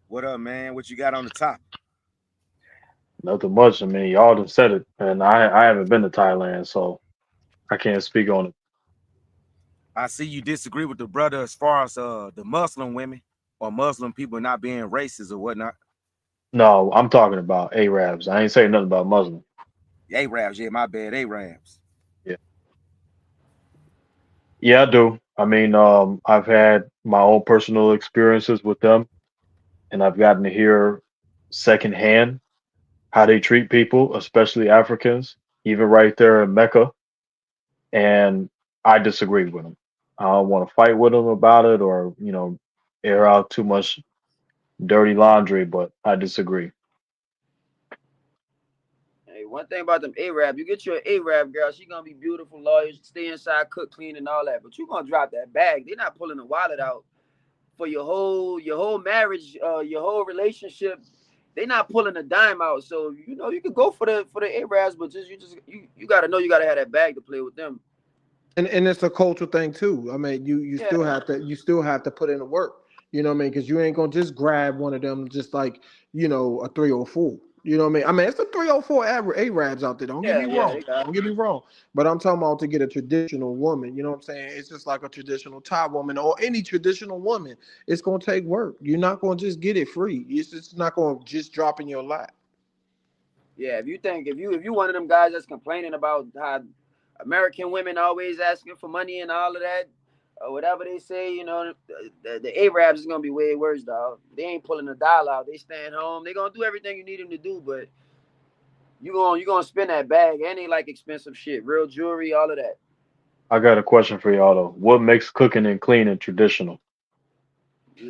What up, man? What you got on the top? Nothing much. I mean, y'all done said it, and I haven't been to Thailand, so I can't speak on it. I see you disagree with the brother as far as the Muslim women or Muslim people not being racist or whatnot. No, I'm talking about Arabs. I ain't saying nothing about Muslim. Arabs, yeah, my bad, Arabs. Yeah, yeah, I do. I mean, I've had my own personal experiences with them, and I've gotten to hear secondhand how they treat people, especially Africans, even right there in Mecca. And I disagree with them. I don't want to fight with them about it or, air out too much dirty laundry, but I disagree. Hey, one thing about them Arab, you get your Arab girl, she gonna be beautiful, loyal, stay inside, cook, clean, and all that. But you gonna drop that bag. They're not pulling the wallet out for your whole marriage, your whole relationship. They not pulling a dime out. So you could go for the Arabs, but you gotta know you gotta have that bag to play with them. And it's a cultural thing too. I mean, you Yeah, still have to put in the work. You know what I mean? Because you ain't gonna just grab one of them just like a 304. You know what I mean? I mean, it's a 304 Arabs out there. Don't get me yeah, wrong. they got. Don't get me wrong. But I'm talking about to get a traditional woman. You know what I'm saying? It's just like a traditional Thai woman or any traditional woman. It's gonna take work. You're not gonna just get it free. It's just not gonna just drop in your lap. Yeah, if you one of them guys that's complaining about how American women always asking for money and all of that, or whatever they say, the Arabs is gonna be way worse, dog. They ain't pulling the dial out. They staying home. They gonna do everything you need them to do, but you gonna spend that bag and they like expensive shit, real jewelry, all of that. I got a question for y'all though. What makes cooking and cleaning traditional?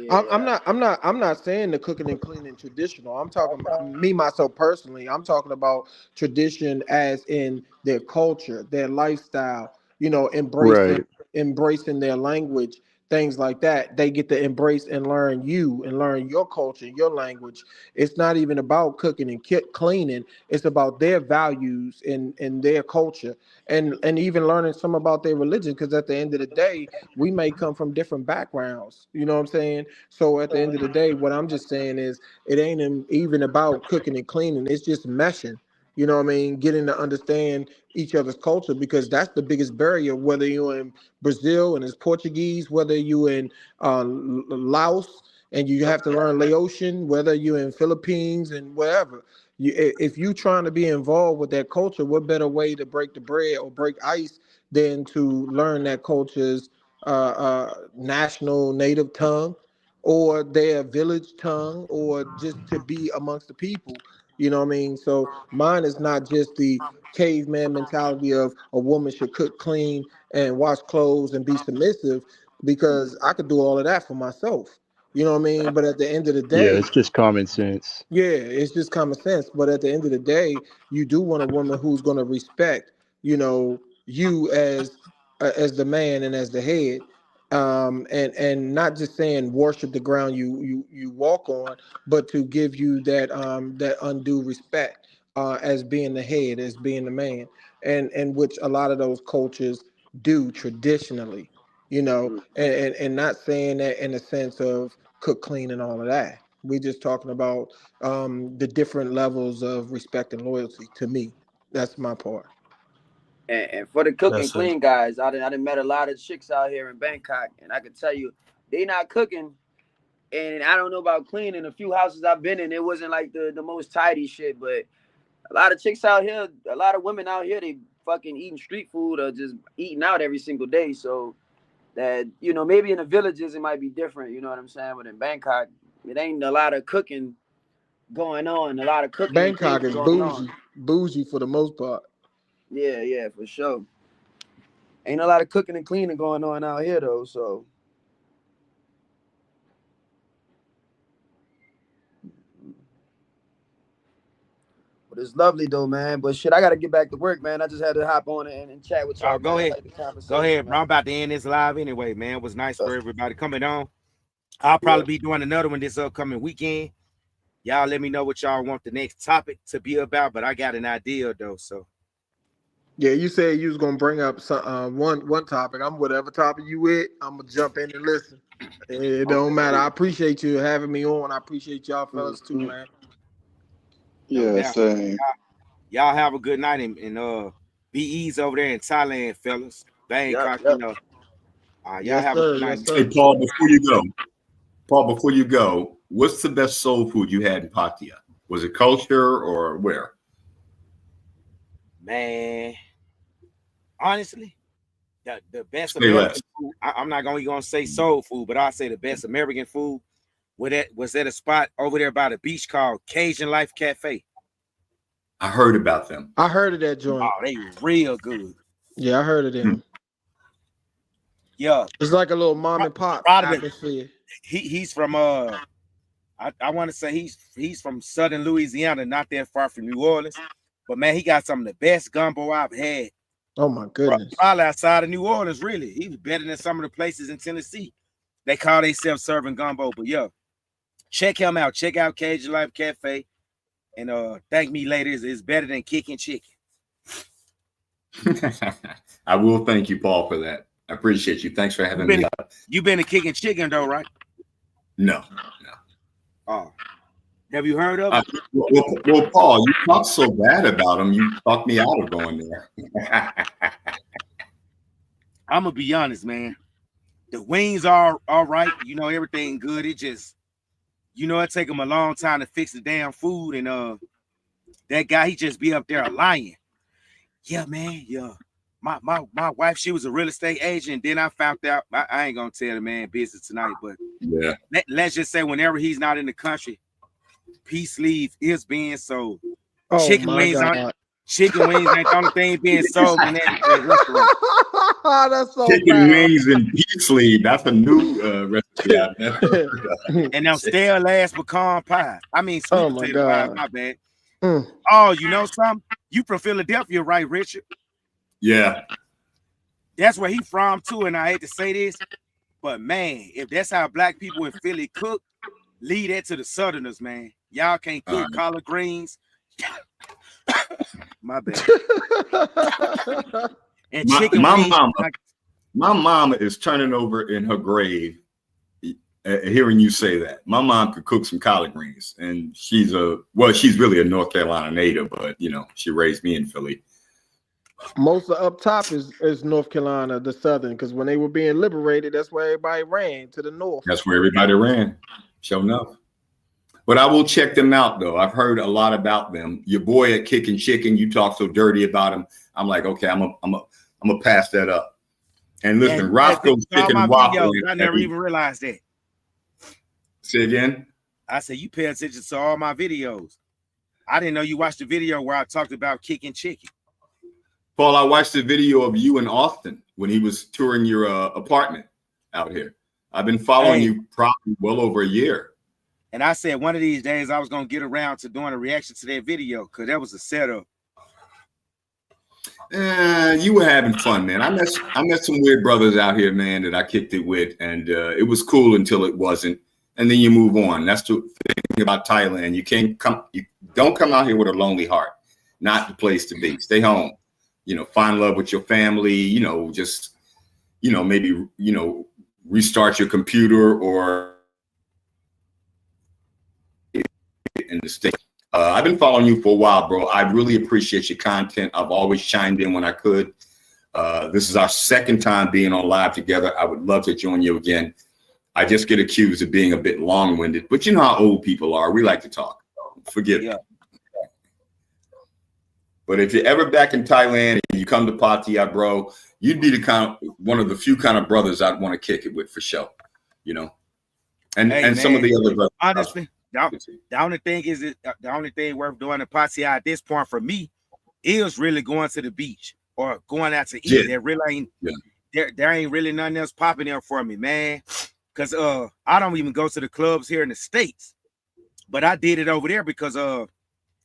I'm Yeah, not. I'm not saying the cooking and cleaning traditional. I'm talking about me myself personally. I'm talking about tradition as in their culture, their lifestyle. Right. Embracing their language. things like that. They get to embrace and learn you and learn your culture, your language. It's not even about cooking and cleaning. It's about their values and their culture, and even learning some about their religion. Because at the end of the day, we may come from different backgrounds. You know what I'm saying? So at the end of the day, what I'm just saying is it ain't even about cooking and cleaning. It's just meshing. You know what I mean? Getting to understand each other's culture, because that's the biggest barrier, whether you're in Brazil and it's Portuguese, whether you in Laos and you have to learn Laotian, whether you're in Philippines and wherever. If you trying to be involved with that culture, what better way to break the bread or break ice than to learn that culture's national native tongue or their village tongue, or just to be amongst the people. You know what I mean? So mine is not just the caveman mentality of a woman should cook, clean, and wash clothes and be submissive, because I could do all of that for myself. You know what I mean? But at the end of the Yeah, day, it's just common sense. yeah, it's just common sense. But at the end of the day, you do want a woman who's going to respect, you as the man and as the head, and not just saying worship the ground you walk on, but to give you that undue respect, as being the head, as being the man, and which a lot of those cultures do traditionally, and not saying that in the sense of cook, clean, and all of that. We're just talking about the different levels of respect and loyalty. To me, that's my part. And for the cook and That's it. clean guys, I done met a lot of chicks out here in Bangkok, and I can tell you, they not cooking, and I don't know about cleaning. A few houses I've been in, it wasn't like the most tidy shit, but a lot of chicks out here, a lot of women out here, they fucking eating street food or just eating out every single day. So that, maybe in the villages it might be different, you know what I'm saying? But in Bangkok, it ain't a lot of cooking going on, a lot of cooking and Bangkok cleaning is going on. bougie for the most part. Yeah, yeah, for sure. Ain't a lot of cooking and cleaning going on out here though. So, but it's lovely though, man. But shit, I gotta get back to work, man. I just had to hop on and chat with y'all, Oh, man. go I ahead. like the Go conversation, ahead, bro. man. I'm about to end this live anyway, man. It was nice for everybody coming on. I'll Yeah. probably be doing another one this upcoming weekend. Y'all let me know what y'all want the next topic to be about, but I got an idea though. So Yeah, you said you was gonna bring up one topic. I'm whatever topic you with. I'm gonna jump in and listen. It don't matter. I appreciate you having me on. I appreciate y'all fellas too, Mhm. man. no Yeah, doubt. same. Y'all have a good night and be easy over there in Thailand, fellas. Yep, Bangkok, yep. y'all Yes, have a sir. good night. Yes, Hey, sir. Paul, before you go, what's the best soul food you had in Pattaya? Was it culture or where? Man, honestly, the best Say American less. food, I'm not gonna say soul food, but I'll say the best American food was at a spot over there by the beach called Cajun Life Cafe. I heard about them. I heard of that Oh, joint. they real good. Yeah, I heard of Hmm. them. Yeah, It's like a little mom and pop Rodman, atmosphere. he's from I want to say he's from southern Louisiana, not that far from New Orleans. But man, he got some of the best gumbo I've had. Oh my goodness. Probably outside of New Orleans, really. He was better than some of the places in Tennessee. They call themselves serving gumbo, but yeah, check him out. Check out Cajun Life Cafe, and thank me later. It's better than kicking chicken. I will thank you, Paul, for that. I appreciate you. Thanks for having me. You been to kicking chicken though, right? No. Oh, have you heard of it? Well, Paul, you talk so bad about him. You talked me out of going there. I'm gonna be honest, man. The wings are all right. Everything good. It just, it take him a long time to fix the damn food. And that guy, he just be up there lying. Yeah, man. Yeah. My wife, she was a real estate agent. Then I found out, I ain't gonna tell the man business tonight, but yeah. Let's just say whenever he's not in the country, peace leave is being sold. Oh Chicken my wings God. ain't the only thing being sold in that restaurant. That's so Chicken bad. wings and peach sleeve. That's a new recipe I've never heard of. And them stale ass pecan pie. I mean sweet Oh my potato pie, God. my bad. Mm. Oh, you know something? You from Philadelphia, right, Richard? Yeah. That's where he from too. And I hate to say this, But man, if that's how black people in Philly cook, leave that to the Southerners, man. Y'all can't cook collard greens. My bad. And chicken wings. My mama is turning over in her grave hearing you say that. My mom could cook some collard greens, and she's really a North Carolina native, but you know, she raised me in Philly. Most of up top is North Carolina, the Southern, because when they were being liberated, that's where everybody ran to the north. That's where everybody ran. Sure enough. But I will check them out, though. I've heard a lot about them. Your boy at Kicking Chicken, you talk so dirty about him. I'm like, okay, I'm gonna pass that up. And listen, Roscoe's Chicken Waffle. I never even realized that. Say again? I said you pay attention to all my videos. I didn't know you watched the video where I talked about Kicking Chicken. Paul, I watched the video of you in Austin when he was touring your apartment out here. I've been following you probably well over a year. And I said one of these days I was going to get around to doing a reaction to that video because that was a setup. You were having fun, man. I met some weird brothers out here, man, that I kicked it with, and it was cool until it wasn't. And then you move on. That's the thing about Thailand. You don't come out here with a lonely heart. Not the place to be. Stay home. You know, find love with your family. You know, just maybe restart your computer or in the state. I've been following you for a while, bro. I really appreciate your content. I've always chimed in when I could. This is our second time being on live together. I would love to join you again. I just get accused of being a bit long-winded, but you know how old people are. We like to talk. Forgive me. But if you're ever back in Thailand and you come to Pattaya, bro, you'd be one of the few kind of brothers I'd want to kick it with for sure. You know, and man, some of the other brothers. Honestly, the only thing worth doing in Pattaya at this point for me is really going to the beach or going out to eat. Yeah. There really ain't there ain't really nothing else popping there for me, man. Cause I don't even go to the clubs here in the States, but I did it over there because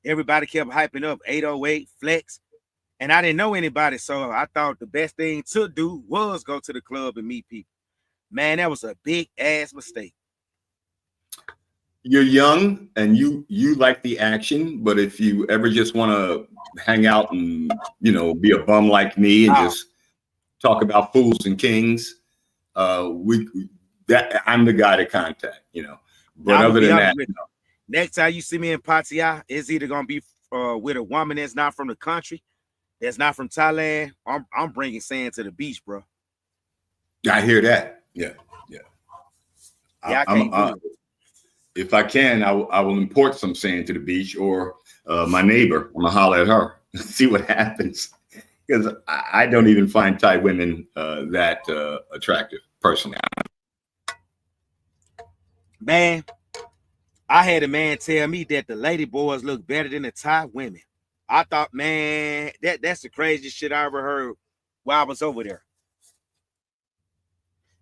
everybody kept hyping up 808 Flex, and I didn't know anybody, so I thought the best thing to do was go to the club and meet people. Man, that was a big ass mistake. You're young and you like the action, but if you ever just want to hang out and be a bum like me and just talk about fools and kings, I'm the guy to contact, But other than that, next time you see me in Pattaya, it's either gonna be with a woman that's not from the country, that's not from Thailand. I'm bringing sand to the beach, bro. I hear that. Yeah. I can't do it. If I can, I will import some sand to the beach, or my neighbor. I'm gonna holler at her, see what happens, because I don't even find Thai women that attractive personally. Man, I had a man tell me that the lady boys look better than the Thai women. I thought, man, that's the craziest shit I ever heard while I was over there.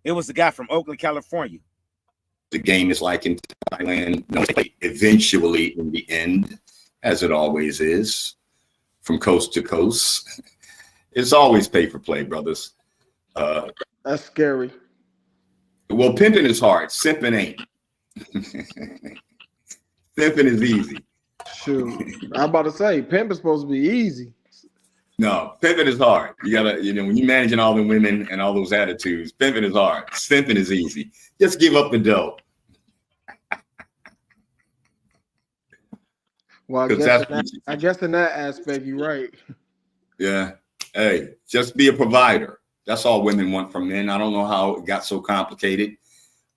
It was the guy from Oakland, California. The game is like in Thailand. Eventually, in the end, as it always is, from coast to coast, it's always pay for play, brothers. That's scary. Well, pimping is hard. Simping ain't. Pimping is easy. Shoot, I'm about to say pimp is supposed to be easy. No, pimping is hard. You gotta, when you're managing all the women and all those attitudes, pimping is hard. Simping is easy. Just give up the dough. Well, I guess in that aspect, you're right. Yeah. Hey, just be a provider. That's all women want from men. I don't know how it got so complicated.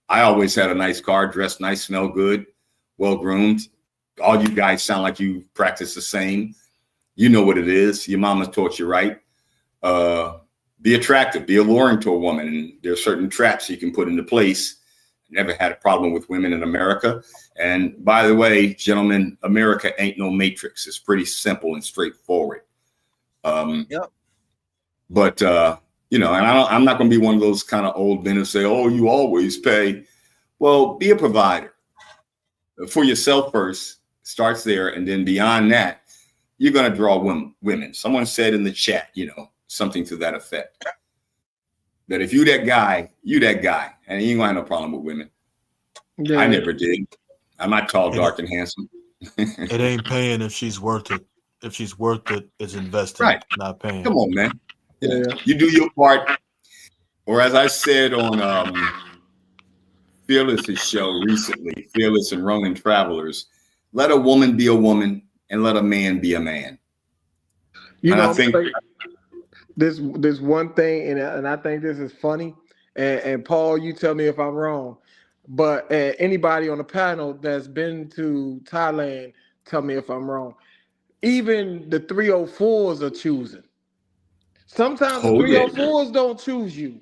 I always had a nice car, dressed nice, smell good, well groomed. All you guys sound like you practice the same. You know what it is. Your mama taught you right. Be attractive, be alluring to a woman. And there are certain traps you can put into place. Never had a problem with women in America. And by the way, gentlemen, America ain't no matrix. It's pretty simple and straightforward. Yep. But and I'm not going to be one of those kind of old men who say, "Oh, you always pay." Well, be a provider for yourself first. Starts there, and then beyond that, you're going to draw women. Someone said in the chat, something to that effect. that if you that guy, you that guy, and you ain't gonna have no problem with women. Yeah. I never did. I'm not tall, dark, and handsome. It ain't paying if she's worth it. If she's worth it, it's investing, Right. not paying. Come on, man. Yeah. You do your part. Or as I said on Fearless's show recently, Fearless and Ronin Travelers, let a woman be a woman and let a man be a man. You and know, I think this one thing, and I think this is funny. And Paul, you tell me if I'm wrong. But anybody on the panel that's been to Thailand, tell me if I'm wrong. Even the 304s are choosing. Sometimes the 304s don't choose you.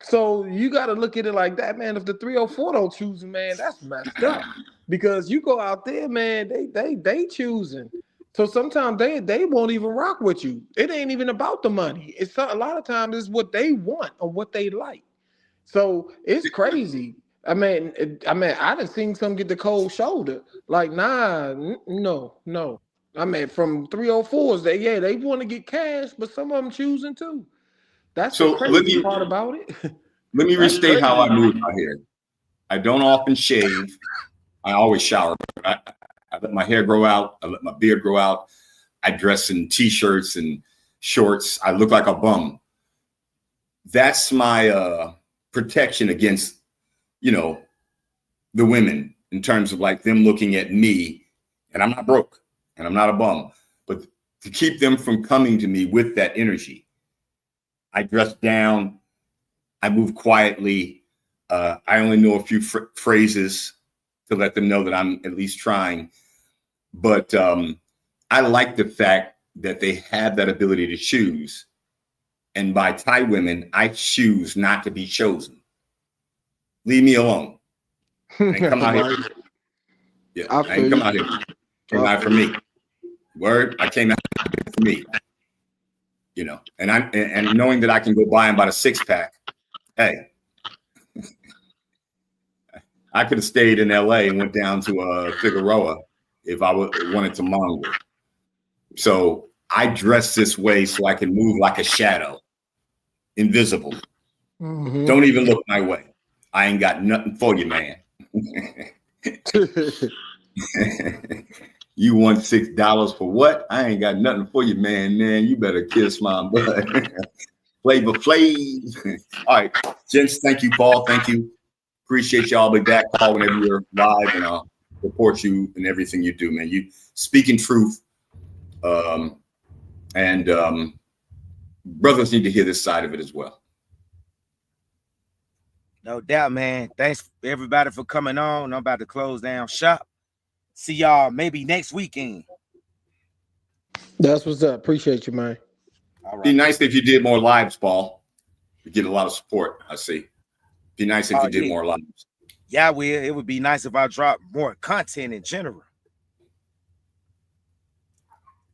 So you got to look at it like that, man. If the 304 don't choose you, man, that's messed up. Because you go out there, man, they choosing. So sometimes they won't even rock with you. It ain't even about the money. It's a lot of times it's what they want or what they like. So it's crazy. I mean, I done seen some get the cold shoulder. Like, nah, no. I mean, from 304s, they want to get cash, but some of them choosing too. That's the crazy part about it. Let me restate how I move out here. I don't often shave. I always shower. I let my hair grow out. I let my beard grow out. I dress in t-shirts and shorts. I look like a bum. That's my protection against, the women in terms of like them looking at me, and I'm not broke and I'm not a bum, but to keep them from coming to me with that energy. I dress down. I move quietly. I only know a few phrases to let them know that I'm at least trying. But I like the fact that they have that ability to choose. And by Thai women, I choose not to be chosen. Leave me alone. I ain't come out here. Yeah, I ain't come out here. Came out for me. Word, I came out for me. And knowing that I can go buy and buy a 6-pack. Hey, I could have stayed in LA and went down to Figueroa if I wanted to mongo. So I dress this way so I can move like a shadow, invisible. Mm-hmm. Don't even look my way. I ain't got nothing for you, man. You want $6 for what? I ain't got nothing for you, man. Man, you better kiss my butt. Flavor Flav. All right, gents, thank you, Paul. Thank you. Appreciate y'all. Be back, Paul, whenever you're live, and I'll support you in everything you do, man. You speaking truth. And brothers need to hear this side of it as well. No doubt, man. Thanks everybody for coming on. I'm about to close down shop. See y'all maybe next weekend. That's what's up. Appreciate you, man. All right. Be nice if you did more lives, Paul. You get a lot of support, I see. Be nice if you did more lives. Yeah, it would be nice if I dropped more content in general.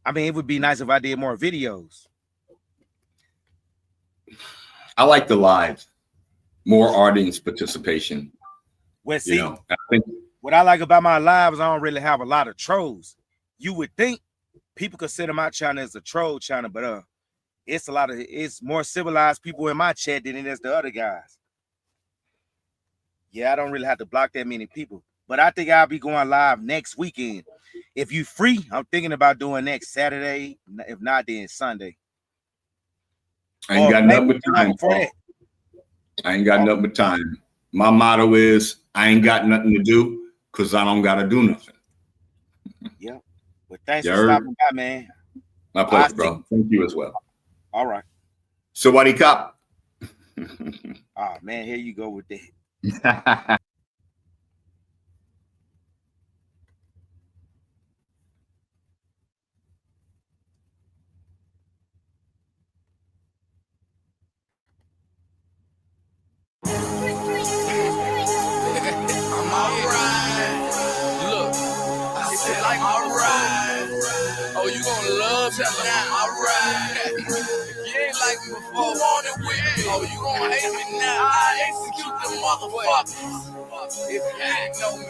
I mean, it would be nice if I did more videos. I like the live. More audience participation. Well, see, what I like about my lives, I don't really have a lot of trolls. You would think people consider my channel as a troll channel, but it's more civilized people in my chat than it is the other guys. Yeah, I don't really have to block that many people, but I think I'll be going live next weekend. If you free, I'm thinking about doing next Saturday. If not, then Sunday. I ain't got nothing but time, Paul. I ain't got nothing but time. My motto is I ain't got nothing to do because I don't got to do nothing. Yeah. Well, thanks for stopping by, man. My pleasure, bro. Thank you as well. All right. So what do you cop? Oh, man, here you go with that. I'm alright. Look, I said like alright. Oh, you gonna love telling I'm alright. If you ain't like me before, want it with me. Oh, you gonna hate me now. I execute the motherfuckers. If you ain't know me.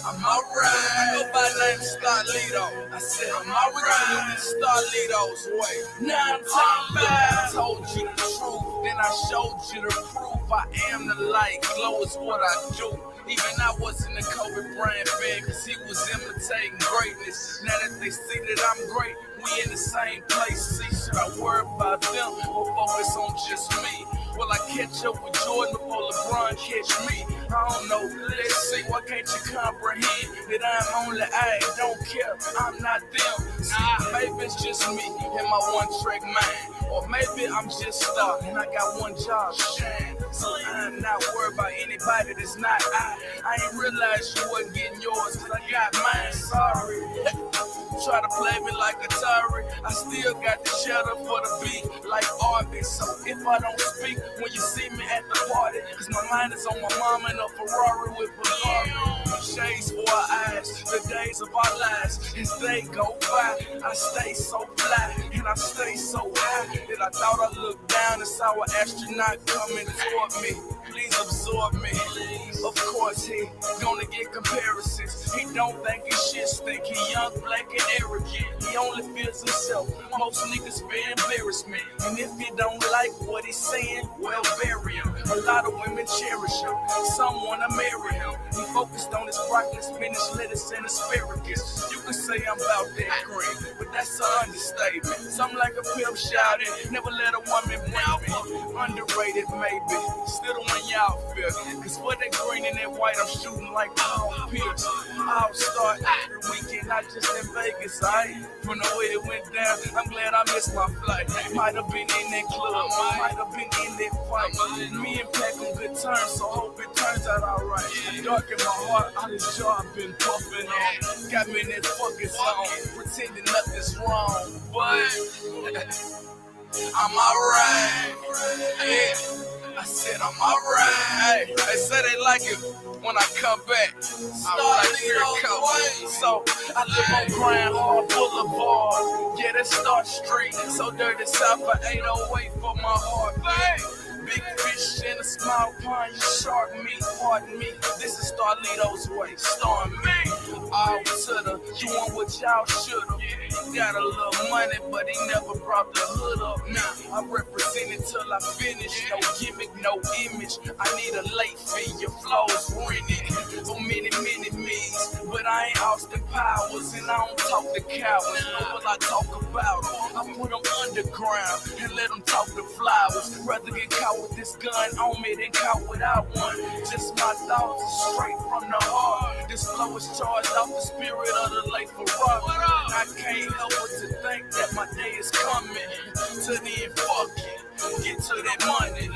I'm alright. Go by name Starlito. I said I'm alright. Starlito's way. Now I'm talking about. I told you the truth, then I showed you the proof. I am the light, glow is what I do. Even I wasn't a Kobe Bryant fan, cause he was imitating greatness. Now that they see that I'm great, we in the same place. See, should I worry about them or focus on just me? Will I catch up with Jordan before LeBron catch me? I don't know, let's see, why can't you comprehend that I'm only I don't care, I'm not them. See, maybe it's just me and my one-track mind. Or maybe I'm just stuck and I got one job to shine. So I'm not worried about anybody that's not I ain't realized you wasn't getting yours, cause I got mine, sorry. Try to play me like Atari, I still got the cheddar for the beat like Arby's. So if I don't speak when you see me at the party, cause my mind is on my mama in a Ferrari with Bulgari. Shades for our eyes, the days of our lives, as they go by, I stay so fly and I stay so high that I thought I looked down and saw an astronaut coming toward me. Please absorb me. Of course he gonna get comparisons. He don't think he shit stink. He young, black, and arrogant. He only feels himself. Most niggas fear embarrassment. And if you don't like what he's saying, well, bury him. A lot of women cherish him. Some wanna marry him. He focused on his broccoli, spinach, lettuce, and asparagus. You can say I'm about that green, but that's an understatement. Something like a pimp shouting, never let a woman blame me. Underrated maybe, still the one y'all feel. Cause for that green and that white, I'm shooting like Paul Pierce. I'll start every weekend, not just in Vegas, aight? From the way it went down, I'm glad I missed my flight. Might have been in that club, might have been in that fight. Me and Pac on good terms, so hope it turns out alright. Dark in my heart, all this job been puffing on. Got me in that fucking zone, pretending nothing's wrong. But I'm alright. Yeah. I said I'm alright. They say they like it when I come back. I like here it comes. So I live on Grand Hall Boulevard. Yeah, that's Star Street. So dirty south for 808 for my heart. Big fish in a small pond, you shark me, pardon me. This is Starlito's way, storm me. All to the doing what y'all should've. He got a little money, but he never brought the hood up. Now I represent it till I finish. No gimmick, no image. I need a late fee, your flow's rented. So many me's, but I ain't Austin Powers, and I don't talk to cowards. Know what I talk about? I put them underground and let them talk to flowers. Rather get caught with this gun on me than caught without one. Just my thoughts straight from the heart. This flow is charged off the spirit of the late Ferrari. I can't help but to think that my day is coming. To the end, fuck it. Get to that money.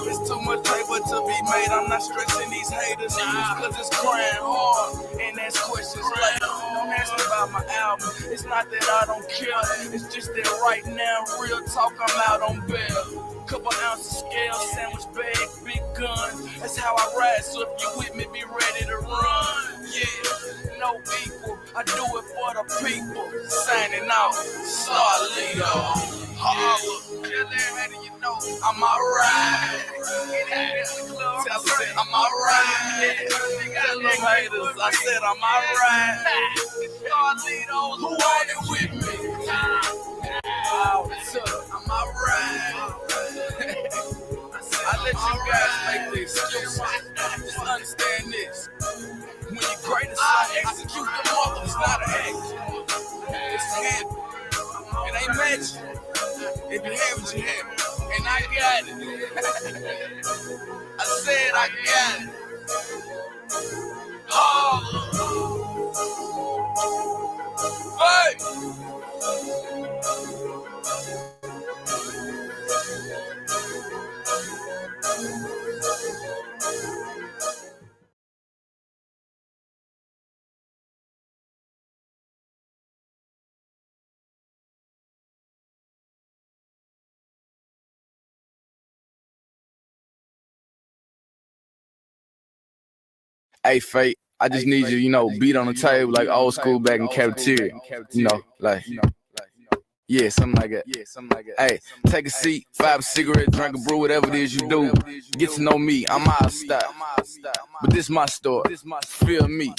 It's too much paper to be made. I'm not stressing these haters, cause it's crying hard and ask questions later. Don't ask me about my album. It's not that I don't care. It's just that right now, real talk, I'm out on bail. Couple ounces scale, sandwich bag, big gun. That's how I ride. So if you with me, be ready to run. Yeah, no equal. I do it for the people. Signing out, Starlito. Holla, you know I'm alright. Tell them I'm alright. Tell them haters, I said I'm alright. Starlito, who want it with me? I'm alright. I let you guys make the excuses. Just understand this. When you're great as I execute the mother, it's not an act. It's heavy. It ain't magic. If you have it, you have it. And I got it. I said I got it. Hey! Hey, Fate, I just need you, beat on the table like old school back in cafeteria. Yeah, something like that. Hey, take a seat, fire a cigarette, drink a brew, whatever it is you do. Get to know me, I'm out of style. But this my story, feel me.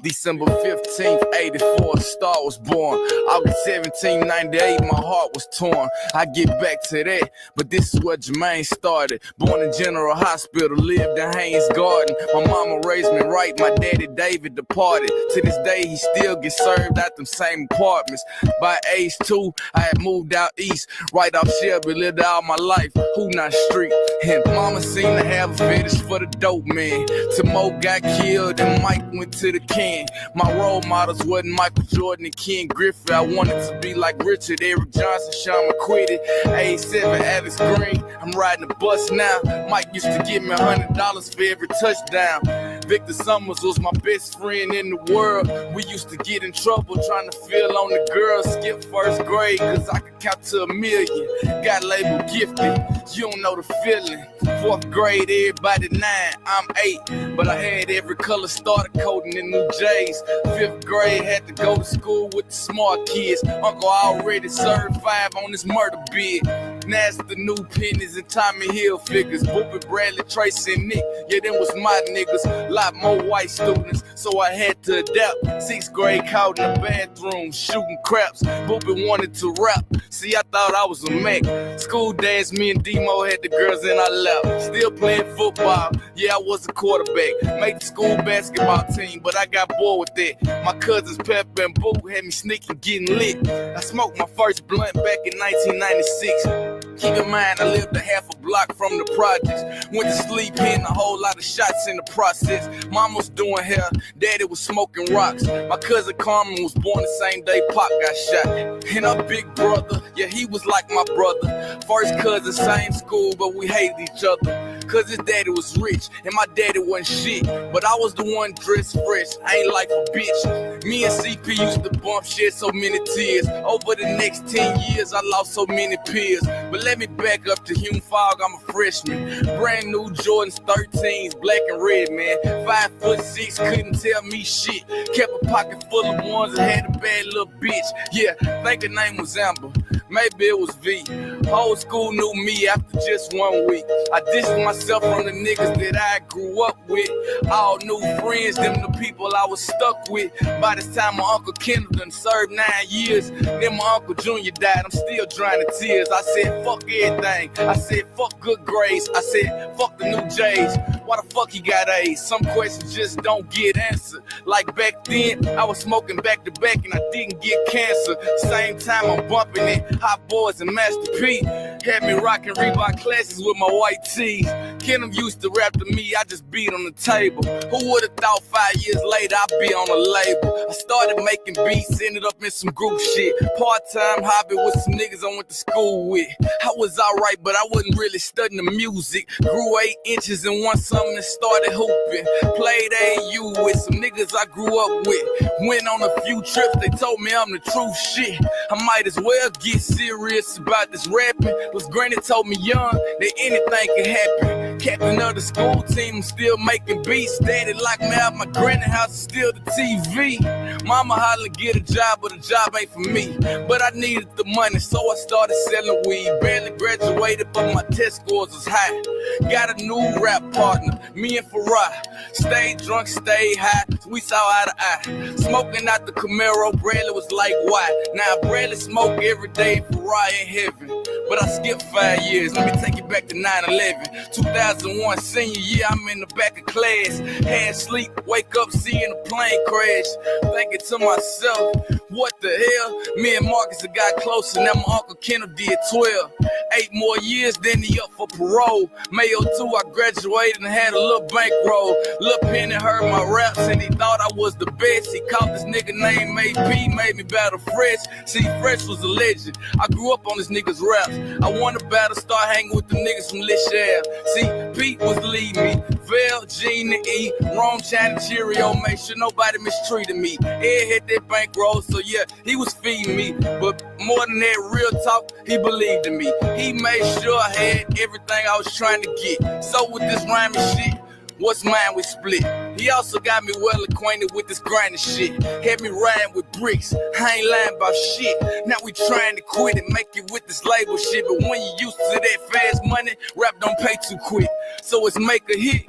December 15th, 84, a star was born. August 17, 98, my heart was torn. I get back to that, but this is where Jermaine started. Born in General Hospital, lived in Haynes Garden. My mama raised me right, my daddy David departed. To this day, he still gets served at them same apartments. By age 2, I had moved out east, right off Shelby, lived all my life, Hoonah Street. And mama seemed to have a fetish for the dope man. Timo got killed and Mike went to the can. My role models wasn't Michael Jordan and Ken Griffey. I wanted to be like Richard, Eric Johnson, Sean McQuitty. Age 7, Alex Green. I'm riding the bus now. Mike used to give me $100 for every touchdown. Victor Summers was my best friend in the world. We used to get in trouble trying to feel on the girls. Skip first grade cause I could count to 1,000,000. Got labeled gifted, you don't know the feeling. 4th grade, everybody 9, I'm 8. But I had every color starter coating in New J's. 5th grade, had to go to school with the smart kids. Uncle already served 5 on his murder bid. Now it's the new pennies and Tommy Hill figures. Boopin', Bradley, Tracy, and Nick, yeah, them was my niggas. Lot more white students, so I had to adapt. 6th grade, caught in the bathroom, shooting craps. Boopin' wanted to rap, see, I thought I was a Mac. School dance, me and Demo had the girls in our lap. Still playing football, yeah, I was a quarterback. Made the school basketball team, but I got bored with that. My cousins Pep and Boo had me sneaking, getting lit. I smoked my first blunt back in 1996. Keep in mind, I lived a half a block from the projects. Went to sleep, hitting a whole lot of shots in the process. Mom was doing hair, daddy was smoking rocks. My cousin Carmen was born the same day Pop got shot. And our big brother, yeah, he was like my brother. First cousin, same school, but we hated each other. Cause his daddy was rich, and my daddy wasn't shit. But I was the one dressed fresh, I ain't like a bitch. Me and CP used to bump, shed so many tears. Over the next 10 years, I lost so many peers. But let me back up to Hume Fog, I'm a freshman. Brand new Jordans 13s, black and red, man. 5'6", couldn't tell me shit. Kept a pocket full of ones and had a bad little bitch. Yeah, think her name was Amber, maybe it was V. Whole school knew me after just 1 week. I distanced myself from the niggas that I grew up with. All new friends, them the people I was stuck with. By this time my Uncle Kendall done served 9 years. Then my Uncle Junior died, I'm still drying the tears. I said fuck everything, I said fuck good grades, I said fuck the new J's. Why the fuck he got A's? Some questions just don't get answered. Like back then, I was smoking back to back and I didn't get cancer. Same time I'm bumping it, Hot Boys and Master P. Had me rocking Reebok classes with my white tees. Kendall used to rap to me, I just beat on the table. Who would've thought 5 years later I'd be on a label? I started making beats, ended up in some group shit. Part-time hobby with some niggas I went to school with. I was alright, but I wasn't really studying the music. Grew 8 inches and won something and started hooping. Played AU with some niggas I grew up with. Went on a few trips, they told me I'm the truth shit. I might as well get serious about this rapping. Was Granny told me young that anything can happen. Captain of the school team, I'm still making beats. Daddy locked me out my granny house, still the TV. Mama holler get a job, but a job ain't for me. But I needed the money, so I started selling weed. Barely graduated, but my test scores was high. Got a new rap partner, me and Farah. Stayed drunk, stayed high, we saw eye to eye. Smoking out the Camaro, Bradley was like, why? Now Bradley smoke every day, Farah in heaven. But I skipped 5 years, let me take you back to 9/11. 2001, senior year, I'm in the back of class. Had sleep, wake up, seeing a plane crash. Thinking to myself, what the hell? Me and Marcus have got closer, now my Uncle Kendall did 12. 8 more years, then he up for parole. May 02, I graduated and had a little bankroll. Lil Penny heard my raps and he thought I was the best. He called this nigga named AP, made me battle Fresh. See, Fresh was a legend. I grew up on this nigga's raps. I won the battle, start hanging with the niggas from Lishab. See, Pete was leading me. Vel, Gene, and E, Rome, China, Cheerio, make sure nobody mistreated me. Ed hit that bankroll, so yeah, he was feeding me. But more than that, real talk, he believed in me. He made sure I had everything I was trying to get. So with this rhyming shit, what's mine we split. He also got me well acquainted with this grinding shit. Had me riding with bricks, I ain't lying about shit. Now we trying to quit and make it with this label shit. But when you used to that fast money, rap don't pay too quick. So it's make a hit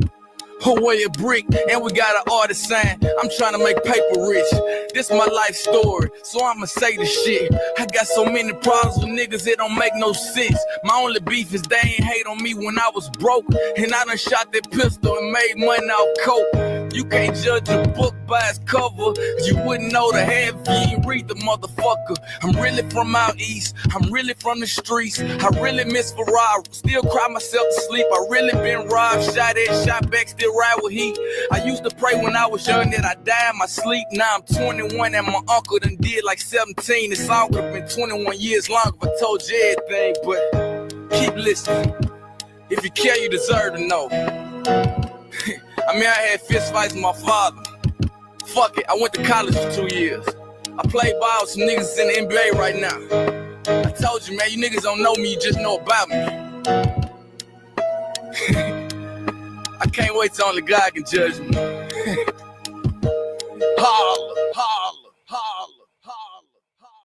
away a brick, and we got an artist sign. I'm trying to make paper rich. This my life story, so I'ma say the shit. I got so many problems with niggas, it don't make no sense. My only beef is they ain't hate on me when I was broke, and I done shot that pistol and made money off coke. You can't judge a book by its cover. You wouldn't know the half if you ain't read the motherfucker. I'm really from out east, I'm really from the streets. I really miss Ferrari, still cry myself to sleep. I really been robbed, shot at, shot back, still ride with heat. I used to pray when I was young that I die in my sleep. Now I'm 21 and my uncle done did like 17. This song would have been 21 years long if I told you everything, but keep listening. If you care, you deserve to know. I mean, I had fist fights with my father. Fuck it, I went to college for 2 years. I played ball with some niggas in the NBA right now. I told you, man, you niggas don't know me, you just know about me. I can't wait till only God can judge me.